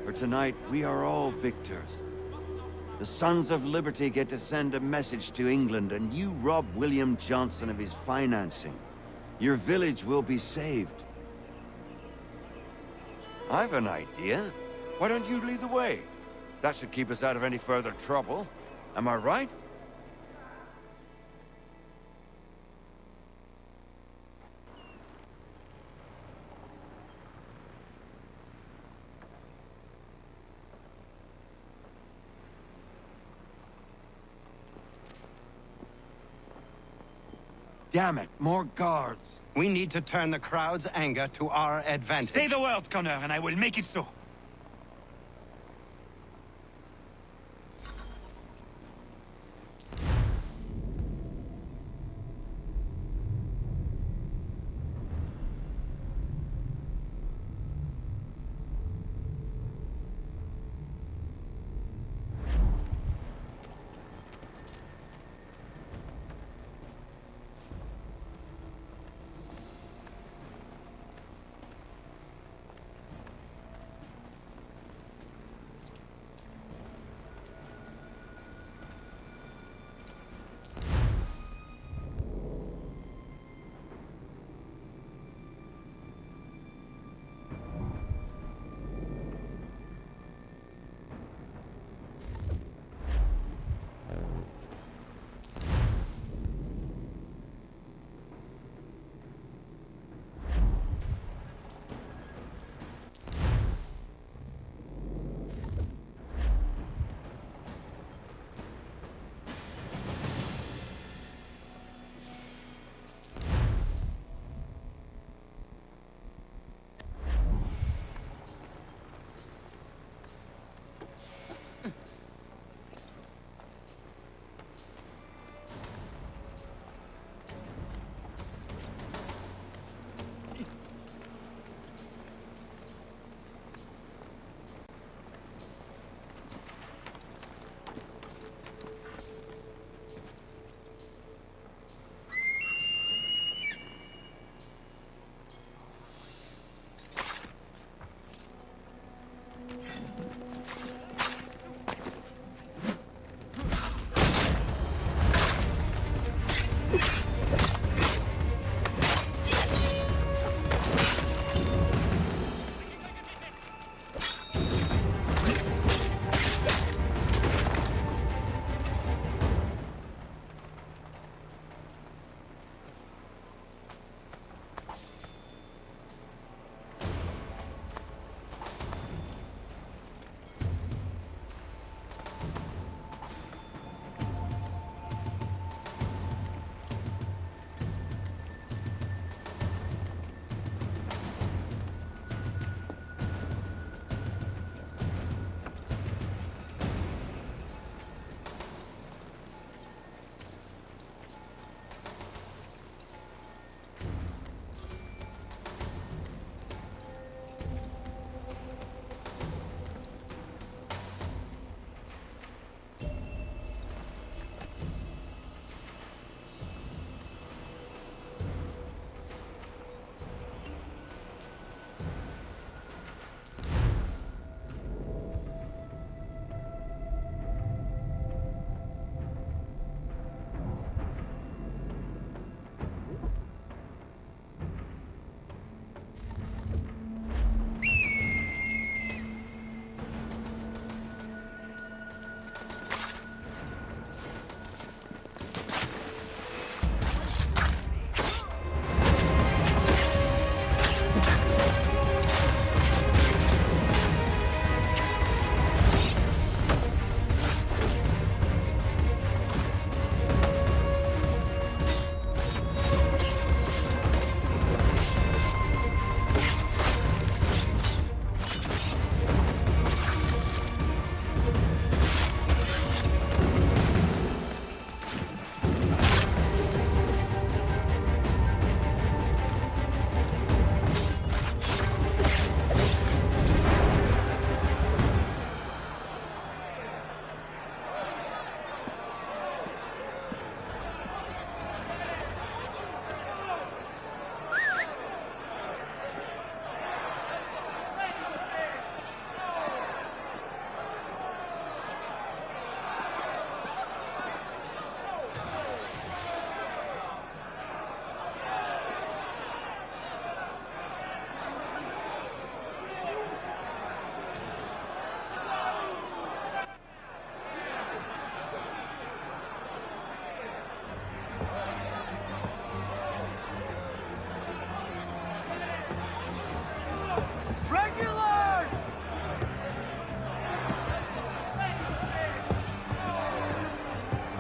For tonight, we are all victors. The Sons of Liberty get to send a message to England, and you rob William Johnson of his financing. Your village will be saved. I've an idea. Why don't you lead the way? That should keep us out of any further trouble. Am I right? Damn it, more guards. We need to turn the crowd's anger to our advantage. Say the word, Connor, and I will make it so.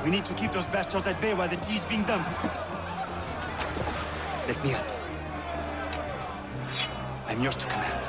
We need to keep those bastards at bay while the tea's being dumped. Let me up. I'm yours to command.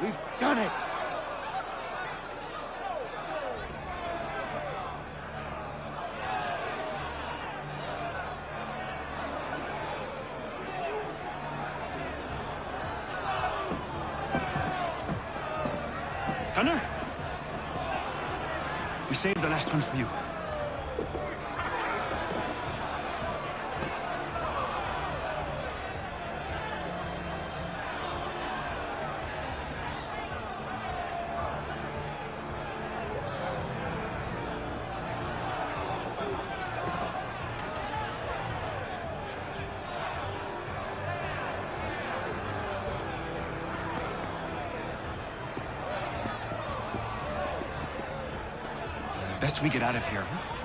We've done it! Gunner? We saved the last one for you. Best we get out of here, huh?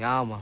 Calma.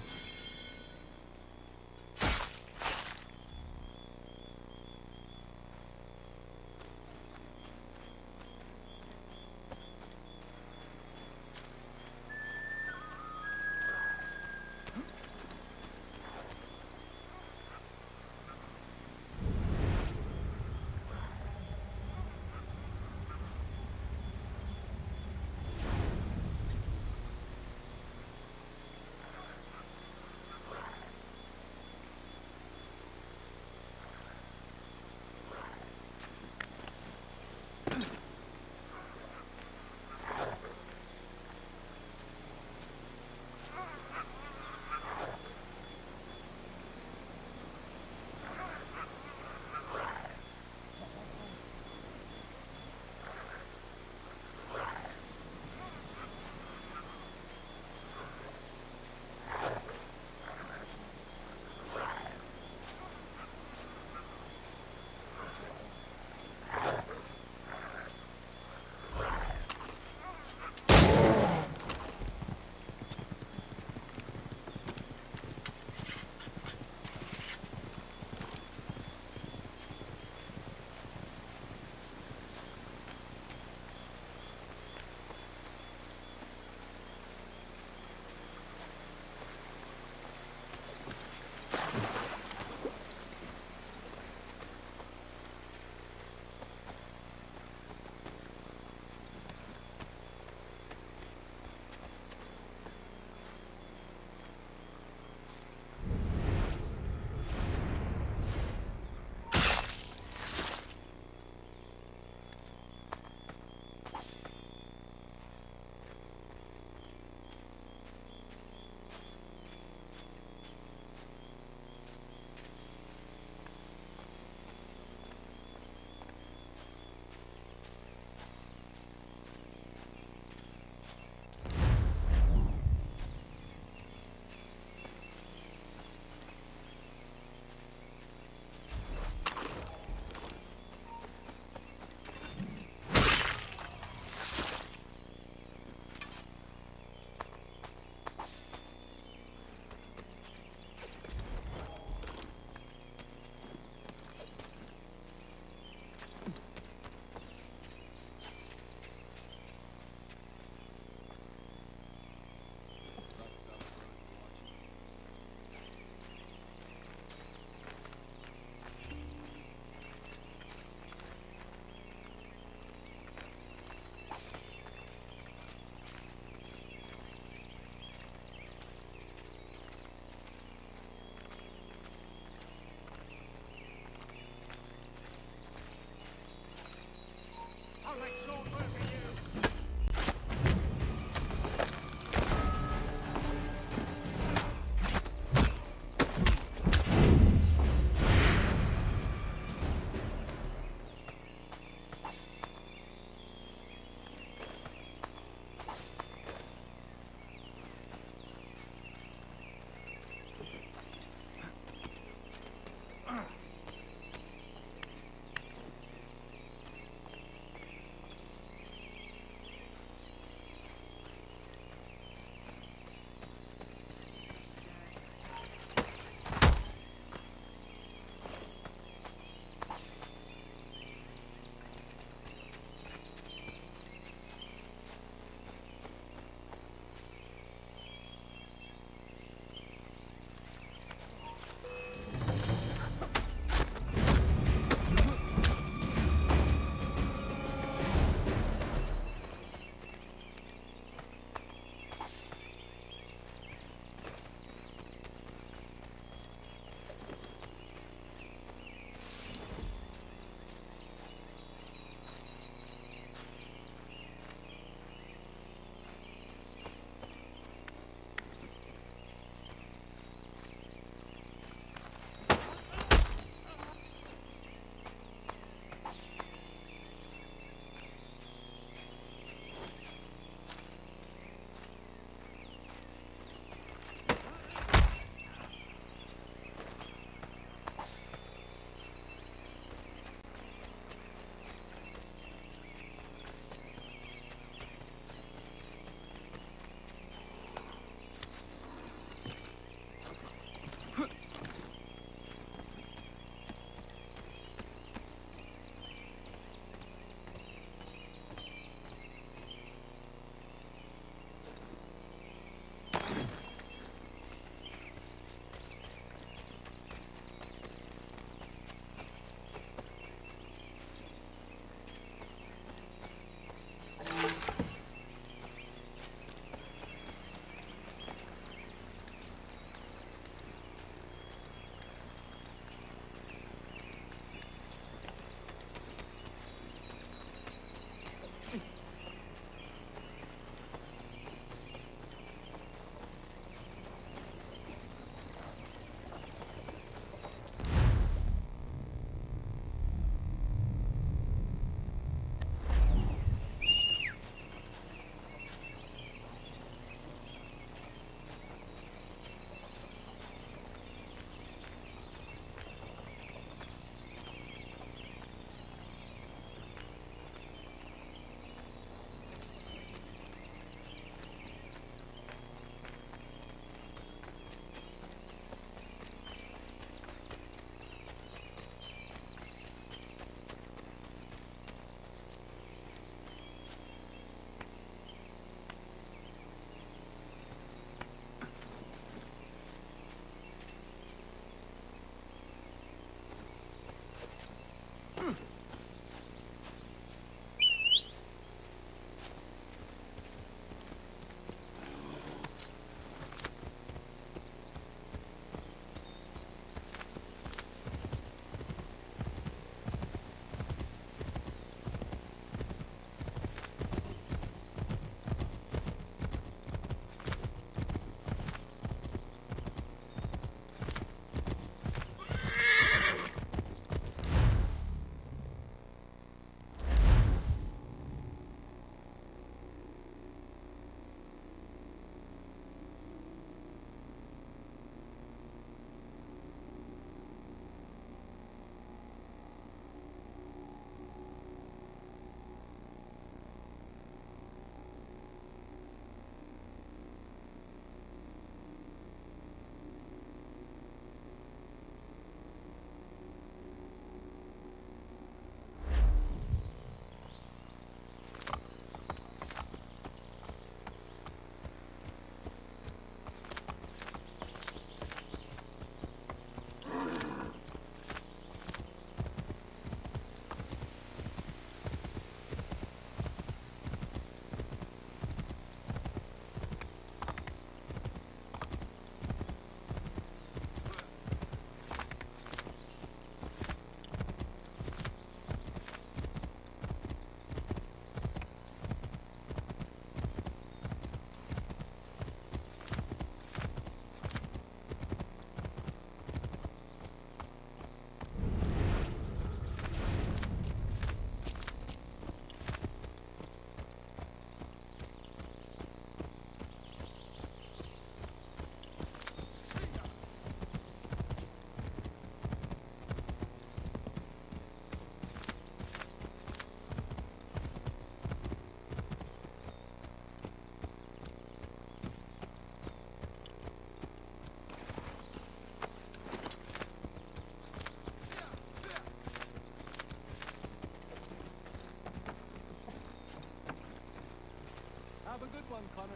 Good one, Connor.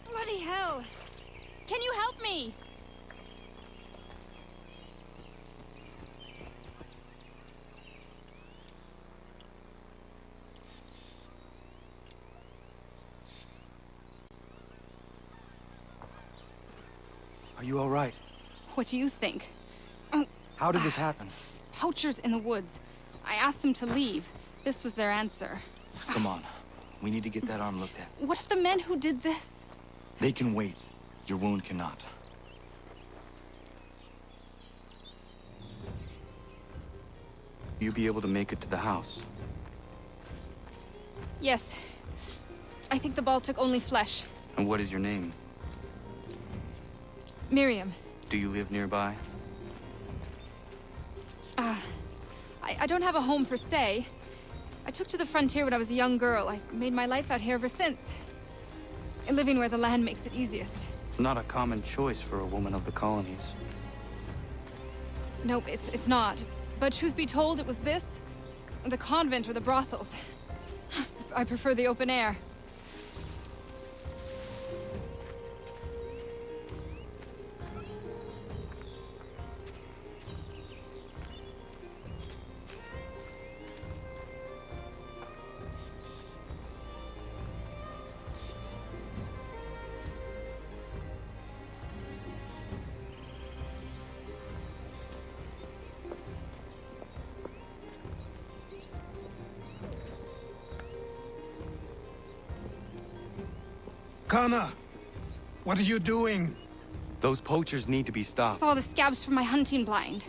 Bloody hell! Can you help me? Are you all right? What do you think? How did this happen? Poachers in the woods. I asked them to leave. This was their answer. Come on. We need to get that arm looked at. What if the men who did this? They can wait. Your wound cannot. You be able to make it to the house? Yes. I think the ball took only flesh. And what is your name? Miriam. Do you live nearby? I don't have a home per se. I took to the frontier when I was a young girl. I've made my life out here ever since. Living where the land makes it easiest. Not a common choice for a woman of the colonies. Nope, it's not. But truth be told, it was this, the convent or the brothels. I prefer the open air. Connor, what are you doing? Those poachers need to be stopped. Saw the scabs from my hunting blind.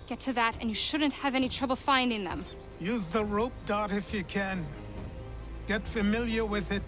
Get to that, and you shouldn't have any trouble finding them. Use the rope dart if you can. Get familiar with it.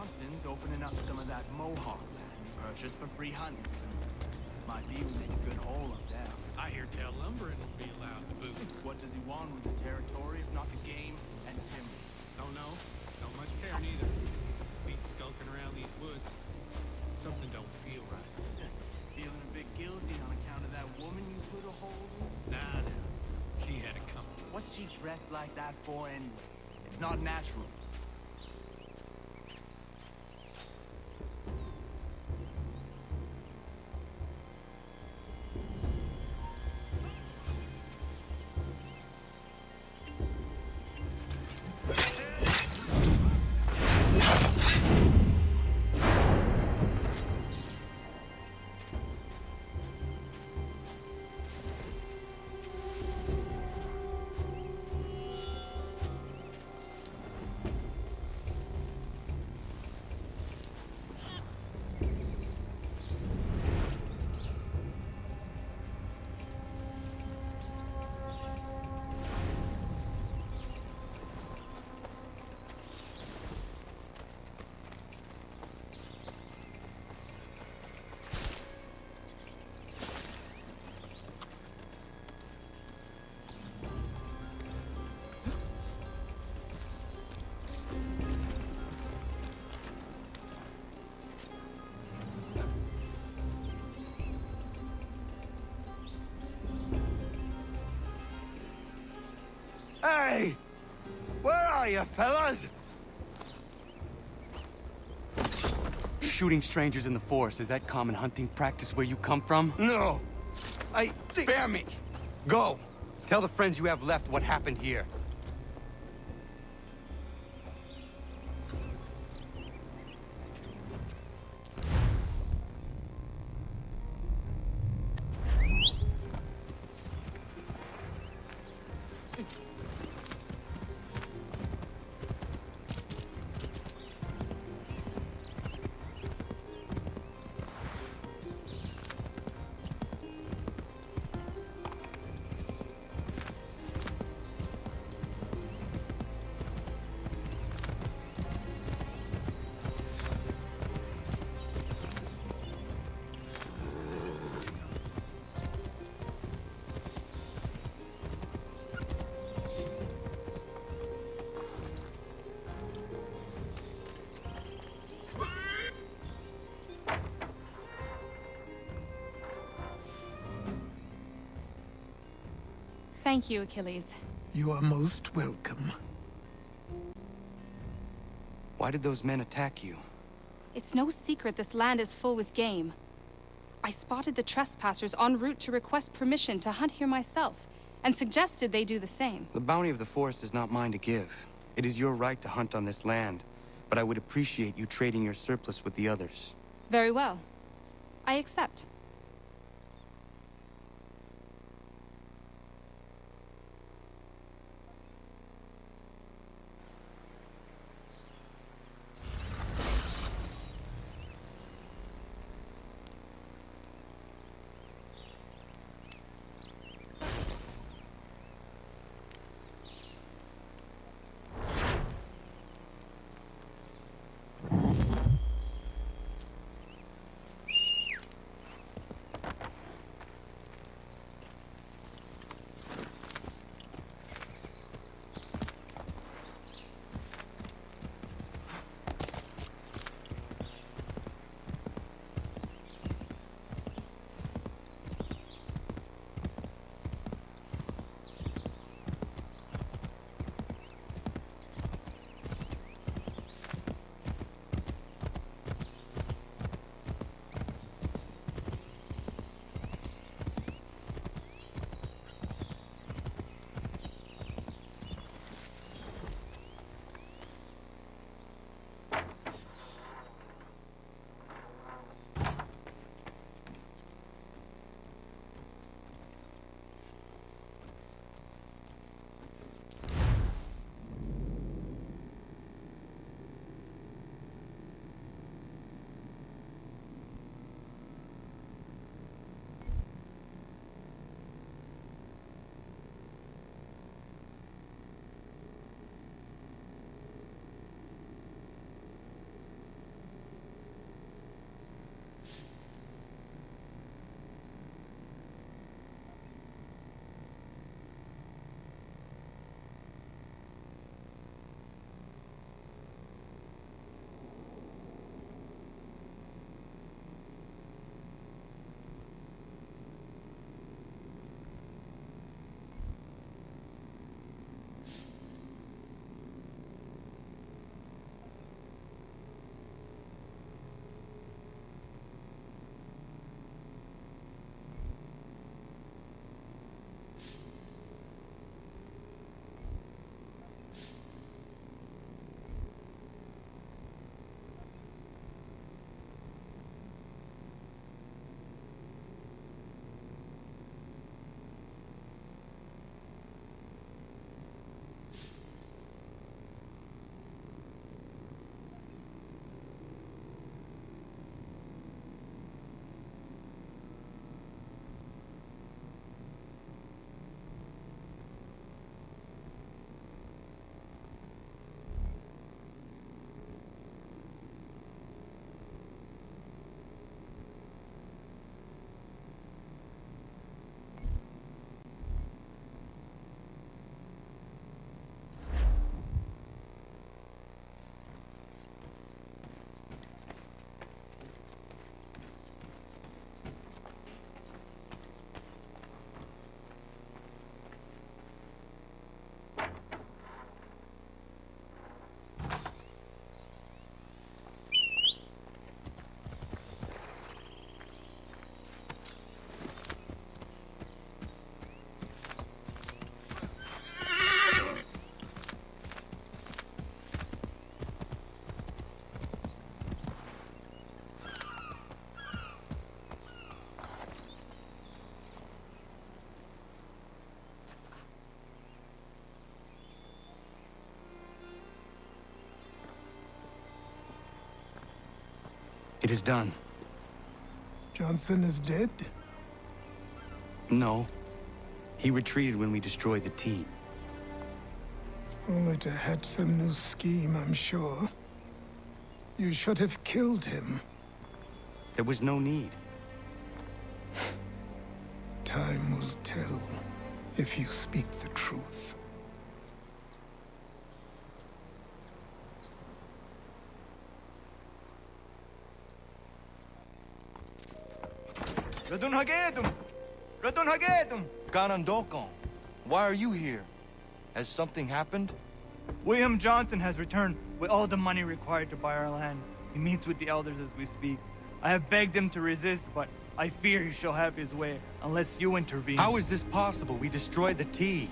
Johnson's opening up some of that Mohawk land he purchased for free hunts. Might be able to make a good haul up there. I hear tell lumbering will be allowed to boot. What does he want with the territory if not the game and timber? Don't know. Don't much care neither. Been skulking around these woods. Something don't feel right. Feeling a bit guilty on account of that woman you put a hold on? Nah. She had it coming. What's she dressed like that for anyway? It's not natural. Hey! Where are you, fellas? Shooting strangers in the forest, is that common hunting practice where you come from? No! Spare me! Go! Tell the friends you have left what happened here. Thank you, Achilles. You are most welcome. Why did those men attack you? It's no secret this land is full with game. I spotted the trespassers en route to request permission to hunt here myself, and suggested they do the same. The bounty of the forest is not mine to give. It is your right to hunt on this land, but I would appreciate you trading your surplus with the others. Very well. I accept. It is done. Johnson is dead? No. He retreated when we destroyed the T. Only to hatch some new scheme, I'm sure. You should have killed him. There was no need. Time will tell if you speak the truth. Radun Hagedum! Radun Hagedum! Ganandokon, why are you here? Has something happened? William Johnson has returned with all the money required to buy our land. He meets with the elders as we speak. I have begged him to resist, but I fear he shall have his way unless you intervene. How is this possible? We destroyed the T.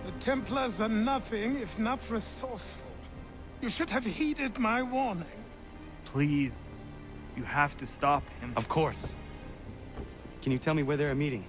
The Templars are nothing if not resourceful. You should have heeded my warning. Please, you have to stop him. Of course. Can you tell me where they're meeting?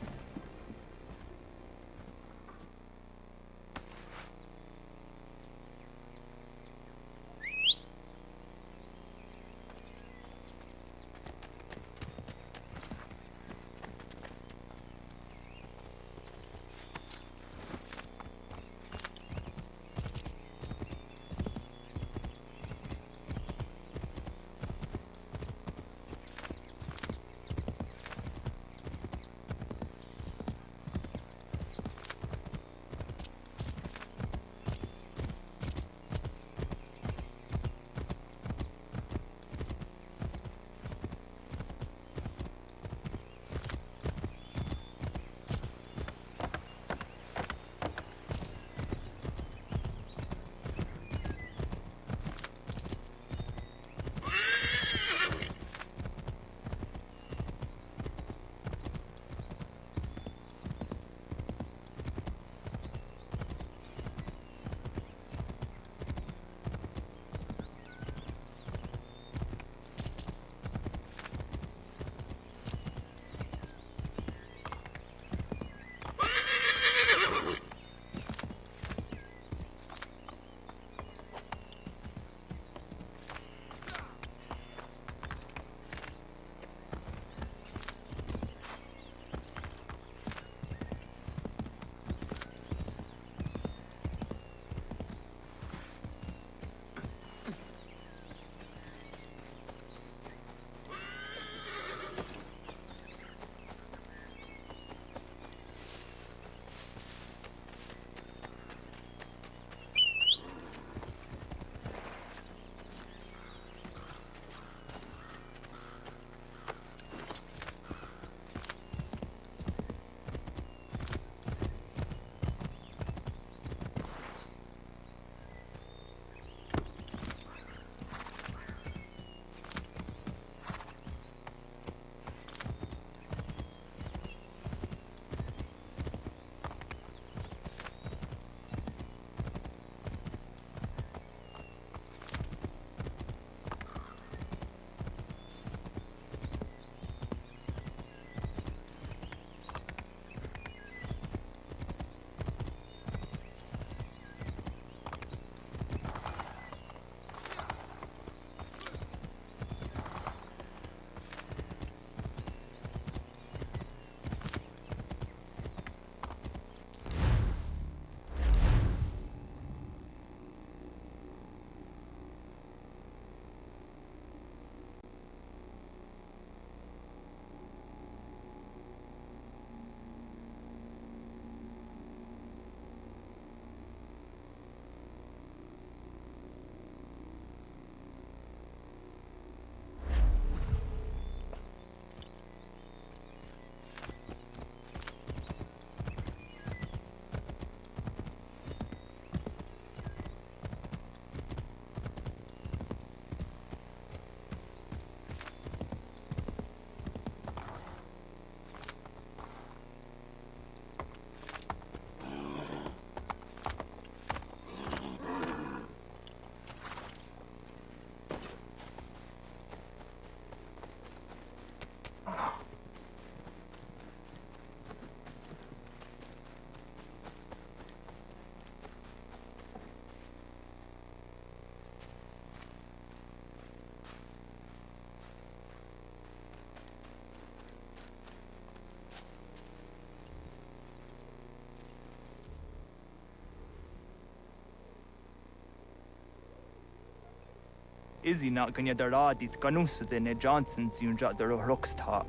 Izzy not gonna daradit ganus de ne Johnsons yun jat der rocksta.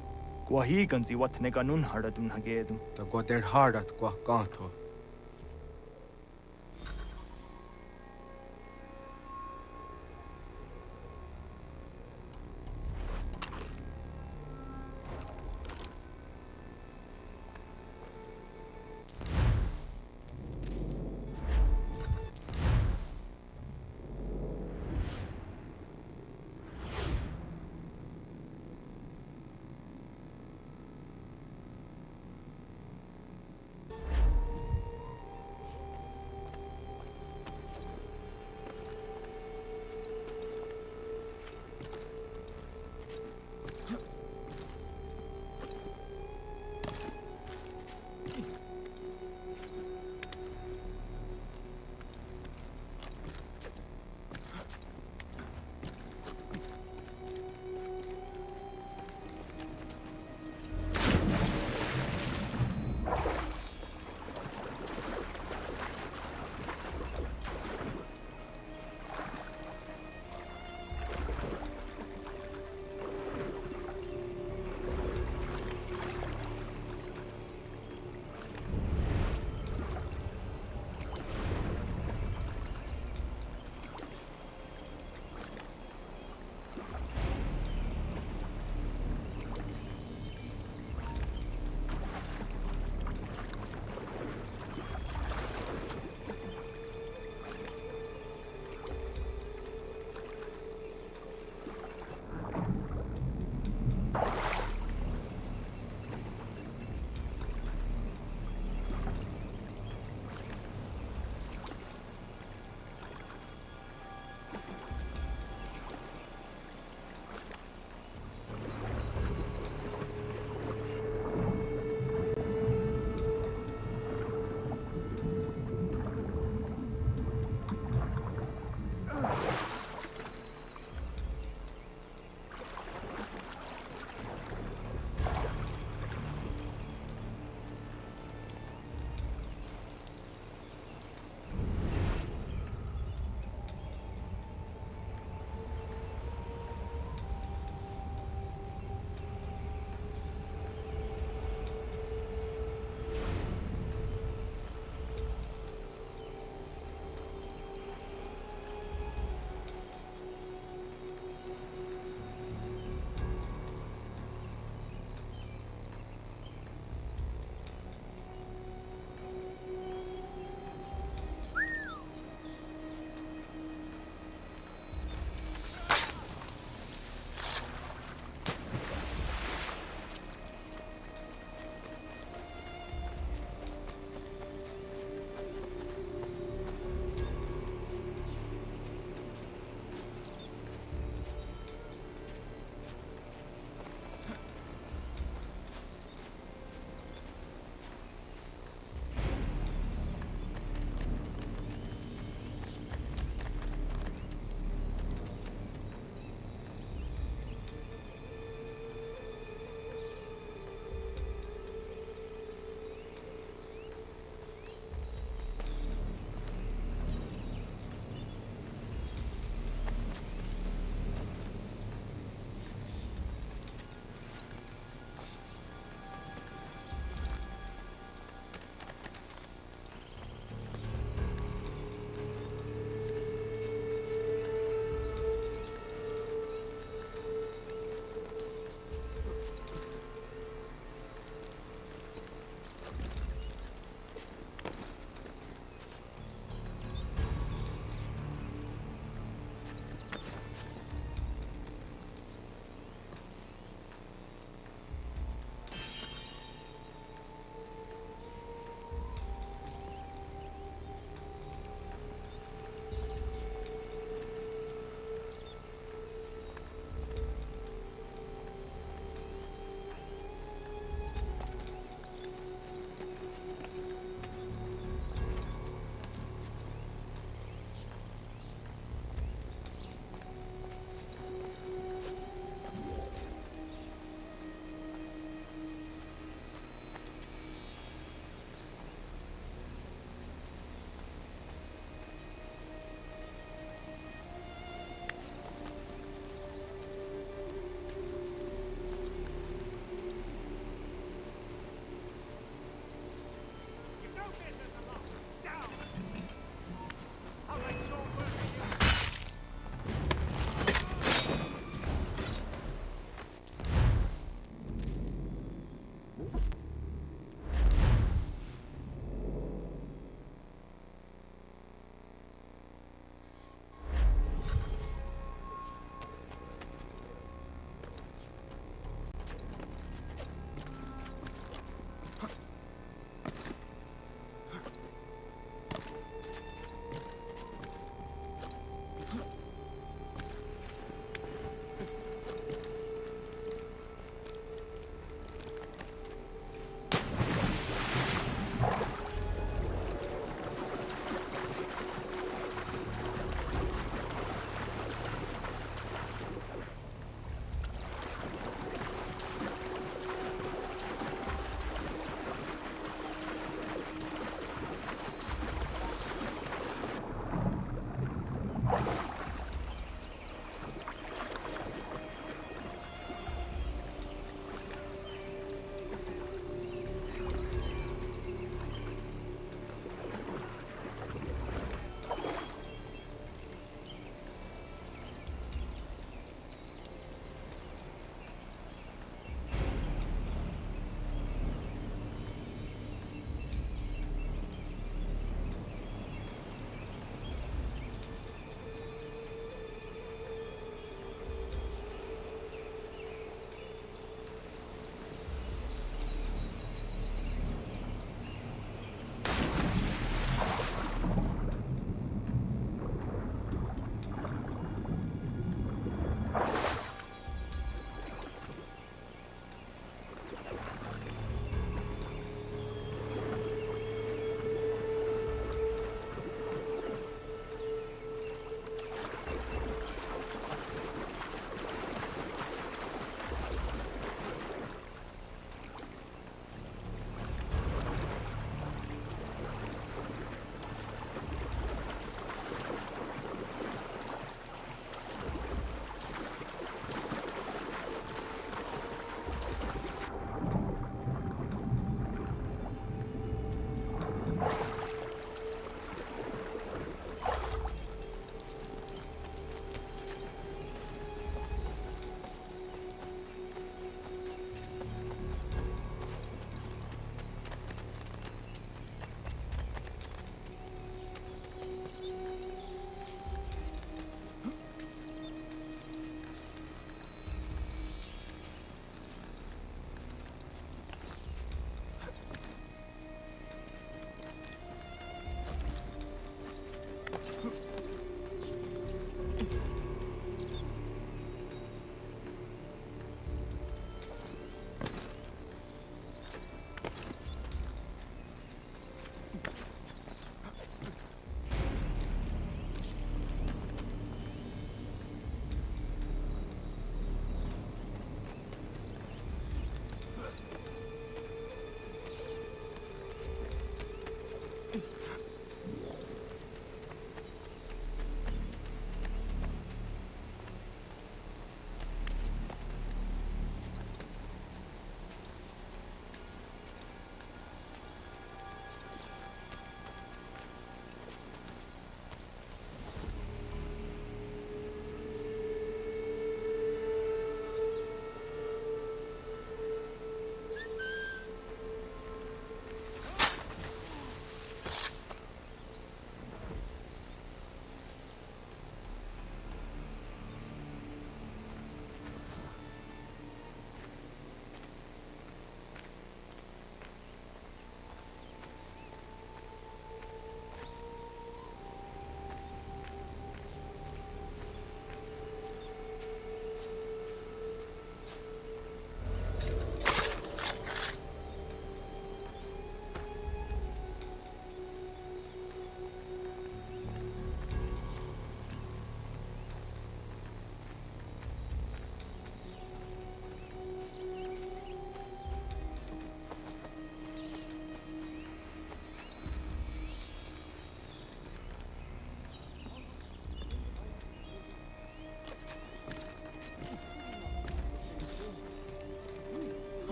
Gwahiganzi what ne ganun haradun hagedum. Ta gwader harat gwa gato.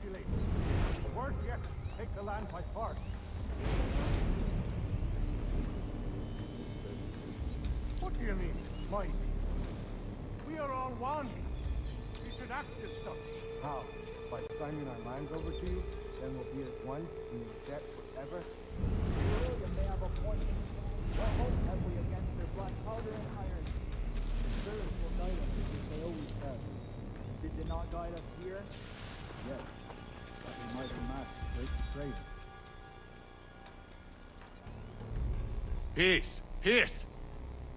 capitulate. Worse yet, take the land by force. What do you mean, might? We are all one. We should act as such. How? By signing our lands over to you? Then we'll be as one and in debt forever? You may have a point. What hope have we against their black powder and iron? The spirits will guide us as they always have. Did they not guide us here? Yes. But we might amass great trade. Peace! Peace!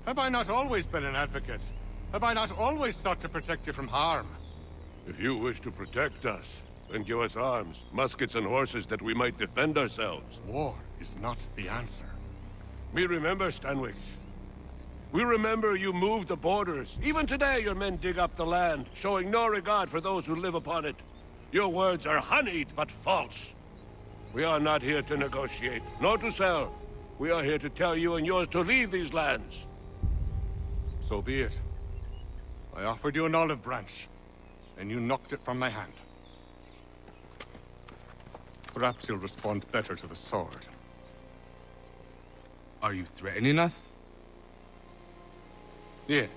Have I not always been an advocate? Have I not always sought to protect you from harm? If you wish to protect us, then give us arms, muskets and horses that we might defend ourselves. War is not the answer. We remember, Stanwix. We remember you moved the borders. Even today your men dig up the land, showing no regard for those who live upon it. Your words are honeyed, but false. We are not here to negotiate, nor to sell. We are here to tell you and yours to leave these lands. So be it. I offered you an olive branch, and you knocked it from my hand. Perhaps you'll respond better to the sword. Are you threatening us? Yes.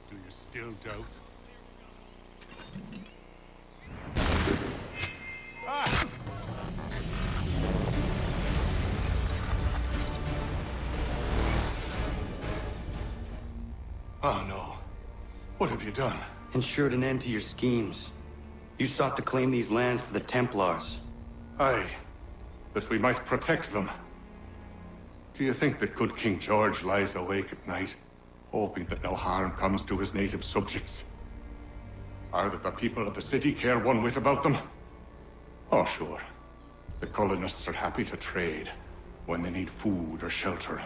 Do you still doubt? Oh no. What have you done? Ensured an end to your schemes. You sought to claim these lands for the Templars. Aye. That we might protect them. Do you think that good King George lies awake at night, hoping that no harm comes to his native subjects? Or that the people of the city care one whit about them? Oh, sure. The colonists are happy to trade when they need food or shelter,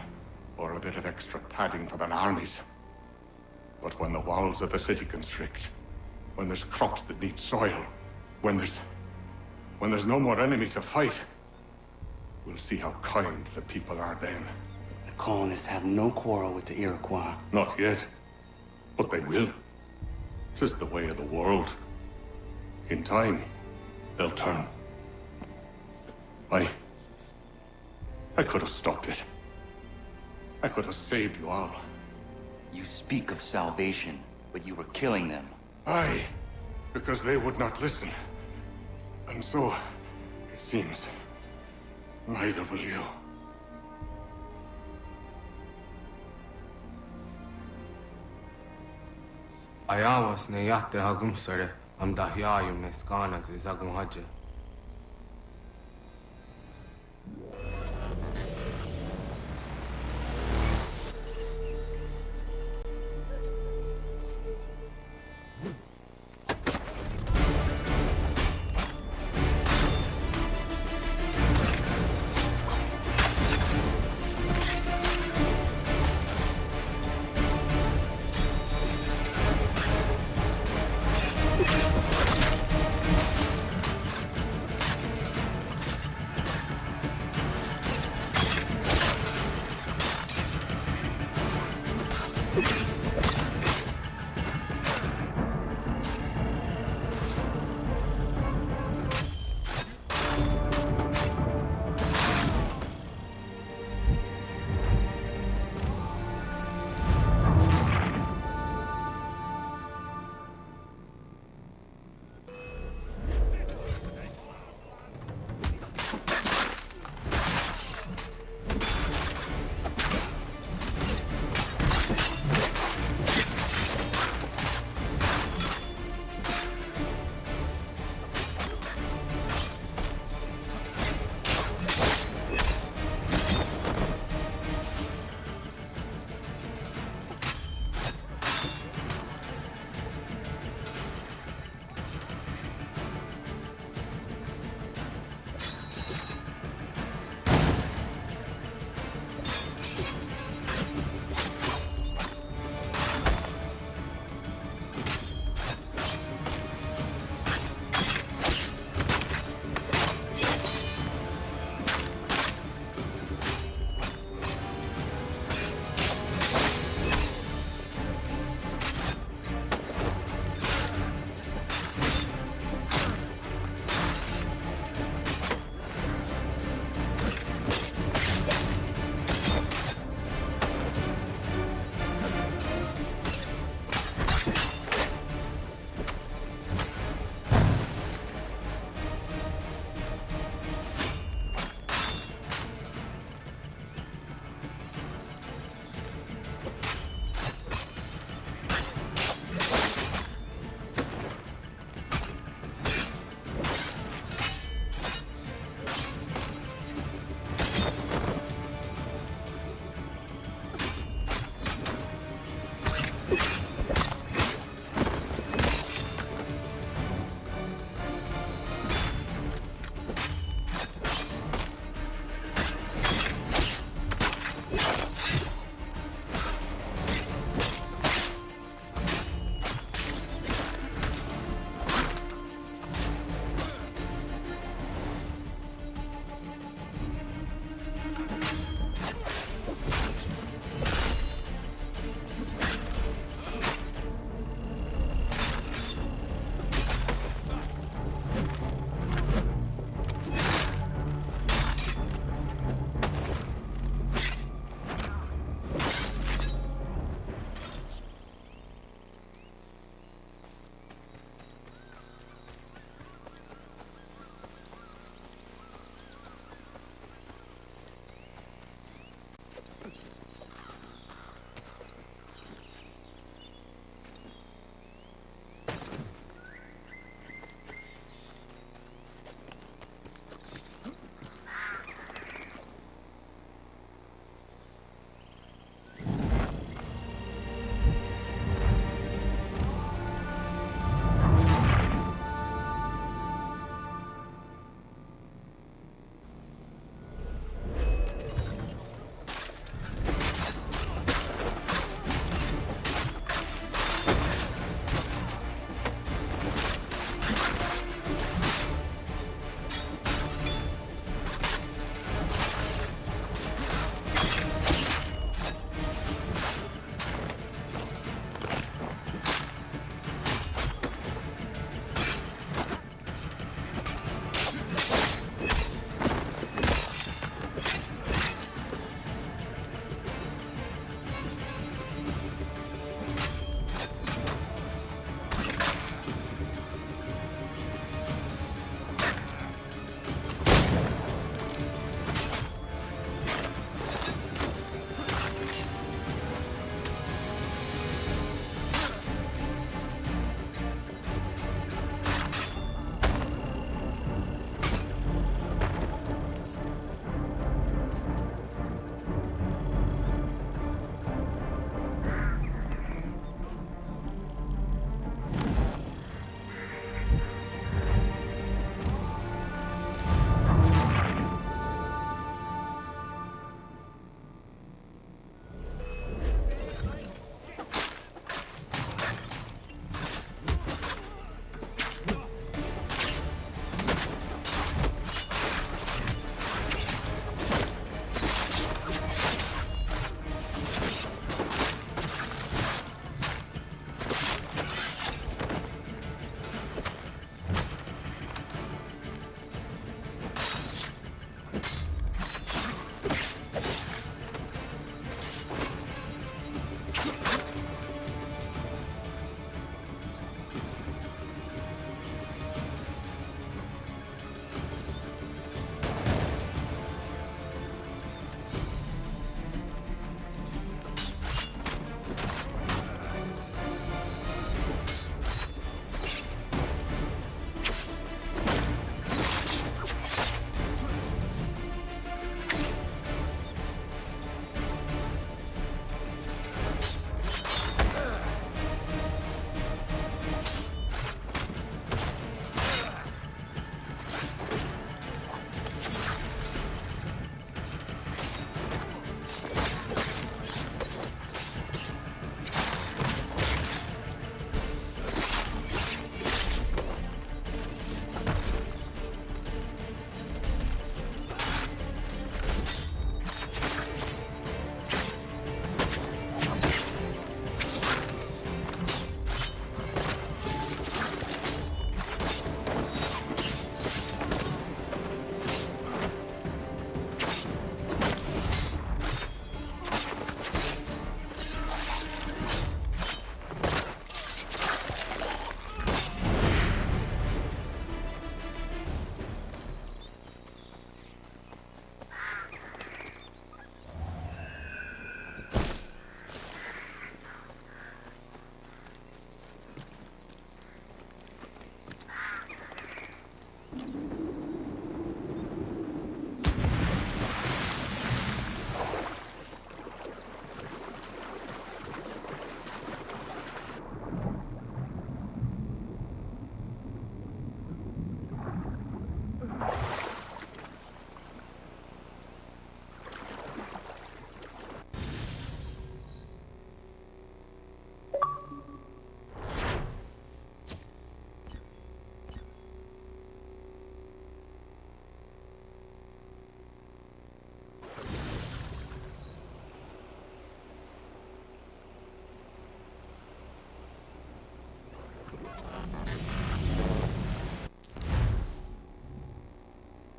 or a bit of extra padding for their armies. But when the walls of the city constrict, when there's crops that need soil, when there's no more enemy to fight, we'll see how kind the people are then. The colonists have no quarrel with the Iroquois. Not yet. But they will. 'Tis the way of the world. In time, they'll turn. I could have stopped it. I could have saved you all. You speak of salvation, but you were killing them. Aye, because they would not listen. And so, it seems, neither will you. Ayawas ne yahte hagum sare, am dahyayum ne skanas izagum haja.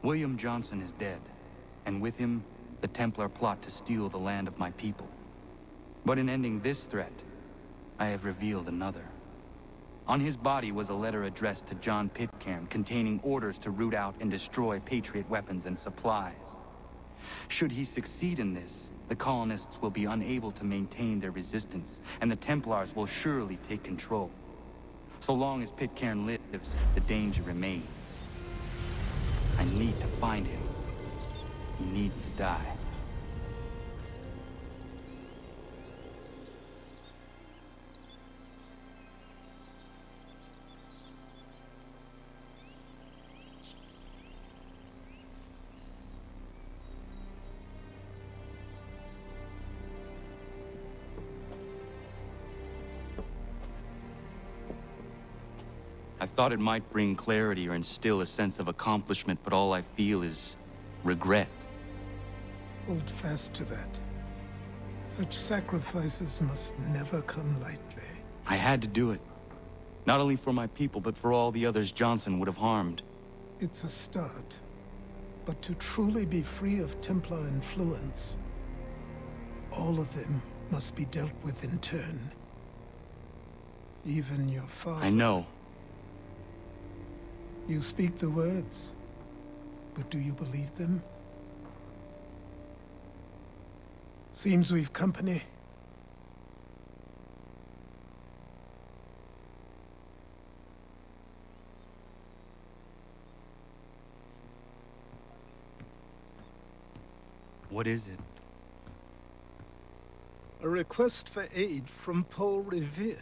William Johnson is dead, and with him, the Templar plot to steal the land of my people. But in ending this threat, I have revealed another. On his body was a letter addressed to John Pitcairn containing orders to root out and destroy Patriot weapons and supplies. Should he succeed in this, the colonists will be unable to maintain their resistance, and the Templars will surely take control. So long as Pitcairn lives, the danger remains. I need to find him. He needs to die. I thought it might bring clarity or instill a sense of accomplishment, but all I feel is regret. Hold fast to that. Such sacrifices must never come lightly. I had to do it. Not only for my people, but for all the others Johnson would have harmed. It's a start. But to truly be free of Templar influence, all of them must be dealt with in turn. Even your father. I know. You speak the words, but do you believe them? Seems we've company. What is it? A request for aid from Paul Revere.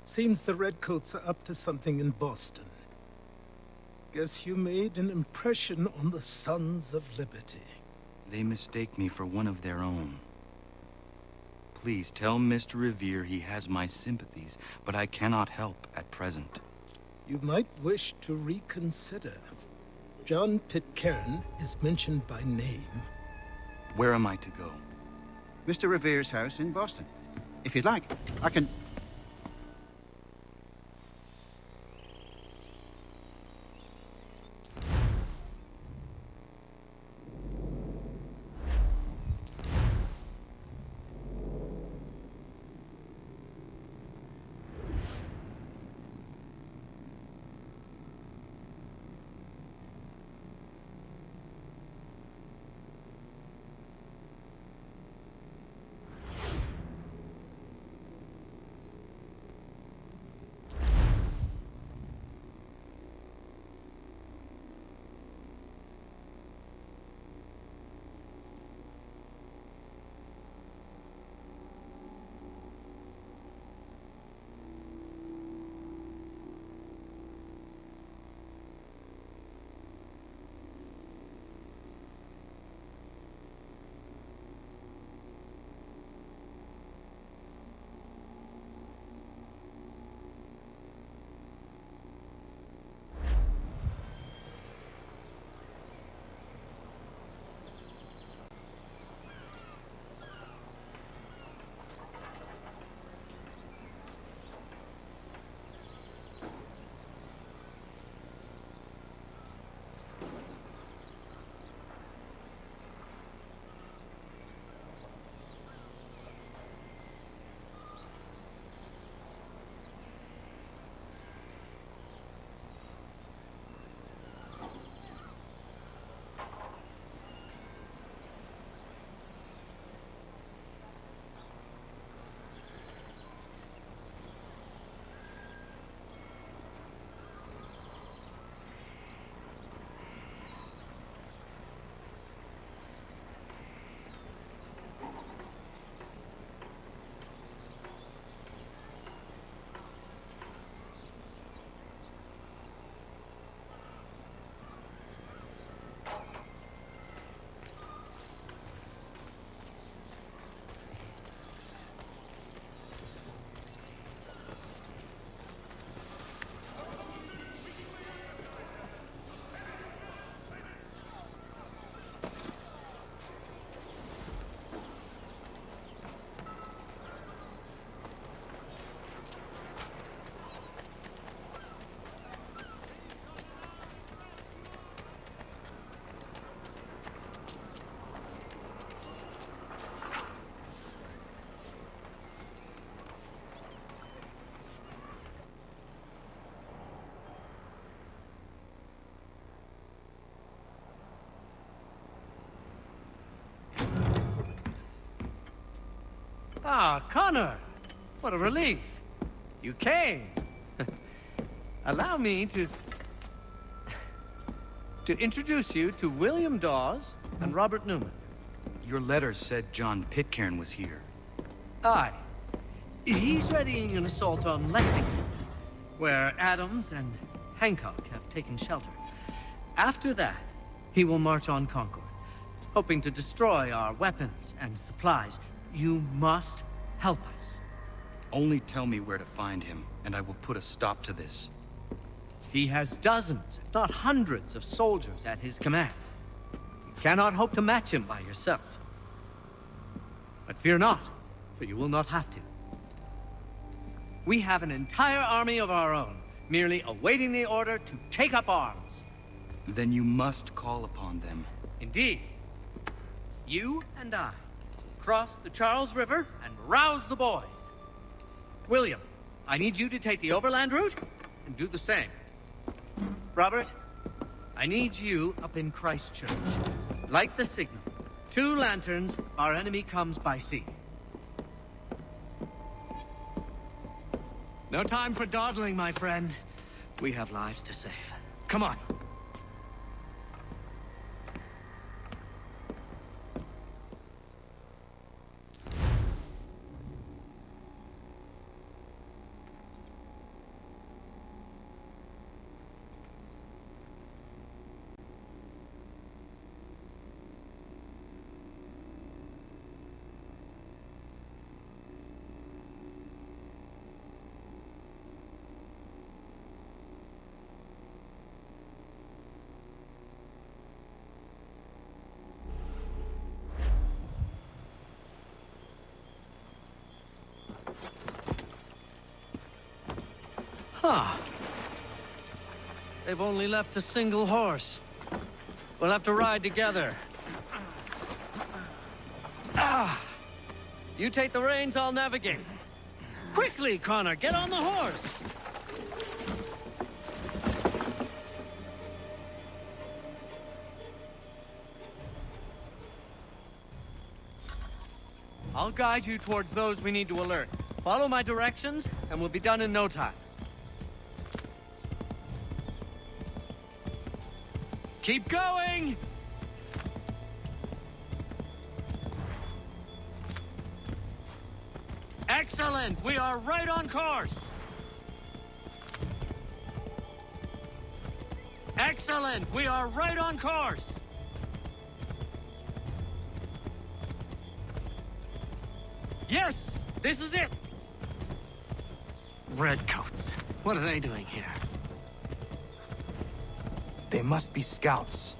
Seems the Redcoats are up to something in Boston. Guess you made an impression on the Sons of Liberty. They mistake me for one of their own. Please tell Mr. Revere he has my sympathies, but I cannot help at present. You might wish to reconsider. John Pitcairn is mentioned by name. Where am I to go? Mr. Revere's house in Boston. If you'd like, I can... Ah, Connor! What a relief. You came. Allow me to introduce you to William Dawes and Robert Newman. Your letter said John Pitcairn was here. Aye. He's readying an assault on Lexington, where Adams and Hancock have taken shelter. After that, he will march on Concord, hoping to destroy our weapons and supplies. You must help us. Only tell me where to find him, and I will put a stop to this. He has dozens, if not hundreds, of soldiers at his command. You cannot hope to match him by yourself. But fear not, for you will not have to. We have an entire army of our own, merely awaiting the order to take up arms. Then you must call upon them. Indeed. You and I cross the Charles River and rouse the boys. William, I need you to take the overland route and do the same. Robert, I need you up in Christchurch. Light the signal. 2 lanterns, our enemy comes by sea. No time for dawdling, my friend. We have lives to save. Come on. Ah. They've only left a single horse. We'll have to ride together. Ah! You take the reins, I'll navigate. Quickly, Connor, get on the horse! I'll guide you towards those we need to alert. Follow my directions, and we'll be done in no time. Keep going! Excellent! We are right on course! Excellent! We are right on course! Yes! This is it! Redcoats. What are they doing here? They must be scouts.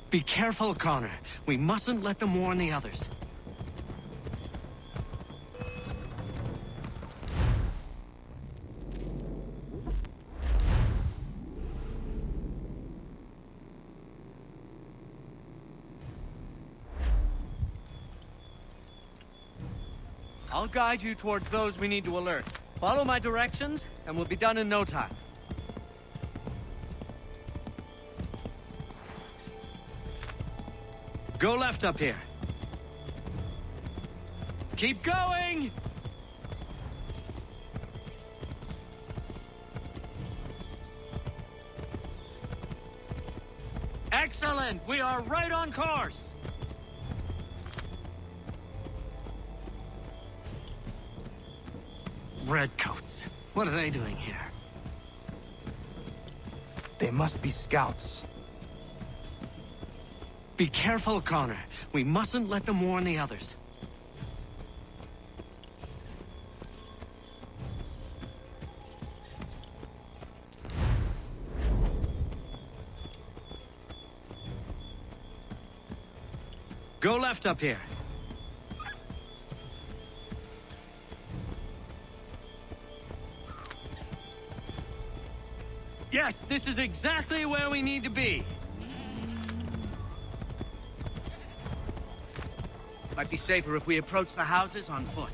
Be careful, Connor. We mustn't let them warn the others. I'll guide you towards those we need to alert. Follow my directions, and we'll be done in no time. Go left up here. Keep going! Excellent! We are right on course! Redcoats. What are they doing here? They must be scouts. Be careful, Connor. We mustn't let them warn the others. Go left up here. Yes, this is exactly where we need to be. Might be safer if we approach the houses on foot.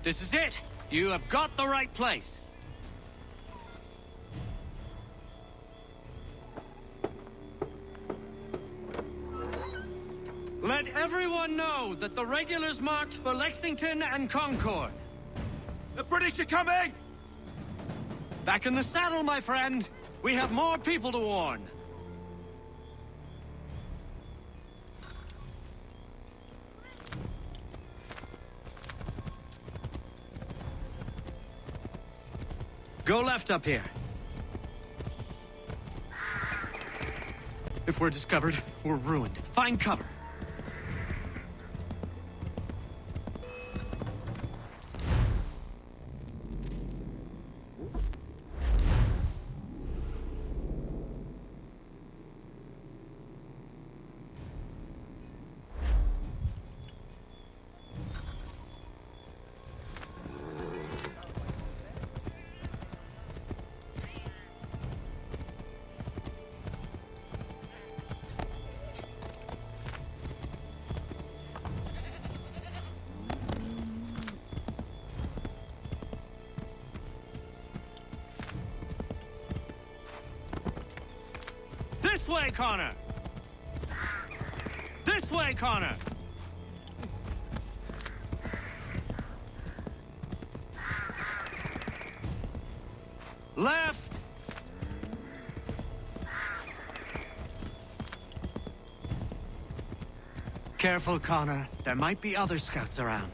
This is it! You have got the right place! Let everyone know that the regulars march for Lexington and Concord. The British are coming! Back in the saddle, my friend! We have more people to warn. Go left up here. If we're discovered, we're ruined. Find cover. This way, Connor! This way, Connor! Left! Careful, Connor. There might be other scouts around.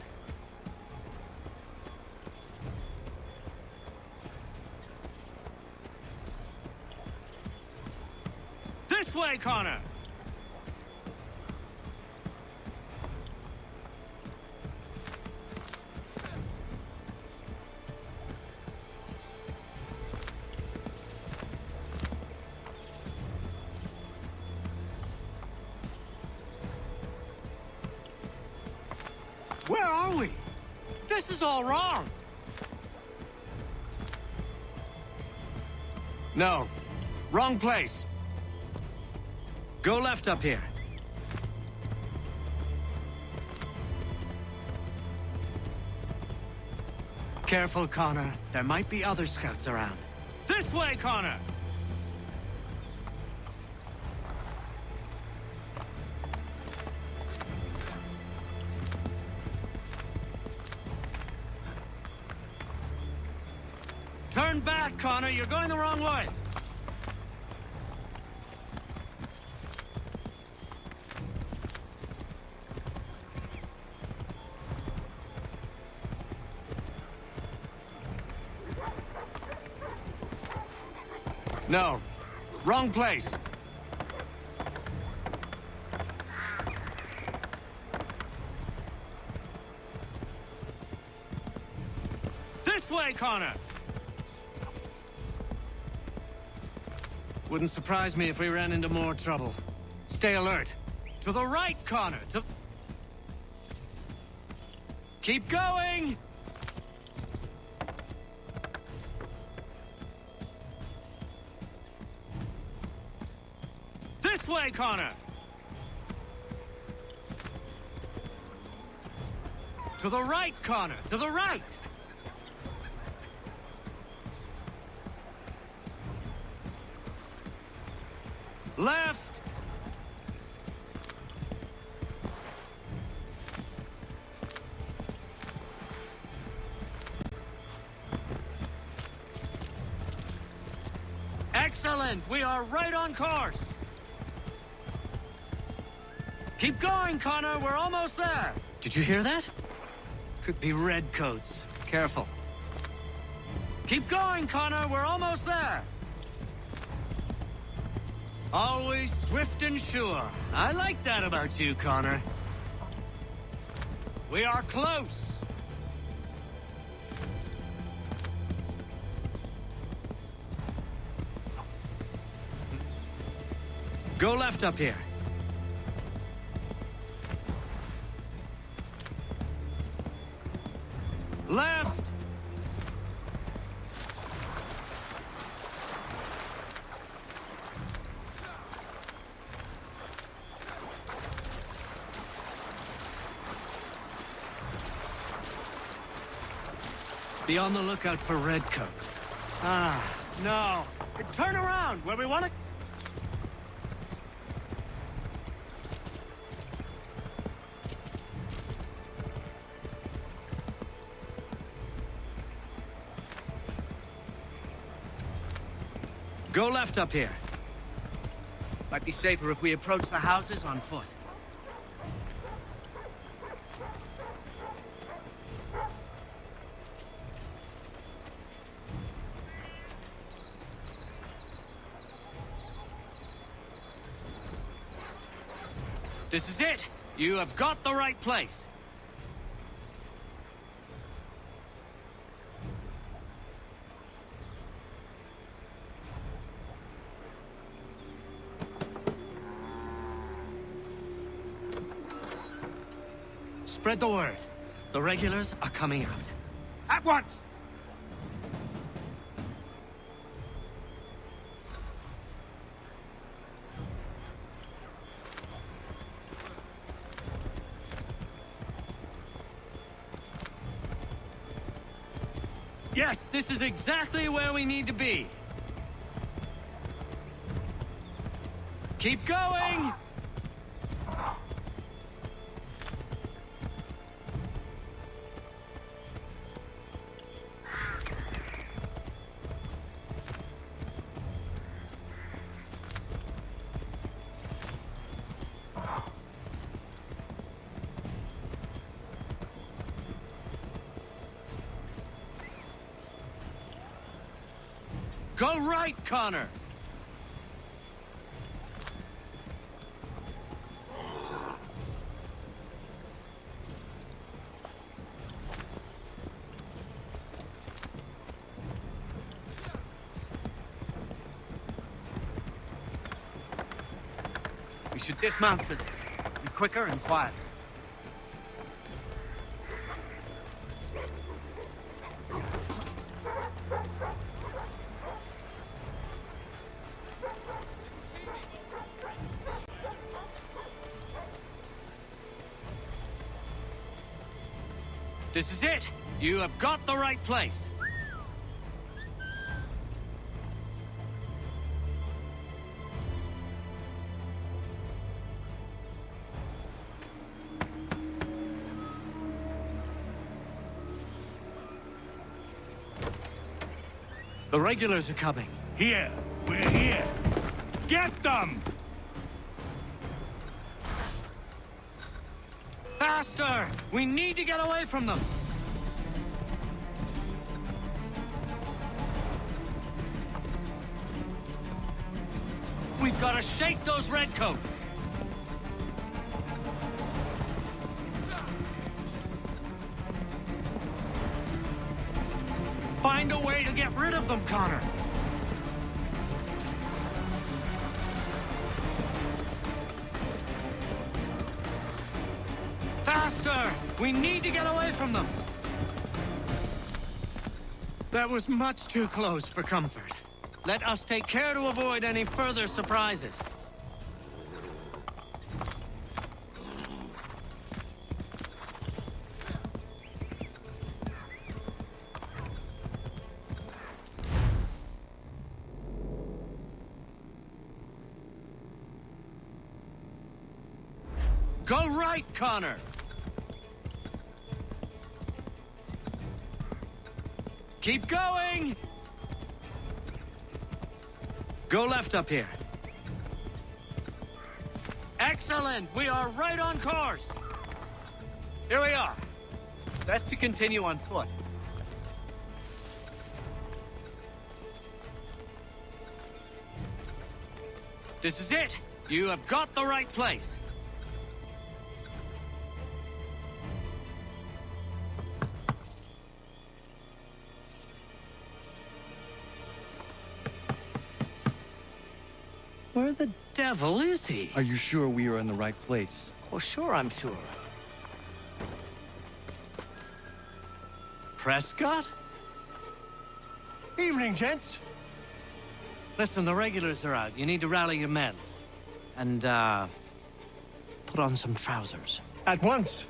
This way, Connor! Where are we? This is all wrong! No. Wrong place. Go left up here. Careful, Connor. There might be other scouts around. This way, Connor! Turn back, Connor. You're going the wrong way. No. Wrong place. This way, Connor! Wouldn't surprise me if we ran into more trouble. Stay alert. To the right, Connor! Keep going! This way, Connor! To the right, Connor! To the right! Left! Excellent! We are right on course! Keep going, Connor! We're almost there! Did you hear that? Could be redcoats. Careful. Keep going, Connor! We're almost there! Always swift and sure. I like that about you, Connor. We are close! Go left up here. Left! Be on the lookout for redcoats. Ah, no. Turn around where we want to... Go left up here. Might be safer if we approach the houses on foot. This is it! You have got the right place! Spread the word. The regulars are coming out. At once! Yes, this is exactly where we need to be. Keep going! Go right, Connor! We should dismount for this. Be quicker and quieter. This is it! You have got the right place! The regulars are coming. Here! We're here! Get them! Faster! We need to get away from them! We've got to shake those redcoats! Find a way to get rid of them, Connor! Faster! We need to get away from them! That was much too close for comfort. Let us take care to avoid any further surprises. Go right, Connor! Keep going! Go left up here. Excellent! We are right on course! Here we are. Best to continue on foot. This is it! You have got the right place. Where the devil is he? Are you sure we are in the right place? Oh, sure, I'm sure. Prescott? Evening, gents. Listen, the regulars are out. You need to rally your men. And, put on some trousers. At once.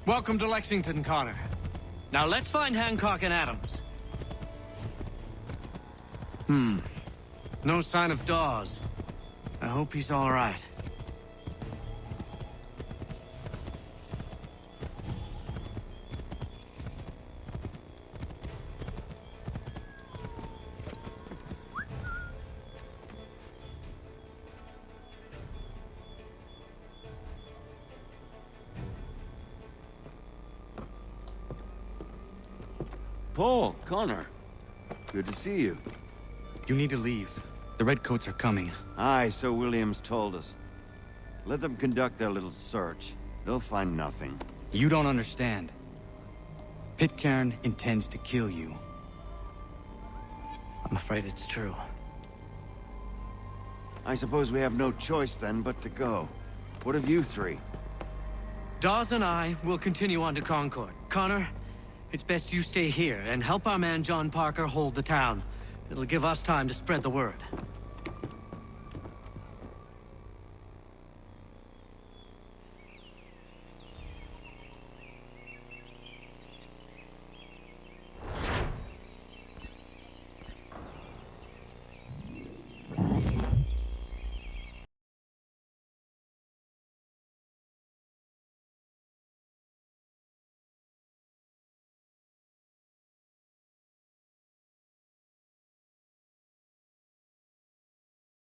Welcome to Lexington, Connor. Now let's find Hancock and Adams. No sign of Dawes. I hope he's all right. Paul, Connor. Good to see you. You need to leave. The Redcoats are coming. Aye, so Williams told us. Let them conduct their little search. They'll find nothing. You don't understand. Pitcairn intends to kill you. I'm afraid it's true. I suppose we have no choice then but to go. What of you three? Dawes and I will continue on to Concord. Connor, it's best you stay here and help our man John Parker hold the town. It'll give us time to spread the word.